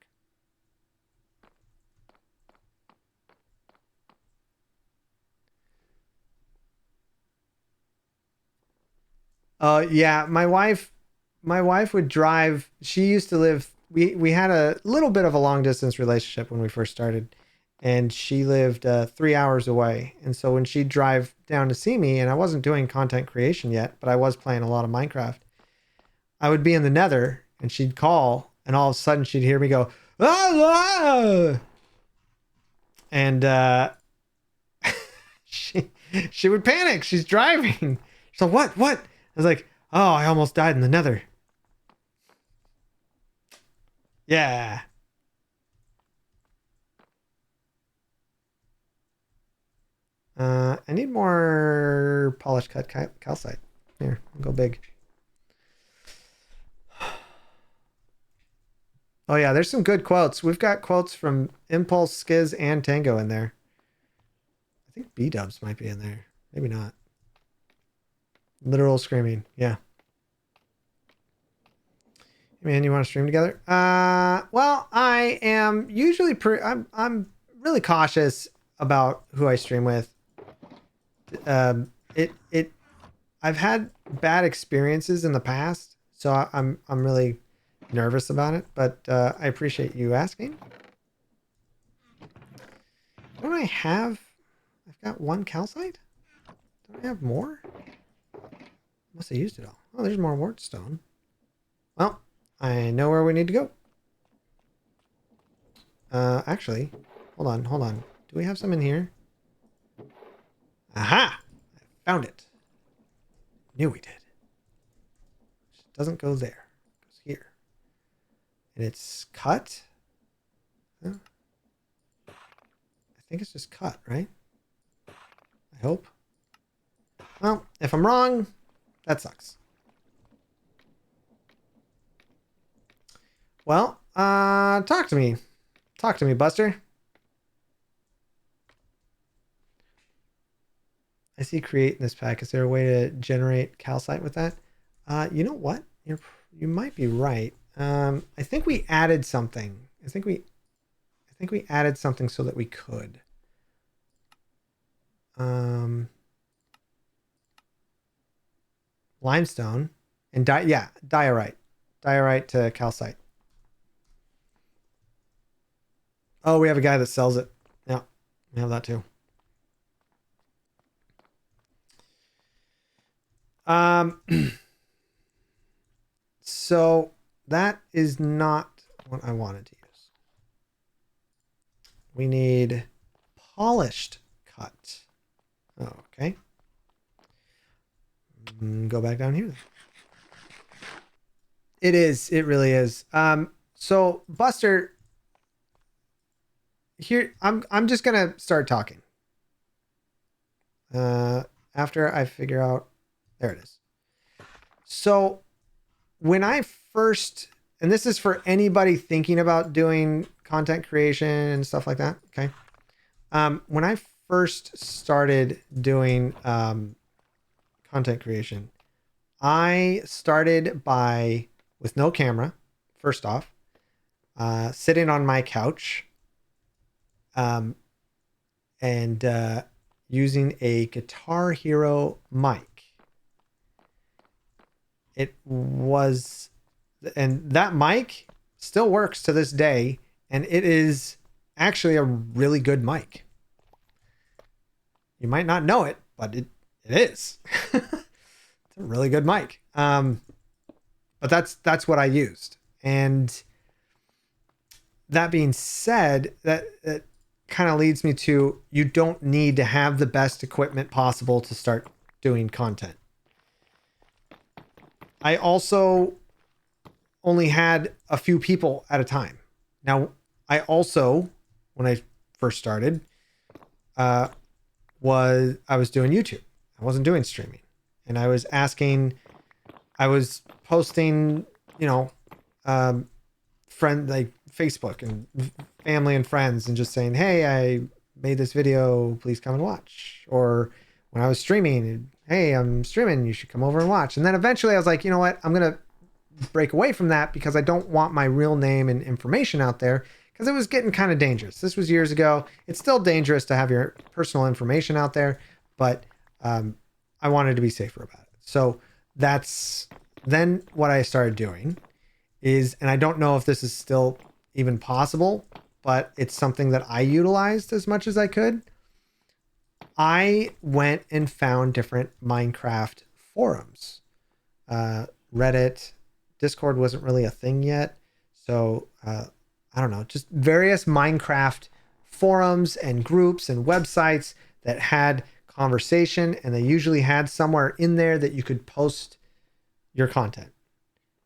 Yeah, my wife would drive. She used to live, we had a little bit of a long distance relationship when we first started, and she lived 3 hours away. And so when she'd drive down to see me, and I wasn't doing content creation yet, but I was playing a lot of Minecraft, I would be in the Nether, and she'd call, and all of a sudden she'd hear me go, ah! And she would panic. She's driving. So what? I was like, oh, I almost died in the Nether. Yeah. I need more polished cut calcite. Here, I'll go big. Oh yeah, there's some good quotes. We've got quotes from Impulse, Skiz, and Tango in there. I think B-dubs might be in there. Maybe not. Literal screaming. Yeah. Hey man, you want to stream together? Well, I am usually I'm really cautious about who I stream with. I've had bad experiences in the past, so I'm really nervous about it, but I appreciate you asking. Don't I have, I've got one calcite? Don't I have more? Must have used it all. Oh, there's more wartstone. Well, I know where we need to go. Actually, hold on. Do we have some in here? Aha! I found it. Knew we did. It doesn't go there. It goes here. And it's cut. Huh? I think it's just cut, right? I hope. Well, if I'm wrong, that sucks. Well, talk to me. Talk to me, Buster. I see create in this pack. Is there a way to generate calcite with that? You know what? You might be right. I think we added something. I think we added something so that we could. Limestone and diorite. Diorite to calcite. Oh, we have a guy that sells it. Yeah, we have that too. So that is not what I wanted to use. We need polished cut. Okay. Go back down here. It is. It really is. So Buster, here I'm just gonna start talking. After I figure out, there it is. So when I first and this is for anybody thinking about doing content creation and stuff like that. Okay. When I first started doing content creation, I started by, with no camera, first off, sitting on my couch, and using a Guitar Hero mic. It was, and that mic still works to this day, and it is actually a really good mic. You might not know it, but it is. It's a really good mic. But that's what I used. And that being said, that kind of leads me to, you don't need to have the best equipment possible to start doing content. I also only had a few people at a time. Now, I also, when I first started, I was doing YouTube. I wasn't doing streaming. And I was posting, friend, like Facebook and family and friends, and just saying, hey, I made this video, please come and watch. Or when I was streaming, hey, I'm streaming, you should come over and watch. And then eventually I was like, you know what, I'm going to break away from that because I don't want my real name and information out there, because it was getting kind of dangerous. This was years ago. It's still dangerous to have your personal information out there, but I wanted to be safer about it. So that's then what I started doing is, and I don't know if this is still even possible, but it's something that I utilized as much as I could. I went and found different Minecraft forums. Reddit, Discord wasn't really a thing yet. So I don't know, just various Minecraft forums and groups and websites that had conversation, and they usually had somewhere in there that you could post your content.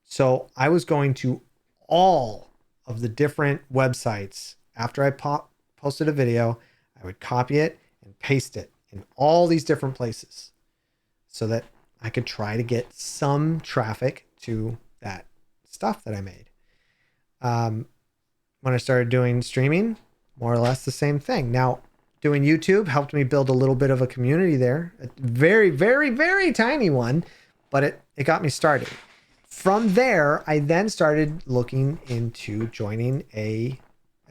So I was going to all of the different websites. After I posted a video, I would copy it and paste it in all these different places so that I could try to get some traffic to that stuff that I made. When I started doing streaming, more or less the same thing. Now, doing YouTube helped me build a little bit of a community there. A very, very, very tiny one, but it got me started. From there, I then started looking into joining a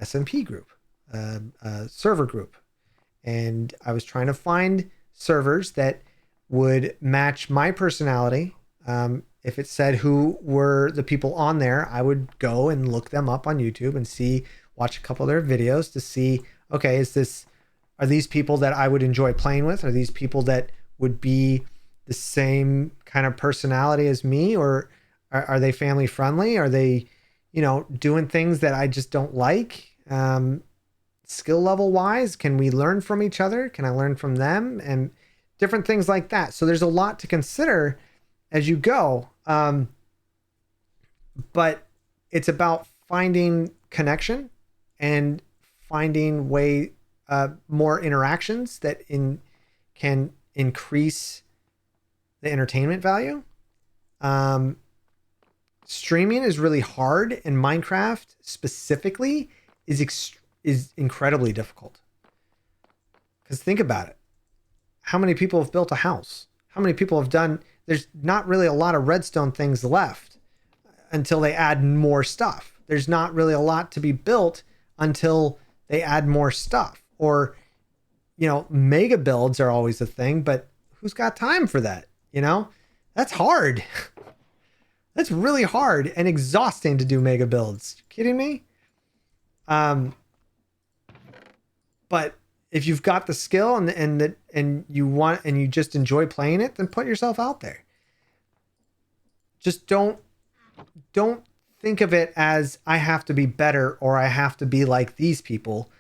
SMP group, a server group. And I was trying to find servers that would match my personality. If it said who were the people on there, I would go and look them up on YouTube and watch a couple of their videos to see, okay, are these people that I would enjoy playing with? Are these people that would be the same kind of personality as me? Or are they family friendly? Are they, doing things that I just don't like? Skill level wise, can we learn from each other? Can I learn from them? And different things like that. So there's a lot to consider as you go. But it's about finding connection and finding more interactions that can increase the entertainment value. Streaming is really hard, and Minecraft specifically is incredibly difficult. Because think about it. How many people have built a house? How many people have done... There's not really a lot of redstone things left until they add more stuff. There's not really a lot to be built until they add more stuff. Or, mega builds are always a thing, but who's got time for that? That's hard. That's really hard and exhausting to do mega builds. You kidding me? But if you've got the skill and you just enjoy playing it, then put yourself out there. Just don't think of it as I have to be better or I have to be like these people.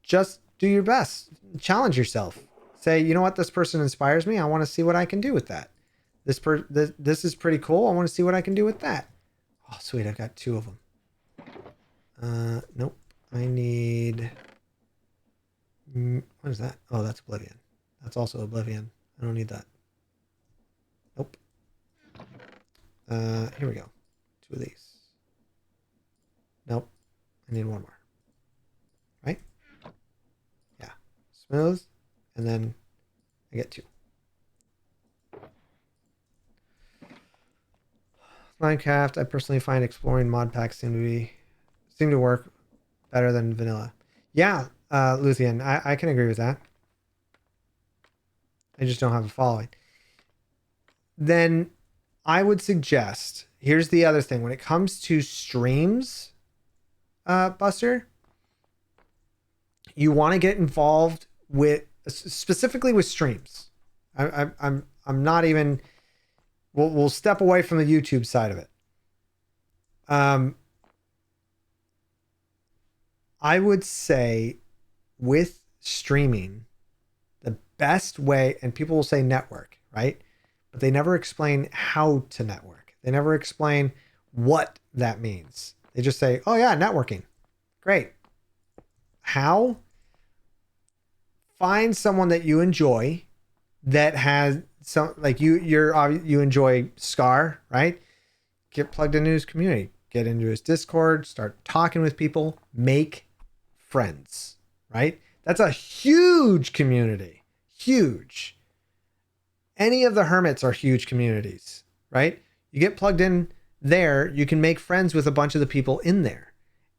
Just do your best. Challenge yourself. Say, you know what, this person inspires me. I want to see what I can do with that. This is pretty cool. I want to see what I can do with that. Oh, sweet. I've got 2 of them. Nope. I need... What is that? Oh, that's Oblivion. That's also Oblivion. I don't need that. Nope. Here we go. 2 of these. Nope. I need one more. Right? Yeah. Smooth. And then I get 2. Minecraft, I personally find exploring mod packs seem to work better than vanilla. Yeah, Luthien, I can agree with that. I just don't have a following. Then I would suggest, here's the other thing. When it comes to streams, Buster, you want to get involved with, specifically with streams. I'm not even, we'll step away from the YouTube side of it. I would say with streaming, the best way, and people will say network, right? But they never explain how to network. They never explain what that means. They just say, oh yeah, networking. Great. How? Find someone that you enjoy that has some, like you enjoy Scar, right? Get plugged into his community, get into his Discord, start talking with people, make friends, right? That's a huge community. Huge. Any of the hermits are huge communities, right? You get plugged in there, you can make friends with a bunch of the people in there.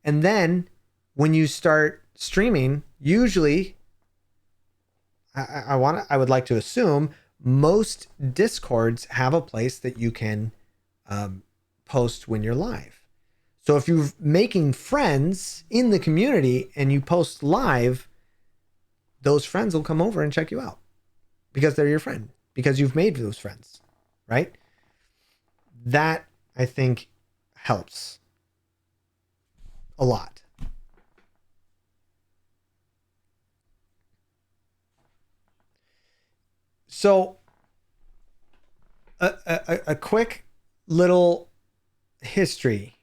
And then when you start streaming, usually I would like to assume most Discords have a place that you can post when you're live. So if you're making friends in the community and you post live, those friends will come over and check you out because they're your friend, because you've made those friends, right? That, I think, helps a lot. So a quick little history,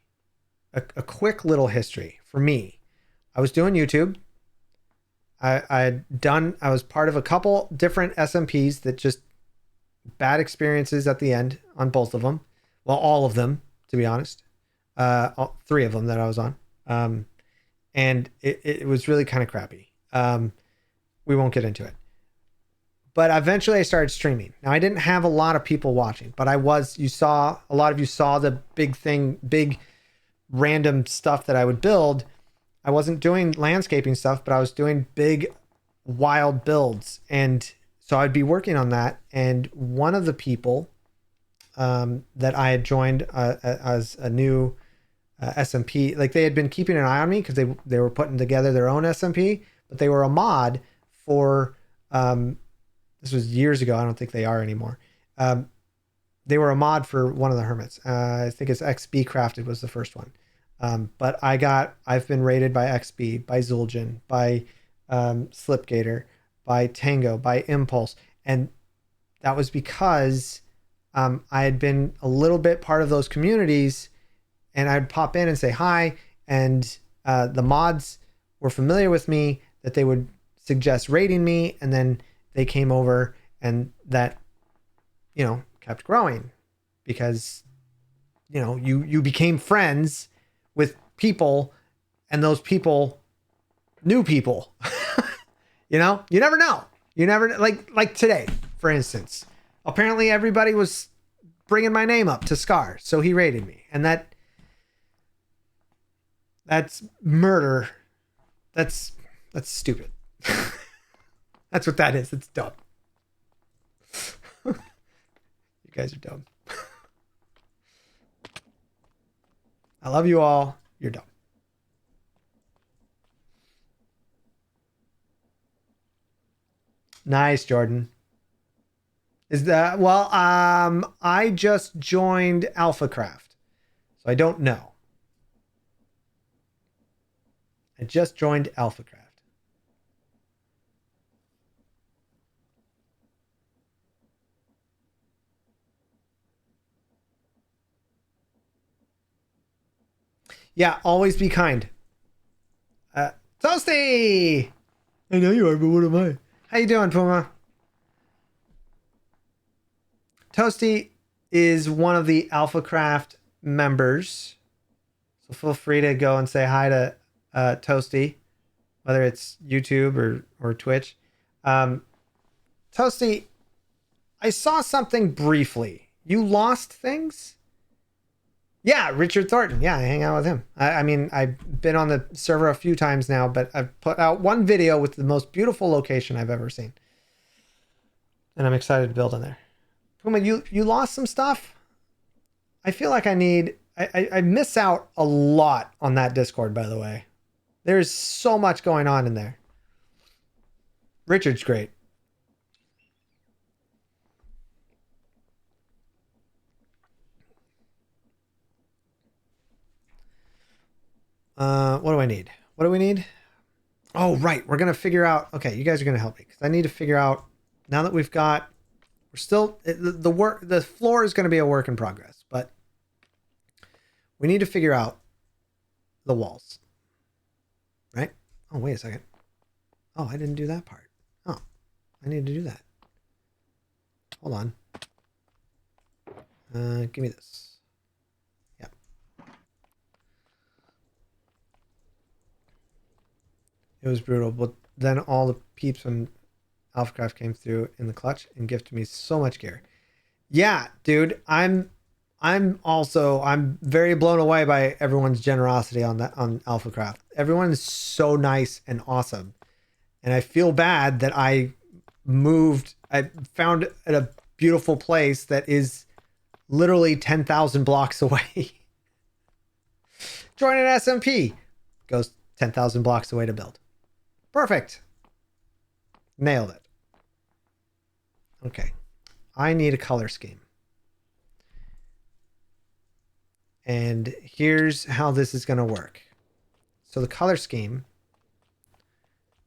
a quick little history for me. I was doing YouTube. I was part of a couple different SMPs that just bad experiences at the end on both of them. Well, all of them, to be honest. 3 of them that I was on. And it was really kind of crappy. We won't get into it. But eventually I started streaming. Now I didn't have a lot of people watching, but a lot of you saw the big random stuff that I would build. I wasn't doing landscaping stuff, but I was doing big wild builds. And so I'd be working on that. And one of the people that I had joined as a new SMP, like they had been keeping an eye on me because they were putting together their own SMP, but they were a mod for, this was years ago. I don't think they are anymore. They were a mod for one of the hermits. I think it's XB Crafted was the first one. But I've been rated by XB, by Zul'jin, by Slipgator, by Tango, by Impulse. And that was because I had been a little bit part of those communities, and I'd pop in and say hi. And the mods were familiar with me, that they would suggest rating me. And then they came over, and that, kept growing because, you became friends with people, and those people knew people. You never know. You never, like today, for instance, apparently everybody was bringing my name up to Scar. So he rated me, and that's murder. That's stupid. That's what that is. It's dumb. You guys are dumb. I love you all. You're dumb. Nice, Jordan. Is that, well, I just joined AlphaCraft, so I don't know. I just joined AlphaCraft. Yeah, always be kind. Toasty! I know you are, but what am I? How you doing, Puma? Toasty is one of the AlphaCraft members. So feel free to go and say hi to Toasty, whether it's YouTube or Twitch. Toasty, I saw something briefly. You lost things? Yeah, Richard Thornton. Yeah, I hang out with him. I mean, I've been on the server a few times now, but I've put out one video with the most beautiful location I've ever seen. And I'm excited to build in there. Puma, you lost some stuff? I feel like I miss out a lot on that Discord, by the way. There's so much going on in there. Richard's great. What do I need? What do we need? Oh, right. We're going to figure out. Okay, you guys are going to help me because I need to figure out now that we're still the floor is going to be a work in progress, but we need to figure out the walls. Right? Oh, wait a second. Oh, I didn't do that part. Oh, I need to do that. Hold on. Give me this. It was brutal, but then all the peeps from AlphaCraft came through in the clutch and gifted me so much gear. Yeah, dude, I'm very blown away by everyone's generosity on AlphaCraft. Everyone is so nice and awesome. And I feel bad that I found at a beautiful place that is literally 10,000 blocks away. Join an SMP. Goes 10,000 blocks away to build. Perfect. Nailed it. Okay. I need a color scheme. And here's how this is going to work. So the color scheme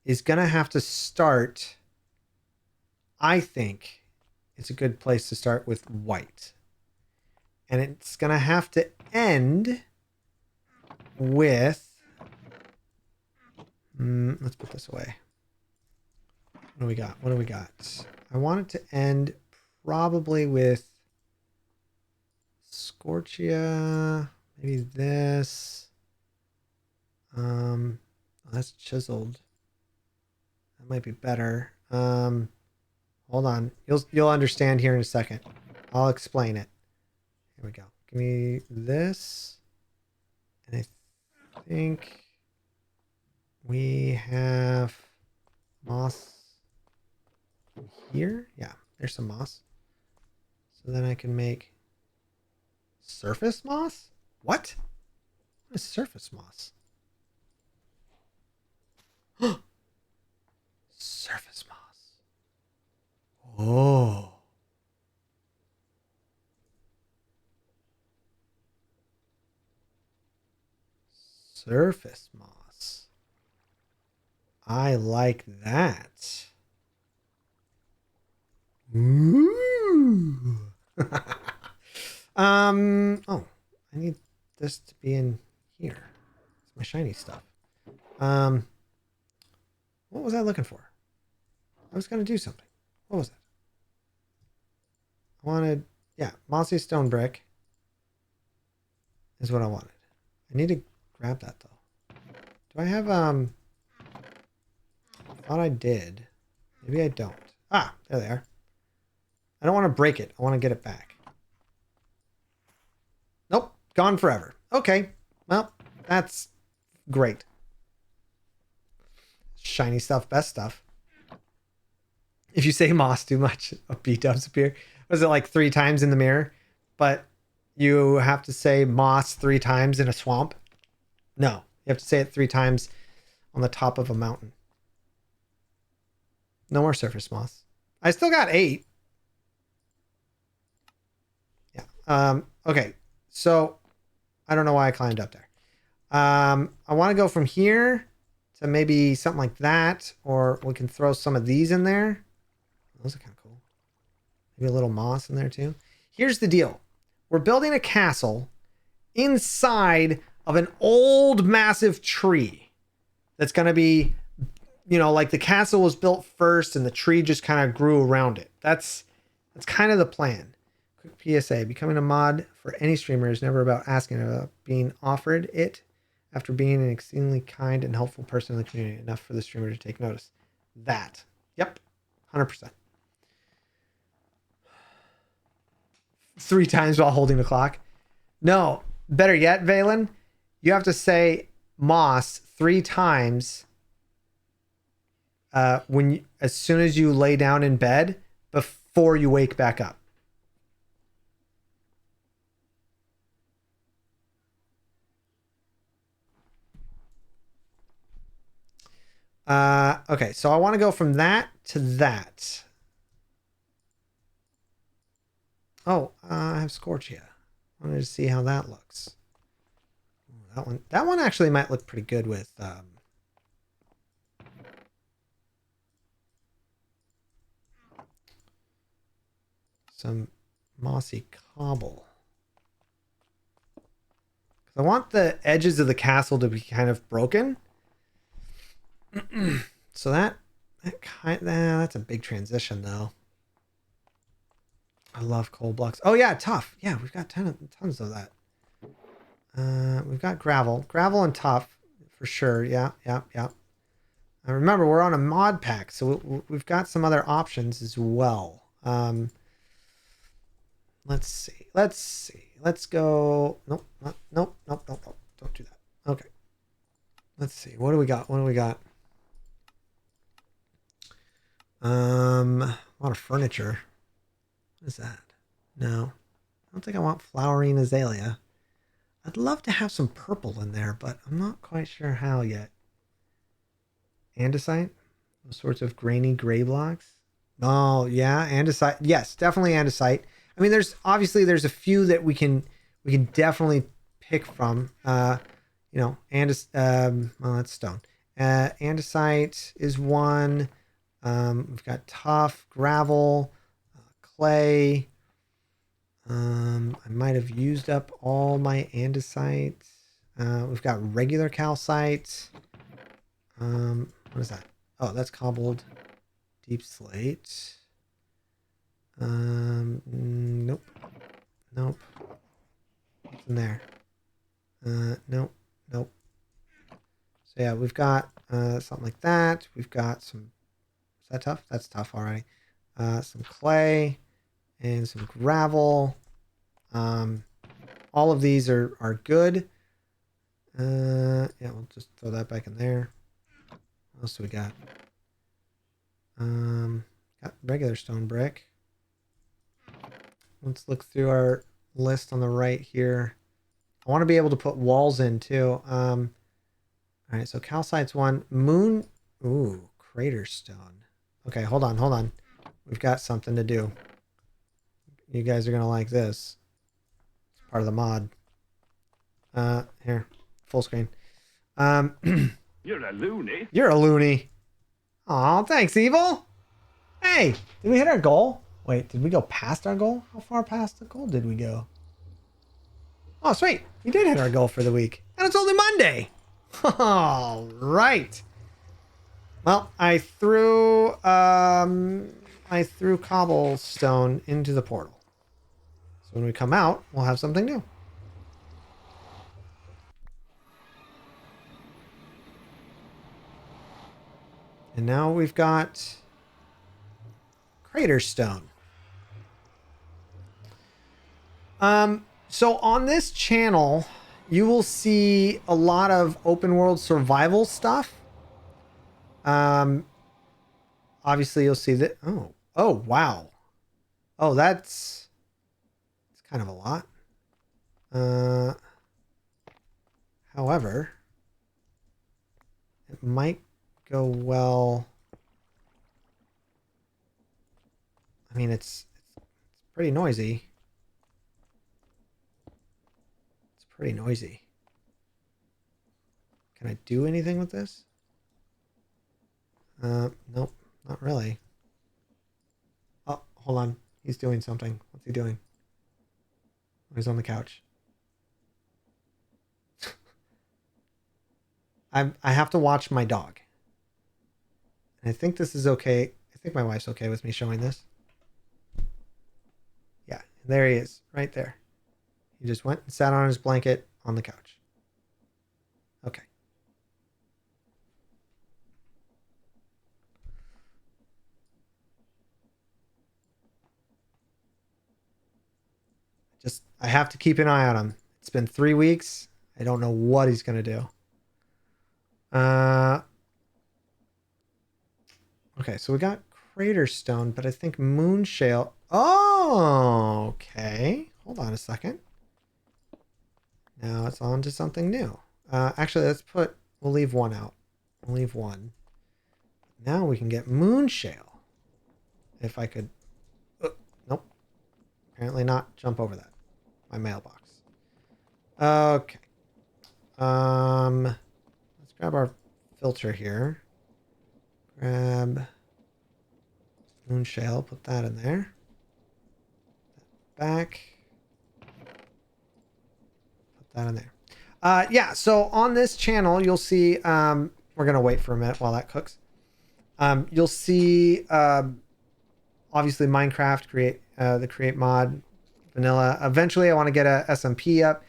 is going to have to start, I think it's a good place to start with white. And it's going to have to end with, let's put this away. What do we got? What do we got? I want it to end probably with Scorchia, maybe this. Oh, that's chiseled. That might be better. Hold on. You'll understand here in a second. I'll explain it. Here we go. Give me this. And I think we have moss here. Yeah, there's some moss. So then I can make surface moss? What? What is surface moss? Surface moss. Oh. Surface moss. I like that. Ooh. Oh, I need this to be in here. It's my shiny stuff. What was I looking for? I was going to do something. What was it? I wanted, yeah, mossy stone brick is what I wanted. I need to grab that though. Do I have, I thought I did. Maybe I don't. Ah, there they are. I don't want to break it. I want to get it back. Nope. Gone forever. Okay. Well, that's great. Shiny stuff, best stuff. If you say moss too much, a B-dubs appear. Was it like 3 times in the mirror? But you have to say moss 3 times in a swamp? No. You have to say it 3 times on the top of a mountain. No more surface moss. I still got 8. Yeah. Okay. So I don't know why I climbed up there. I want to go from here to maybe something like that, or we can throw some of these in there. Those are kind of cool. Maybe a little moss in there too. Here's the deal. We're building a castle inside of an old massive tree that's going to be, you know, like the castle was built first and the tree just kind of grew around it. That's kind of the plan. Quick PSA: becoming a mod for any streamer is never about asking, about being offered it after being an exceedingly kind and helpful person in the community, enough for the streamer to take notice. That. Yep. 100%. 3 times while holding the clock. No. Better yet, Valen, you have to say Moss 3 times as soon as you lay down in bed before you wake back up. Okay, so I want to go from that to that. Oh, I have Scorchia. I wanted to see how that looks. Ooh, that one actually might look pretty good with some mossy cobble. I want the edges of the castle to be kind of broken. So that's a big transition though. I love coal blocks. Oh yeah, tough. Yeah, we've got tons of that. We've got gravel and tough for sure. Yeah. Remember, we're on a mod pack, so we've got some other options as well. Let's see. Let's go. Nope. Don't do that. Okay. Let's see. What do we got? A lot of furniture. What is that? No. I don't think I want flowering azalea. I'd love to have some purple in there, but I'm not quite sure how yet. Andesite? Those sorts of grainy gray blocks? Oh, yeah, andesite. Yes, definitely andesite. I mean, there's a few that we can definitely pick from. Well, that's stone. Andesite is one. We've got tough, gravel, clay. I might have used up all my andesite. We've got regular calcite. What is that? Oh, that's cobbled deep slate. Nope. What's in there? Nope. So yeah, we've got something like that. We've got some. Is that tough? That's tough already. Some clay and some gravel. All of these are good. Yeah, we'll just throw that back in there. What else do we got? Got regular stone brick. Let's look through our list on the right here. I want to be able to put walls in too. All right, so calcite's one. Moon. Ooh, crater stone. Okay, hold on. We've got something to do. You guys are gonna like this. It's part of the mod. Here, full screen. You're a loony. You're a loony. Aw, thanks, Evil. Hey, did we hit our goal? Wait, did we go past our goal? How far past the goal did we go? Oh, sweet. We did hit our goal for the week. And it's only Monday. All right. Well, I threw cobblestone into the portal. So when we come out, we'll have something new. And now we've got crater stone. So on this channel, you will see a lot of open world survival stuff. Obviously you'll see that. Oh, wow. Oh, it's kind of a lot. However, it might go well. I mean, it's pretty noisy. It's pretty noisy. Can I do anything with this? Nope, not really. Oh, hold on. He's doing something. What's he doing? He's on the couch. I have to watch my dog. And I think this is okay. I think my wife's okay with me showing this. Yeah, And there he is, right there. He just went and sat on his blanket on the couch. Okay. I have to keep an eye on him. It's been 3 weeks. I don't know what he's going to do. Okay, so we got Crater Stone, but I think Moon Shale. Oh, okay. Hold on a second. Now it's on to something new. Actually, we'll leave one out. We'll leave one. Now we can get Moon Shale. If I could. Nope. Apparently not. Jump over that. My mailbox. Okay. Let's grab our filter here. Grab Moon Shale, put that in there. Back. Put that in there. Yeah, so on this channel, you'll see, we're going to wait for a minute while that cooks. You'll see, obviously Minecraft, the create mod, vanilla. Eventually I want to get a SMP up.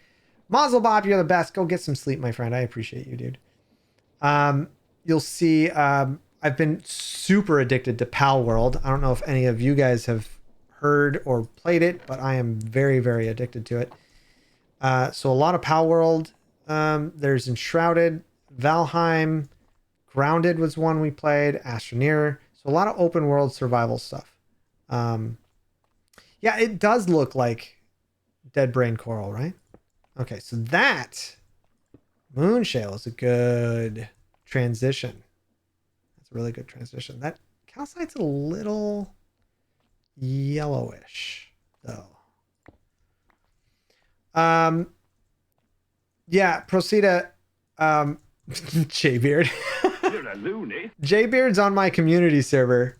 Mazel Bob, you're the best. Go get some sleep, my friend. I appreciate you, dude. You'll see, I've been super addicted to Pal World. I don't know if any of you guys have heard or played it, but I am very, very addicted to it. So a lot of Pal World. There's Enshrouded, Valheim, Grounded was one we played, Astroneer. So a lot of open world survival stuff. Yeah, it does look like Dead Brain Coral, right? Okay, so that Moonshale is a good transition. That's a really good transition. That calcite's a little yellowish, though. Yeah, Proceda, Jbeard. You're a loony. Jbeard's on my community server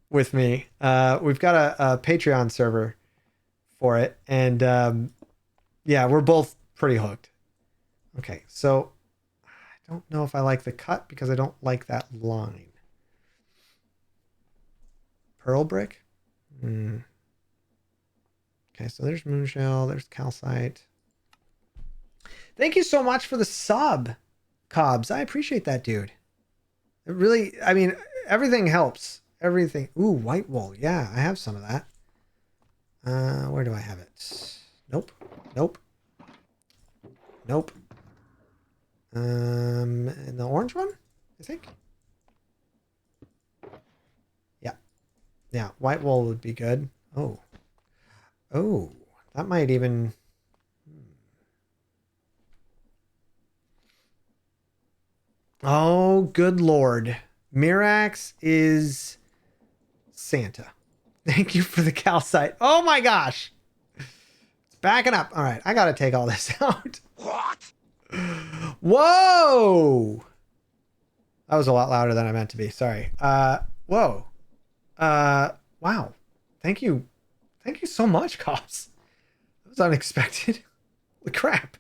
with me. We've got a Patreon server for it, and yeah, we're both pretty hooked. Okay, so I don't know if I like the cut because I don't like that line. Pearl brick? Okay, so there's Moonshell, there's calcite. Thank you so much for the sub, Cobbs. I appreciate that, dude. It really, I mean, everything helps. Everything. Ooh, white wool. Yeah, I have some of that. Where do I have it? Nope. Nope. Nope. And the orange one, I think. Yeah. Yeah, white wool would be good. Oh. Oh, that might even... Oh, good Lord. Mirax is Santa. Thank you for the calcite. Oh my gosh. It's backing up. All right, I got to take all this out. What? Whoa. That was a lot louder than I meant to be. Sorry. Whoa. Wow. Thank you. Thank you so much, cops. That was unexpected. Holy crap.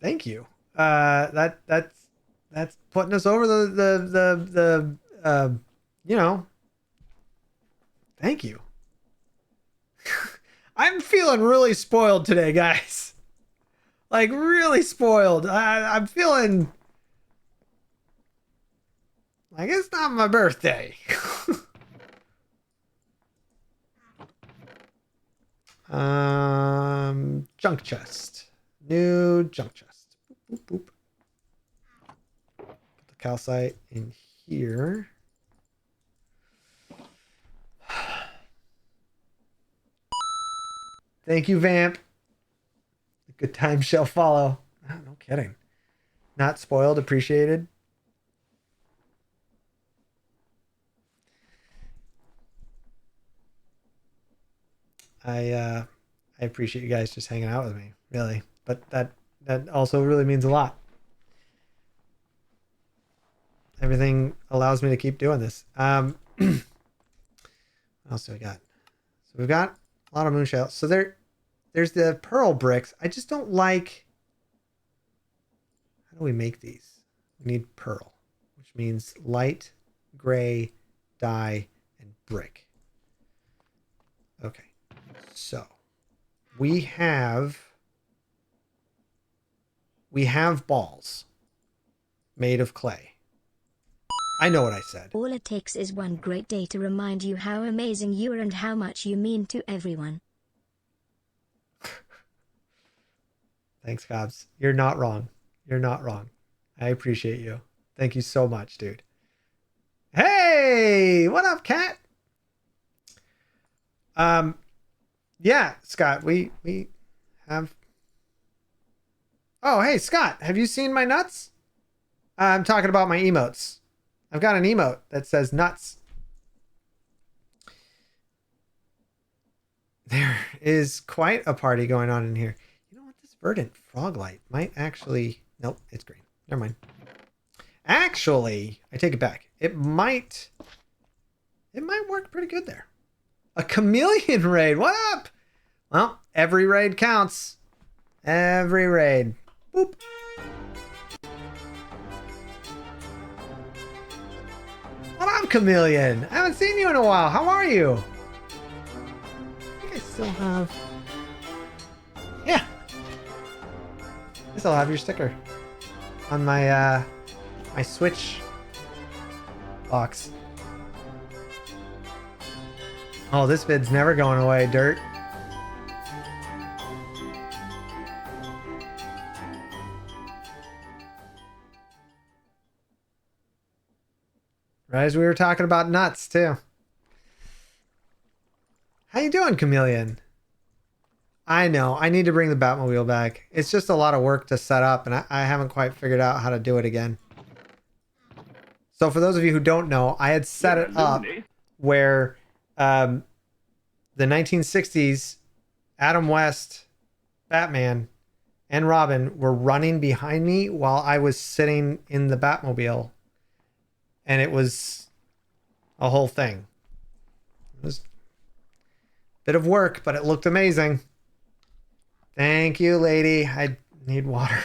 Thank you. That's putting us over the you know. Thank you. I'm feeling really spoiled today, guys. Like really spoiled. I'm feeling like it's not my birthday. Junk chest. New junk chest. Boop, boop, boop. Put the calcite in here. Thank you, Vamp. A good time shall follow. Oh, no kidding. Not spoiled, appreciated. I appreciate you guys just hanging out with me, really. But that also really means a lot. Everything allows me to keep doing this. What else do we got? So we've got a lot of moonshell. So there's the pearl bricks. I just don't like. How do we make these? We need pearl, which means light gray dye and brick. Okay. So we have balls made of clay. I know what I said. All it takes is one great day to remind you how amazing you are and how much you mean to everyone. Thanks, Cobbs. You're not wrong. You're not wrong. I appreciate you. Thank you so much, dude. Hey, what up, Cat? Yeah, Scott, we have. Oh, hey, Scott, have you seen my nuts? I'm talking about my emotes. I've got an emote that says nuts. There is quite a party going on in here. You know what? This verdant frog light might actually... Nope, it's green. Never mind. Actually, I take it back. It might work pretty good there. A chameleon raid. What up? Well, every raid counts. Every raid. Boop. What up, chameleon? I haven't seen you in a while. How are you? I think I still have... Yeah. I still have your sticker on my my Switch box. Oh, this vid's never going away, Dirt. Right as we were talking about nuts, too. How you doing, Chameleon? I know. I need to bring the Batmobile back. It's just a lot of work to set up, and I haven't quite figured out how to do it again. So for those of you who don't know, I had set it up where the 1960s Adam West, Batman, and Robin were running behind me while I was sitting in the Batmobile. And it was a whole thing. It was a bit of work, but it looked amazing. Thank you, lady. I need water.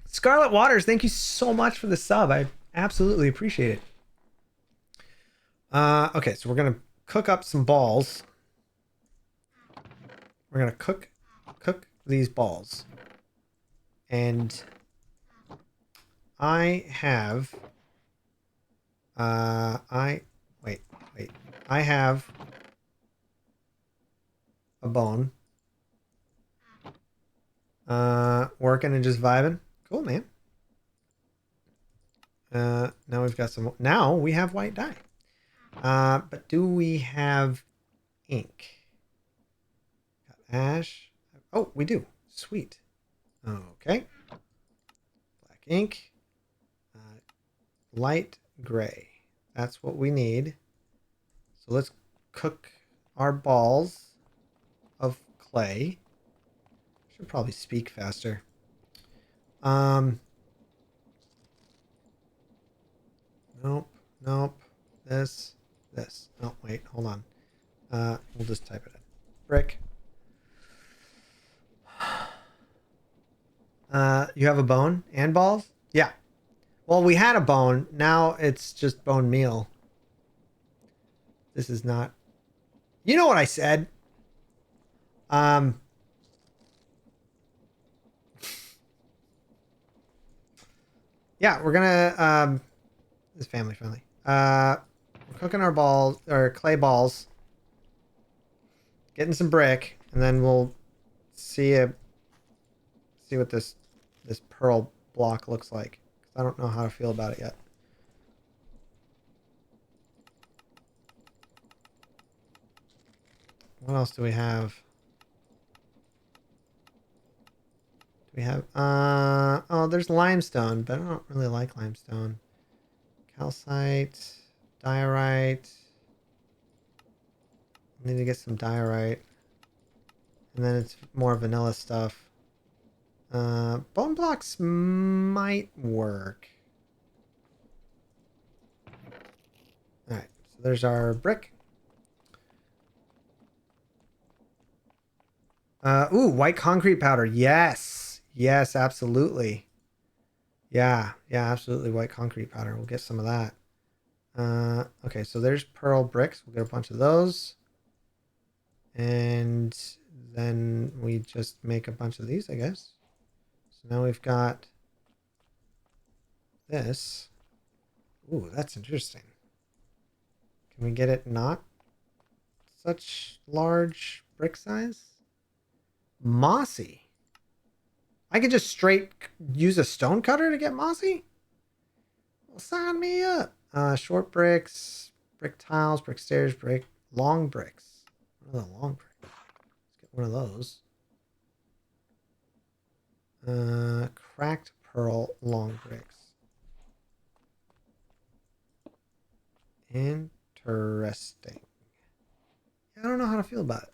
Scarlet Waters, thank you so much for the sub. I absolutely appreciate it. Okay, so we're going to cook up some balls. We're going to cook these balls. And I have I have a bone working and just vibing. Cool, man. Now we've got some. Now we have white dye. But do we have ink? Got ash. Oh, we do. Sweet. Okay. Black ink. Light gray. That's what we need. So let's cook our balls of clay. Should probably speak faster. Nope. This. Oh, wait, hold on. We'll just type it in. Brick. You have a bone and balls? Yeah. Well, we had a bone. Now it's just bone meal. This is not... You know what I said. Yeah, we're gonna... This is family friendly. We're cooking our balls, or clay balls. Getting some brick. And then we'll see what this pearl block looks like. I don't know how to feel about it yet. What else do we have? Do we have... Oh, there's limestone, but I don't really like limestone. Calcite, diorite. I need to get some diorite. And then it's more vanilla stuff. Bone blocks might work. Alright, so there's our brick. Ooh, white concrete powder. Yes. Yes, absolutely. Yeah, absolutely. White concrete powder. We'll get some of that. Okay, so there's pearl bricks. We'll get a bunch of those. And then we just make a bunch of these, I guess. So now we've got this. Ooh, that's interesting. Can we get it not such large brick size? Mossy. I could just straight use a stone cutter to get mossy? Well, sign me up. Short bricks, brick tiles, brick stairs, brick, long bricks. What are the long bricks? Let's get one of those. Cracked pearl long bricks. Interesting. I don't know how to feel about it.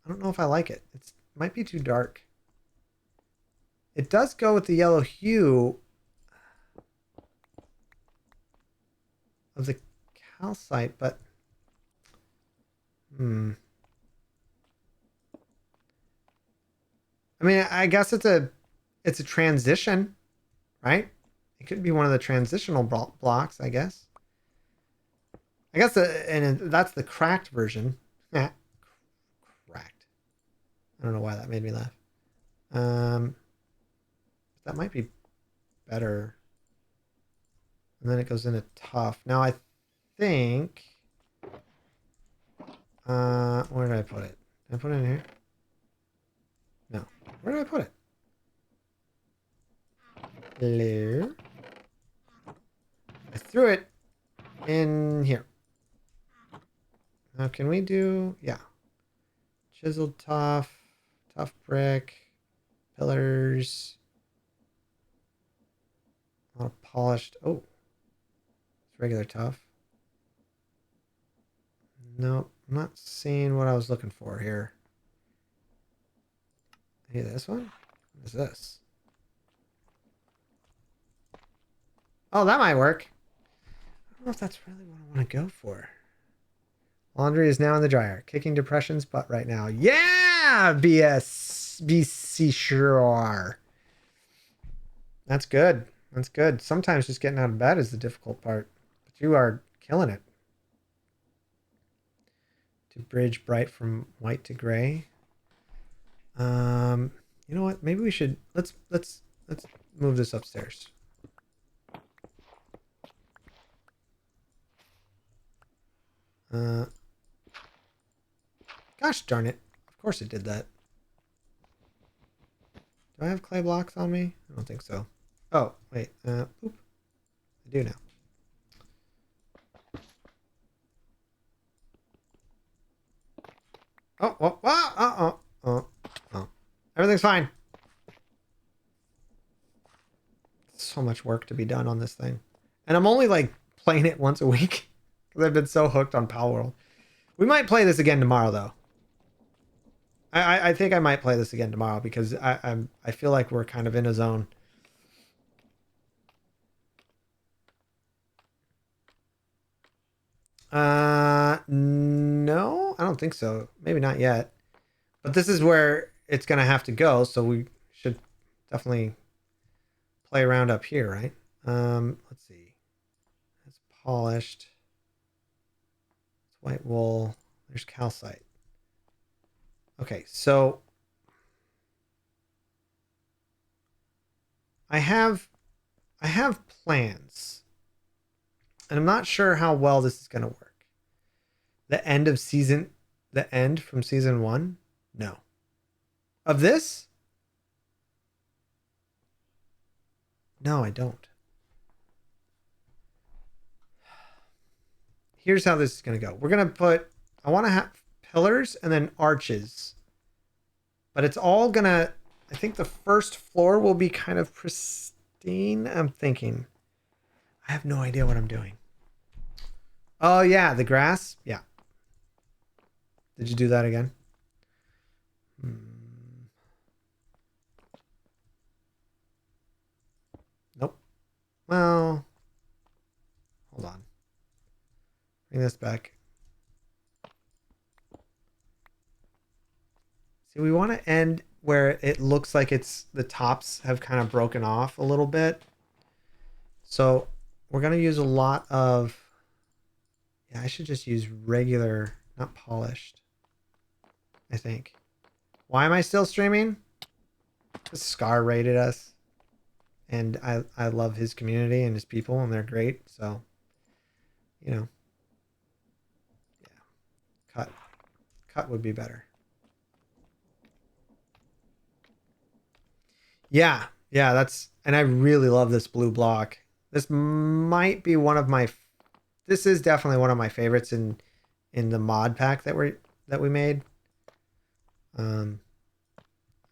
I don't know if I like it. It might be too dark. It does go with the yellow hue of the calcite, but I mean, I guess it's a transition, right? It could be one of the transitional blocks, I guess. And that's the cracked version. Yeah, cracked. I don't know why that made me laugh. That might be better. And then it goes into tough. Now I think. Where did I put it? Did I put it in here? No. Where did I put it? Hello. I threw it in here. Now can we do, yeah. Chiseled tough brick, pillars, a lot of polished, oh, it's regular tough. Nope, I'm not seeing what I was looking for here. Hey, this one? What is this? Oh, that might work. I don't know if that's really what I want to go for. Laundry is now in the dryer. Kicking depression's butt right now. Yeah! BC sure. That's good. That's good. Sometimes just getting out of bed is the difficult part. But you are killing it. To bridge bright from white to gray. You know what? Maybe we should let's move this upstairs. Gosh darn it. Of course it did that. Do I have clay blocks on me? I don't think so. Oh, wait. Oop. I do now. Oh. Everything's fine. So much work to be done on this thing. And I'm only like playing it once a week because I've been so hooked on Pal World. We might play this again tomorrow though. I think I might play this again tomorrow because I feel like we're kind of in a zone. No, I don't think so. Maybe not yet. But this is where it's gonna have to go, so we should definitely play around up here, right? Let's see. It's polished. It's white wool. There's calcite. Okay, so I have plans. And I'm not sure how well this is going to work. The end from season 1? No. Of this? No, I don't. Here's how this is going to go. We're going to put, I want to have pillars and then arches. But it's all going to, I think the first floor will be kind of pristine. I'm thinking. I have no idea what I'm doing. Oh, yeah, the grass. Yeah. Did you do that again? Nope. Well, hold on. Bring this back. See, we want to end where it looks like it's the tops have kind of broken off a little bit. So we're going to use a lot of Yeah, I should just use regular, not polished. I think. Why am I still streaming? Scar rated us. And I love his community and his people, and they're great. So, you know, yeah, cut would be better. Yeah, that's, and I really love this blue block. This might be one of my, this is definitely one of my favorites in the mod pack that we made.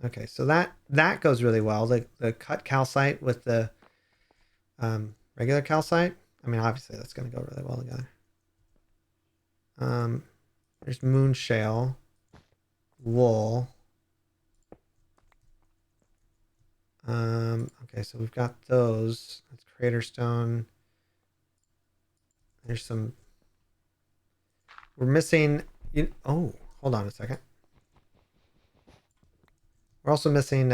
Okay, so that goes really well. The cut calcite with the regular calcite. I mean, obviously that's going to go really well together. There's moon shale, wool. Okay, so we've got those. That's crater stone. There's some. We're missing. Oh, hold on a second. We're also missing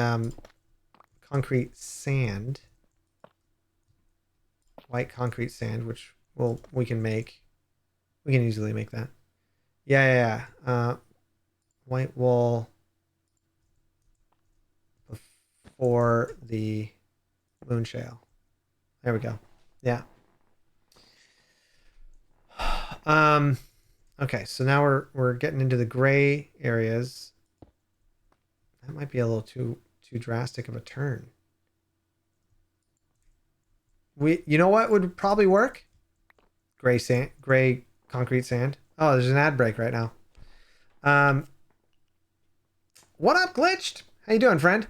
concrete sand, white concrete sand, which we can make. We can easily make that. Yeah. White wool before the moon shale. There we go. Yeah. Okay, so now we're getting into the gray areas. That might be a little too drastic of a turn. You know what would probably work? Gray concrete sand. Oh, there's an ad break right now. What up, Glitched? How you doing, friend?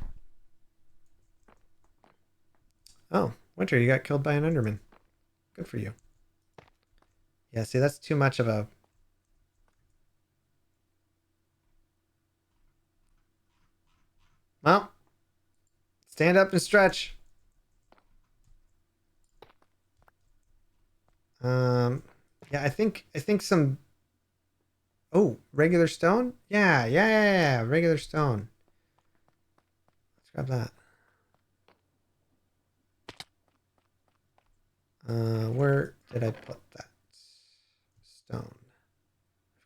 Oh, Winter, you got killed by an Enderman. Good for you. Yeah, see, that's too much of a... Well, stand up and stretch. Yeah, I think some... Oh, regular stone? Yeah. Regular stone. Let's grab that. Where did I put that? Stone.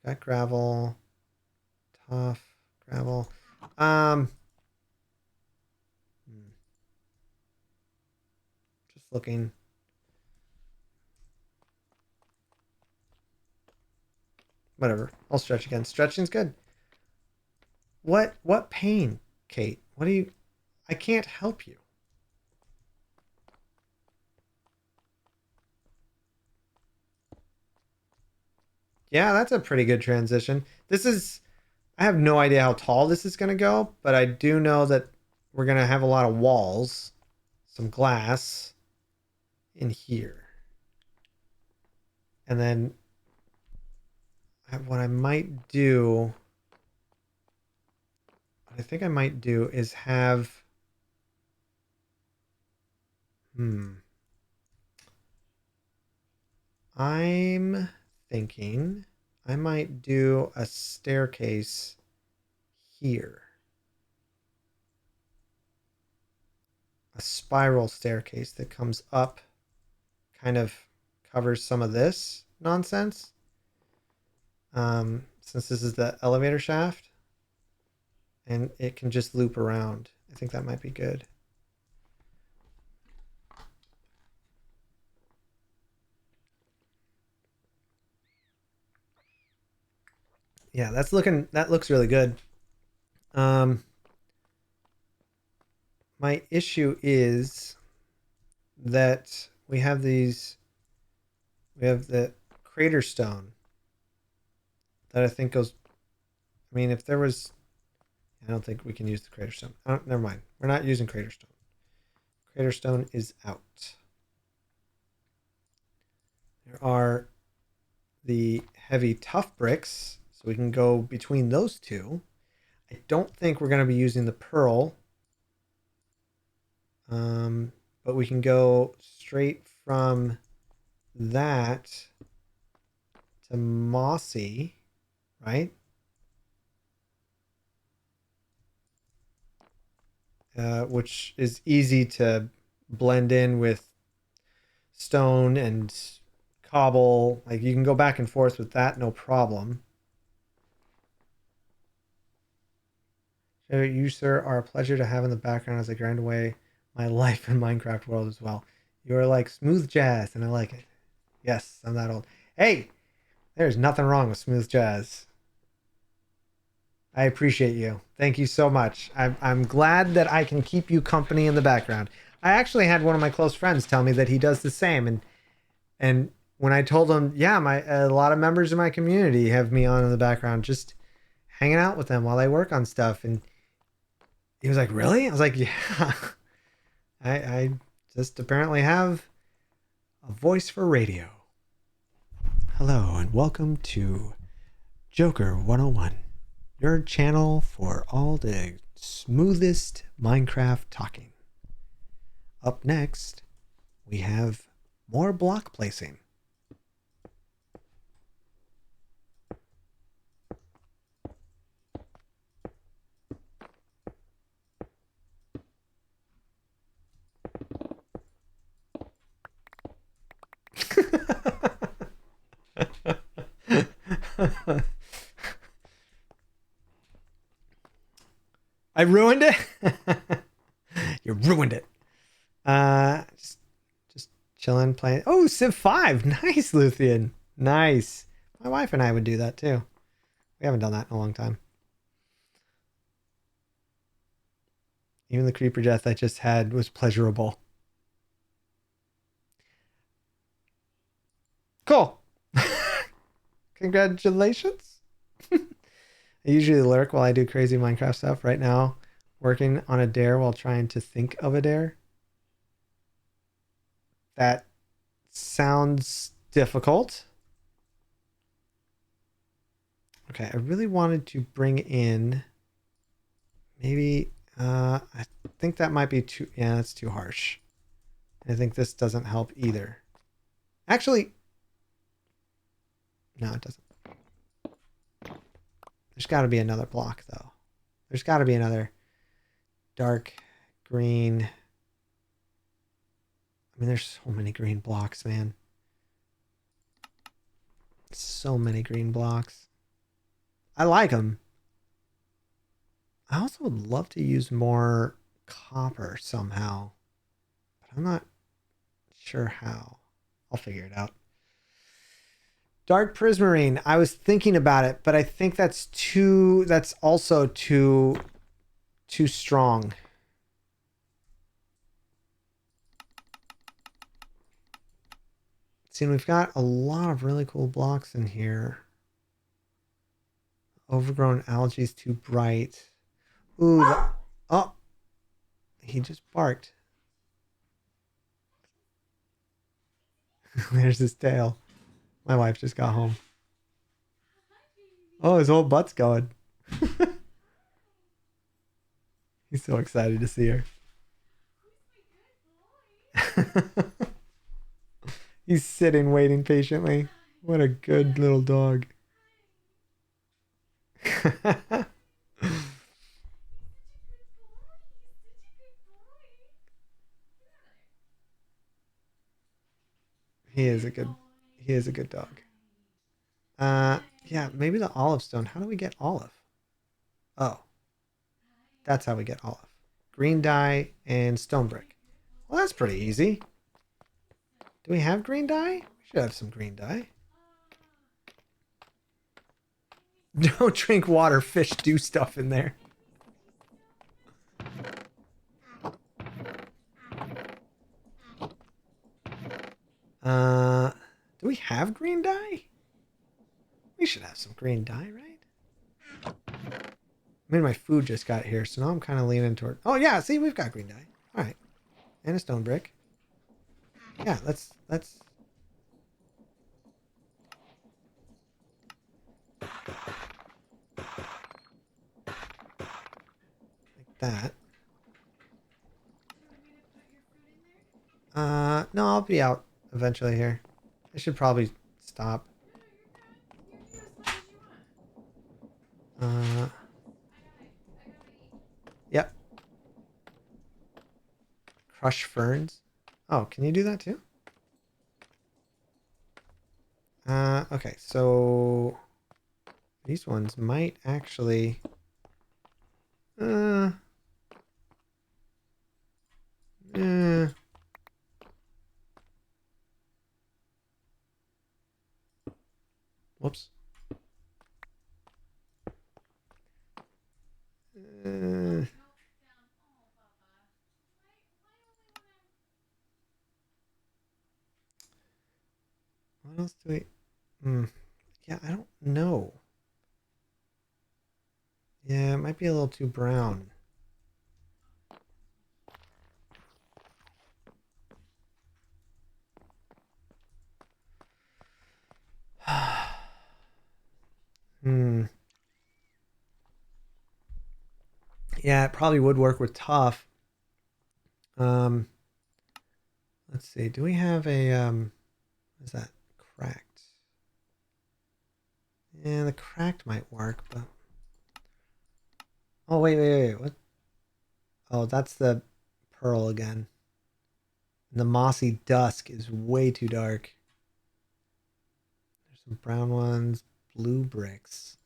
I've got gravel. Tough. Gravel. Just looking. Whatever. I'll stretch again. Stretching's good. What pain, Kate? What do you... I can't help you. Yeah, that's a pretty good transition. This is... I have no idea how tall this is going to go, but I do know that we're going to have a lot of walls. Some glass in here. And then what I might do... What I think I might do is have... I'm thinking I might do a staircase here. A spiral staircase that comes up, kind of covers some of this nonsense. Since this is the elevator shaft, and it can just loop around. I think that might be good. Yeah, that looks really good. My issue is that we have the crater stone that I think goes, I mean, if there was, I don't think we can use the crater stone. Never mind. We're not using crater stone. Crater stone is out. There are the heavy tough bricks, so we can go between those two. I don't think we're going to be using the pearl. But we can go straight from that to mossy, right? Which is easy to blend in with stone and cobble. Like you can go back and forth with that, no problem. So you, sir, are a pleasure to have in the background as I grind away my life in Minecraft world as well. You are like smooth jazz, and I like it. Yes, I'm that old. Hey, there's nothing wrong with smooth jazz. I appreciate you. Thank you so much. I'm glad that I can keep you company in the background. I actually had one of my close friends tell me that he does the same, and when I told him, yeah, a lot of members of my community have me on in the background, just hanging out with them while they work on stuff, and he was like, "Really?" I was like, "Yeah." I just apparently have a voice for radio. Hello and welcome to Joker 101, your channel for all the smoothest Minecraft talking. Up next, we have more block placing. I ruined it. You ruined it. Just chilling, playing. Oh, Civ 5. Nice, Luthien. Nice. My wife and I would do that too. We haven't done that in a long time. Even the creeper death I just had was pleasurable. Cool. Congratulations. I usually lurk while I do crazy Minecraft stuff. Right now, working on a dare while trying to think of a dare. That sounds difficult. Okay, I really wanted to bring in maybe I think that might be too, yeah, that's too harsh. I think this doesn't help either. Actually, no, it doesn't. There's got to be another block though. There's got to be another dark green. I mean, there's so many green blocks, man. So many green blocks. I like them. I also would love to use more copper somehow, but I'm not sure how. I'll figure it out. Dark prismarine. I was thinking about it, but I think that's also too strong. See, we've got a lot of really cool blocks in here. Overgrown algae is too bright. Ooh, oh, he just barked. There's his tail. My wife just got home. Oh, his whole butt's going. He's so excited to see her. He's sitting, waiting patiently. What a good little dog. He is a good dog. Yeah, maybe the olive stone. How do we get olive? Oh, that's how we get olive. Green dye and stone brick. Well, that's pretty easy. Do we have green dye? We should have some green dye. Don't drink water. Fish do stuff in there. Do we have green dye? We should have some green dye, right? I mean, my food just got here, so now I'm kind of leaning toward... Oh, yeah, see, we've got green dye. All right. And a stone brick. Yeah, let's... Like that. No, I'll be out eventually here. I should probably stop. Yep. Crush ferns. Oh, can you do that too? Okay, so these ones might actually eh. Whoops. What else do we yeah, I don't know. Yeah, it might be a little too brown. Hmm. Yeah, it probably would work with tough. Um, let's see. Do we have a is that cracked? Yeah, the cracked might work, but oh wait. What? Oh, that's the pearl again. The mossy dusk is way too dark. There's some brown ones, blue bricks.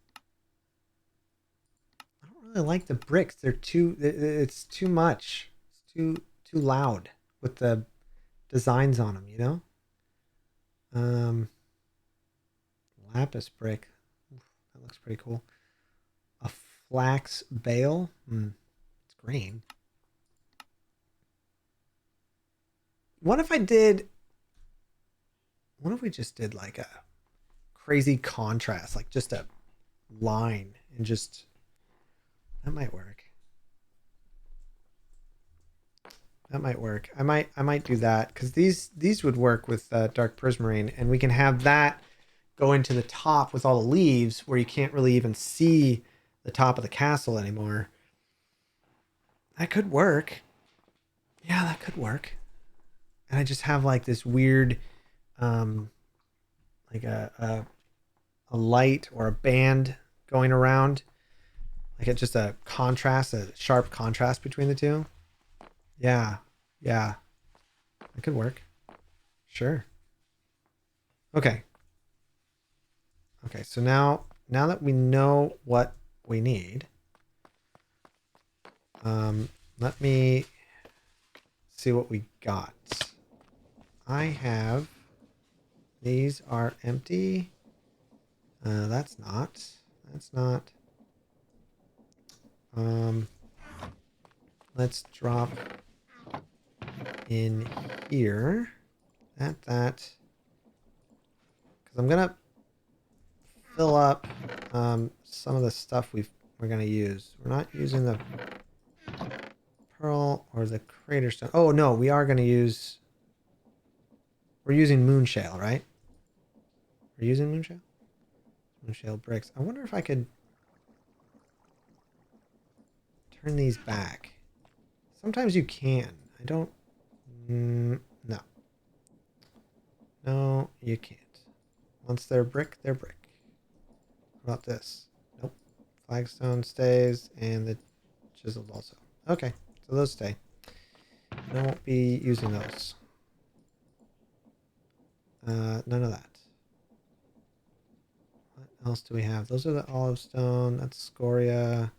I don't really like the bricks. They're too. It's too much. It's too loud with the designs on them. You know. Lapis brick. Oof, that looks pretty cool. A flax bale. It's green. What if I did? What if we just did like a crazy contrast, like just a line, and just that might work. That might work. I might do that because these would work with dark prismarine, and we can have that go into the top with all the leaves where you can't really even see the top of the castle anymore. That could work. Yeah, that could work. And I just have like this weird, like a light or a band going around, like it's just a contrast, a sharp contrast between the two. Yeah, yeah, that could work. Sure. Okay. Okay. So now that we know what we need, let me see what we got. I have these are empty. That's not. That's not. Let's drop in here. That. Because I'm gonna fill up some of the stuff we're gonna use. We're not using the pearl or the crater stone. Oh no, we are gonna use. We're using moonshale, right? We're using moonshale. Moonshale bricks. I wonder if I could turn these back. Sometimes you can. I don't. No. No, you can't. Once they're brick, they're brick. What about this? Nope. Flagstone stays, and the chiseled also. Okay, so those stay. I won't be using those. None of that. What else do we have? Those are the olive stone. That's scoria.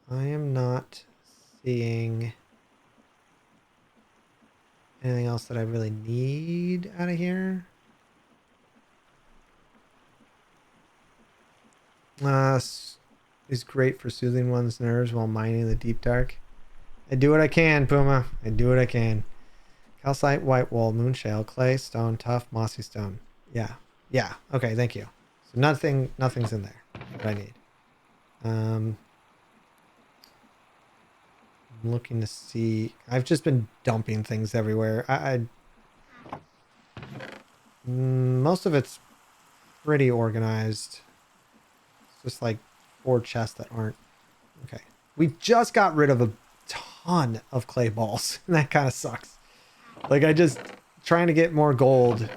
I am not seeing anything else that I really need out of here. Is great for soothing one's nerves while mining the deep dark. I do what I can, Puma. I do what I can. Calcite, white wool, moonshale, clay, stone, tough, mossy stone. Yeah. Yeah. Okay, thank you. So nothing's in there that I need. I'm looking to see. I've just been dumping things everywhere. Most of it's pretty organized. It's just like 4 chests that aren't. Okay. We just got rid of a ton of clay balls. And that kind of sucks. Like I just trying to get more gold.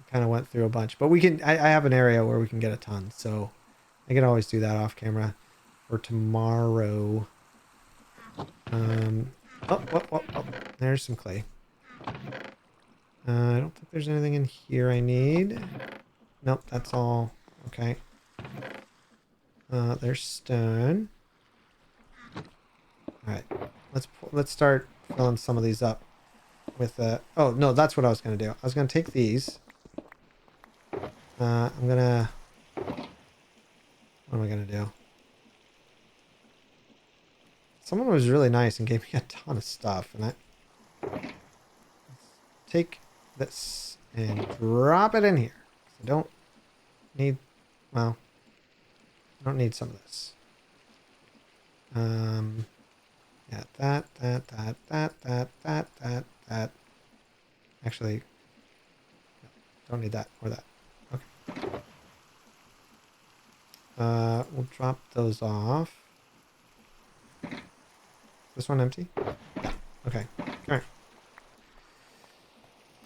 Kind of went through a bunch, but we can. I have an area where we can get a ton, so I can always do that off camera for tomorrow. Oh, there's some clay. I don't think there's anything in here I need. Nope, that's all. Okay. There's stone. All right, let's start filling some of these up with oh no, that's what I was gonna do. I was gonna take these. I'm gonna. What am I gonna do? Someone was really nice and gave me a ton of stuff, and let's take this and drop it in here. I don't need. Well, I don't need some of this. Yeah, that. Actually, no, don't need that or that. Okay. We'll drop those off. Is this one empty? Yeah. Okay. Come here.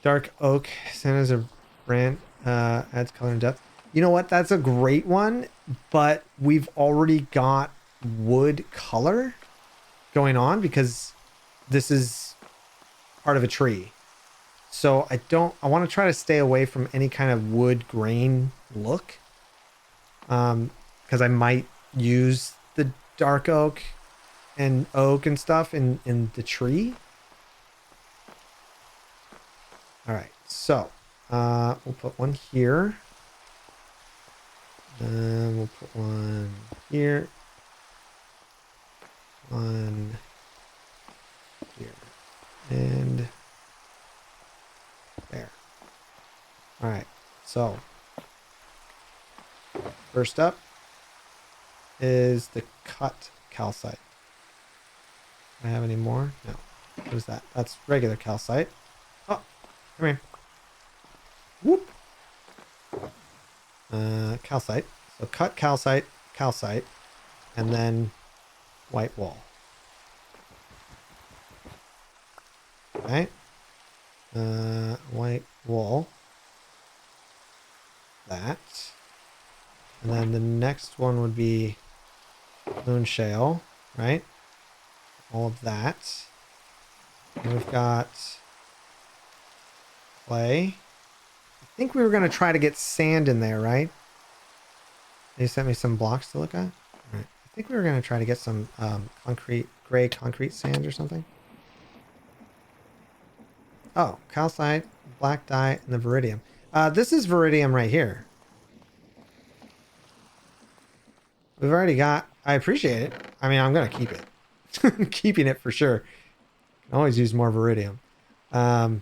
Dark oak. Santa's a brand. Adds color and depth. You know what? That's a great one, but we've already got wood color going on because this is part of a tree. So I want to try to stay away from any kind of wood grain look. Because I might use the dark oak and stuff in the tree. All right, so we'll put one here. We'll put one here. One here. And there. All right, so first up is the cut calcite. Do I have any more? No. What is that? That's regular calcite. Oh, come here. Whoop. Calcite. So cut calcite, and then white wall. Okay. White wall. That. And then the next one would be moon shale, right? All of that. And we've got clay. I think we were going to try to get sand in there, right? They sent me some blocks to look at. All right. I think we were going to try to get some gray concrete sand or something. Oh, calcite, black dye, and the viridium. This is viridium right here. We've already got... I appreciate it. I mean, I'm going to keep it. I'm keeping it for sure. Can always use more viridium. I'm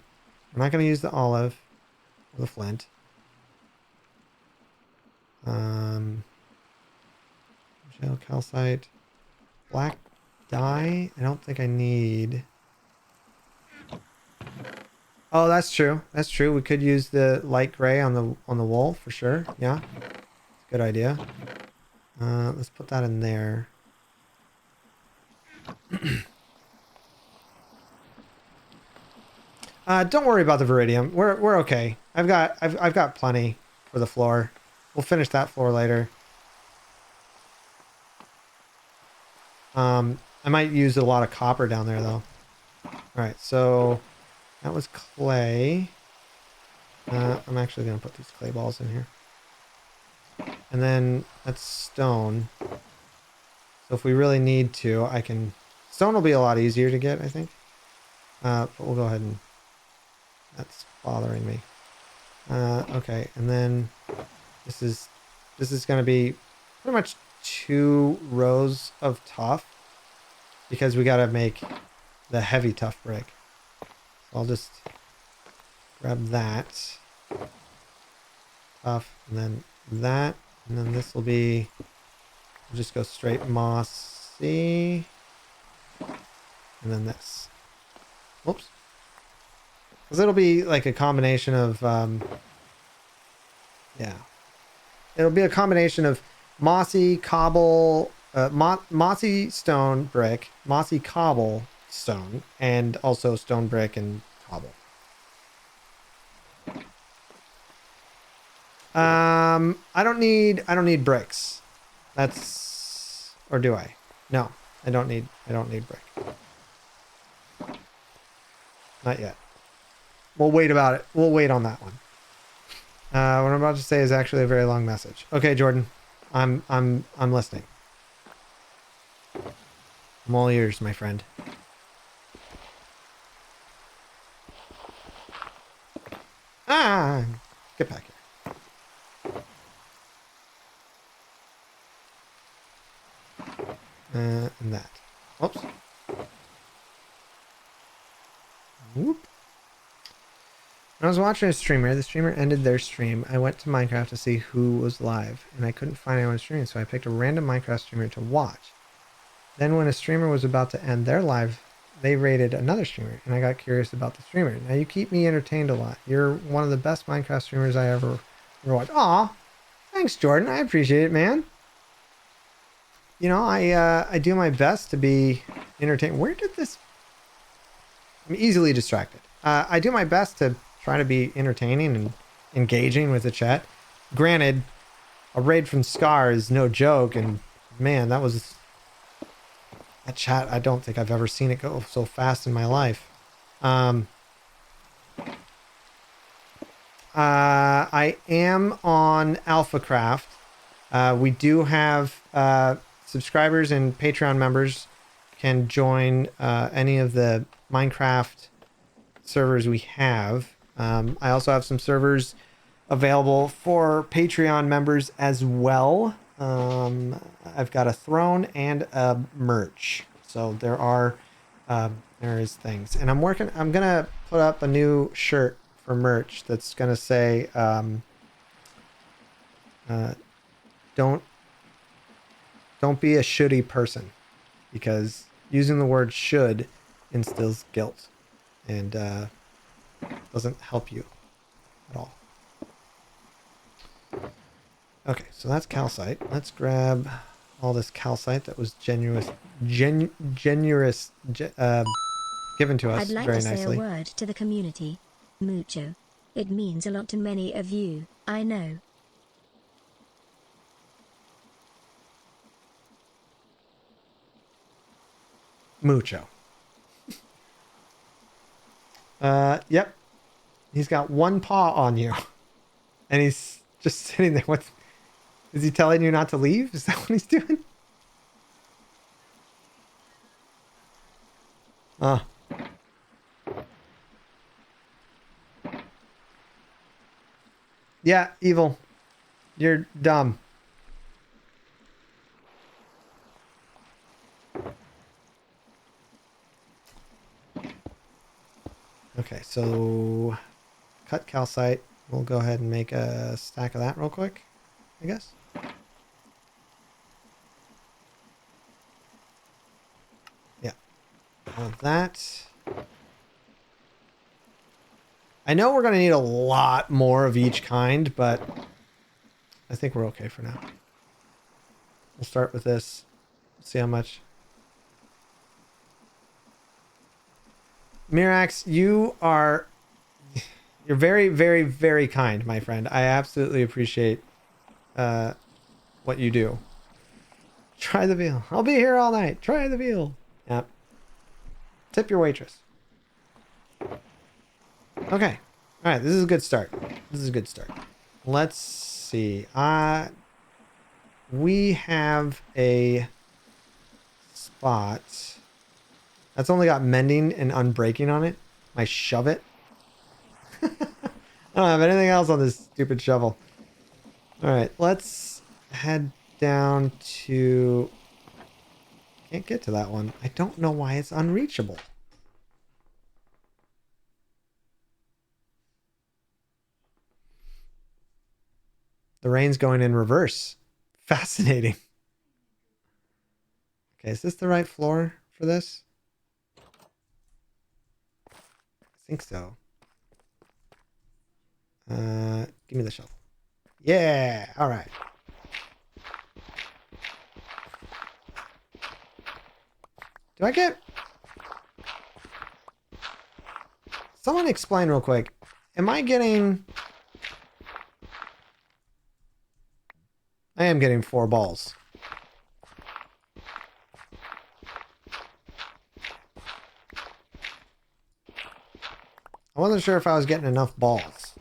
not going to use the olive or the flint. Shale, calcite, black dye. I don't think I need... Oh, that's true. That's true. We could use the light gray on the wall for sure. Yeah. Good idea. Let's put that in there. Don't worry about the viridium. We're okay. I've got plenty for the floor. We'll finish that floor later. I might use a lot of copper down there though. All right, so that was clay. I'm actually gonna put these clay balls in here. And then that's stone. So if we really need to, I can... Stone will be a lot easier to get, I think. But we'll go ahead and... That's bothering me. Okay, and then this is going to be pretty much 2 rows of tough because we got to make the heavy tough brick. So I'll just grab that tough and then that, and then this will be... We'll just go straight mossy, and then this. Whoops. Because it'll be like a combination of, yeah. It'll be a combination of mossy cobble, mossy stone brick, mossy cobble stone, and also stone brick and cobble. I don't need bricks. That's... Or do I? No, I don't need brick. Not yet. We'll wait about it. We'll wait on that one. What I'm about to say is actually a very long message. Okay, Jordan, I'm listening. I'm all ears, my friend. Ah, get back here. And that. Oops. Whoop. When I was watching a streamer, the streamer ended their stream. I went to Minecraft to see who was live, and I couldn't find anyone streaming, so I picked a random Minecraft streamer to watch. Then when a streamer was about to end their live, they rated another streamer, and I got curious about the streamer. Now you keep me entertained a lot. You're one of the best Minecraft streamers I ever watched. Aw, thanks, Jordan. I appreciate it, man. You know, I do my best to be entertaining. Where did this... I'm easily distracted. I do my best to try to be entertaining and engaging with the chat. Granted, a raid from Scar is no joke, and man, that chat, I don't think I've ever seen it go so fast in my life. I am on AlphaCraft. We do have subscribers and Patreon members can join any of the Minecraft servers we have. I also have some servers available for Patreon members as well. I've got a throne and a merch. So there is things. And I'm gonna put up a new shirt for merch that's gonna say don't be a shouldy person, because using the word should instills guilt and doesn't help you at all. Okay, so that's calcite. Let's grab all this calcite that was given to us I'd like very to say nicely. a word to the community. Mucho. It means a lot to many of you, I know. Mucho. Yep. He's got one paw on you. And he's just sitting there. What? Is he telling you not to leave? Is that what he's doing? Yeah, evil. You're dumb. Okay, so cut calcite. We'll go ahead and make a stack of that real quick, I guess. Yeah, all of that. I know we're going to need a lot more of each kind, but I think we're okay for now. We'll start with this. See how much. Mirax, you're very, very, very kind, my friend. I absolutely appreciate what you do. Try the veal. I'll be here all night. Try the veal. Yep. Tip your waitress. Okay. All right. This is a good start. Let's see. We have a spot that's only got mending and unbreaking on it. I shove it. I don't have anything else on this stupid shovel. All right, let's head down to... Can't get to that one. I don't know why it's unreachable. The rain's going in reverse. Fascinating. Okay, is this the right floor for this? I think so. Give me the shovel. Yeah, all right. Do I get... Someone explain real quick. Am I getting... I am getting 4 balls. I wasn't sure if I was getting enough balls.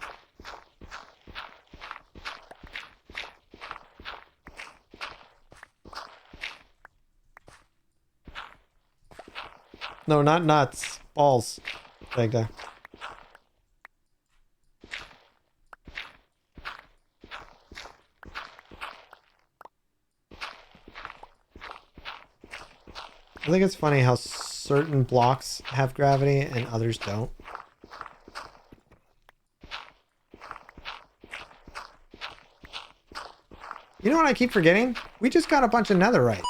No, not nuts. Balls. Like that. I think it's funny how certain blocks have gravity and others don't. You know what I keep forgetting? We just got a bunch of netherite.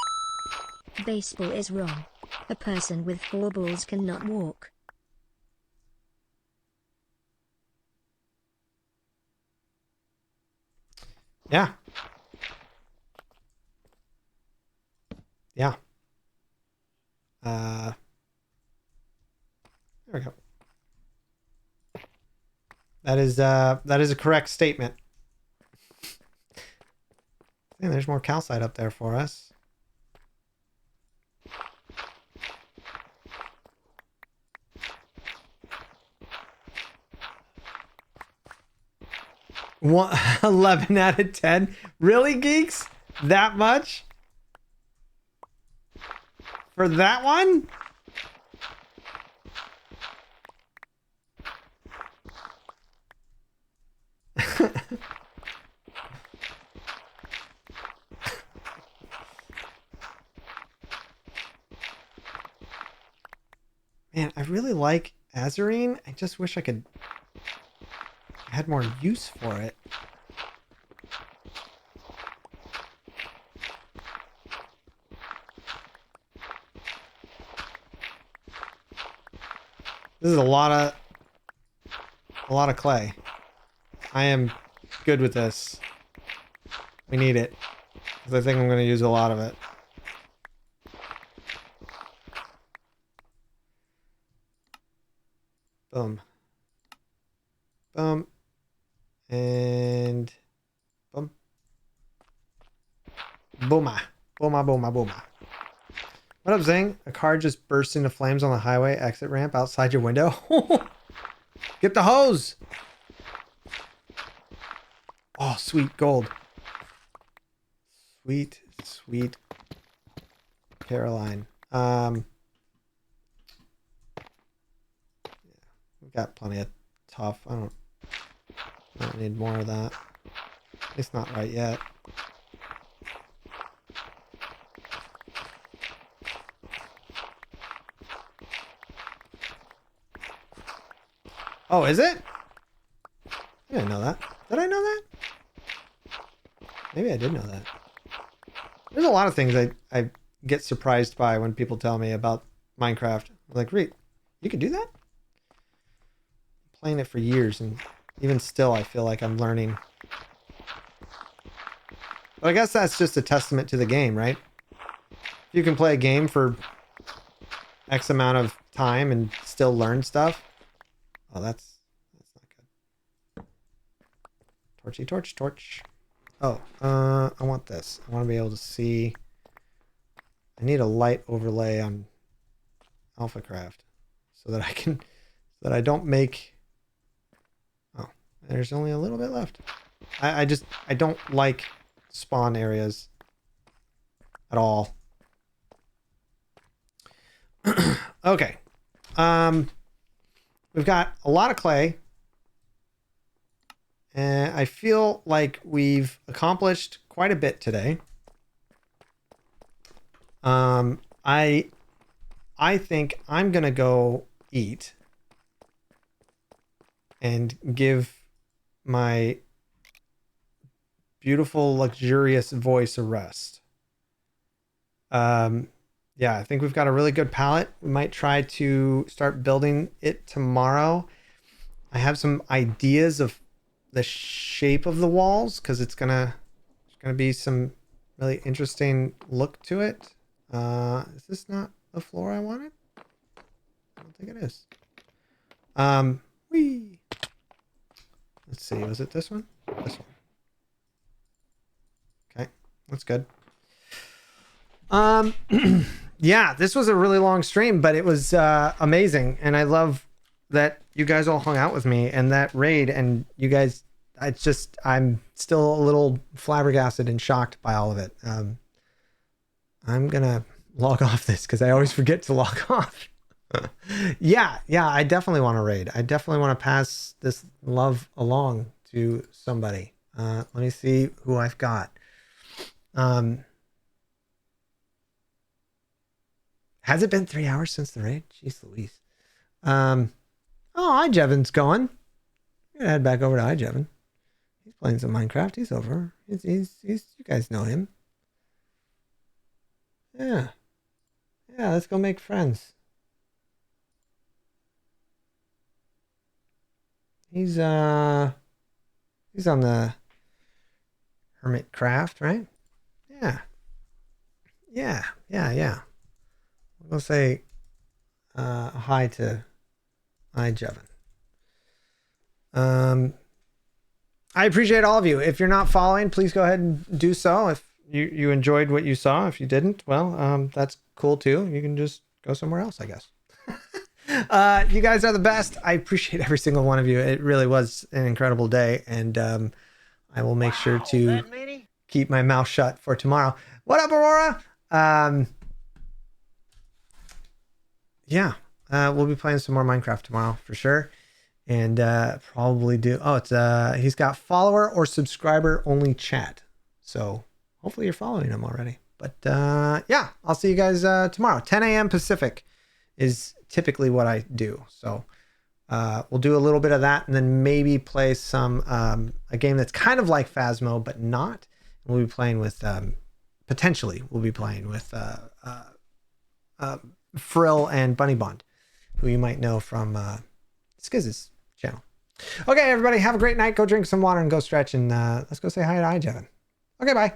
Baseball is wrong. A person with 4 balls cannot walk. Yeah. Yeah. There we go. That is a correct statement. And there's more calcite up there for us. One, 11 out of 10. Really, geeks? That much? For that one? Man, I really like Azurine. I just wish I had more use for it. This is a lot of clay. I am good with this. We need it, because I think I'm going to use a lot of it. Boom. Boom. And boom. Booma. Booma, booma, booma. What up, Zing? A car just burst into flames on the highway exit ramp outside your window. Get the hose. Oh, sweet gold. Sweet, sweet Caroline. We've got plenty of tough. I don't need more of that. It's not right yet. Oh, is it? I didn't know that. Did I know that? Maybe I did know that. There's a lot of things I get surprised by when people tell me about Minecraft. I'm like, Reed, you can do that? I'm playing it for years, and even still I feel like I'm learning. But I guess that's just a testament to the game, right? If you can play a game for X amount of time and still learn stuff. Oh, that's not good. Torchy, torch, torch. Oh, I want this. I want to be able to see. I need a light overlay on AlphaCraft so that I don't make. Oh, there's only a little bit left. I don't like spawn areas at all. Okay. We've got a lot of clay. And I feel like we've accomplished quite a bit today. I think I'm gonna go eat and give my beautiful, luxurious voice a rest. Yeah, I think we've got a really good palette. We might try to start building it tomorrow. I have some ideas of the shape of the walls because there's gonna be some really interesting look to it. Is this not the floor I wanted? I don't think it is. Whee. Let's see, was it this one? This one. Okay, that's good. Yeah, this was a really long stream, but it was amazing, and I love that you guys all hung out with me and that raid, and you guys, I'm still a little flabbergasted and shocked by all of it. I'm gonna log off this because I always forget to log off. yeah, I definitely want to raid. I definitely want to pass this love along to somebody. Let me see who I've got. Has it been 3 hours since the raid? Jeez Louise. Oh, iJevin's going. I'm gonna head back over to iJevin. He's playing some Minecraft. He's over. He's you guys know him. Yeah, let's go make friends. He's on the Hermit Craft, right? Yeah. We'll say hi to iJevin. I appreciate all of you. If you're not following, please go ahead and do so. If you enjoyed what you saw, if you didn't, well, that's cool too. You can just go somewhere else, I guess. You guys are the best. I appreciate every single one of you. It really was an incredible day, and I will make sure to keep my mouth shut for tomorrow. What up, Aurora? We'll be playing some more Minecraft tomorrow for sure, and probably do. Oh, it's he's got follower or subscriber only chat, so hopefully you're following him already. But yeah, I'll see you guys tomorrow. 10 a.m. Pacific is typically what I do. So we'll do a little bit of that, and then maybe play some a game that's kind of like Phasmo, but not. We'll be playing with potentially we'll be playing with Frill and Bunny Bond, who you might know from Skiz's channel. Okay, everybody, have a great night. Go drink some water and go stretch, and let's go say hi to iJevin. Okay, bye.